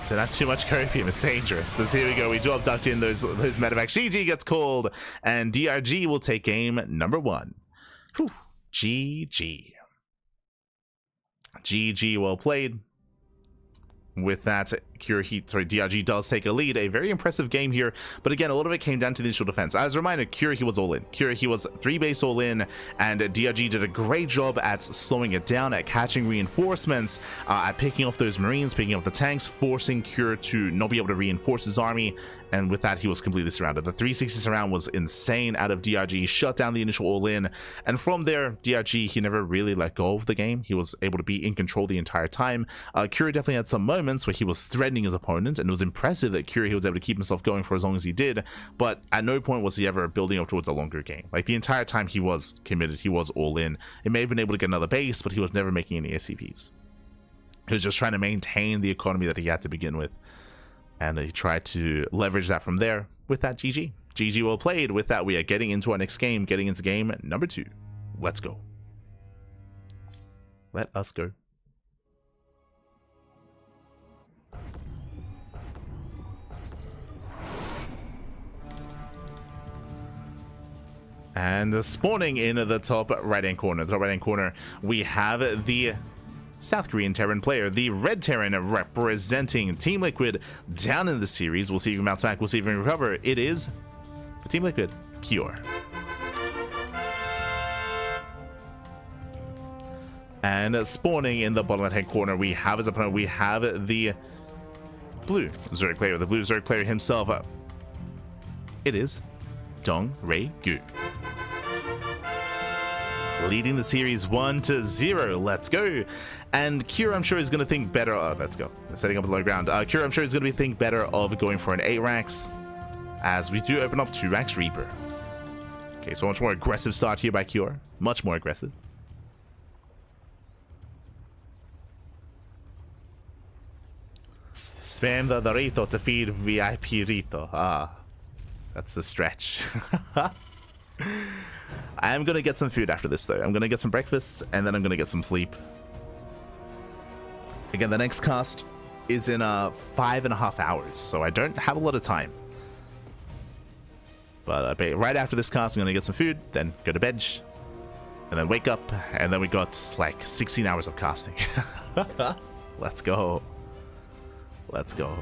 Don't have too much copium. It's dangerous. So here we go. We do abduct in those medevacs. GG gets called, and DRG will take game number 1. Whew. GG. GG, well played. With that, DRG does take a lead. A very impressive game here, but again, a lot of it came down to the initial defense. As a reminder, he was all in. He was 3 base all in, and DRG did a great job at slowing it down, at catching reinforcements, at picking off those Marines, picking off the tanks, forcing Cure to not be able to reinforce his army, and with that, he was completely surrounded. The 360 surround was insane out of DRG, shut down the initial all in, and from there, DRG, he never really let go of the game. He was able to be in control the entire time. Cure definitely had some moments where he was threatening his opponent, and it was impressive that he was able to keep himself going for as long as he did, but at no point was he ever building up towards a longer game. Like, the entire time he was committed, he was all in. He may have been able to get another base, but he was never making any SCPs. He was just trying to maintain the economy that he had to begin with, and he tried to leverage that from there. With that, GG. GG well played. With that, we are getting into our next game, getting into game number 2. Let's go. Let us go. And spawning in the top right-hand corner, we have the South Korean Terran player, the Red Terran representing Team Liquid down in the series. We'll see if he can bounce back. We'll see if he can recover. It is, for Team Liquid, Cure. And spawning in the bottom left-hand corner, we have as opponent, we have the blue Zerg player, himself. It is Dong Rei Gu. Leading the series 1-0. Let's go. And Cure, I'm sure, is going to think better. Let's go. Setting up the low ground. Cure, I'm sure, is going to think better of going for an 8-Rax, as we do open up 2-Rax Reaper. Okay, so much more aggressive start here by Cure. Much more aggressive. Spam the Dorito to feed VIP Rito. Ah, that's a stretch. I am going to get some food after this, though. I'm going to get some breakfast, and then I'm going to get some sleep. Again, the next cast is in 5.5 hours, so I don't have a lot of time. But right after this cast, I'm going to get some food, then go to bed, and then wake up, and then we got like 16 hours of casting. Let's go. Let's go.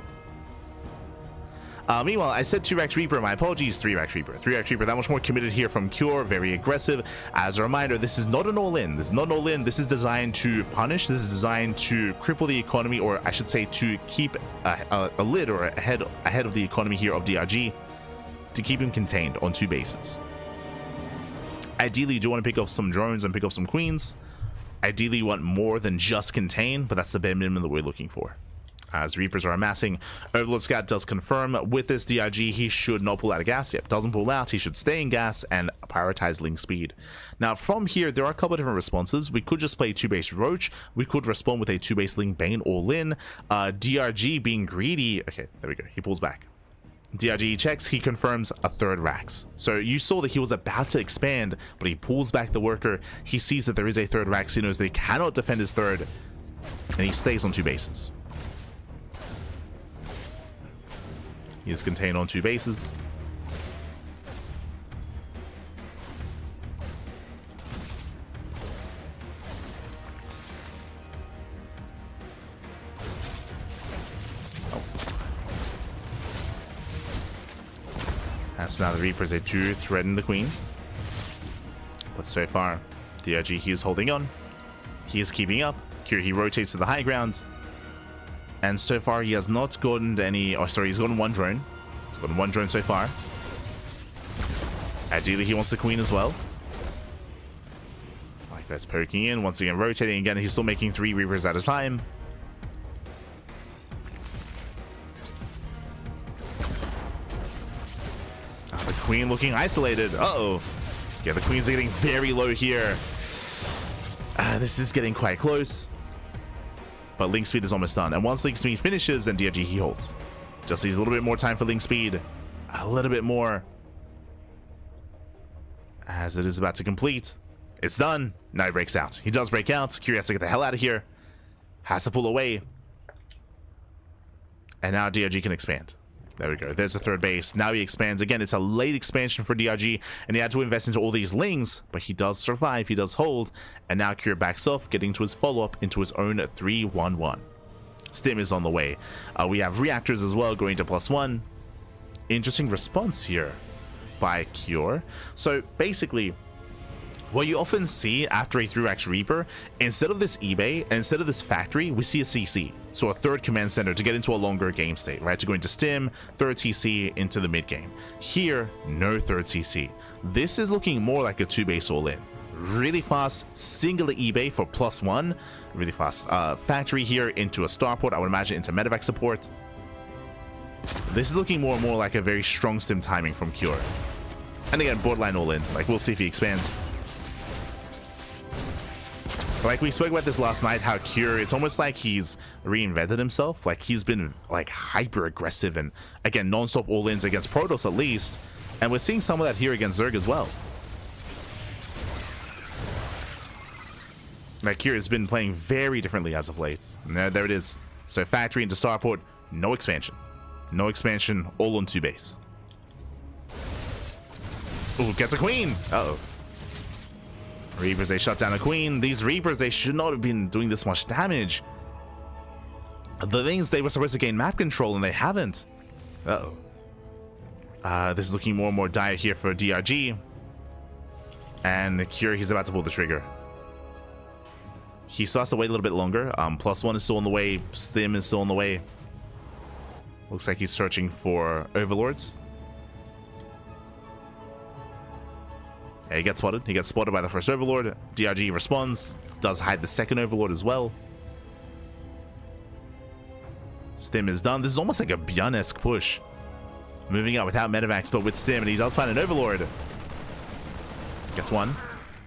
Meanwhile, I said 2-Rax Reaper. My apologies, 3-Rax Reaper. 3-Rax Reaper, that much more committed here from Cure. Very aggressive. As a reminder, this is not an all-in. This is not an all-in. This is designed to punish. This is designed to cripple the economy, or I should say to keep a lid or a head of the economy here of DRG, to keep him contained on 2 bases. Ideally, you do want to pick off some drones and pick off some queens. Ideally, you want more than just contain, but that's the bare minimum that we're looking for. As Reapers are amassing, Overlord Scout does confirm with this DRG he should not pull out of gas. Yep, doesn't pull out, he should stay in gas and prioritize link speed. Now from here, there are a couple of different responses. We could just play 2-base Roach, we could respond with a 2-base Link Bane all in. DRG being greedy, okay, there we go, he pulls back. DRG checks, he confirms a 3rd Rax. So you saw that he was about to expand, but he pulls back the worker. He sees that there is a 3rd Rax, he knows that he cannot defend his 3rd, and he stays on 2 bases. He is contained on 2 bases. Oh. As now the Reapers are to threaten the Queen. But so far, DRG, he is holding on. He is keeping up. Cure, he rotates to the high ground. And so far, he has not gotten any... Oh, sorry, he's gotten 1 drone. He's gotten 1 drone so far. Ideally, he wants the queen as well. Like that's poking in. Once again, rotating again. He's still making 3 Reapers at a time. The queen looking isolated. Uh-oh. Yeah, the queens are getting very low here. This is getting quite close. But link speed is almost done. And once link speed finishes, then DRG he holds. Just needs a little bit more time for link speed. A little bit more. As it is about to complete. It's done. Now he breaks out. He does break out. Kyrie has to get the hell out of here. Has to pull away. And now DRG can expand. There we go. There's the 3rd base. Now he expands. Again, it's a late expansion for DRG, and he had to invest into all these lings, but he does survive. He does hold. And now Kyrie backs off, getting to his follow-up into his own 3-1-1. Stim is on the way. We have reactors as well going to +1. Interesting response here by Cure. So basically, what you often see after a 3x Reaper, instead of this eBay and instead of this factory, we see a CC. So a 3rd command center to get into a longer game state, right? To go into Stim, 3rd CC into the mid game. Here, no 3rd CC. This is looking more like a 2-base all-in. Really fast singular eBay for +1. Really fast factory here into a starport. I would imagine into medevac support. This is looking more and more like a very strong Stim timing from Cure. And again, borderline all-in. Like, we'll see if he expands. Like we spoke about this last night, how Cure, it's almost like he's reinvented himself. Like he's been like hyper aggressive and again non-stop all-ins against Protoss at least, and we're seeing some of that here against Zerg as well. Like Cure has been playing very differently as of late. And there it is. So factory into starport, no expansion, all on 2 base. Ooh, gets a queen. Uh-oh. Reapers, they shut down a queen. These Reapers, they should not have been doing this much damage. The things they were supposed to gain map control and they haven't. Uh-oh. This is looking more and more dire here for DRG. And the Cure, he's about to pull the trigger. He still has to wait a little bit longer. +1 is still on the way. Stim is still on the way. Looks like he's searching for overlords. Yeah, he gets spotted. He gets spotted by the 1st overlord. DRG responds. Does hide the 2nd overlord as well. Stim is done. This is almost like a ByuN-esque push. Moving out without medevacs, but with Stim, and he does find an overlord. Gets 1.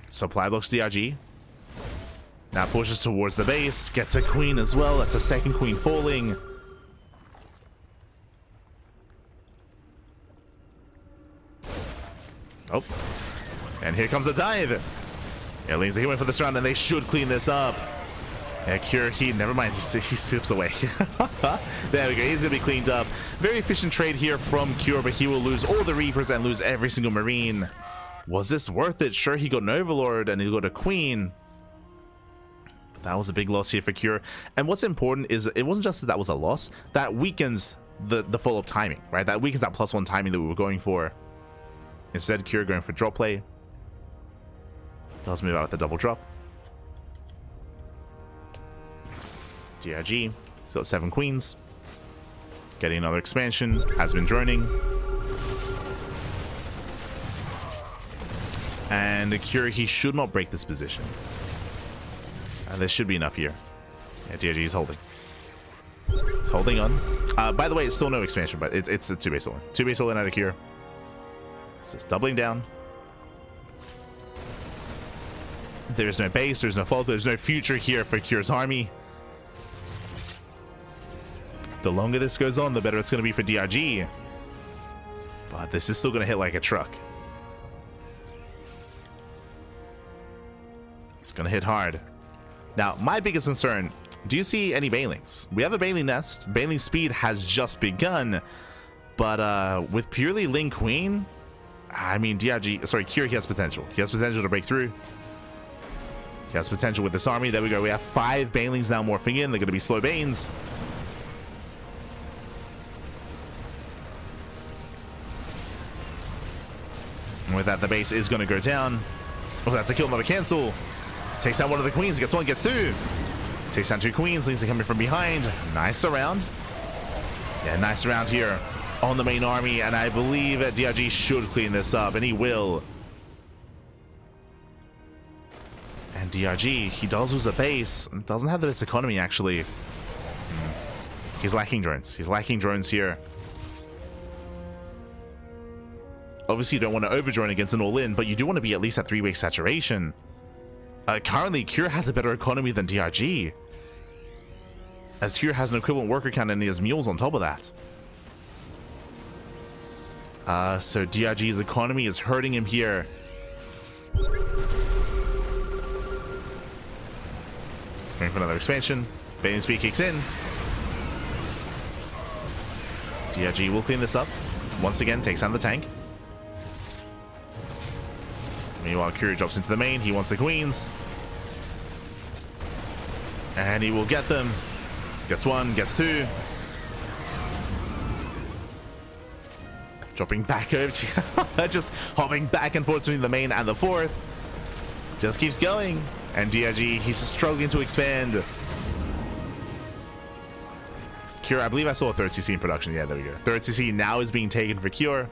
Supply blocks DRG. Now pushes towards the base. Gets a queen as well. That's a 2nd queen falling. Oh. And here comes a dive. Yeah, Lings, he went for this round, and they should clean this up. Yeah, Cure, never mind, he slips away. There we go, he's gonna be cleaned up. Very efficient trade here from Cure, but he will lose all the Reapers and lose every single Marine. Was this worth it? Sure, he got an Overlord and he got a Queen. But that was a big loss here for Cure. And what's important is it wasn't just that was a loss, that weakens the follow-up timing, right? That weakens that +1 timing that we were going for. Instead, Cure going for drop play. Does move out with the double drop. DRG, still at 7 queens. Getting another expansion, has been droning. And the Cure, he should not break this position. There should be enough here. Yeah, DRG is holding. It's holding on. By the way, it's still no expansion, but it's a 2-base all-in. 2-base all-in out of Cure. It's just doubling down. There's no base, there's no fault, there's no future here for Cure's army. The longer this goes on, the better it's going to be for DRG. But this is still going to hit like a truck. It's going to hit hard. Now, my biggest concern, do you see any Banelings? We have a Baneling nest. Baneling speed has just begun. But with purely Ling Queen, I mean, DRG, sorry, Cure, he has potential. He has potential to break through. He has potential with this army. There we go. We have 5 Banelings now morphing in. They're going to be slow Banes. And with that, the base is going to go down. Oh, that's a kill, not a cancel. Takes down one of the queens. Gets 1, gets 2. Takes down 2 queens. Lings are coming from behind. Nice round. Yeah, nice round here on the main army, and I believe that DRG should clean this up, and he will. And DRG, he does lose a base. Doesn't have the best economy, actually. He's lacking drones. He's lacking drones here. Obviously, you don't want to overdrone against an all-in, but you do want to be at least at 3-way saturation. Currently, Cure has a better economy than DRG, as Cure has an equivalent worker count and he has mules on top of that. So DRG's economy is hurting him here. Going for another expansion. Bane speed kicks in. DRG will clean this up. Once again, takes down the tank. Meanwhile, Cure drops into the main. He wants the queens. And he will get them. Gets one, gets two. Dropping back over to just hopping back and forth between the main and the fourth. Just keeps going. And DRG, he's just struggling to expand. Cure, I believe I saw a third CC in production. Yeah, there we go. Third CC now is being taken for Cure.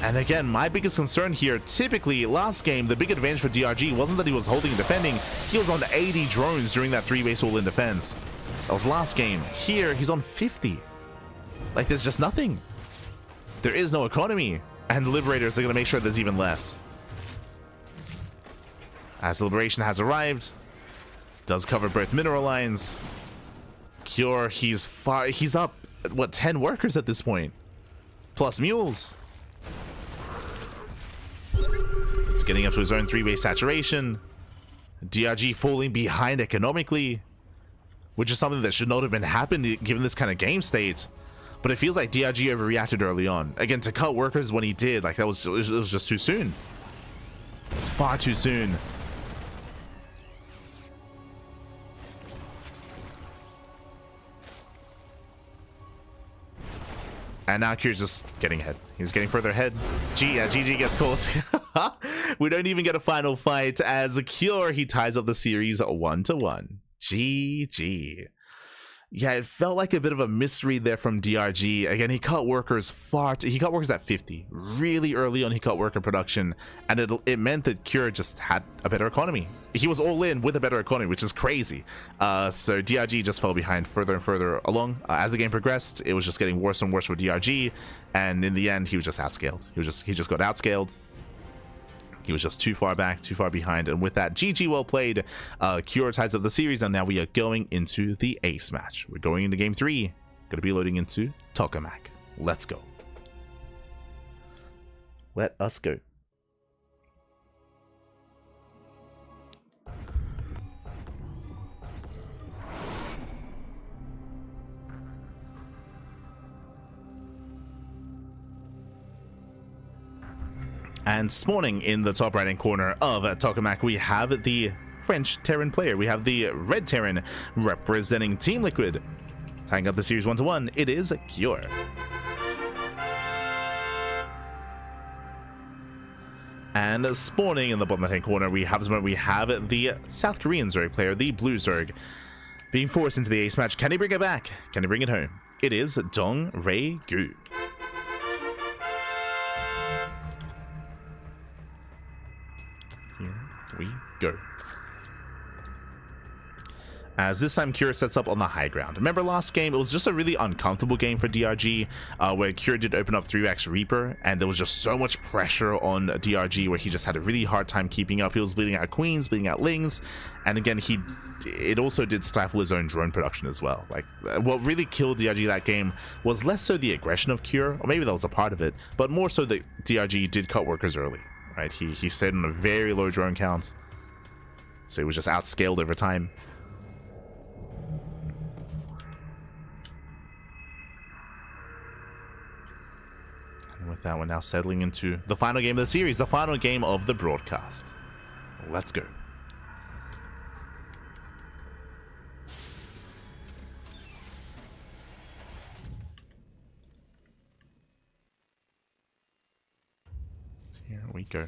And again, my biggest concern here, typically last game, the big advantage for DRG wasn't that he was holding and defending. He was on 80 drones during that 3-base all-in defense. That was last game. Here, he's on 50. Like, there's just nothing. There is no economy. And the Liberators are going to make sure there's even less. As Liberation has arrived, does cover both mineral lines. Cure, he's up, what, 10 workers at this point? Plus mules. It's getting up to his own 3-way saturation. DRG falling behind economically, which is something that should not have been happening given this kind of game state. But it feels like DRG overreacted early on. Again, to cut workers when he did, like, it was just too soon. It's far too soon. And now Cure's just getting ahead. He's getting further ahead. GG gets caught. We don't even get a final fight as Cure, he ties up the series 1-1. GG. Yeah, it felt like a bit of a misread there from DRG. Again, he cut workers he cut workers at 50. Really early on, he cut worker production, and it meant that Cure just had a better economy. He was all in with a better economy, which is crazy. So DRG just fell behind further and further along. As the game progressed, it was just getting worse and worse for DRG, and in the end, he was just outscaled. He just got outscaled. He was just too far back, too far behind, and with that, GG, well played. Cure ties up the series, and now we are going into the ace match. We're going into game 3. Going to be loading into Tokamak. Let's go. Let us go. And spawning in the top right-hand corner of Tokamak, we have the French Terran player. We have the red Terran representing Team Liquid. Tying up the series 1-1, it is Cure. And spawning in the bottom left-hand corner, we have the South Korean Zerg player, the blue Zerg, being forced into the ace match. Can he bring it back? Can he bring it home? It is Dong Rei Gu. Here we go. As this time Cure sets up on the high ground. Remember last game, it was just a really uncomfortable game for DRG, where Cure did open up 3x Reaper, and there was just so much pressure on DRG where he just had a really hard time keeping up. He was bleeding out queens, bleeding out lings, and again, it also did stifle his own drone production as well. Like, what really killed DRG that game was less so the aggression of Cure, or maybe that was a part of it, but more so that DRG did cut workers early, right? He stayed on a very low drone count, so he was just outscaled over time. With that, we're now settling into the final game of the series, the final game of the broadcast. Let's go. Here we go.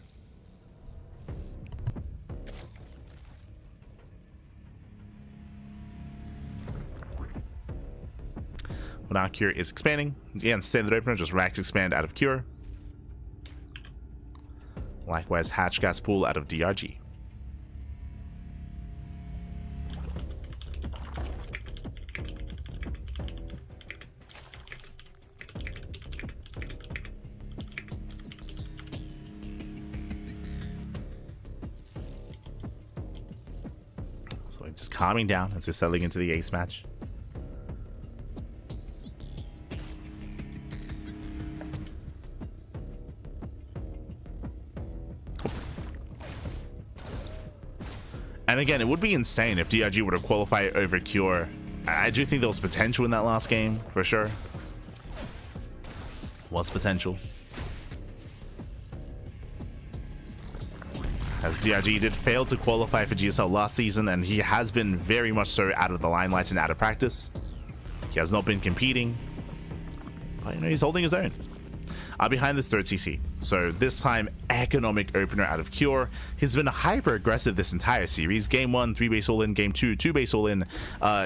But now Cure is expanding. Again, standard opener, just racks expand out of Cure. Likewise, Hatch Gas Pool out of DRG. So just calming down as we're settling into the ace match. And again, it would be insane if DRG were to qualify over Cure. I do think there was potential in that last game, for sure. Was potential. As DRG did fail to qualify for GSL last season, and he has been very much so out of the limelight and out of practice. He has not been competing. But, you know, he's holding his own. Behind this third CC. So this time, economic opener out of Cure. He's been hyper aggressive this entire series. Game 1, 3 base all in. Game 2, 2 base all in.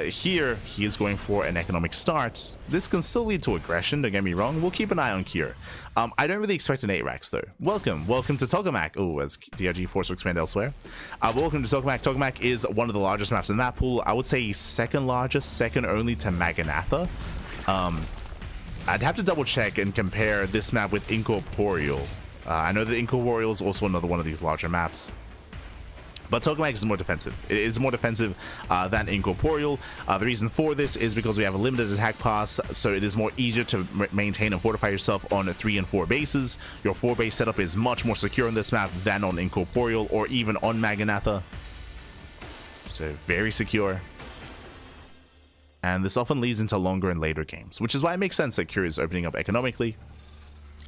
Here, he is going for an economic start. This can still lead to aggression, don't get me wrong. We'll keep an eye on Cure. I don't really expect an 8 racks though. Welcome to Tokamak. Oh, as DRG forced to expand elsewhere. Welcome to Tokamak. Tokamak is one of the largest maps in that pool. I would say second largest, second only to Maganatha. I'd have to double check and compare this map with Incorporeal. I know that Incorporeal is also another one of these larger maps. But Tokamak is more defensive. It is more defensive than Incorporeal. The reason for this is because we have a limited attack pass, so it is more easier to maintain and fortify yourself on 3 and 4 bases. Your 4 base setup is much more secure on this map than on Incorporeal or even on Maganatha. So very secure. And this often leads into longer and later games, which is why it makes sense that Cure is opening up economically.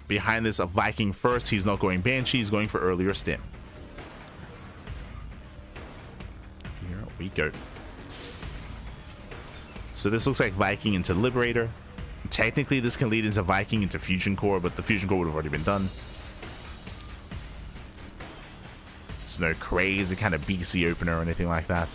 Behind this, a Viking first. He's not going Banshee, he's going for earlier Stim. Here we go. So this looks like Viking into Liberator. Technically, this can lead into Viking into Fusion Core, but the Fusion Core would have already been done. It's no crazy kind of BC opener or anything like that.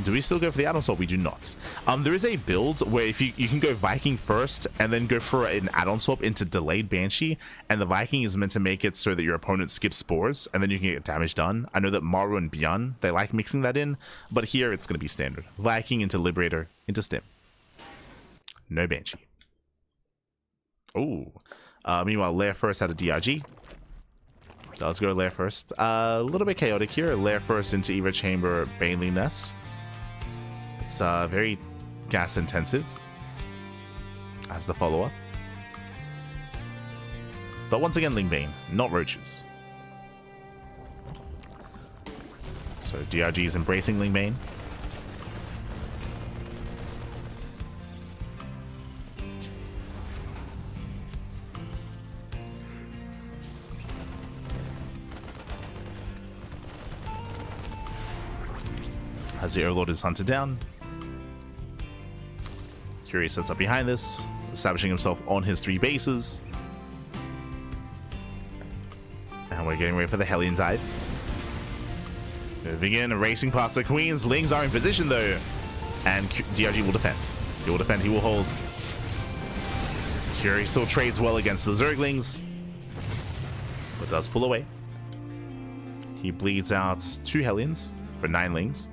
Do we still go for the add-on swap? We do not. There is a build where if you can go Viking first and then go for an add-on swap into delayed Banshee, and the Viking is meant to make it so that your opponent skips spores and then you can get damage done. I know that Maru and ByuN, they like mixing that in, but here it's going to be standard. Viking into Liberator into Stim. No Banshee. Oh. Meanwhile, Lair first out of DRG. Does go Lair first. A little bit chaotic here. Lair first into Eva Chamber, Baneley Nest. It's very gas intensive as the follow-up. But once again, Lingbane, not roaches. So DRG is embracing Lingbane. As the Overlord is hunted down. Curie sets up behind this, establishing himself on his 3 bases. And we're getting ready for the Hellion Tide. Moving in, racing past the Queens. Lings are in position though. And DRG will defend. He will defend, he will hold. Curie still trades well against the Zerglings, but does pull away. He bleeds out 2 Hellions for 9 Lings.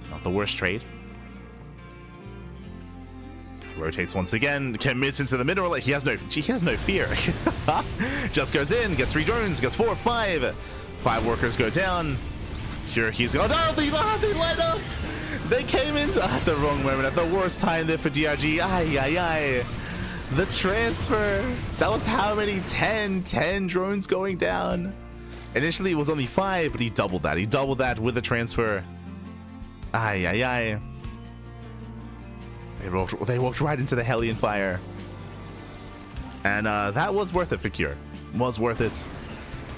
Not the worst trade. Rotates once again, commits into the middle. He has no fear. Just goes in, gets 3 drones, gets 4, 5. 5 workers go down. Here he's going. Oh, they light up. They came in at the wrong moment, at the worst time there for DRG. Ay. The transfer. That was how many? 10 drones going down. Initially it was only 5, but he doubled that. He doubled that with the transfer. Ay. They walked right into the Hellion Fire. And that was worth it for Cure. Was worth it.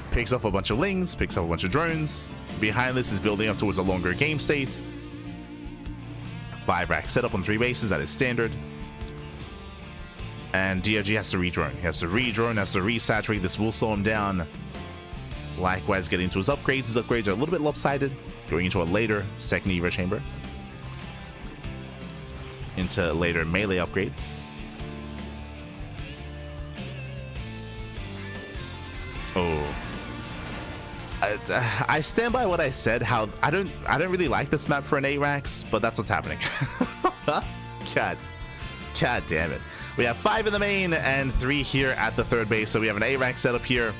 Picks off a bunch of Lings, picks up a bunch of drones. Behind this is building up towards a longer game state. 5 rack setup on 3 bases, that is standard. And DRG has to re-drone. He has to re-drone, has to resaturate. This will slow him down. Likewise, getting into his upgrades. His upgrades are a little bit lopsided. Going into a later second Eva Chamber. into later melee upgrades. Oh, I stand by what I said. How I don't really like this map for an ARAX, but that's what's happening. God damn it. We have 5 in the main and 3 here at the third base, so we have an ARAX setup here.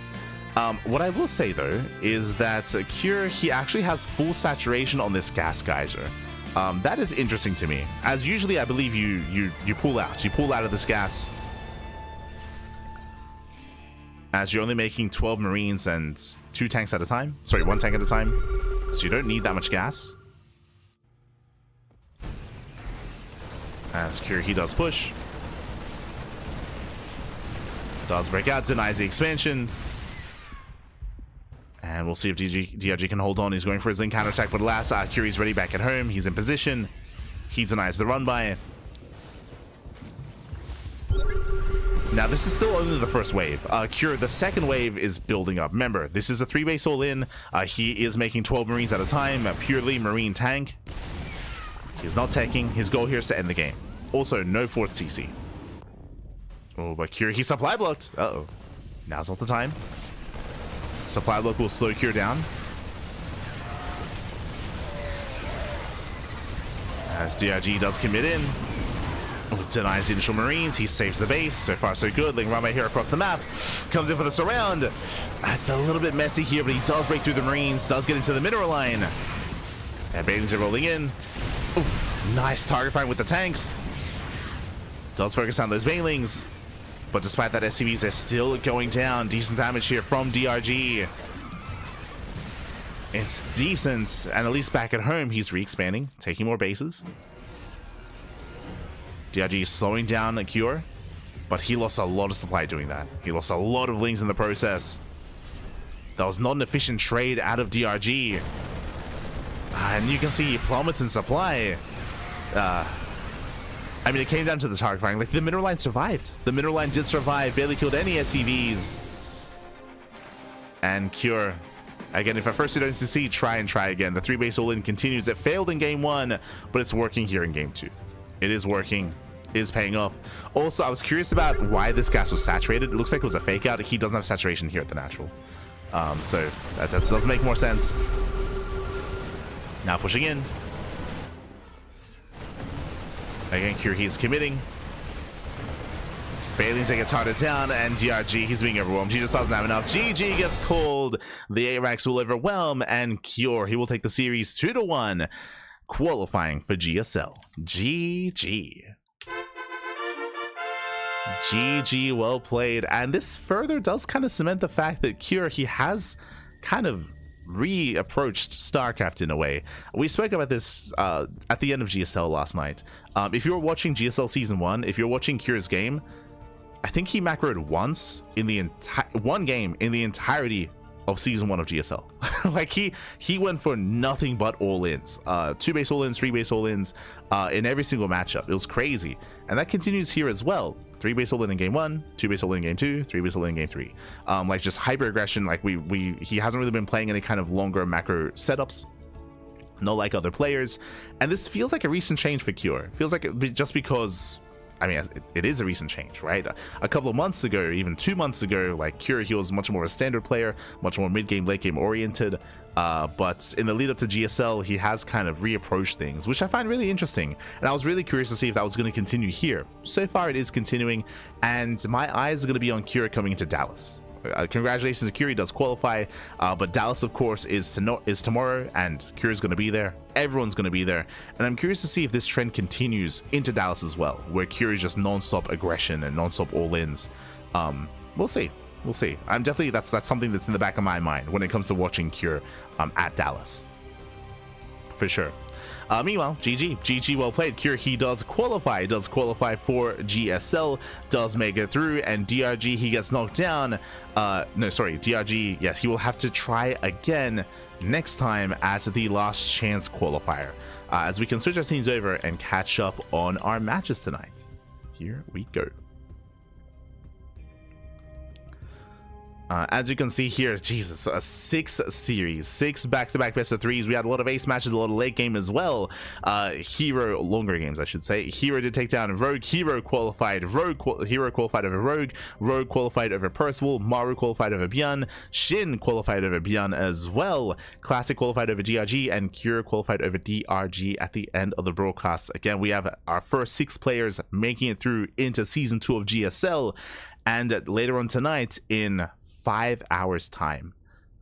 What I will say though is that Cure, he actually has full saturation on this gas geyser. That is interesting to me, as usually I believe you pull out of this gas, as you're only making 12 Marines and 2 tanks at a time. Sorry, 1 tank at a time. So you don't need that much gas. As Cure, he does push. Does break out, denies the expansion. And we'll see if DRG can hold on. He's going for his link counterattack, but alas, Curie's ready back at home. He's in position. He denies the run by. Now, this is still only the first wave. Cure, the second wave is building up. Remember, this is a 3-base all-in. He is making 12 Marines at a time, a purely Marine tank. He's not teching. His goal here is to end the game. Also, no 4th CC. Oh, but Cure, he's supply blocked. Uh-oh. Now's not the time. Supply block will slow Cure down. As DRG does commit in. Oh, denies the initial Marines. He saves the base. So far, so good. Ling runway here across the map. Comes in for the surround. It's a little bit messy here, but he does break through the Marines. Does get into the mineral line. And Bailings are rolling in. Oof, nice target find with the tanks. Does focus on those Bailings. But despite that, SCVs are still going down. Decent damage here from DRG. It's decent. And at least back at home, he's re-expanding, taking more bases. DRG is slowing down a Cure, but he lost a lot of supply doing that. He lost a lot of Lings in the process. That was not an efficient trade out of DRG. And you can see he plummets in supply. I mean, it came down to the target firing. Like, the mineral line survived. The mineral line did survive. Barely killed any SCVs. And Cure, again, if at first you don't succeed, try and try again. The 3-base all-in continues. It failed in game 1, but it's working here in game 2. It is working. It is paying off. Also, I was curious about why this gas was saturated. It looks like it was a fake out. He doesn't have saturation here at the natural. So that does make more sense. Now pushing in. Again, Cure, he's committing. Bailey's gets hearted down, and DRG, he's being overwhelmed. He just doesn't have enough. GG gets called. The ARAX will overwhelm, and Cure, he will take the series 2-1, qualifying for GSL. GG. GG, well played. And this further does kind of cement the fact that Cure, he has kind of re-approached StarCraft in a way. We spoke about this at the end of GSL last night. If you're watching GSL Season 1, if you're watching Cure's game, I think he macroed once in the one game in the entirety of Season 1 of GSL. Like, he went for nothing but all-ins. 2-base all-ins, 3-base all-ins in every single matchup. It was crazy. And that continues here as well. 3-base all-in in game 1, 2-base all-in in game 2, 3-base all-in in game 3. Like, just hyper aggression. Like, he hasn't really been playing any kind of longer macro setups, not like other players. And this feels like a recent change for Cure. Feels like just because, I mean, it is a recent change, right? A couple of months ago, even 2 months ago, like, Cure, he was much more a standard player, much more mid-game, late-game oriented. But in the lead up to GSL, he has kind of reapproached things, which I find really interesting. And I was really curious to see if that was going to continue here. So far, it is continuing, and my eyes are going to be on Cure coming into Dallas. Congratulations to Cure, he does qualify, but Dallas, of course, is tomorrow, and Cure is going to be there. Everyone's going to be there, and I'm curious to see if this trend continues into Dallas as well, where Cure is just non-stop aggression and non-stop all-ins. We'll see. We'll see. I'm definitely, that's something that's in the back of my mind when it comes to watching Cure at Dallas, for sure. Meanwhile, GG, well played. Cure, he does qualify for GSL, does make it through, and DRG, he gets knocked down. No, sorry, DRG, yes, he will have to try again next time at the last chance qualifier, as we can switch our scenes over and catch up on our matches tonight. Here we go. As you can see here, Jesus, 6 series, 6 back-to-back best of 3s. We had a lot of ace matches, a lot of late game as well. herO, longer games, I should say. herO did take down Rogue. herO qualified. herO qualified over Rogue. Rogue qualified over Percival. Maru qualified over ByuN. Shin qualified over ByuN as well. Classic qualified over DRG, and Cure qualified over DRG at the end of the broadcast. Again, we have our first 6 players making it through into season 2 of GSL, and later on tonight in 5 hours time,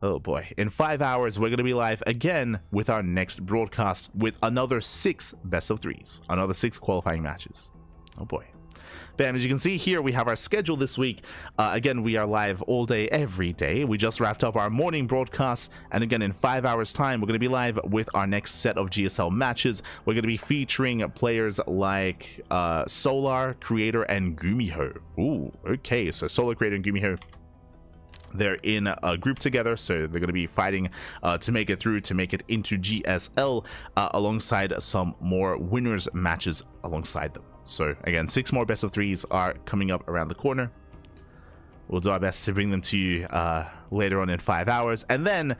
oh boy, in 5 hours we're going to be live again with our next broadcast with another 6 best of 3s, another 6 qualifying matches. Oh boy. Bam, as you can see here, we have our schedule this week. Again, we are live all day every day. We just wrapped up our morning broadcast, and again in 5 hours time we're going to be live with our next set of GSL matches. We're going to be featuring players like Solar, Creator, and Gumiho. Ooh, okay, so Solar, Creator, and Gumiho, they're in a group together, so they're going to be fighting to make it through, to make it into GSL, alongside some more winners matches alongside them. So again, 6 more best of 3s are coming up around the corner. We'll do our best to bring them to you later on in 5 hours, and then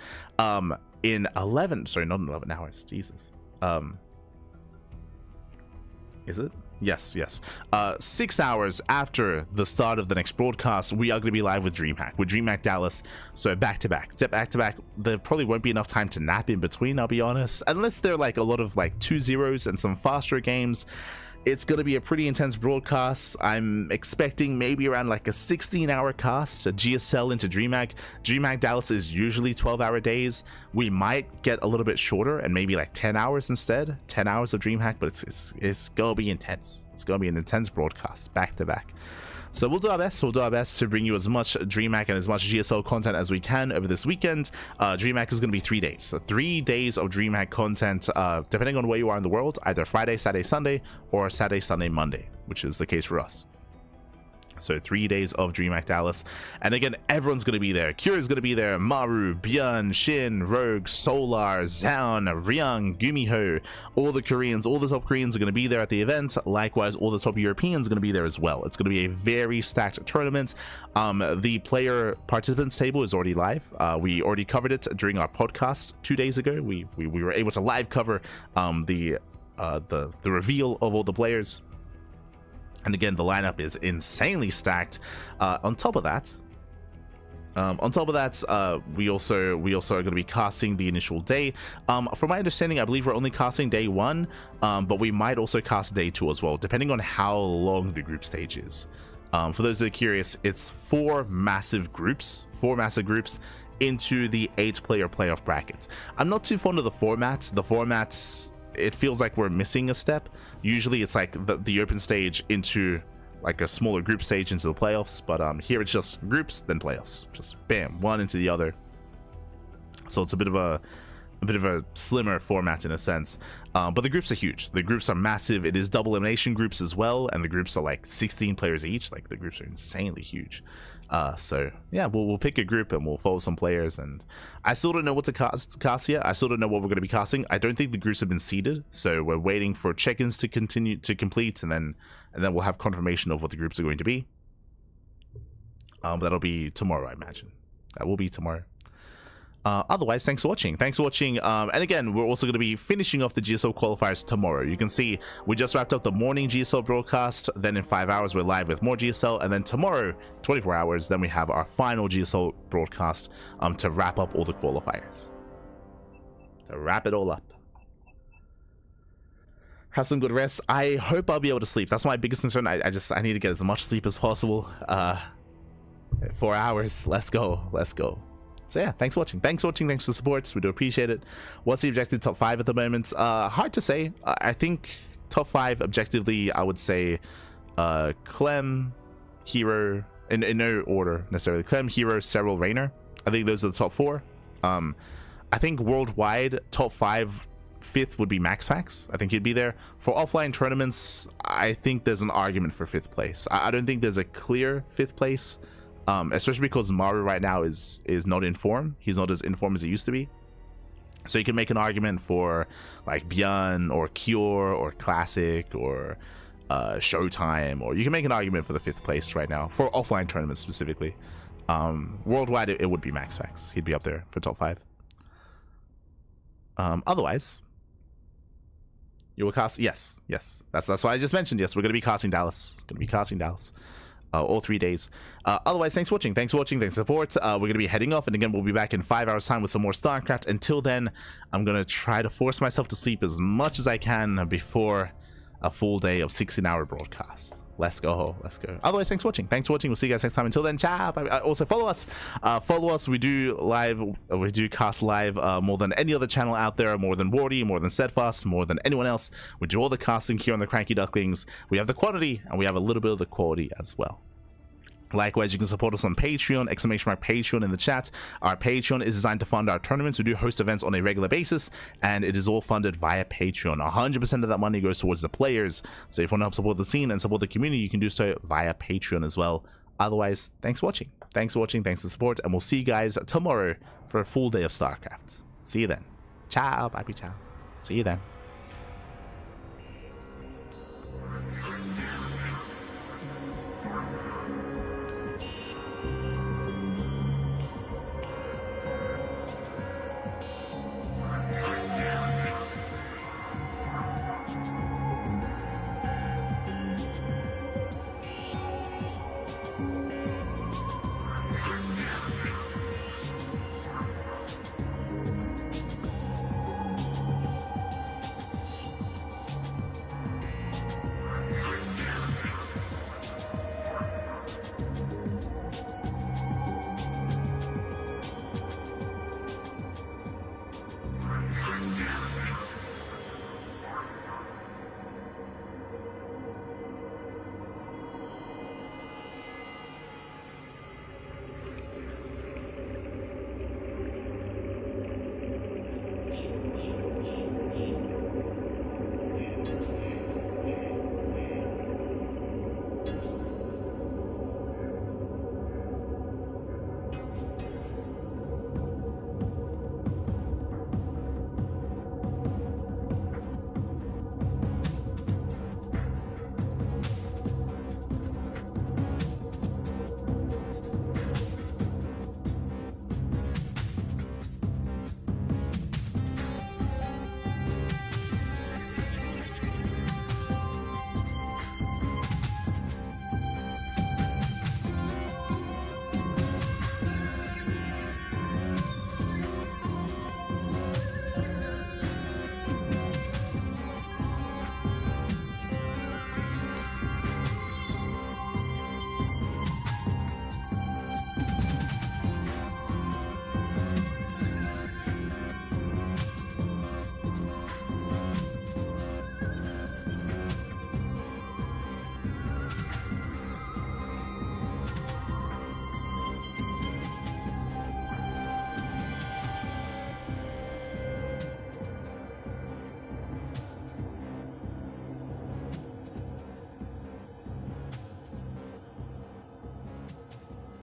in 11, sorry, not in 11 hours, Jesus. Is it? Yes. 6 hours after the start of the next broadcast, we are going to be live with DreamHack Dallas. So back to back. There probably won't be enough time to nap in between, I'll be honest, unless they're like a lot of like 2-0s and some faster games. It's going to be a pretty intense broadcast. I'm expecting maybe around like a 16-hour cast, a GSL into DreamHack Dallas is usually 12-hour days. We might get a little bit shorter and maybe like 10 hours instead, 10 hours of DreamHack, but it's going to be intense. It's going to be an intense broadcast back to back. So we'll do our best. To bring you as much DreamHack and as much GSL content as we can over this weekend. DreamHack is going to be 3 days. So 3 days of DreamHack content, depending on where you are in the world, either Friday, Saturday, Sunday, or Saturday, Sunday, Monday, which is the case for us. So 3 days of DreamHack Dallas, and again, everyone's going to be there. Cure is going to be there. Maru, ByuN, Shin, Rogue, Solar, Zaun, Ryung, Gumiho, all the Koreans, all the top Koreans are going to be there at the event. Likewise, all the top Europeans are going to be there as well. It's going to be a very stacked tournament. The player participants table is already live. We already covered it during our podcast 2 days ago. We were able to live cover the reveal of all the players. And again, the lineup is insanely stacked. On top of that, we also are going to be casting the initial day. From my understanding, I believe we're only casting day 1, but we might also cast day 2 as well, depending on how long the group stage is. For those that are curious, it's 4 massive groups into the 8-player playoff bracket. I'm not too fond of the formats. It feels like we're missing a step. Usually it's like the open stage into like a smaller group stage into the playoffs, but here it's just groups then playoffs, just bam, one into the other. So it's a bit of a slimmer format in a sense, but the groups are huge. The groups are massive. It is double elimination groups as well, and the groups are like 16 players each. Like the groups are insanely huge. So yeah, we'll pick a group and we'll follow some players, and I still don't know what to cast yet. I still don't know what we're going to be casting. I don't think the groups have been seeded, so we're waiting for check-ins to complete, and then we'll have confirmation of what the groups are going to be. That'll be tomorrow, I imagine. That will be tomorrow. Otherwise, thanks for watching. And again, we're also going to be finishing off the GSL qualifiers tomorrow. You can see we just wrapped up the morning GSL broadcast, then in 5 hours we're live with more GSL, and then tomorrow, 24 hours, then we have our final GSL broadcast to wrap up all the qualifiers. To wrap it all up. Have some good rest. I hope I'll be able to sleep. That's my biggest concern. I need to get as much sleep as possible. 4 hours. Let's go. So yeah, thanks for watching. Thanks for the support. We do appreciate it. What's the objective top 5 at the moment? Hard to say. I think top 5 objectively, I would say Clem, herO, in no order necessarily. Clem, herO, Serral, Rainer. I think those are the top 4. I think worldwide top 5, 5th would be Max. I think he'd be there. For offline tournaments, I think there's an argument for 5th place. I don't think there's a clear 5th place. Especially because Maru right now is not in form. He's not as in form as he used to be. So you can make an argument for like ByuN or Cure or Classic or Showtime, or you can make an argument for the 5th place right now for offline tournaments specifically. Worldwide, it would be Max Specs. He'd be up there for top 5. Otherwise, you will cast. Yes. That's why I just mentioned. Yes, we're gonna be casting Dallas. All 3 days. Otherwise, thanks for watching. Thanks for support. We're going to be heading off, and again, we'll be back in 5 hours time with some more StarCraft. Until then, I'm going to try to force myself to sleep as much as I can before a full day of 16-hour broadcast. Let's go. Otherwise, thanks for watching. We'll see you guys next time. Until then, ciao. Also, follow us. We do cast live more than any other channel out there, more than Wardy, more than Steadfast, more than anyone else. We do all the casting here on the CranKy Ducklings. We have the quantity, and we have a little bit of the quality as well. Likewise, you can support us on Patreon, !Patreon in the chat. Our Patreon is designed to fund our tournaments. We do host events on a regular basis, and it is all funded via Patreon. 100% of that money goes towards the players. So if you want to help support the scene and support the community, you can do so via Patreon as well. Otherwise, thanks for watching. Thanks for the support, and we'll see you guys tomorrow for a full day of StarCraft. See you then. Ciao, baby, ciao. See you then.